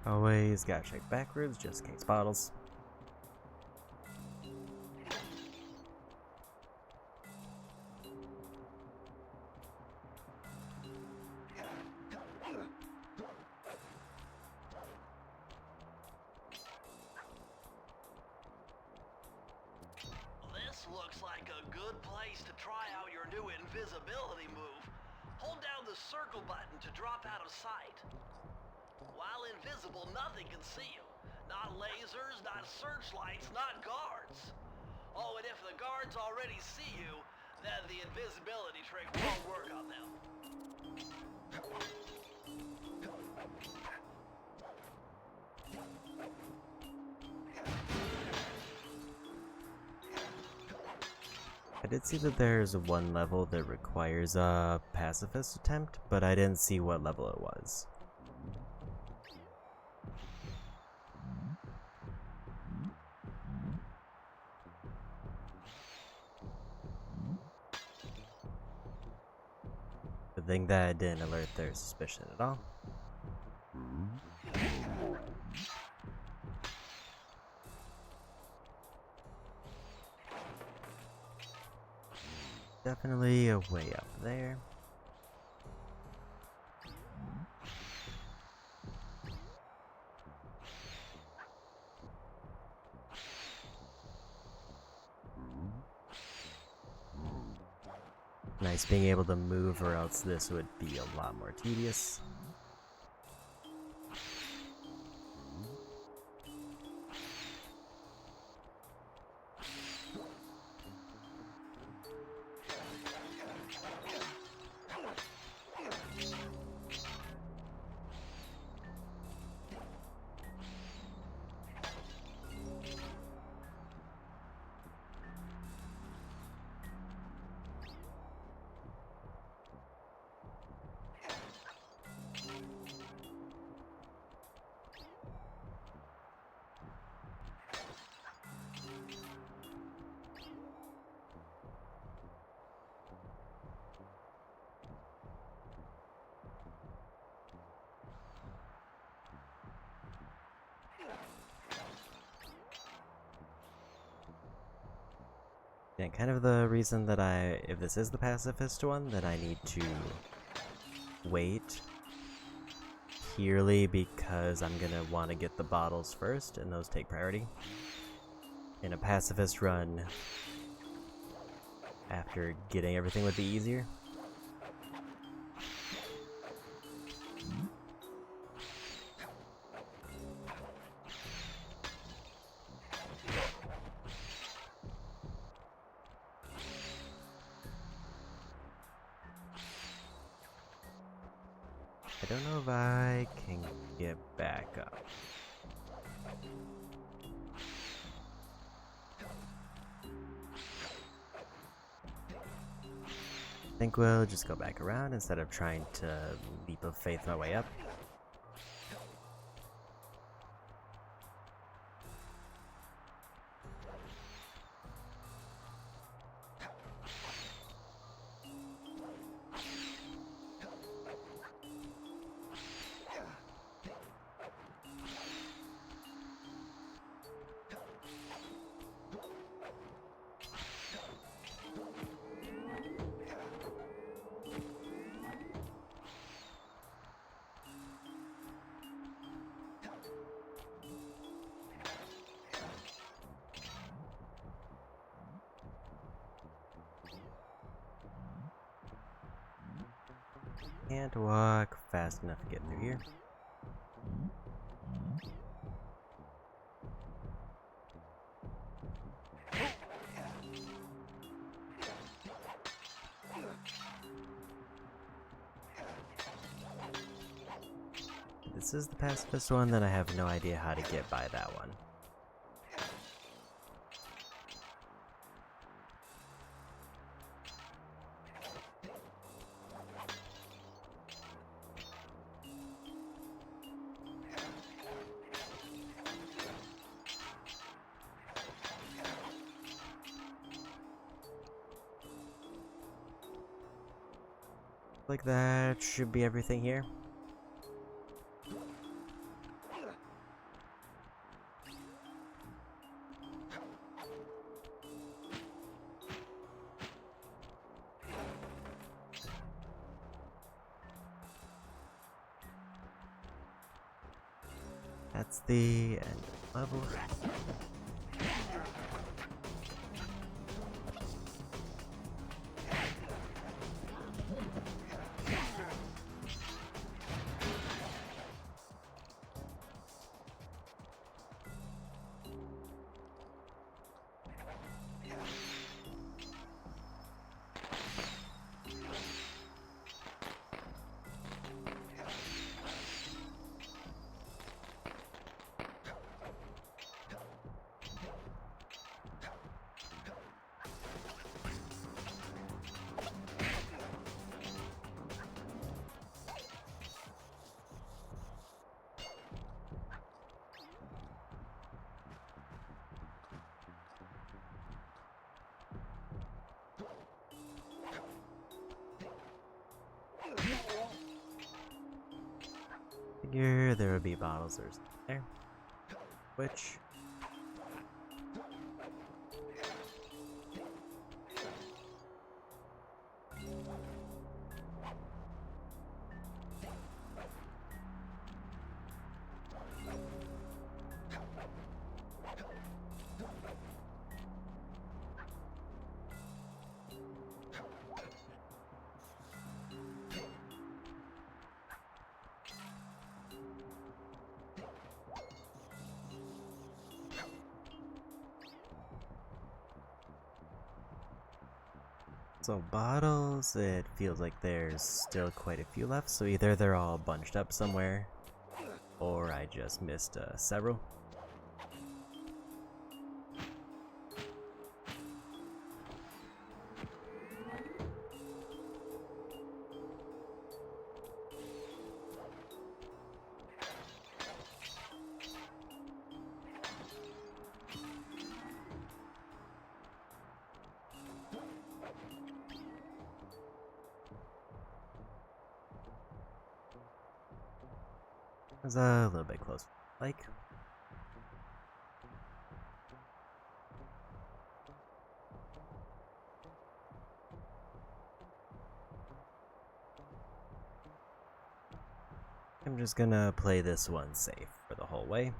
Always gotta check backwards just in case bottles. This looks like a good place to try out your new invisibility move. Hold down the circle button to drop out of sight. While invisible, nothing can see you. Not lasers, not searchlights, not guards. Oh, and if the guards already see you, then the invisibility trick won't work on them. I did see that there's one level that requires a pacifist attempt, but I didn't see what level it was. Good thing that didn't alert their suspicion at all. Definitely a way up there. Nice being able to move, or else this would be a lot more tedious. And kind of the reason that if this is the pacifist one, then I need to wait purely because I'm gonna want to get the bottles first, and those take priority. In a pacifist run, after getting everything would be easier. I don't know if I can get back up. I think we'll just go back around instead of trying to leap of faith my way up. Can't walk fast enough to get through here. This is the pacifist one, then I have no idea how to get by that one. Like that should be everything here. That's the end of the level. Figure there would be bottles or something there. Which so bottles, it feels like there's still quite a few left, so either they're all bunched up somewhere, or I just missed several. It's a little bit close. Like, I'm just gonna play this one safe for the whole way.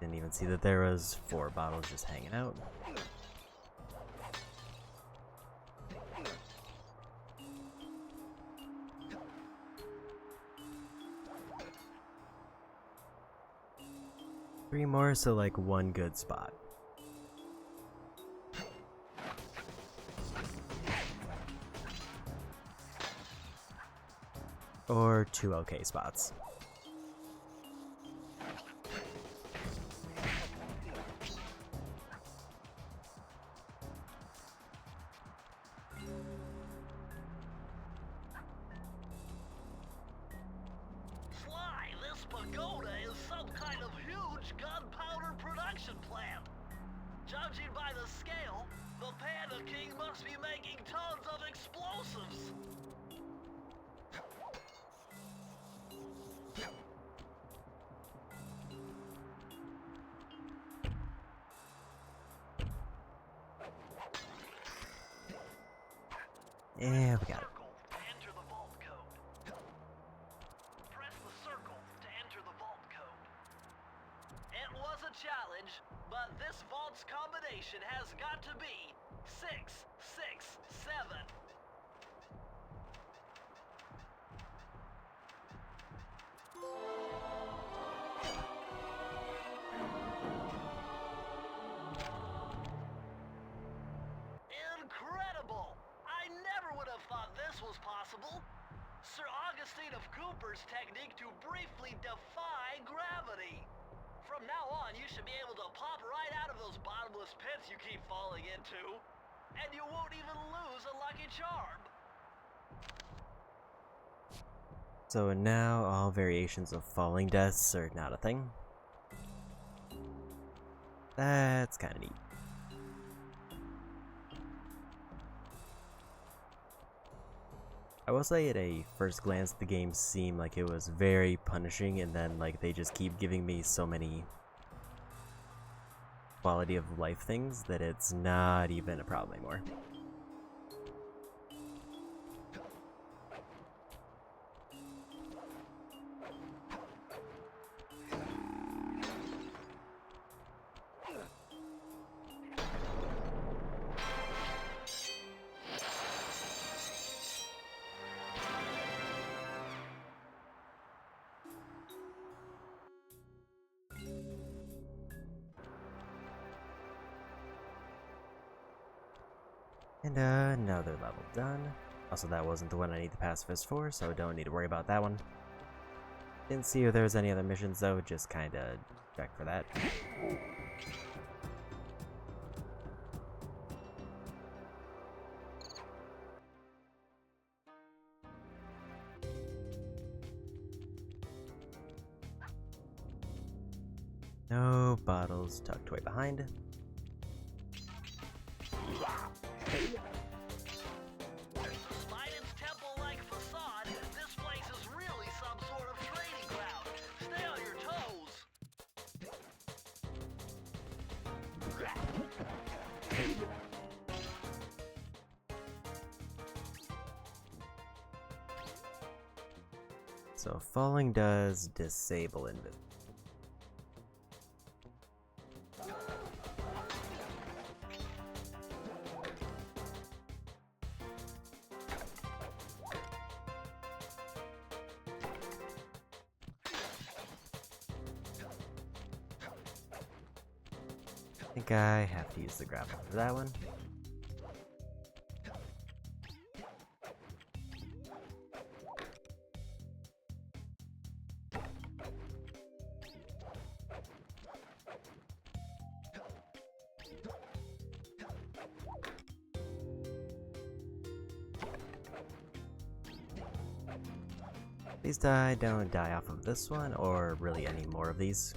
Didn't even see that there was 4 bottles just hanging out. 3 more, so like 1 good spot. Or 2 okay spots. Sly, this pagoda is some kind of huge gunpowder production plant. Judging by the scale, the Panda King must be making tons of explosives. Yeah, we got it. Circle to enter the vault code. Press the circle to enter the vault code. It was a challenge, but this vault's combination has got to be 667. Incredible! I never would have thought this was possible. Sir Augustine of Cooper's technique to briefly defy gravity. From now on, you should be able to pop right out of those bottomless pits you keep falling into. And you won't even lose a lucky charm. So now all variations of falling deaths are not a thing. That's kind of neat. I will say at a first glance the game seemed like it was very punishing, and then like they just keep giving me so many quality of life things that it's not even a problem anymore. And another level done. Also, that wasn't the one I need the pacifist for, so I don't need to worry about that one. Didn't see if there was any other missions though, just kinda check for that. No bottles tucked way behind. Despite its temple-like facade, this place is really some sort of trading ground. Stay on your toes. So falling does disable invis. I think I have to use the grapple for that one. Please don't die off of this one, or really any more of these.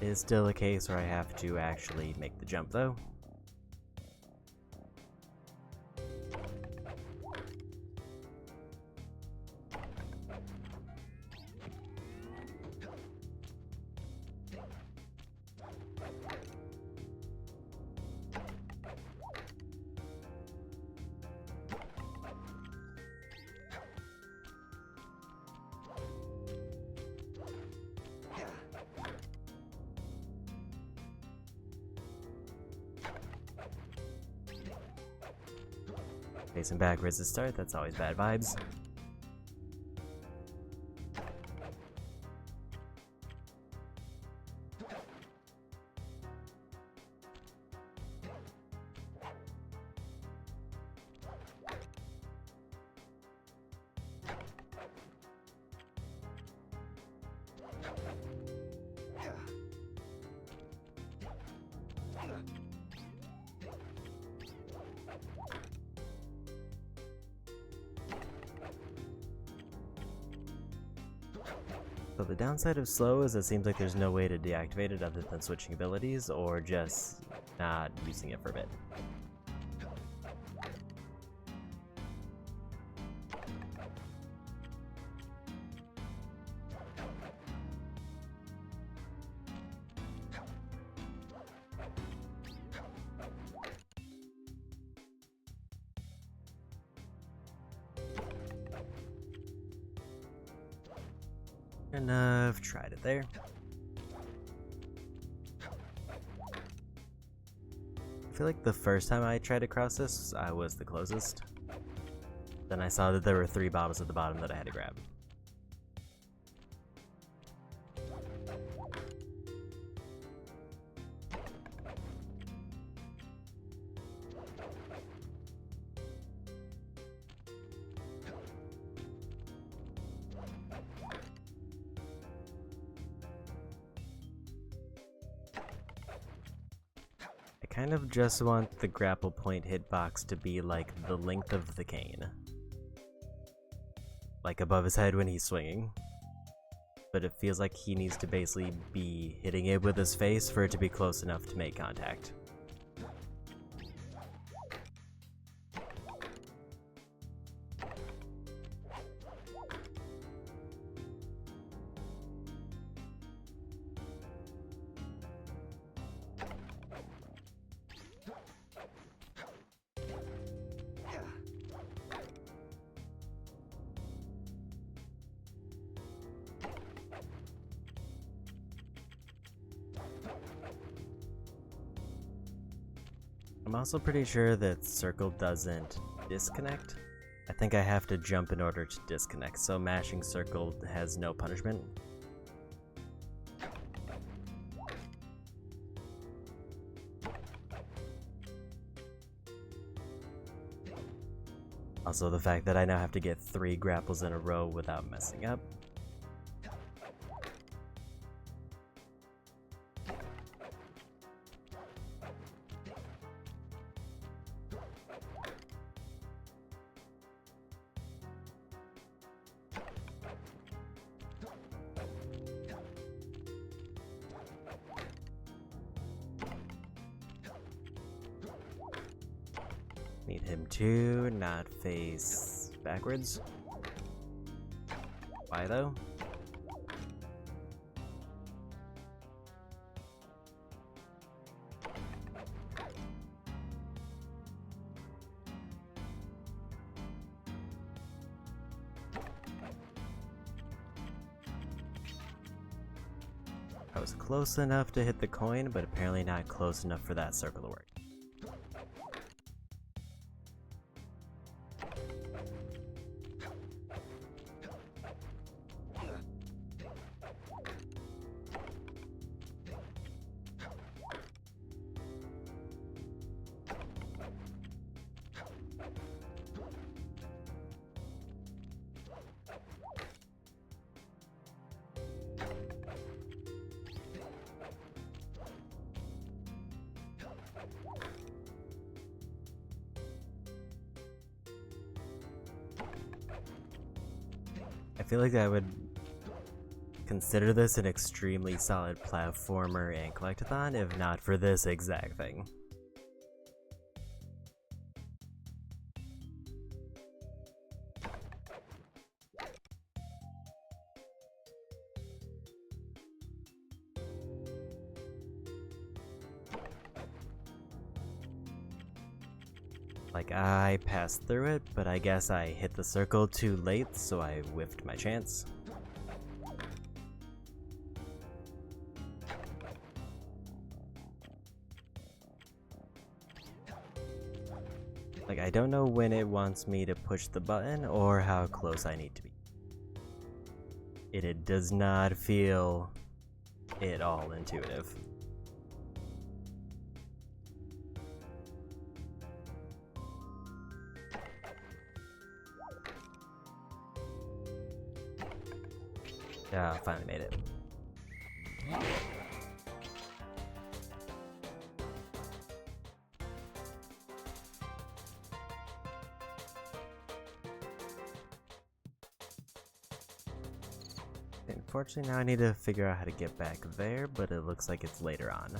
It is still a case where I have to actually make the jump though. Facing backwards to start, that's always bad vibes. So the downside of slow is it seems like there's no way to deactivate it other than switching abilities or just not using it for a bit. And I've tried it there. I feel like the first time I tried to cross this, I was the closest. Then I saw that there were 3 bottles at the bottom that I had to grab. I kind of just want the grapple point hitbox to be like the length of the cane. Like above his head when he's swinging. But it feels like he needs to basically be hitting it with his face for it to be close enough to make contact. I'm also pretty sure that circle doesn't disconnect. I think I have to jump in order to disconnect, so mashing circle has no punishment. Also the fact that I now have to get 3 grapples in a row without messing up. Need him to not face backwards. Why though? I was close enough to hit the coin, but apparently not close enough for that circle to work. I feel like I would consider this an extremely solid platformer and collectathon if not for this exact thing. Like, I passed through it, but I guess I hit the circle too late, so I whiffed my chance. Like, I don't know when it wants me to push the button or how close I need to be. It does not feel at all intuitive. Yeah, I finally made it. And unfortunately, now I need to figure out how to get back there, but it looks like it's later on.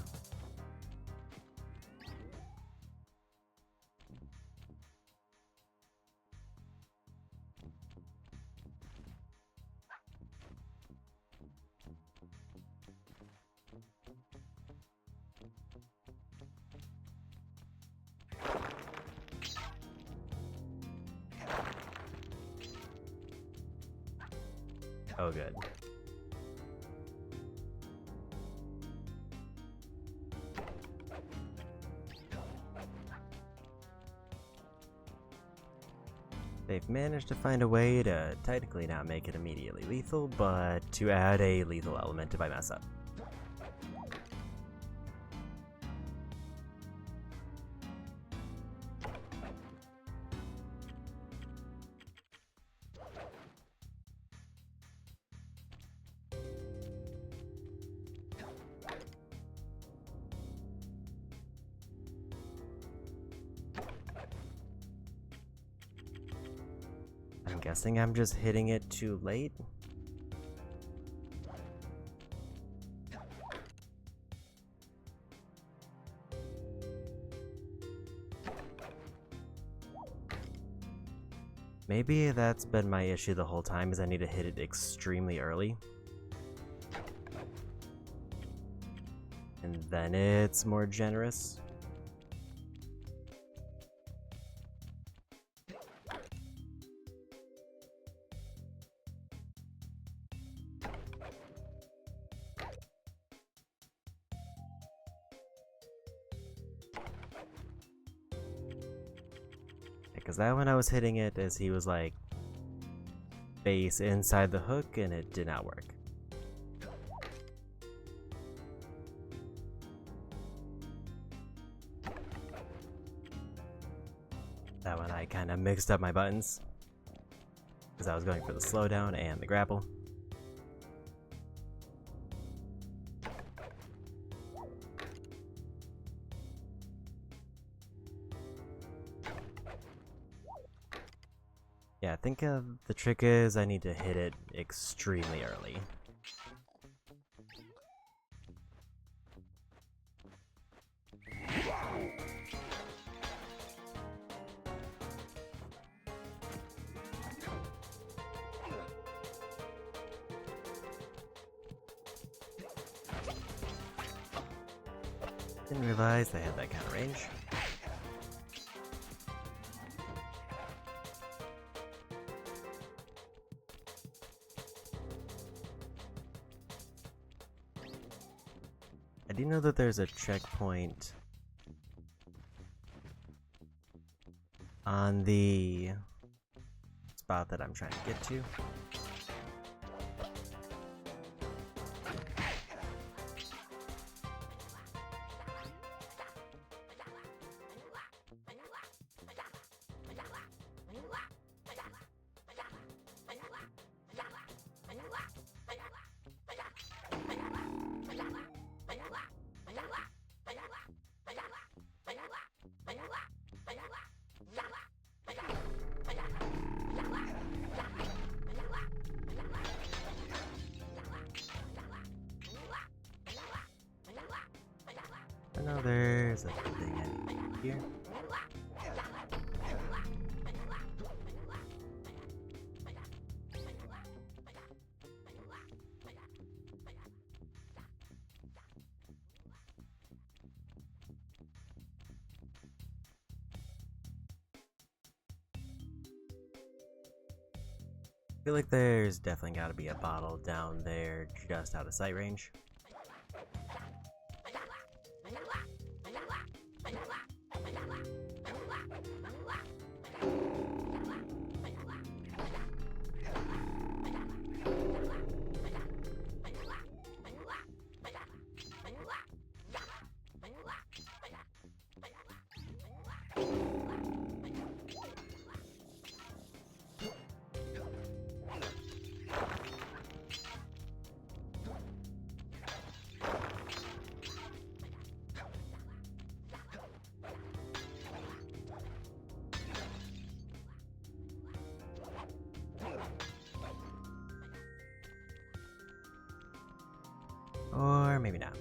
Oh, good. They've managed to find a way to technically not make it immediately lethal, but to add a lethal element if I mess up. I'm guessing I'm just hitting it too late. Maybe that's been my issue the whole time, is I need to hit it extremely early. And then it's more generous. Because that when I was hitting it as he was like face inside the hook and it did not work. That one I kind of mixed up my buttons because I was going for the slowdown and the grapple. Yeah, I think the trick is I need to hit it extremely early. Didn't realize they had that kind of range. I do know that there's a checkpoint on the spot that I'm trying to get to. I know there's a thing I need here. I feel like there's definitely got to be a bottle down there just out of sight range. Or maybe not.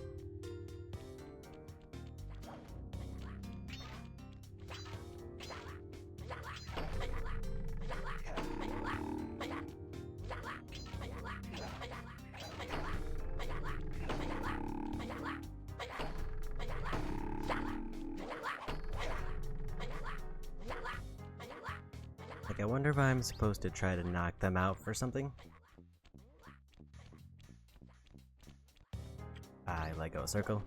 Like, I wonder if I'm supposed to try to knock them out for something. I let go of circle.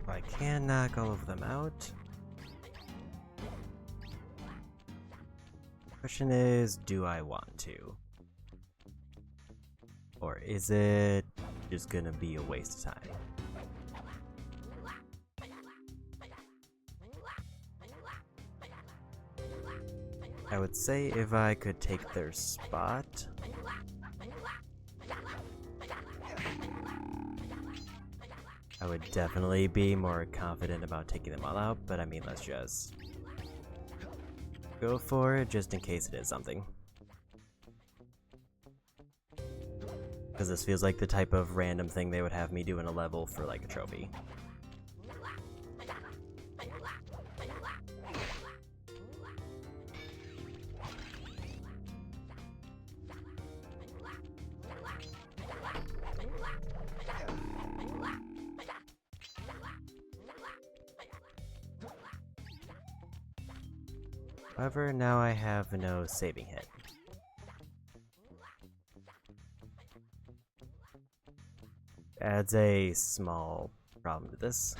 I can knock all of them out. Question is, do I want to? Or is it just gonna be a waste of time? I would say if I could take their spot. I would definitely be more confident about taking them all out, but I mean, let's just go for it just in case it is something. Because this feels like the type of random thing they would have me do in a level for like a trophy. However, now I have no saving hit. Adds a small problem to this.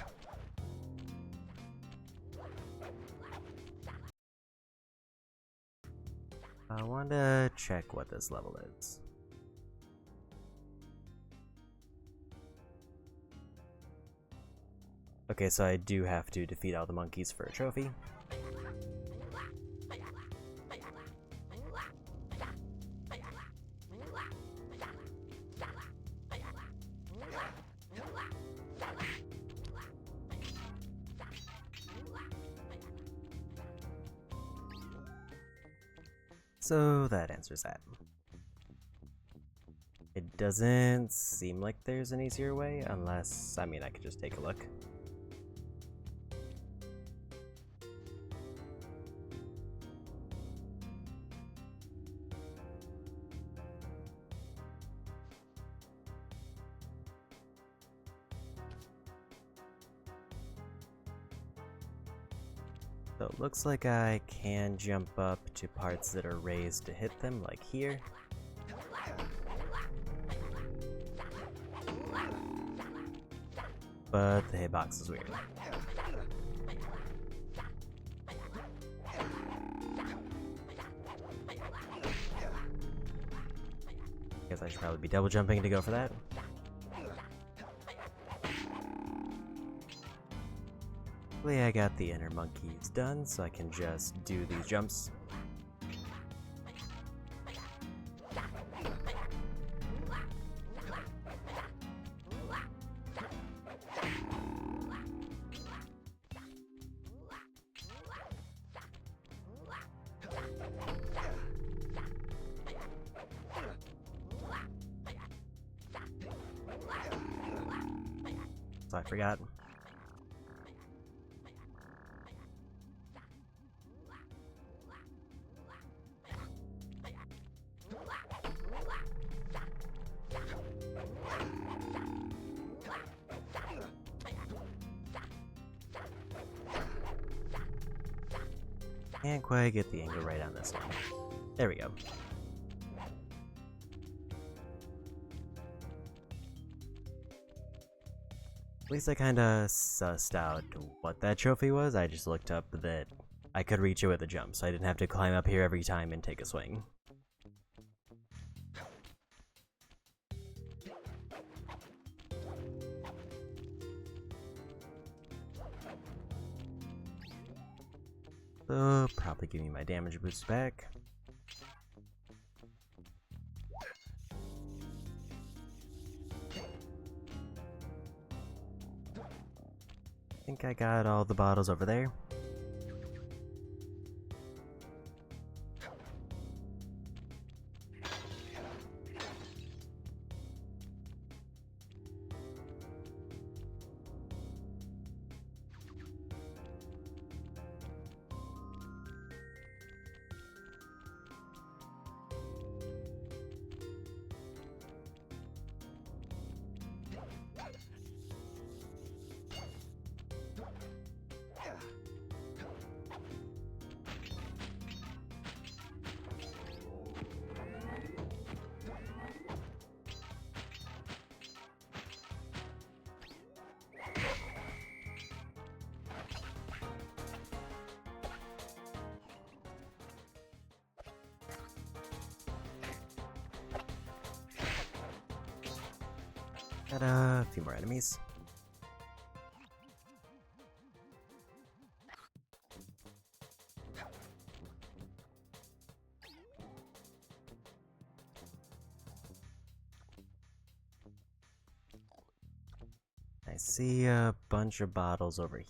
I want to check what this level is. Okay, so I do have to defeat all the monkeys for a trophy. So that answers that. It doesn't seem like there's an easier way, unless, I mean, I could just take a look. So it looks like I can jump up to parts that are raised to hit them, like here. But the hitbox is weird. Guess I should probably be double jumping to go for that. Luckily I got the inner monkeys done, so I can just do these jumps. So I forgot. Can't quite get the angle right on this one. There we go. At least I kinda sussed out what that trophy was. I just looked up that I could reach it with a jump, so I didn't have to climb up here every time and take a swing. So, probably give me my damage boost back. I think I got all the bottles over there. Got a few more enemies. I see a bunch of bottles over here.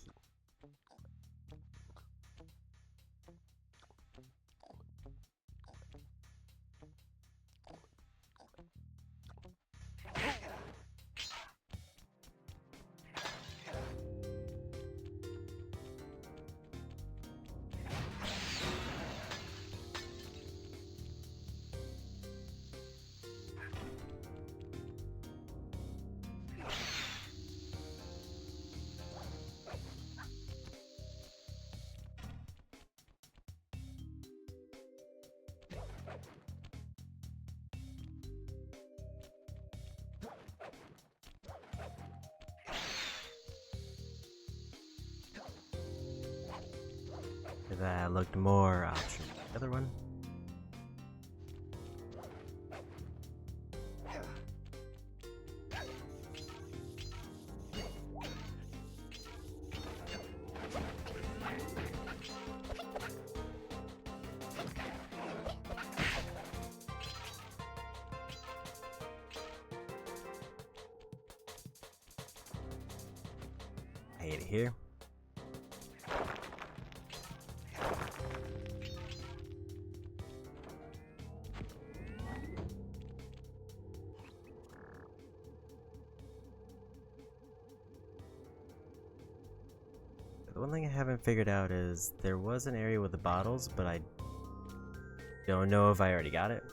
That looked more optional than the other one. I hate it here. The one thing I haven't figured out is there was an area with the bottles, but I don't know if I already got it.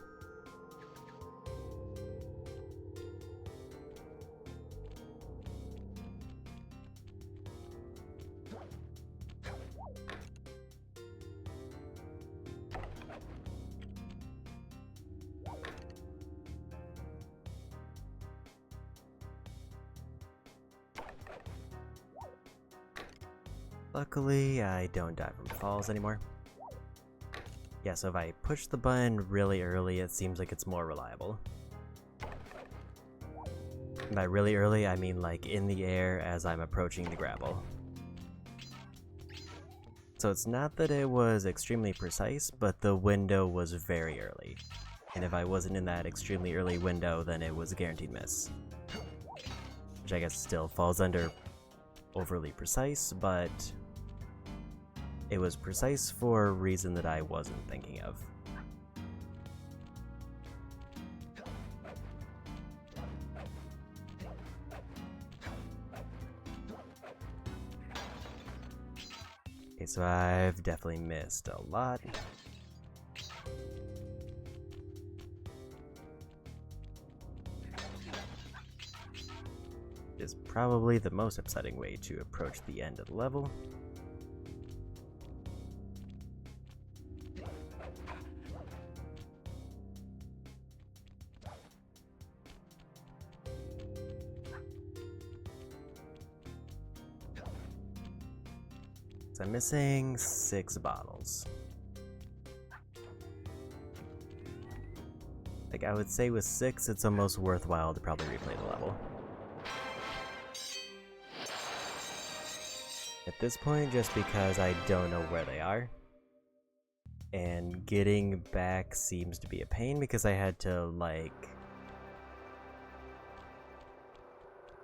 Luckily, I don't die from falls anymore. Yeah, so if I push the button really early, it seems like it's more reliable. And by really early, I mean like in the air as I'm approaching the grapple. So it's not that it was extremely precise, but the window was very early. And if I wasn't in that extremely early window, then it was a guaranteed miss. Which I guess still falls under overly precise, but it was precise for a reason that I wasn't thinking of. Okay, so I've definitely missed a lot. Is probably the most upsetting way to approach the end of the level. So I'm missing 6 bottles. Like, I would say with 6, it's almost worthwhile to probably replay the level. At this point, just because I don't know where they are. And getting back seems to be a pain because I had to, like,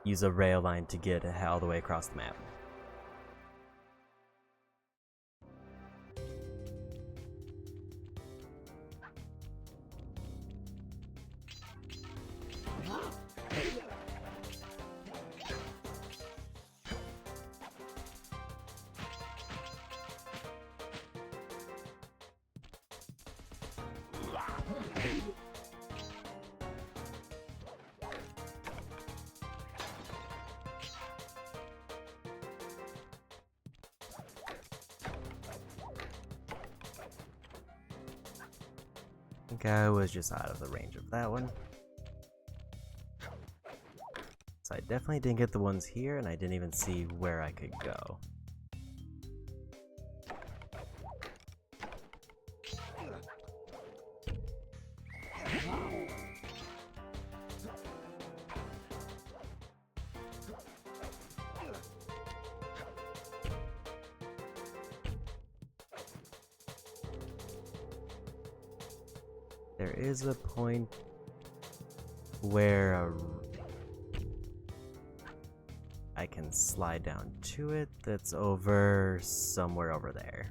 use a rail line to get all the way across the map. think I was just out of the range of that one. So I definitely didn't get the ones here, and I didn't even see where I could go. There is a point where I can slide down to it that's over somewhere over there.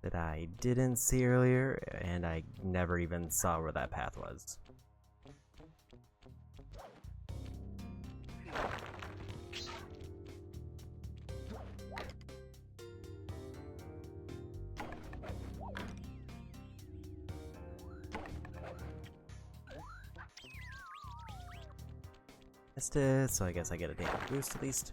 That I didn't see earlier, and I never even saw where that path was. Missed it, so I guess I get a damage boost at least.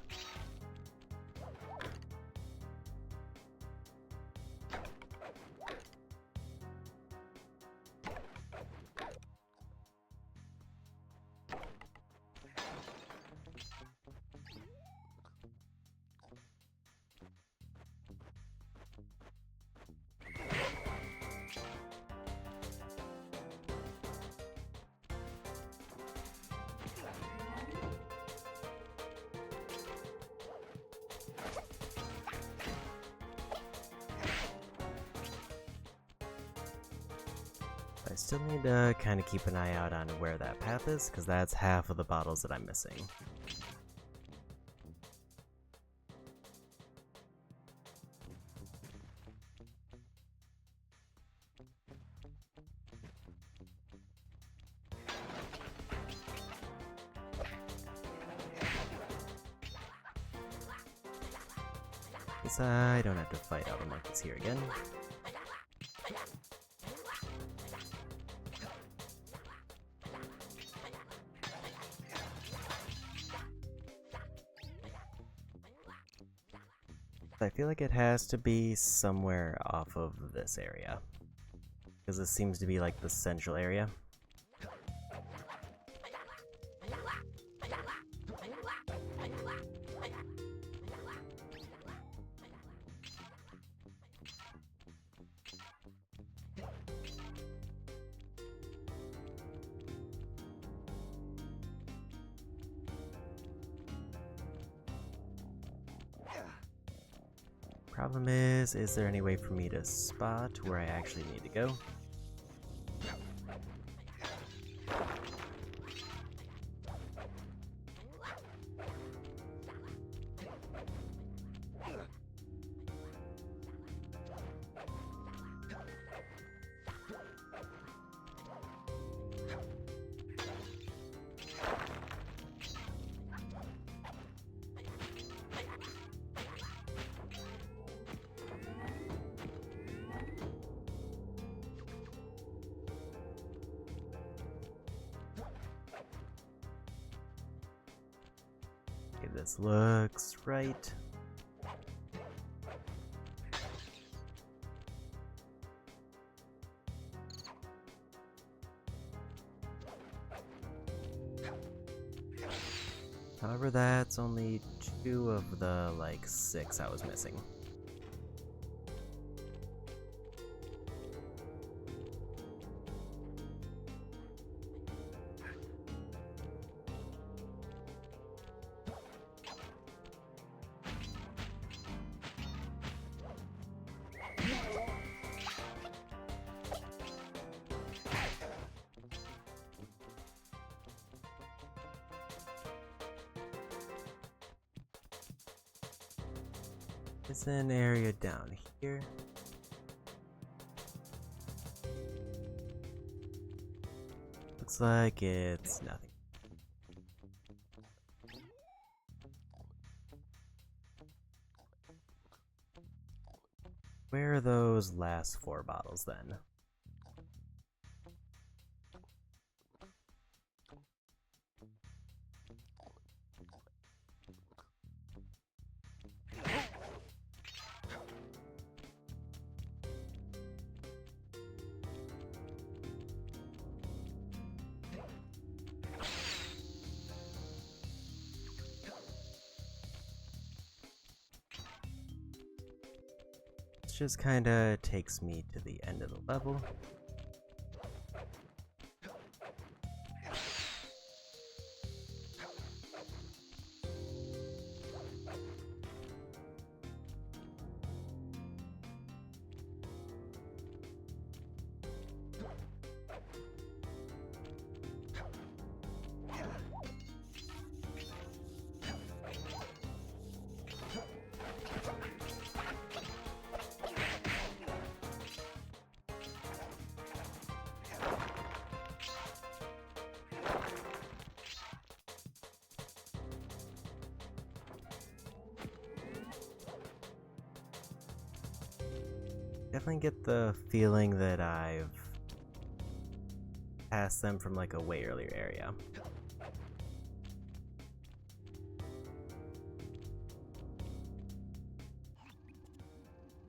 I still need to kind of keep an eye out on where that path is, because that's half of the bottles that I'm missing. Guess I don't have to fight all the monkeys here again. I feel like it has to be somewhere off of this area, because this seems to be like the central area. Problem is there any way for me to spot where I actually need to go? This looks right. However, that's only 2 of the, like, 6 I was missing. It's an area down here. Looks like it's nothing. Where are those last 4 bottles then? this just kinda takes me to the end of the level. Definitely get the feeling that I've passed them from like a way earlier area.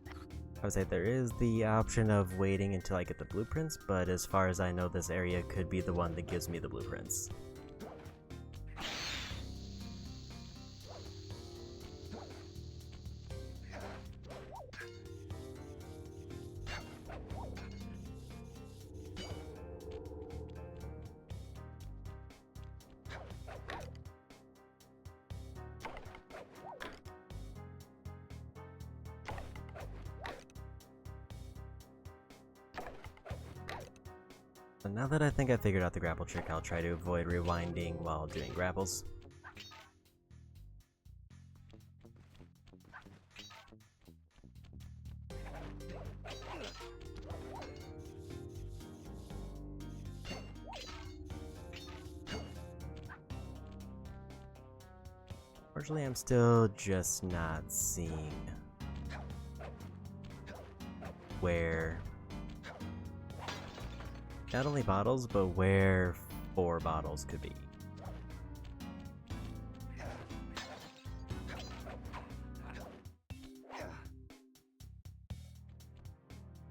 I would say there is the option of waiting until I get the blueprints, but as far as I know, this area could be the one that gives me the blueprints. So now that I think I figured out the grapple trick, I'll try to avoid rewinding while doing grapples. Unfortunately, I'm still just not seeing where not only bottles, but where 4 bottles could be.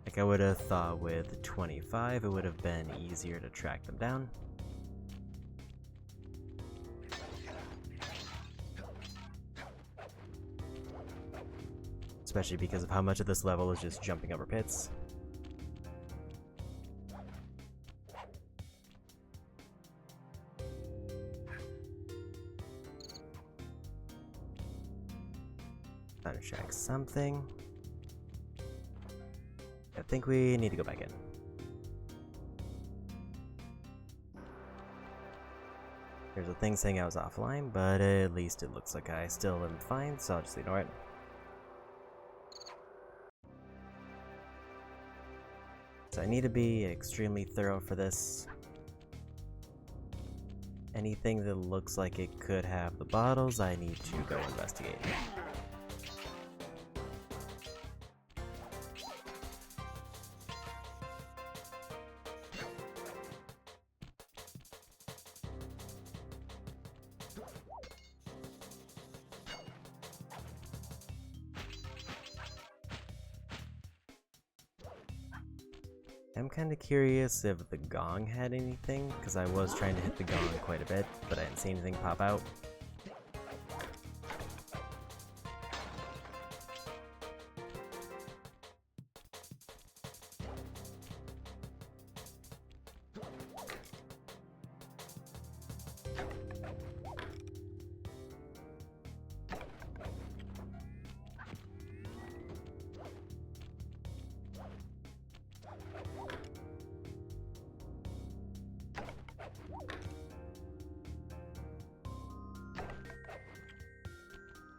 Like I would have thought with 25, it would have been easier to track them down. Especially because of how much of this level is just jumping over pits. Trying to check something. I think we need to go back in. There's a thing saying I was offline, but at least it looks like I still am fine, so I'll just ignore it. So I need to be extremely thorough for this. Anything that looks like it could have the bottles, I need to go investigate. I'm kind of curious if the gong had anything, because I was trying to hit the gong quite a bit, but I didn't see anything pop out.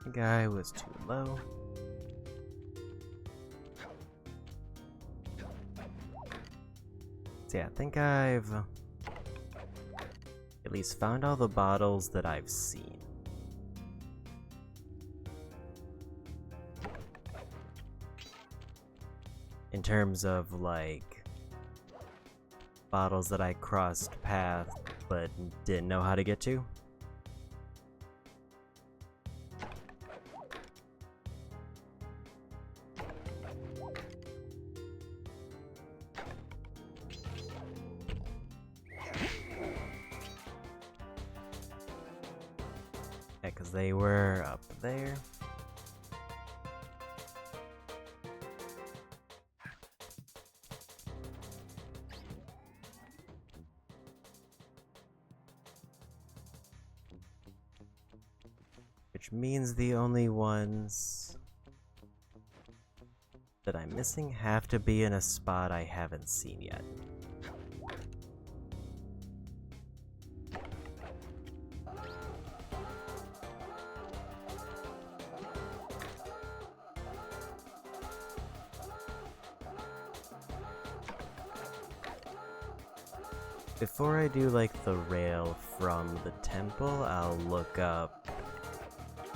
The guy was too low. So yeah, I think I've at least found all the bottles that I've seen. In terms of like bottles that I crossed path but didn't know how to get to. Yeah, because they were up there. which means the only ones that I'm missing have to be in a spot I haven't seen yet. Before I do like the rail from the temple, I'll look up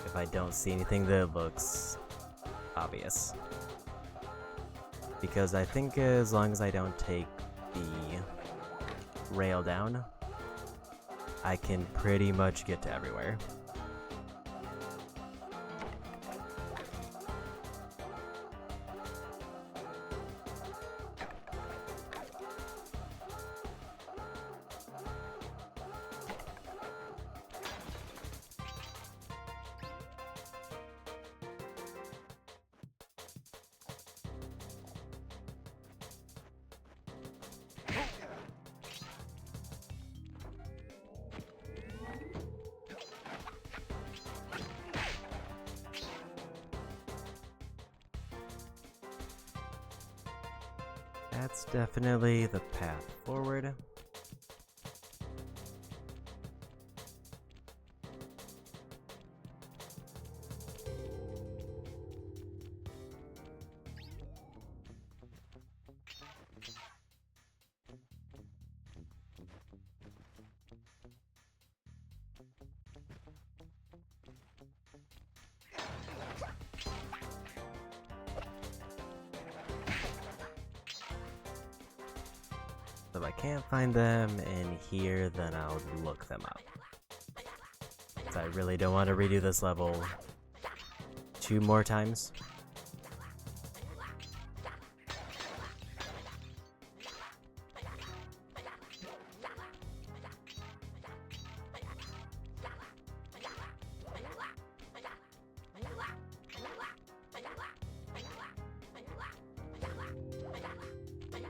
if I don't see anything that looks obvious. Because I think as long as I don't take the rail down, I can pretty much get to everywhere. That's definitely the path forward. If I can't find them in here, then I'll look them up. Because I really don't want to redo this level 2 more times.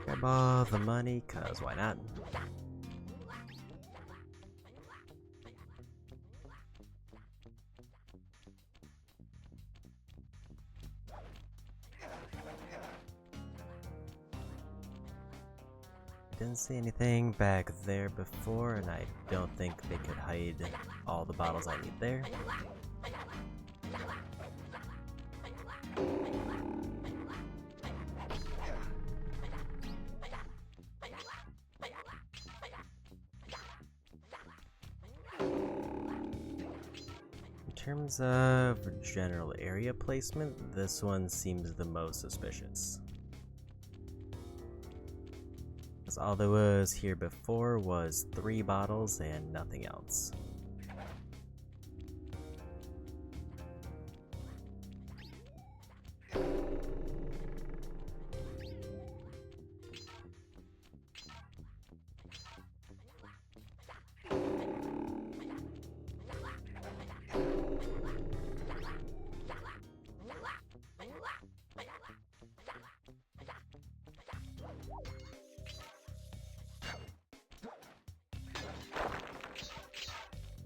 Grab all the money, cause why not? Didn't see anything back there before, and I don't think they could hide all the bottles I need there. In terms of general area placement, this one seems the most suspicious. Because all that was here before was 3 bottles and nothing else.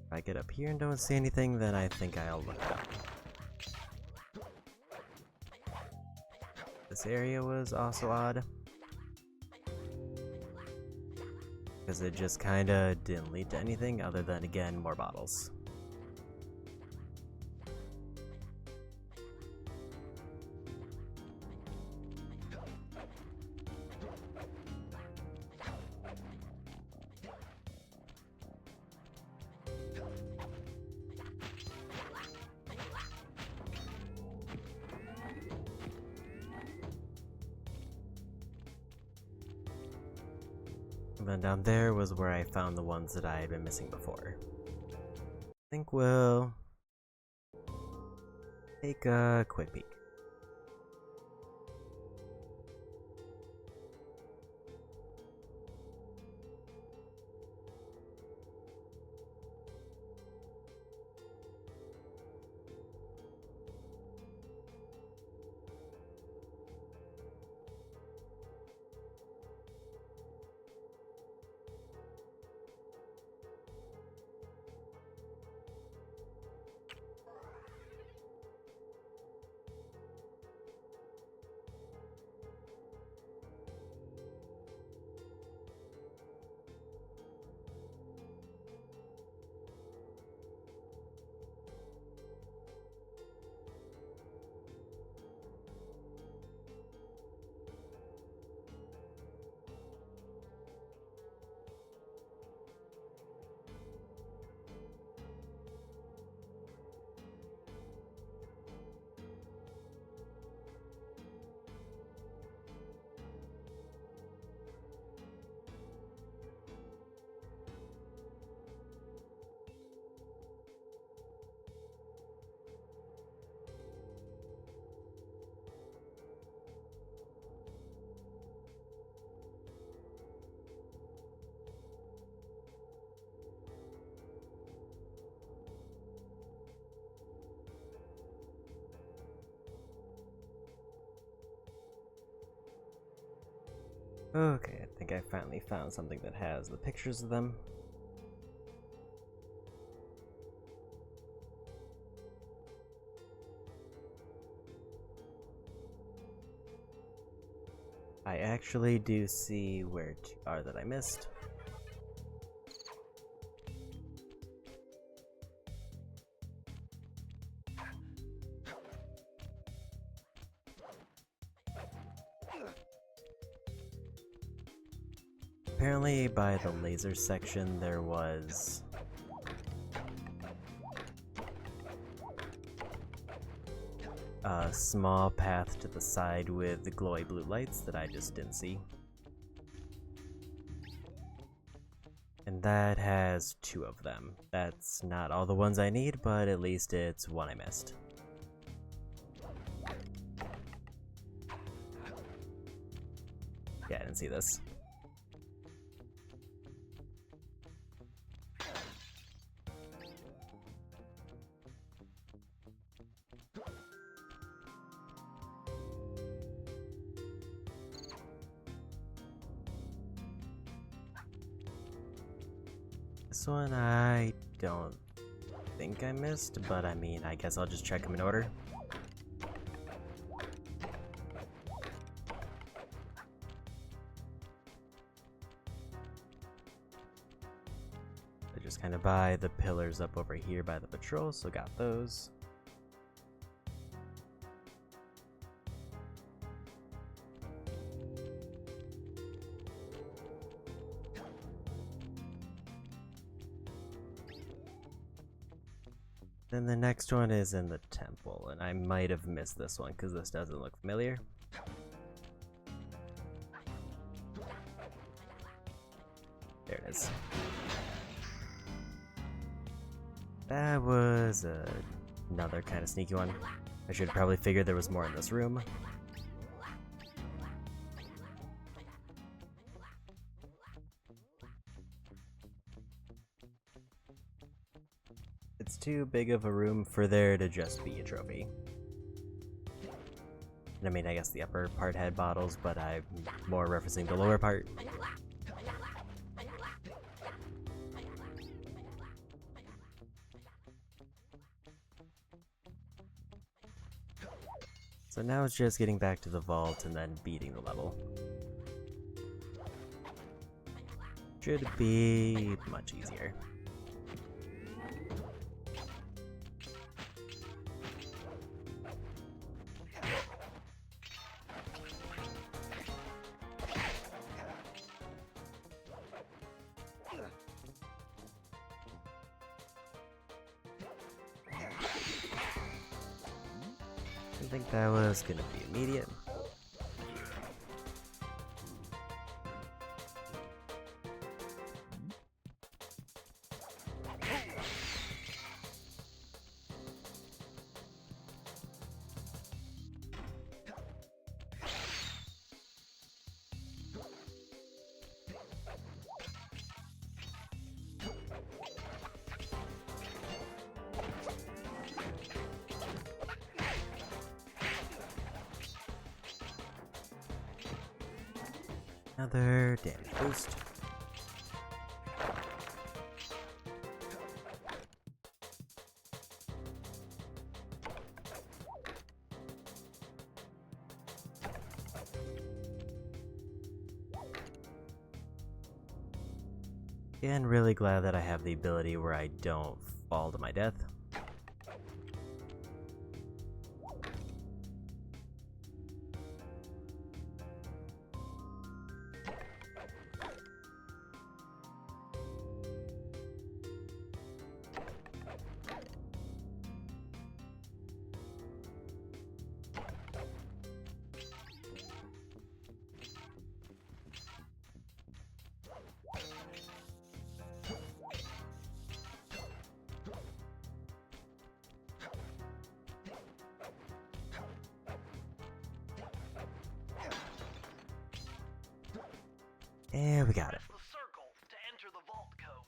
If I get up here and don't see anything, then I think I'll look it up. This area was also odd, because it just kinda didn't lead to anything other than, again, more bottles. And then down there was where I found the ones that I had been missing before. I think we'll take a quick peek. Okay, I think I finally found something that has the pictures of them. I actually do see where two are that I missed. Apparently by the laser section there was a small path to the side with the glowy blue lights that I just didn't see. And that has two of them. That's not all the ones I need, but at least it's one I missed. Yeah, I didn't see this. This one I don't think I missed, but I mean, I guess I'll just check them in order. I just kind of by the pillars up over here by the patrol, so got those. Then the next one is in the temple, and I might have missed this one because this doesn't look familiar. There it is. That was another kind of sneaky one. I should probably figure there was more in this room. It's too big of a room for there to just be a trophy. And I mean, I guess the upper part had bottles, but I'm more referencing the lower part. So now it's just getting back to the vault and then beating the level. Should be much easier. I think that was gonna be immediate. Another damage boost. And really glad that I have the ability where I don't fall to my death. And we got it. Press the circle to enter the vault code.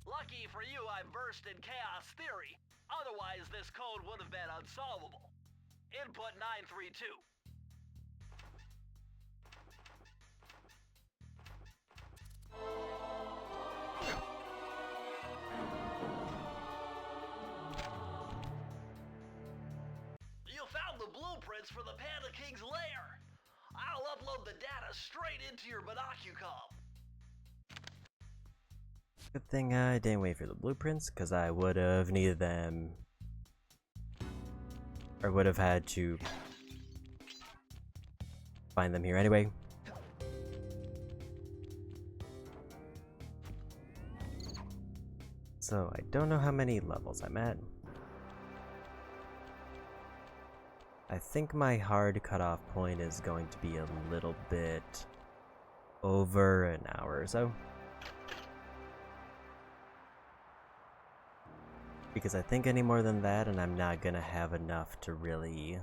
Lucky for you, I'm versed in chaos theory. Otherwise, this code would have been unsolvable. Input 932. blueprints for the Panda King's lair. I'll upload the data straight into your Binocucom. Good thing I didn't wait for the blueprints, because I would have needed them, or would have had to find them here anyway. So I don't know how many levels I'm at. I think my hard cutoff point is going to be a little bit over an hour or so. Because I think any more than that and I'm not gonna have enough to really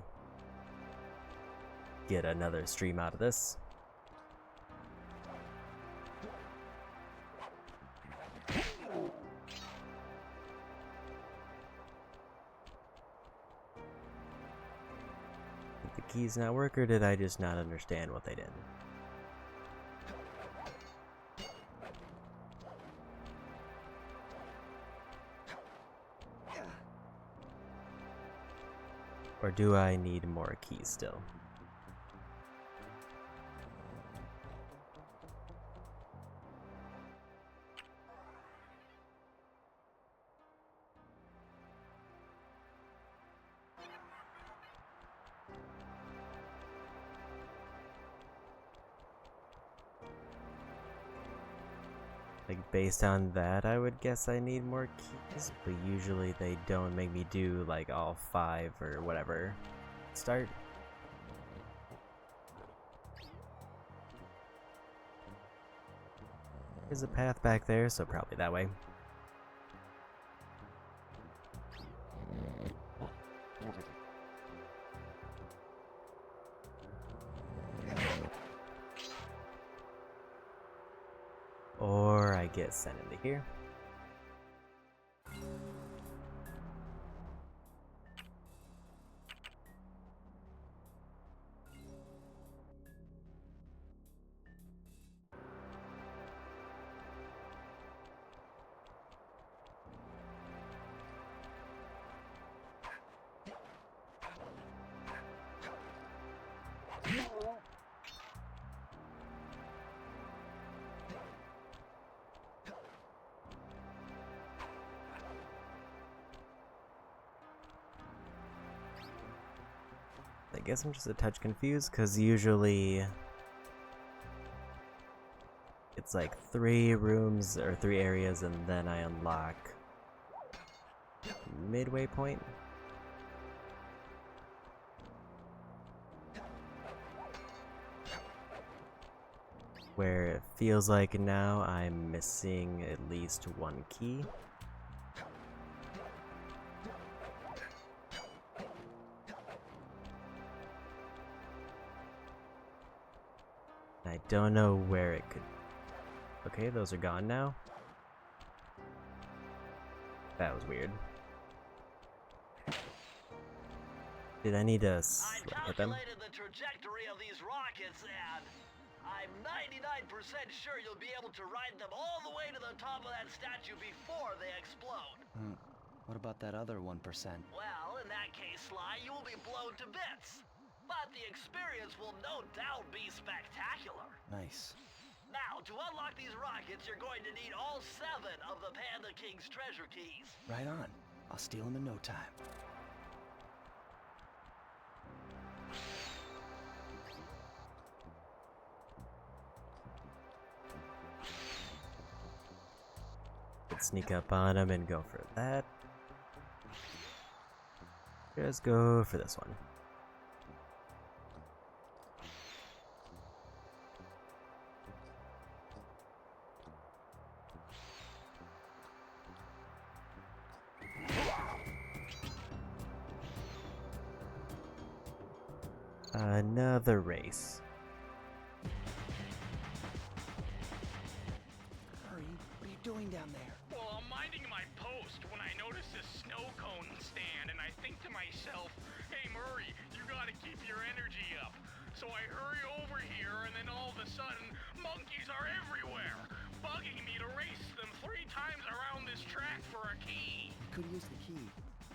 get another stream out of this. Did the keys not work, or did I just not understand what they did? Or do I need more keys still? Like, based on that, I would guess I need more keys, but usually they don't make me do, like, all 5 or whatever. Start. There's a path back there, so probably that way. Or I get sent into here. I guess I'm just a touch confused, because usually it's like 3 rooms or 3 areas and then I unlock midway point. Where it feels like now I'm missing at least 1 key. I don't know where it could... Okay, those are gone now. That was weird. Did I need to hit them? I calculated the trajectory of these rockets, and I'm 99% sure you'll be able to ride them all the way to the top of that statue before they explode. What about that other 1%? Well, in that case, Sly, you will be blown to bits. But the experience will no doubt be spectacular. Nice. Now, to unlock these rockets, you're going to need all 7 of the Panda King's treasure keys. Right on. I'll steal them in no time. Let's sneak up on him and go for that. Just go for this one. Another race. Hurry, what are you doing down there? Well, I'm minding my post when I notice this snow cone stand, and I think to myself, hey Murray, you gotta keep your energy up. So I hurry over here, and then all of a sudden, monkeys are everywhere, bugging me to race them 3 times around this track for a key. Could use the key.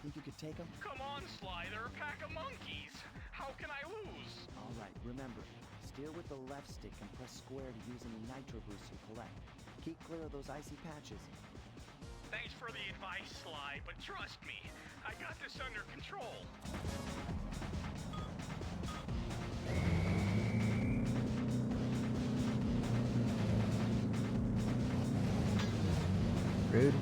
Think you could take them? Come on, Sly, they're a pack of monkeys. How can I lose? Alright, remember, steer with the left stick and press square to use any nitro boosts you collect. Keep clear of those icy patches. Thanks for the advice, Sly, but trust me, I got this under control. Rude.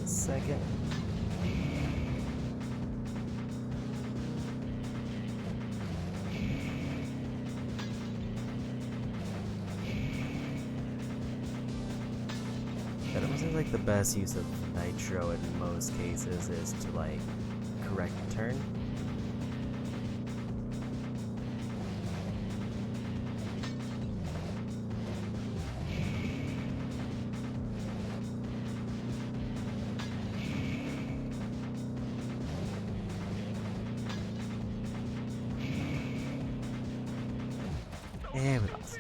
Second. That wasn't like the best use of nitro in most cases is to like correct the turn. And we lost.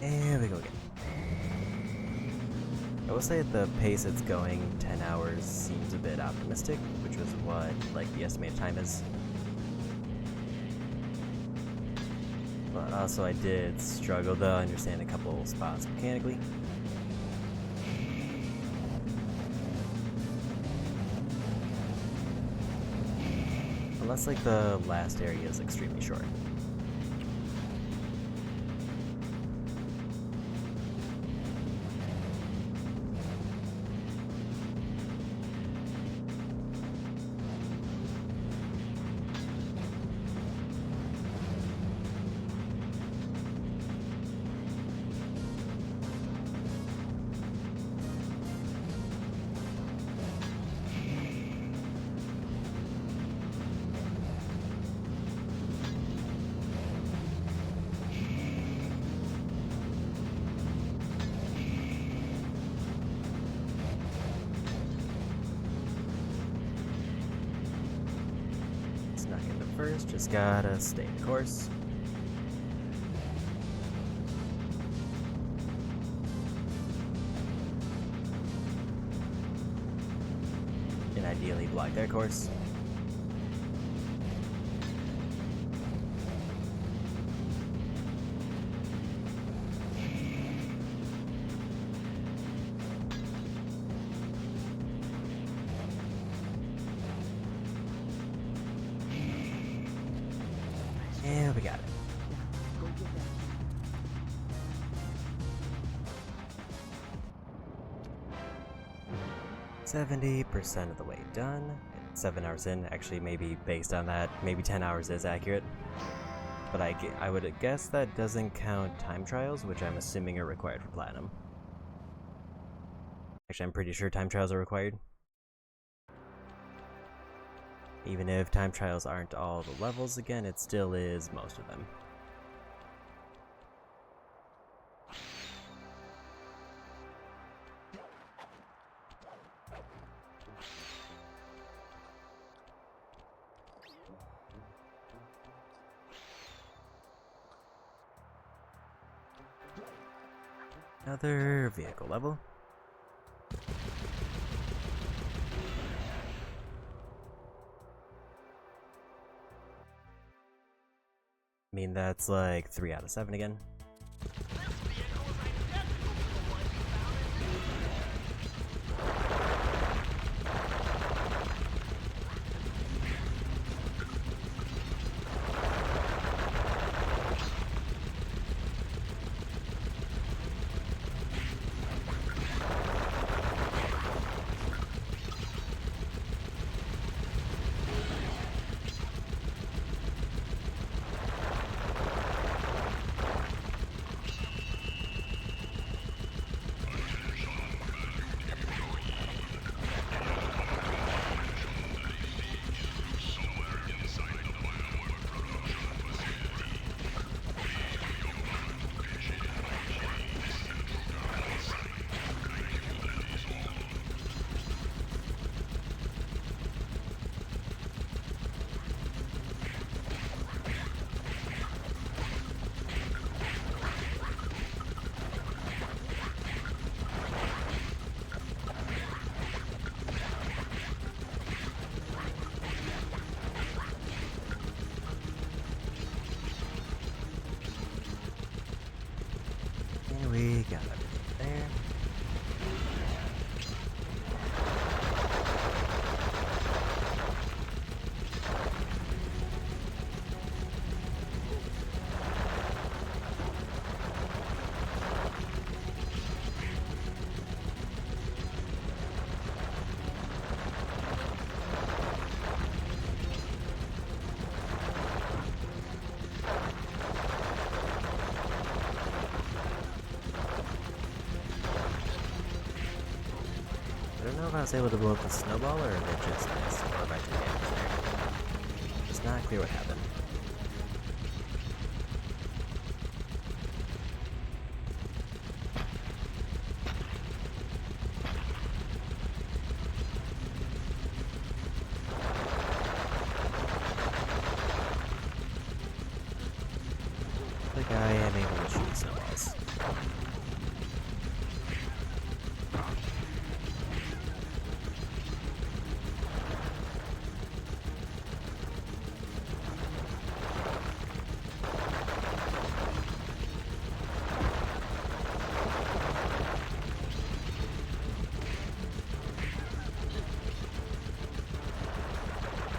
And we go again. I will say the pace it's going, 10 hours, seems a bit optimistic, which was what like the estimated time is. But also I did struggle to understand a couple spots mechanically. Unless like the last area is extremely short. First, just gotta stay the course. And ideally block their course. Yeah, we got it. 70% of the way done. 7 hours in, actually maybe based on that, maybe 10 hours is accurate. But I would guess that doesn't count time trials, which I'm assuming are required for Platinum. Actually, I'm pretty sure time trials are required. Even if time trials aren't all the levels again, it still is most of them. Another vehicle level. I mean, that's like 3 out of 7 again. This vehicle is identical to the one you found was able to blow up the snowball, or if it just missed, or if I took damage there. It's not clear what happened. Like I am able to shoot snowballs.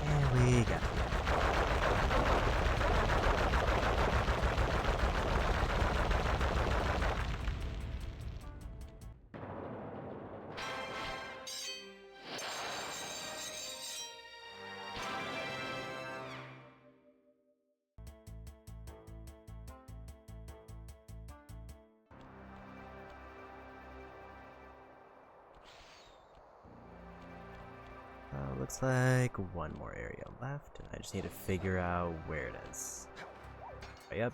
And we got it. Looks like one more area left, and I just need to figure out where it is. Oh, yep.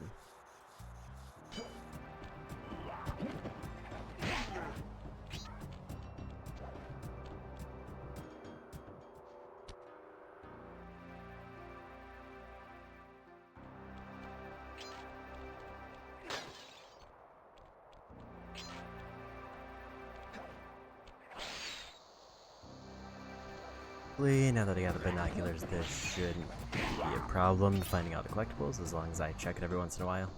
Now that I got the binoculars, this shouldn't be a problem finding all the collectibles, as long as I check it every once in a while.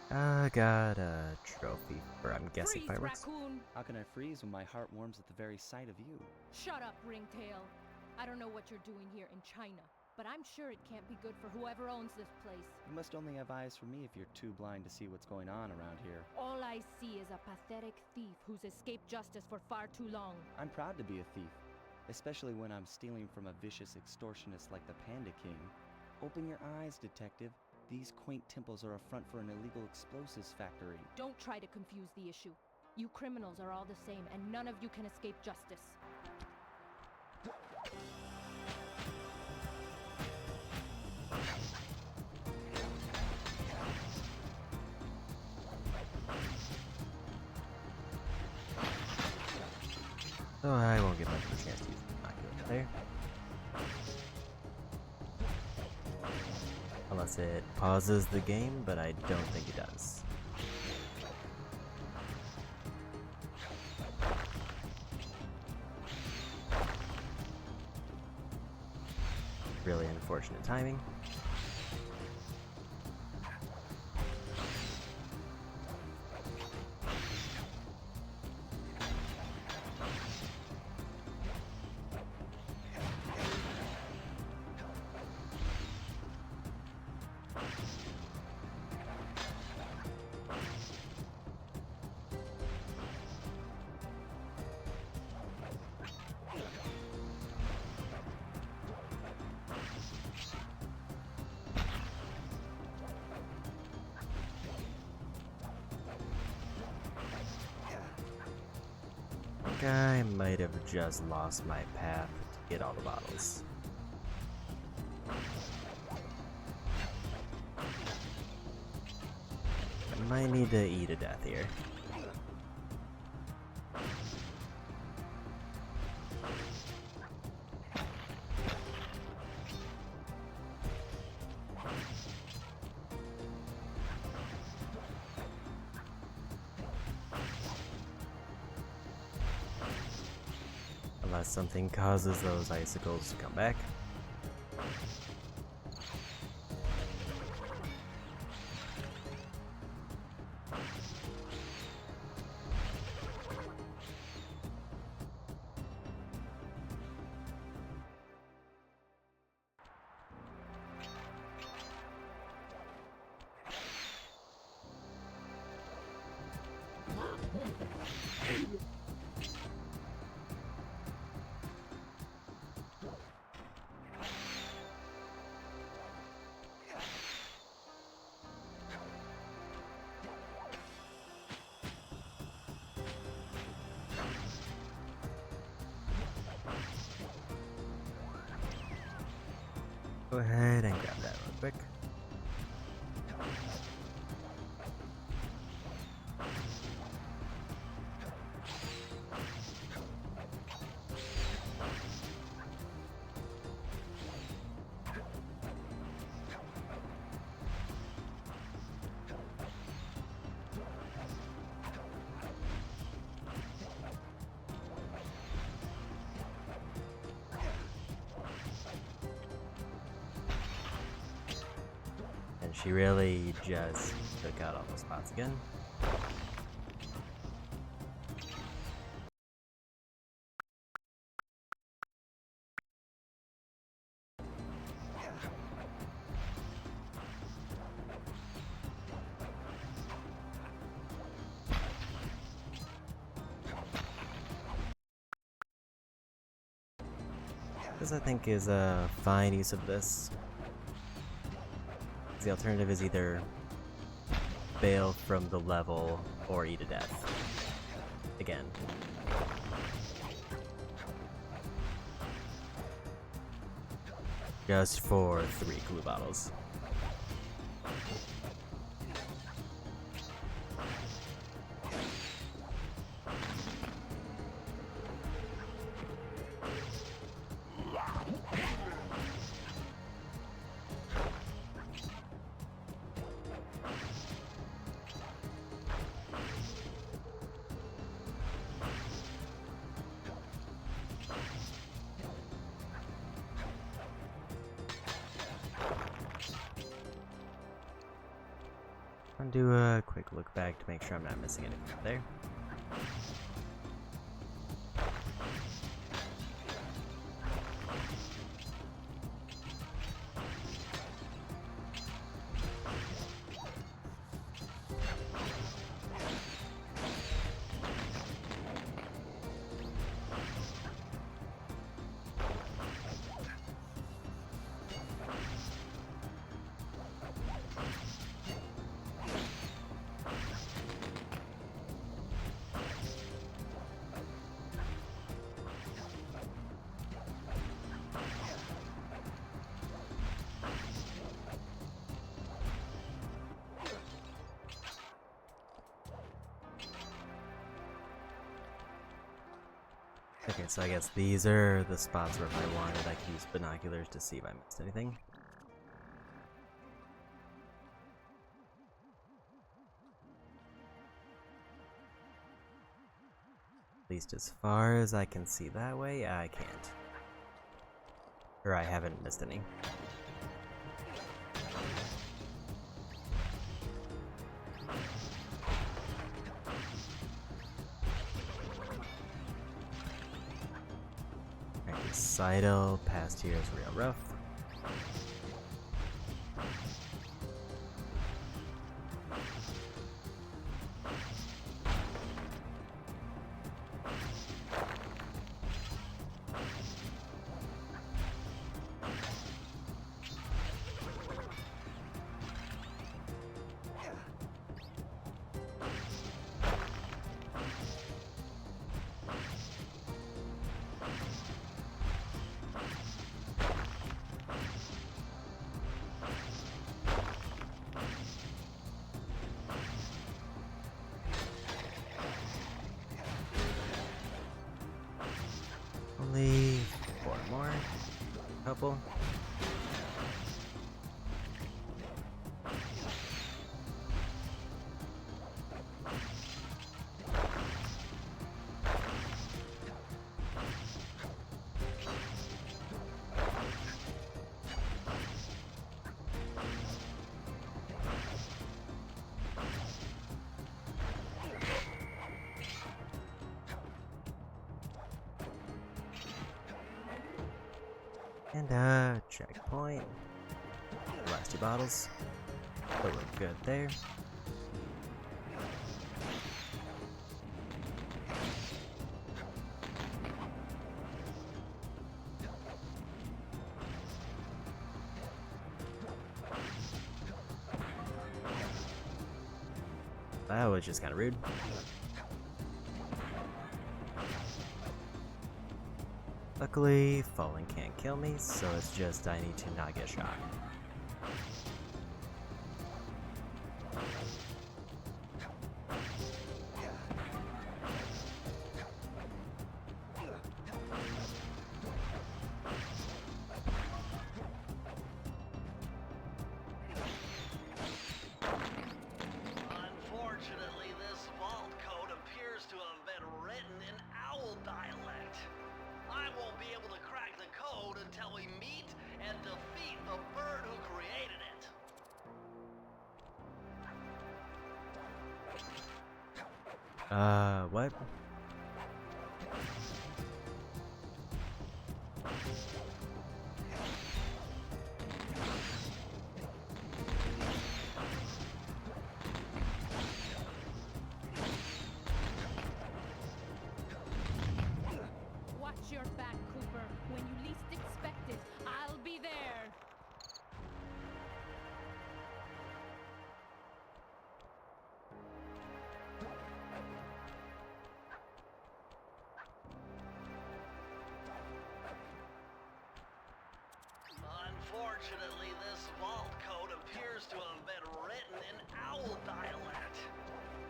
I got a trophy for, I'm guessing, Freeze, fireworks. Raccoon! How can I freeze when my heart warms at the very sight of you? Shut up, Ringtail. I don't know what you're doing here in China, but I'm sure it can't be good for whoever owns this place. You must only have eyes for me if you're too blind to see what's going on around here. All I see is a pathetic thief who's escaped justice for far too long. I'm proud to be a thief, especially when I'm stealing from a vicious extortionist like the Panda King. Open your eyes, detective. These quaint temples are a front for an illegal explosives factory. Don't try to confuse the issue. You criminals are all the same, and none of you can escape justice. So I won't get much of a chance to use the binoculars there. Unless it pauses the game, but I don't think it does. Really unfortunate timing. I might have just lost my path to get all the bottles. I might need to eat a death here. Unless something causes those icicles to come back. Go ahead and grab that real quick. She really just took out all those spots again. This I think is a fine use of this. The alternative is either bail from the level or eat a death. Again. Just for 3 glue bottles. I'll do a quick look back to make sure I'm not missing anything up there. Okay, so I guess these are the spots where if I wanted, I could use binoculars to see if I missed anything. At least as far as I can see that way, I can't. Or I haven't missed any. Sidle past here is real rough. Only 4 more. Couple. And checkpoint. Last 2 bottles. So we're good there. That was just kind of rude. Luckily, falling can't kill me, so it's just I need to not get shot. Unfortunately, this vault code appears to have been written in owl dialect. I won't be able to crack the code until we meet and defeat the bird who created it. What? Watch your back, Cooper. When you least expect it, I'll be there. Unfortunately, this vault code appears to have been written in owl dialect.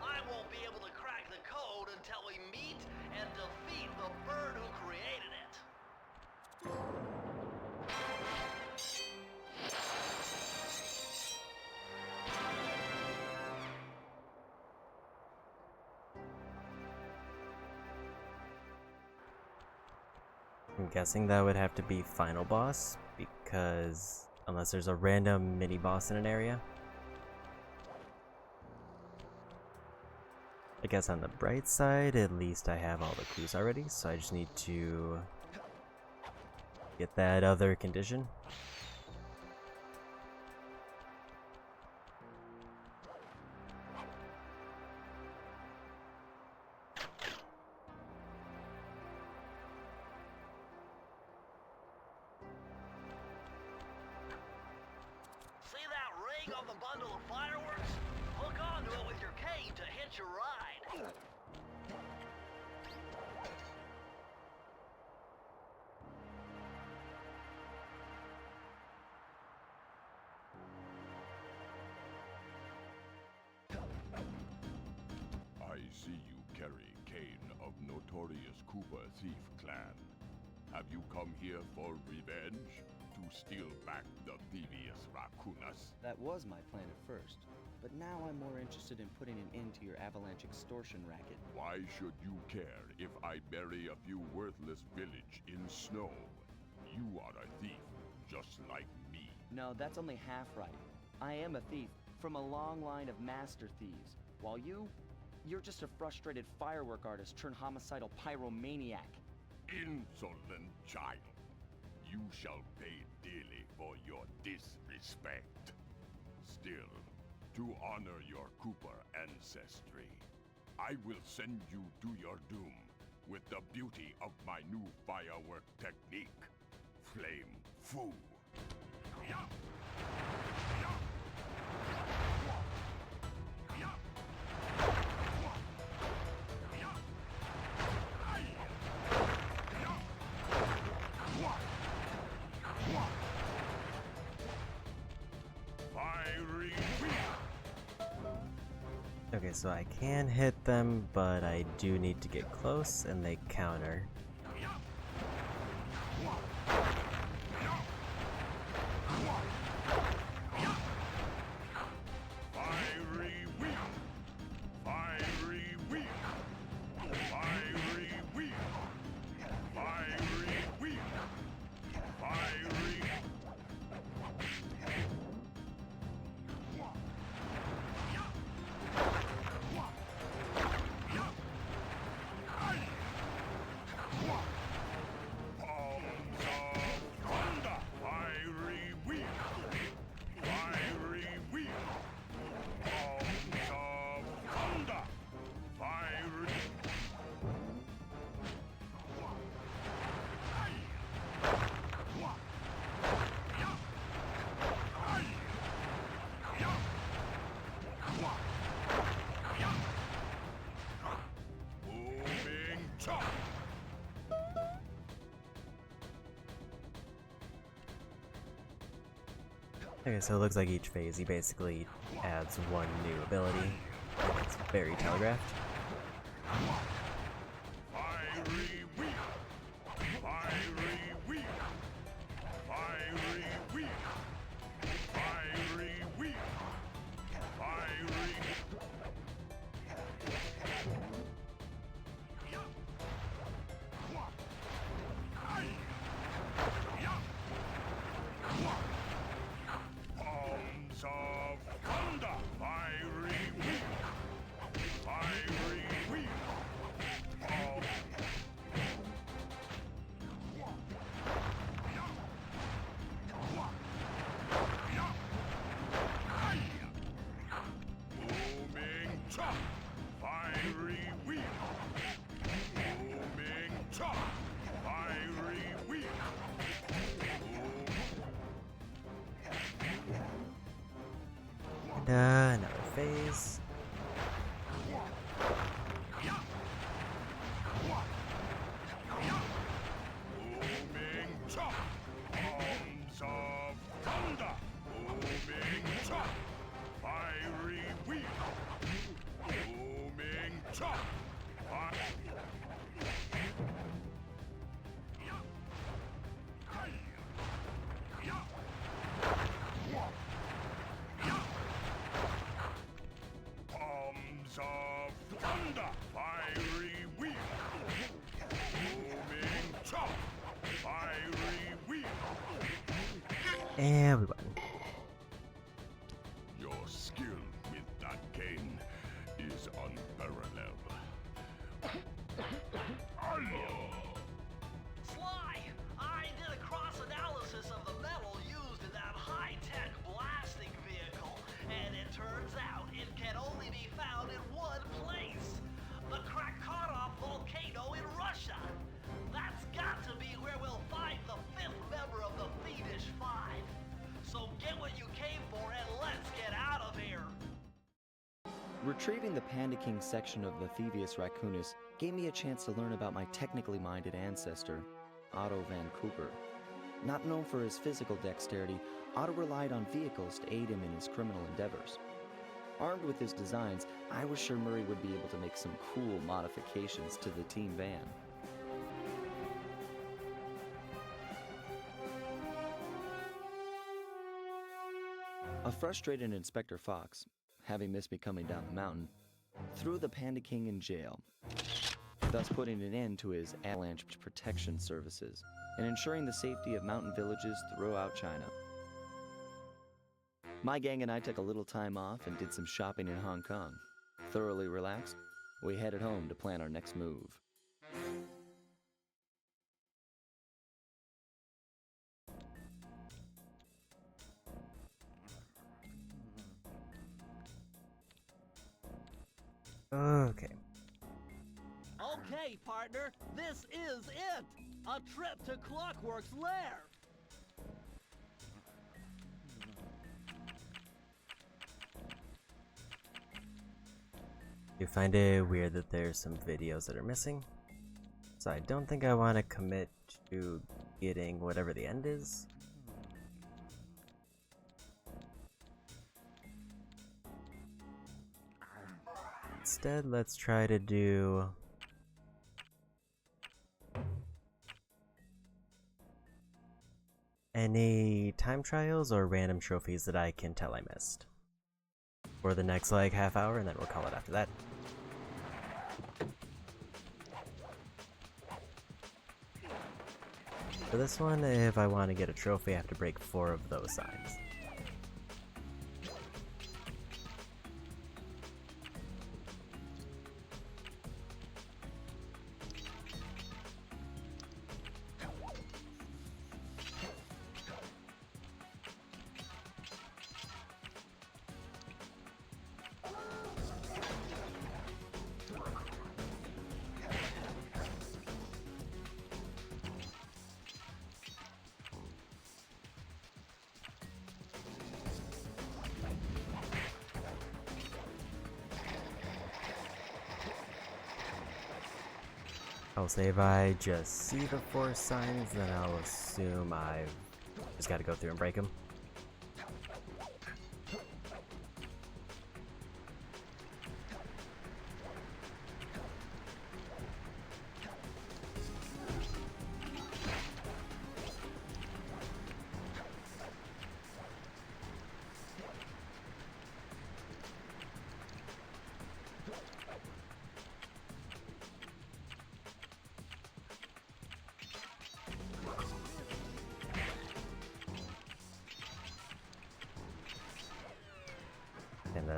I won't be able to crack the code until we meet and defeat the bird who created it. I'm guessing that would have to be final boss, because unless there's a random mini boss in an area. I guess on the bright side, at least I have all the clues already, so I just need to get that other condition. See that ring on the bundle of fireworks? Hook onto it with your cane to hitch a ride. I see you carry Kane of notorious Cooper thief clan. Have you come here for revenge? To steal back the Thievius Raccoonus? That was my plan at first, but now I'm more interested in putting an end to your avalanche extortion racket. Why should you care if I bury a few worthless village in snow? You are a thief, just like me. No, that's only half right. I am a thief from a long line of master thieves, while you're just a frustrated firework artist turned homicidal pyromaniac. Insolent child. You shall pay dearly for your disrespect. Still, to honor your Cooper ancestry, I will send you to your doom with the beauty of my new firework technique, Flame Foo. Okay, so I can hit them, but I do need to get close, and they counter. Okay, so it looks like each phase he basically adds one new ability. It's very telegraphed. Fiery wheel! Fiery wheel! Fiery wheel! Fiery wheel! Fiery... Palms of thunder! Fiery wheel! Fiery wheel! Palms... Booming chop! Fiery wheel! Booming chop! Fiery wheel! And another phase. Booming chop! Palms of thunder! Booming chop! Fiery wheel! Booming chop! Palms of thunder! Fiery wheel! Booming chop! Fiery wheel! And we won. Your skill with that cane is unparalleled. Sly, I did a cross-analysis of the metal used in that high-tech blasting vehicle, and it turns out it can only be found in one place. The Krakatoa volcano in Russia. That's got to be where we'll find the fifth member of the Thievius 5. So get what you came for and let's get out of here. Retrieving the Panda King section of the Thievius Raccoonus gave me a chance to learn about my technically minded ancestor, Otto Van Cooper. Not known for his physical dexterity, Otto relied on vehicles to aid him in his criminal endeavors. Armed with his designs, I was sure Murray would be able to make some cool modifications to the team van. A frustrated Inspector Fox, having missed me coming down the mountain, threw the Panda King in jail, thus putting an end to his avalanche protection services and ensuring the safety of mountain villages throughout China. My gang and I took a little time off and did some shopping in Hong Kong. Thoroughly relaxed, we headed home to plan our next move. Okay. Okay, partner, this is it! A trip to Clockwork's lair! You find it weird that there's some videos that are missing? So I don't think I want to commit to getting whatever the end is. Instead, let's try to do any time trials or random trophies that I can tell I missed for the next like half hour, and then we'll call it after that. For this one, if I want to get a trophy, I have to break 4 of those signs. I'll say if I just see the 4 signs, then I'll assume I've just got to go through and break them.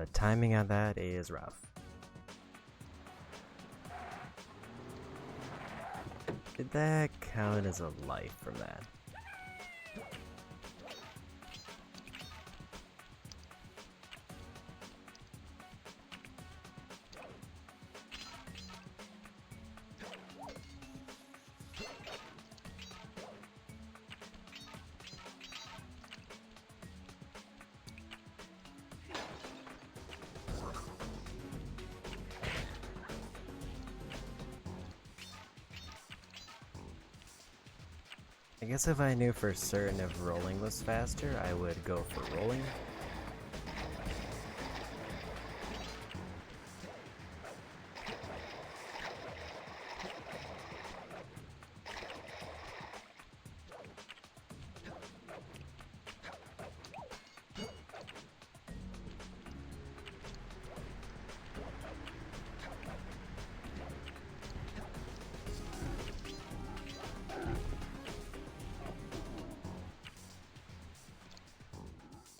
The timing on that is rough. Did that count as a life from that? I guess if I knew for certain if rolling was faster, I would go for rolling.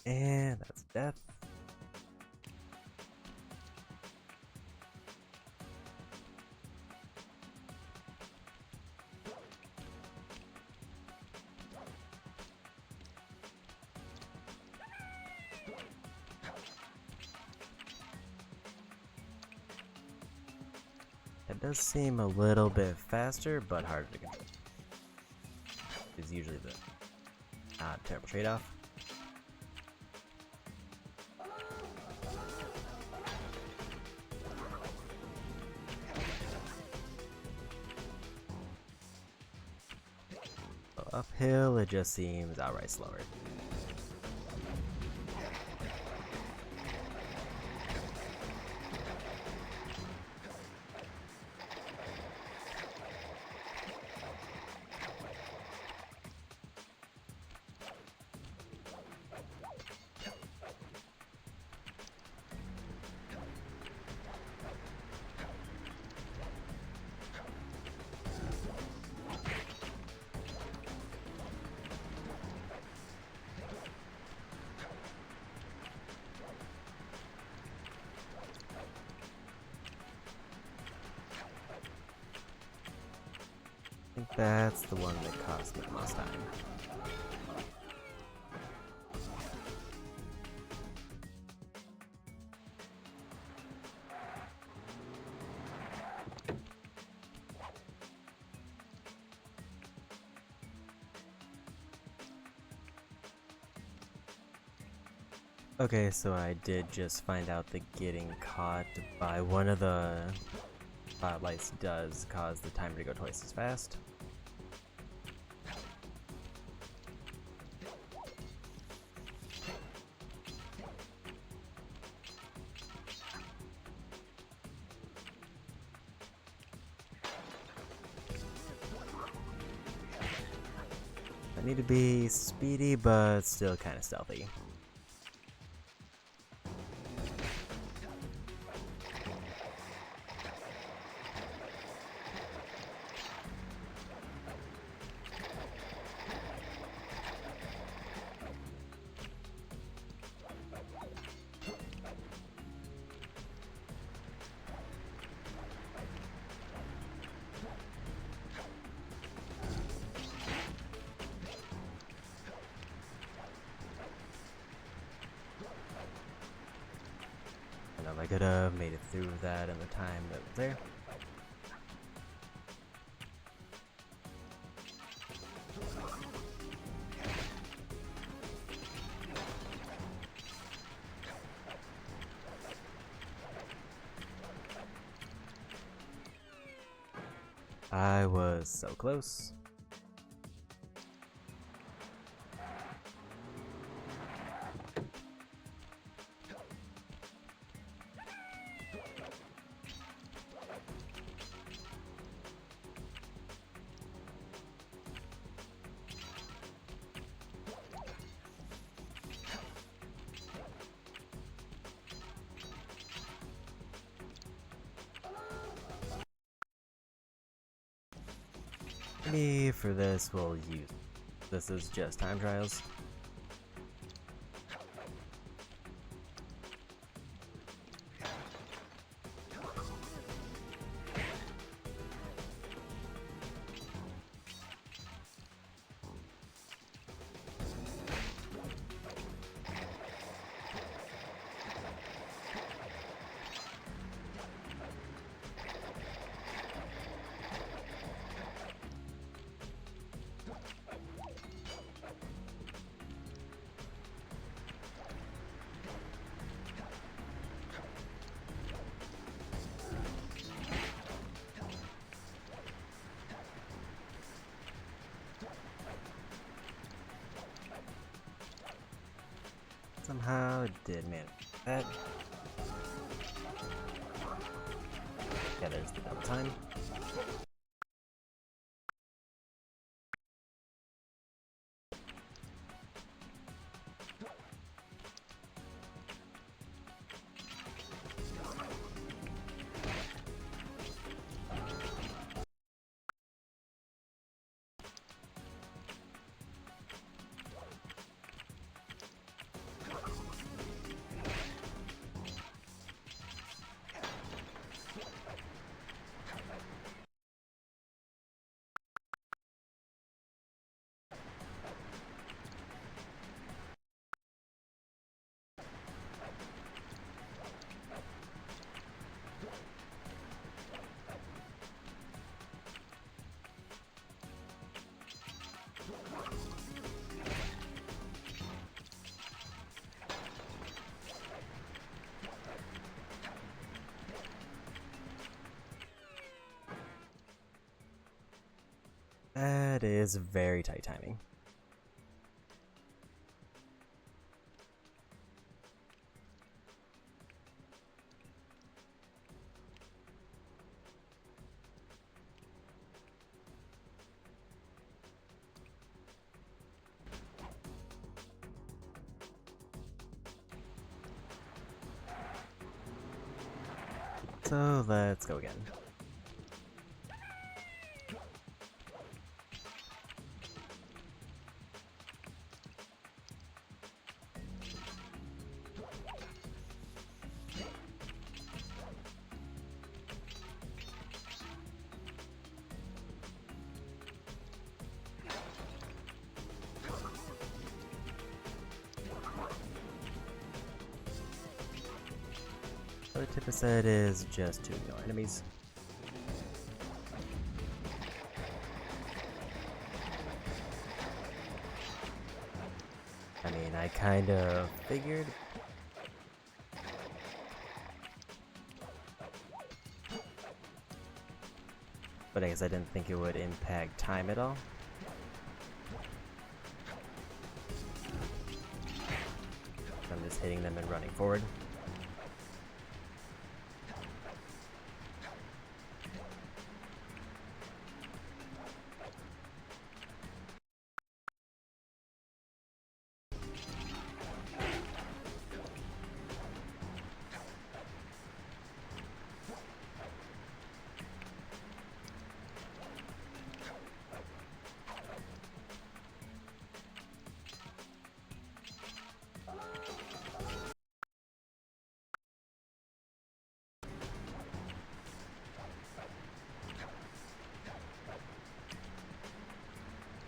And that's death. It does seem a little bit faster, but harder to get. Is usually the terrible trade-off. Uphill, it just seems outright slower. I think that's the one that cost me the most time. Okay, so I did just find out that getting caught by one of the spotlights does cause the timer to go twice as fast. I need to be speedy, but still kind of stealthy. I could have made it through that in the time that was there. I was so close. Maybe for this we'll use this is just time trials. Somehow did manage that. Yeah, there's the double time. That is very tight timing. So let's go again. The tip of said is just to ignore enemies. I mean, I kind of figured. But I guess I didn't think it would impact time at all. I'm just hitting them and running forward.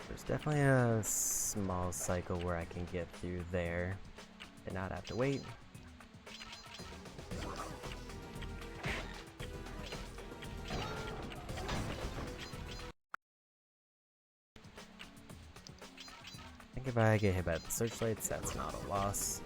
There's definitely a small cycle where I can get through there and not have to wait. I think if I get hit by the searchlights, that's not a loss.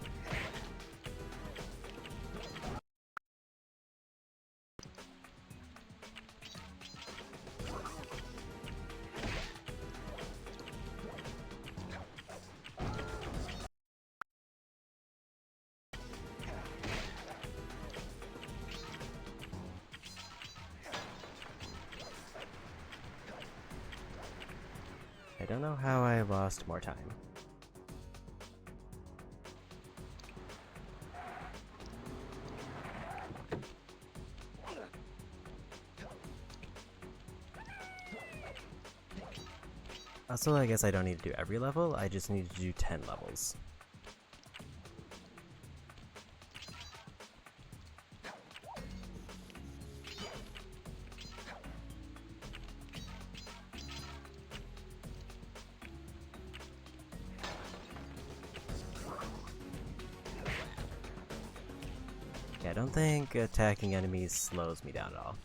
I don't know how I lost more time. Also, I guess I don't need to do every level, I just need to do 10 levels. Yeah, I don't think attacking enemies slows me down at all.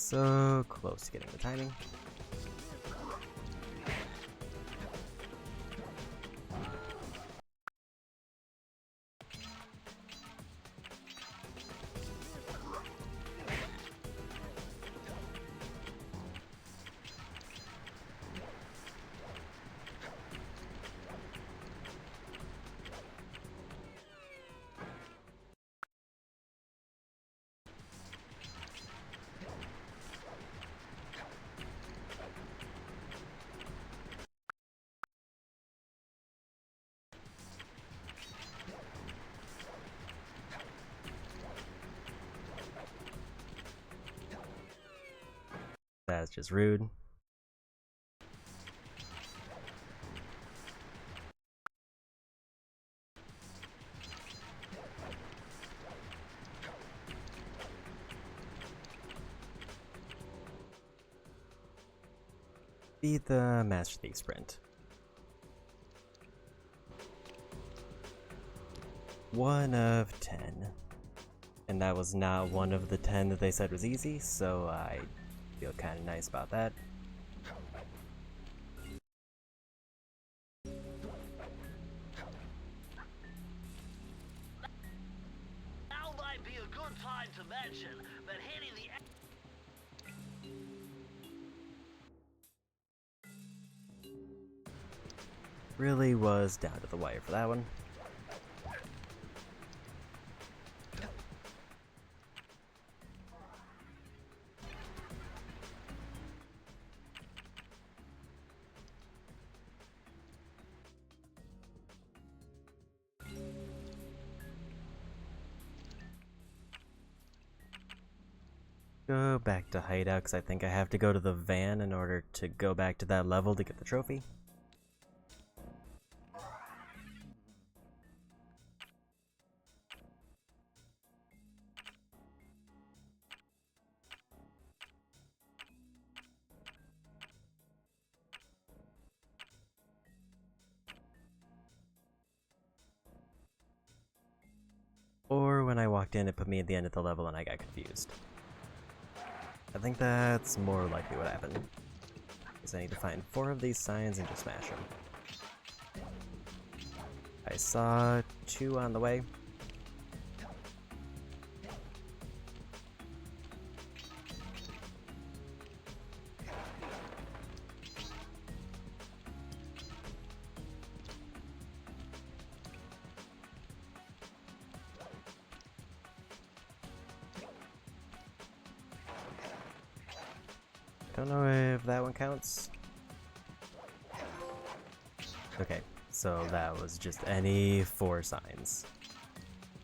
So close to getting the timing. That's just rude. Beat the Master Thief sprint. 1 of 10. And that was not one of the 10 that they said was easy, so I feel kind of nice about that. Now might be a good time to mention that hitting the Really was down to the wire for that one. Go back to hideout because I think I have to go to the van in order to go back to that level to get the trophy. Or when I walked in, it put me at the end of the level and I got confused. I think that's more likely what happened. Because I need to find 4 of these signs and just smash them. I saw 2 on the way. Don't know if that one counts. Okay, so that was just any 4 signs.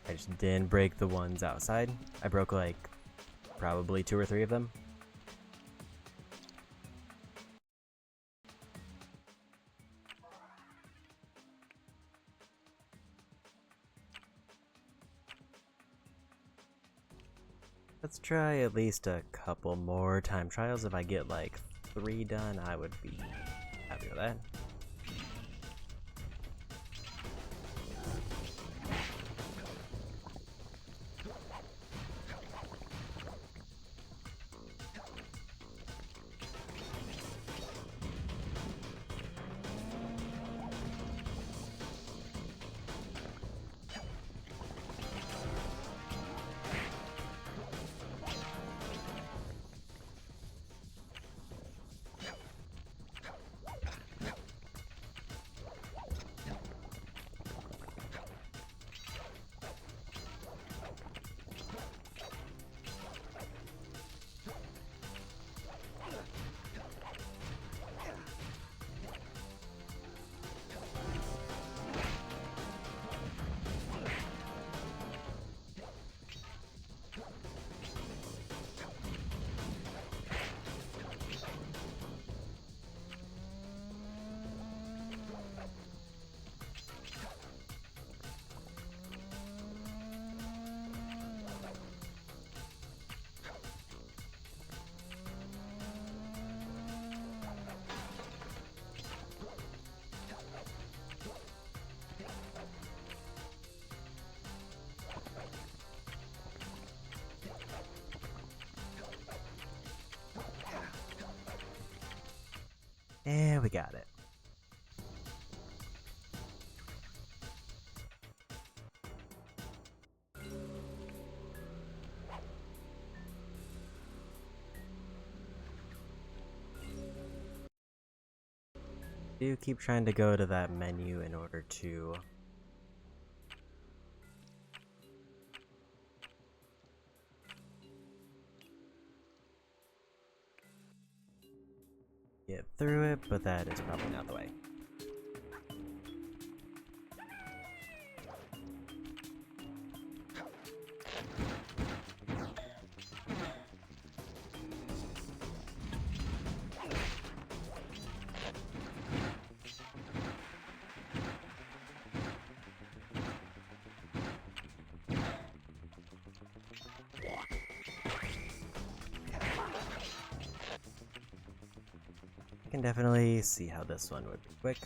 I just didn't break the ones outside. I broke like probably 2 or 3 of them. Let's try at least a couple more time trials. If I get like 3 done, I would be happy with that. And we got it. Do keep trying to go to that menu in order to get through it, but that is probably not the way. I can definitely see how this one would be quick.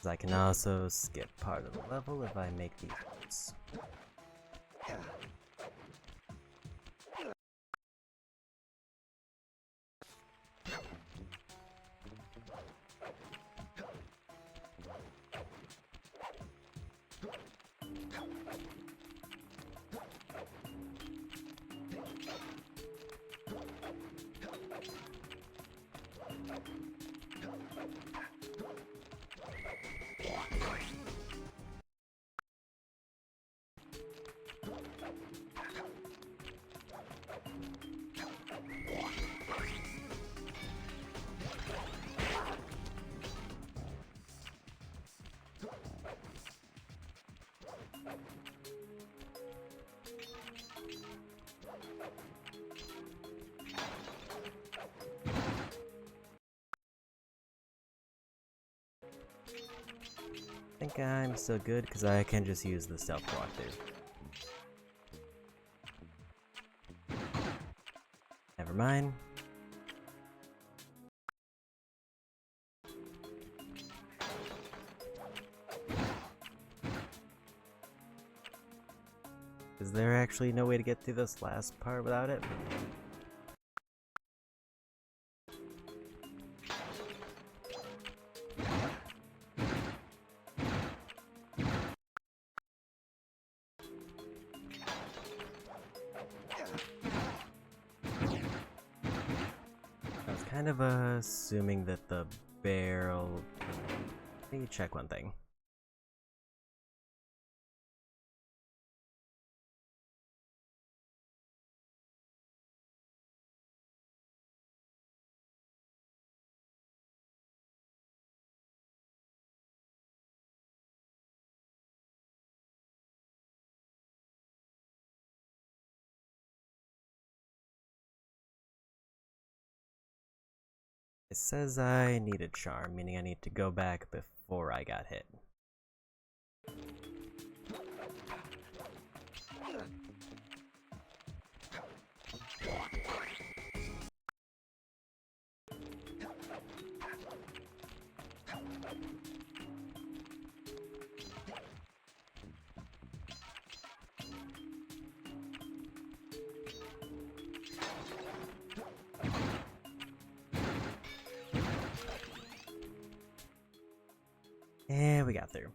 I can also skip part of the level if I make these notes. I think I'm still good because I can just use the stealth walkthrough. Never mind. Is there actually no way to get through this last part without it? I was kind of assuming that the barrel... Let me check one thing. It says I need a charm, meaning I need to go back before I got hit. And we got through.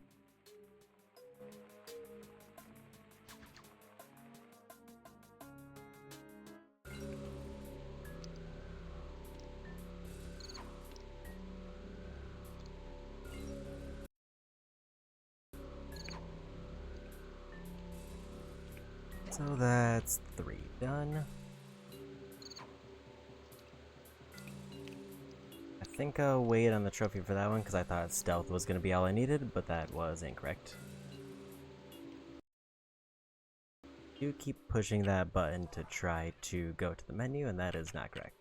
So that's 3 done. I think I'll wait on the trophy for that one because I thought stealth was going to be all I needed, but that was incorrect. You keep pushing that button to try to go to the menu, and that is not correct.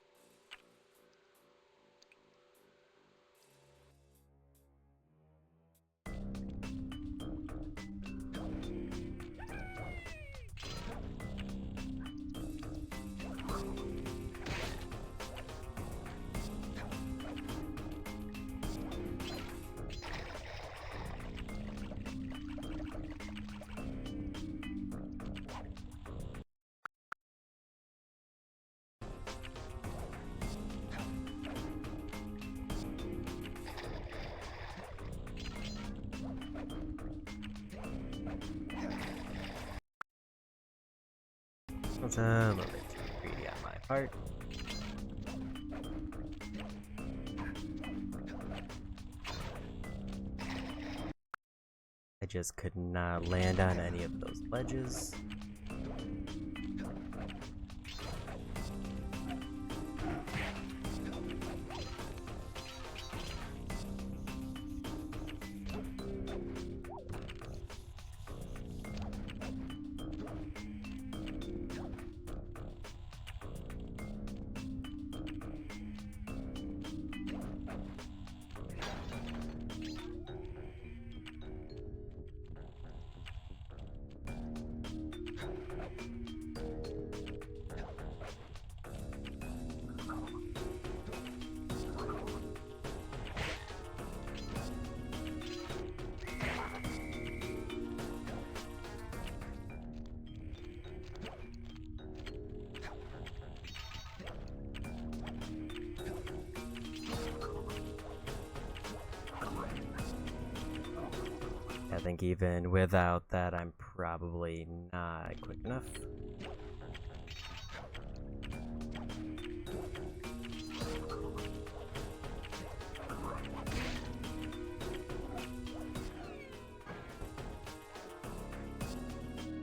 That's a little bit too greedy on my part. I just could not land on any of those ledges. I think even without that, I'm probably not quick enough.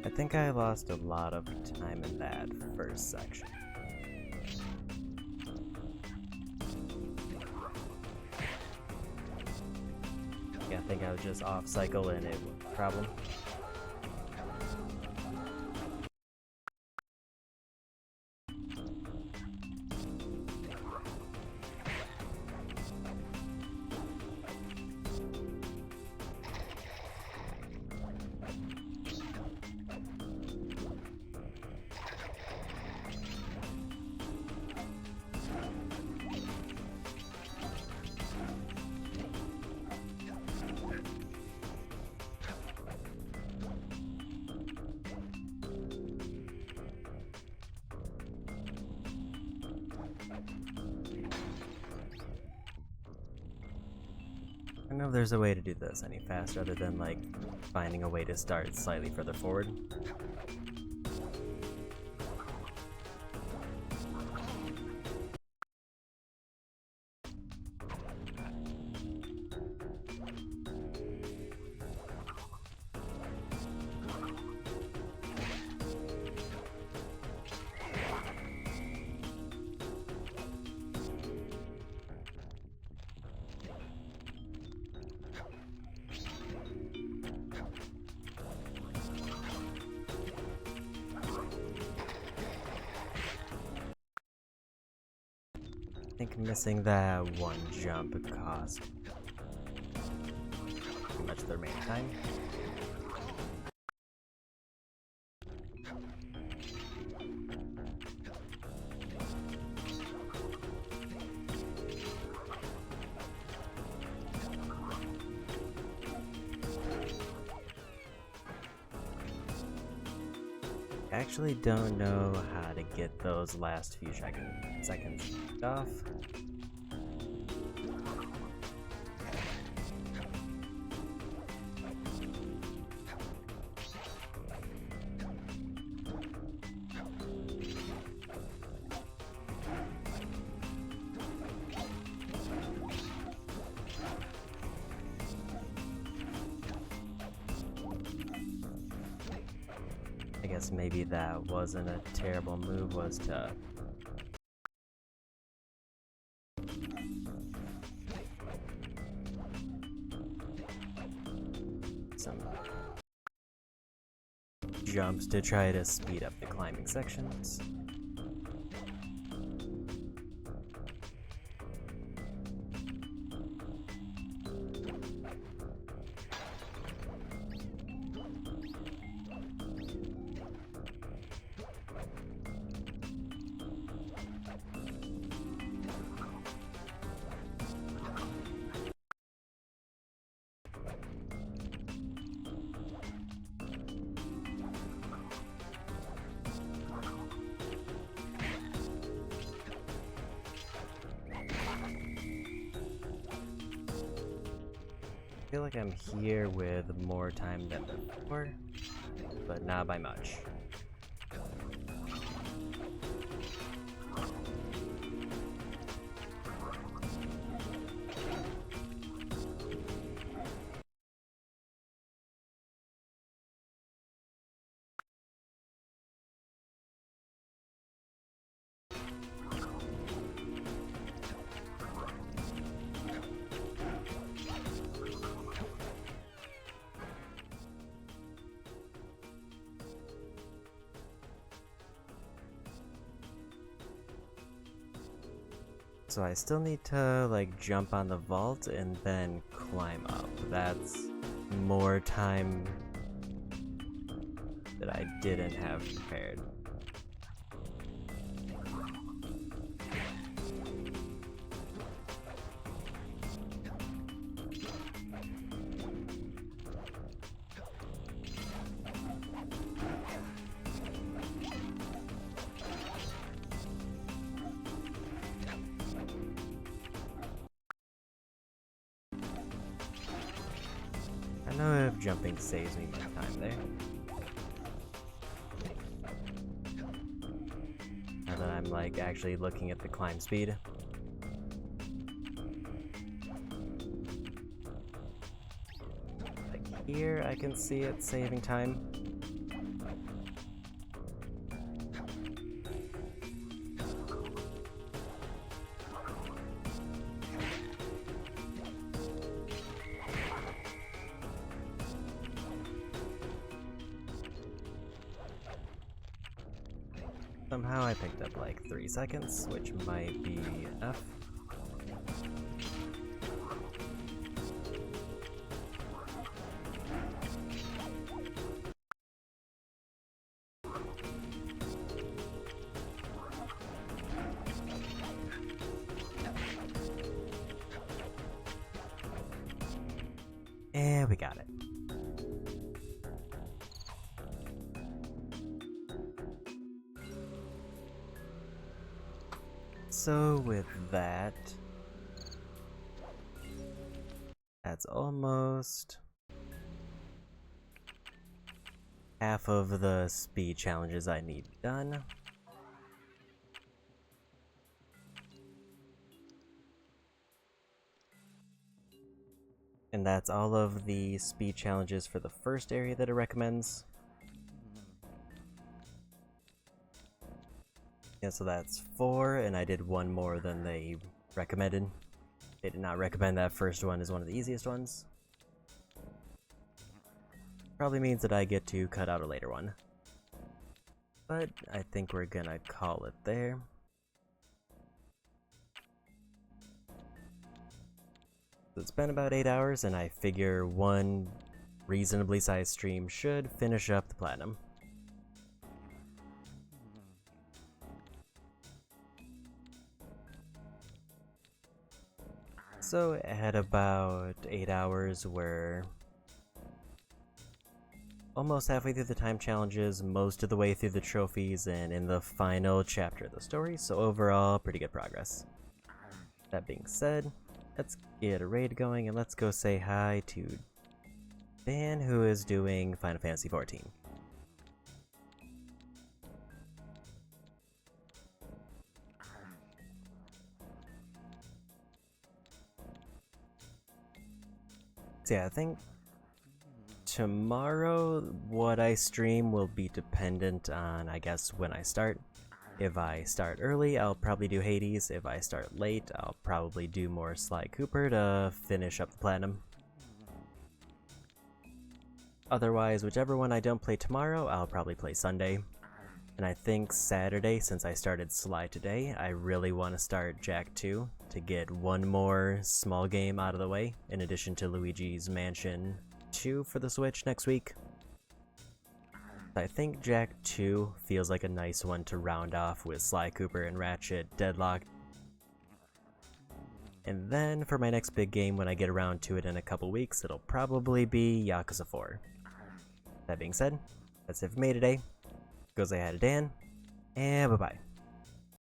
I think I lost a lot of time in that first section. Yeah, I think I was just off cycle and it was a problem. I don't know if there's a way to do this any faster other than like finding a way to start slightly further forward. I think missing that one jump cost pretty much the remaining time. I actually don't know how to get those last few seconds off. I guess maybe that wasn't a terrible move, was to some jumps to try to speed up the climbing sections. I feel like I'm here with more time than before, but not by much. So I still need to like jump on the vault and then climb up. That's more time that I didn't have prepared. I know if jumping saves me my time there. Now that I'm like actually looking at the climb speed. Like here I can see it saving time. Somehow I picked up like 3 seconds, which might be enough. And we got it. So with that, that's almost half of the speed challenges I need done. And that's all of the speed challenges for the first area that it recommends. Yeah, so that's 4, and I did 1 more than they recommended. They did not recommend that first one as one of the easiest ones. Probably means that I get to cut out a later one. But I think we're gonna call it there. So it's been about 8 hours, and I figure one reasonably sized stream should finish up the platinum. So at about 8 hours, we're almost halfway through the time challenges, most of the way through the trophies, and in the final chapter of the story, so overall, pretty good progress. That being said, let's get a raid going, and let's go say hi to Dan, who is doing Final Fantasy XIV. So yeah, I think tomorrow what I stream will be dependent on, I guess, when I start. If I start early, I'll probably do Hades. If I start late, I'll probably do more Sly Cooper to finish up the platinum. Otherwise, whichever one I don't play tomorrow, I'll probably play Sunday. And I think Saturday, since I started Sly today, I really want to start Jak 2 to get one more small game out of the way, in addition to Luigi's Mansion 2 for the Switch next week. I think Jak 2 feels like a nice one to round off with Sly Cooper and Ratchet Deadlocked. And then for my next big game, when I get around to it in a couple weeks, it'll probably be Yakuza 4. That being said, that's it for me today. Go say hi to Dan, and bye-bye.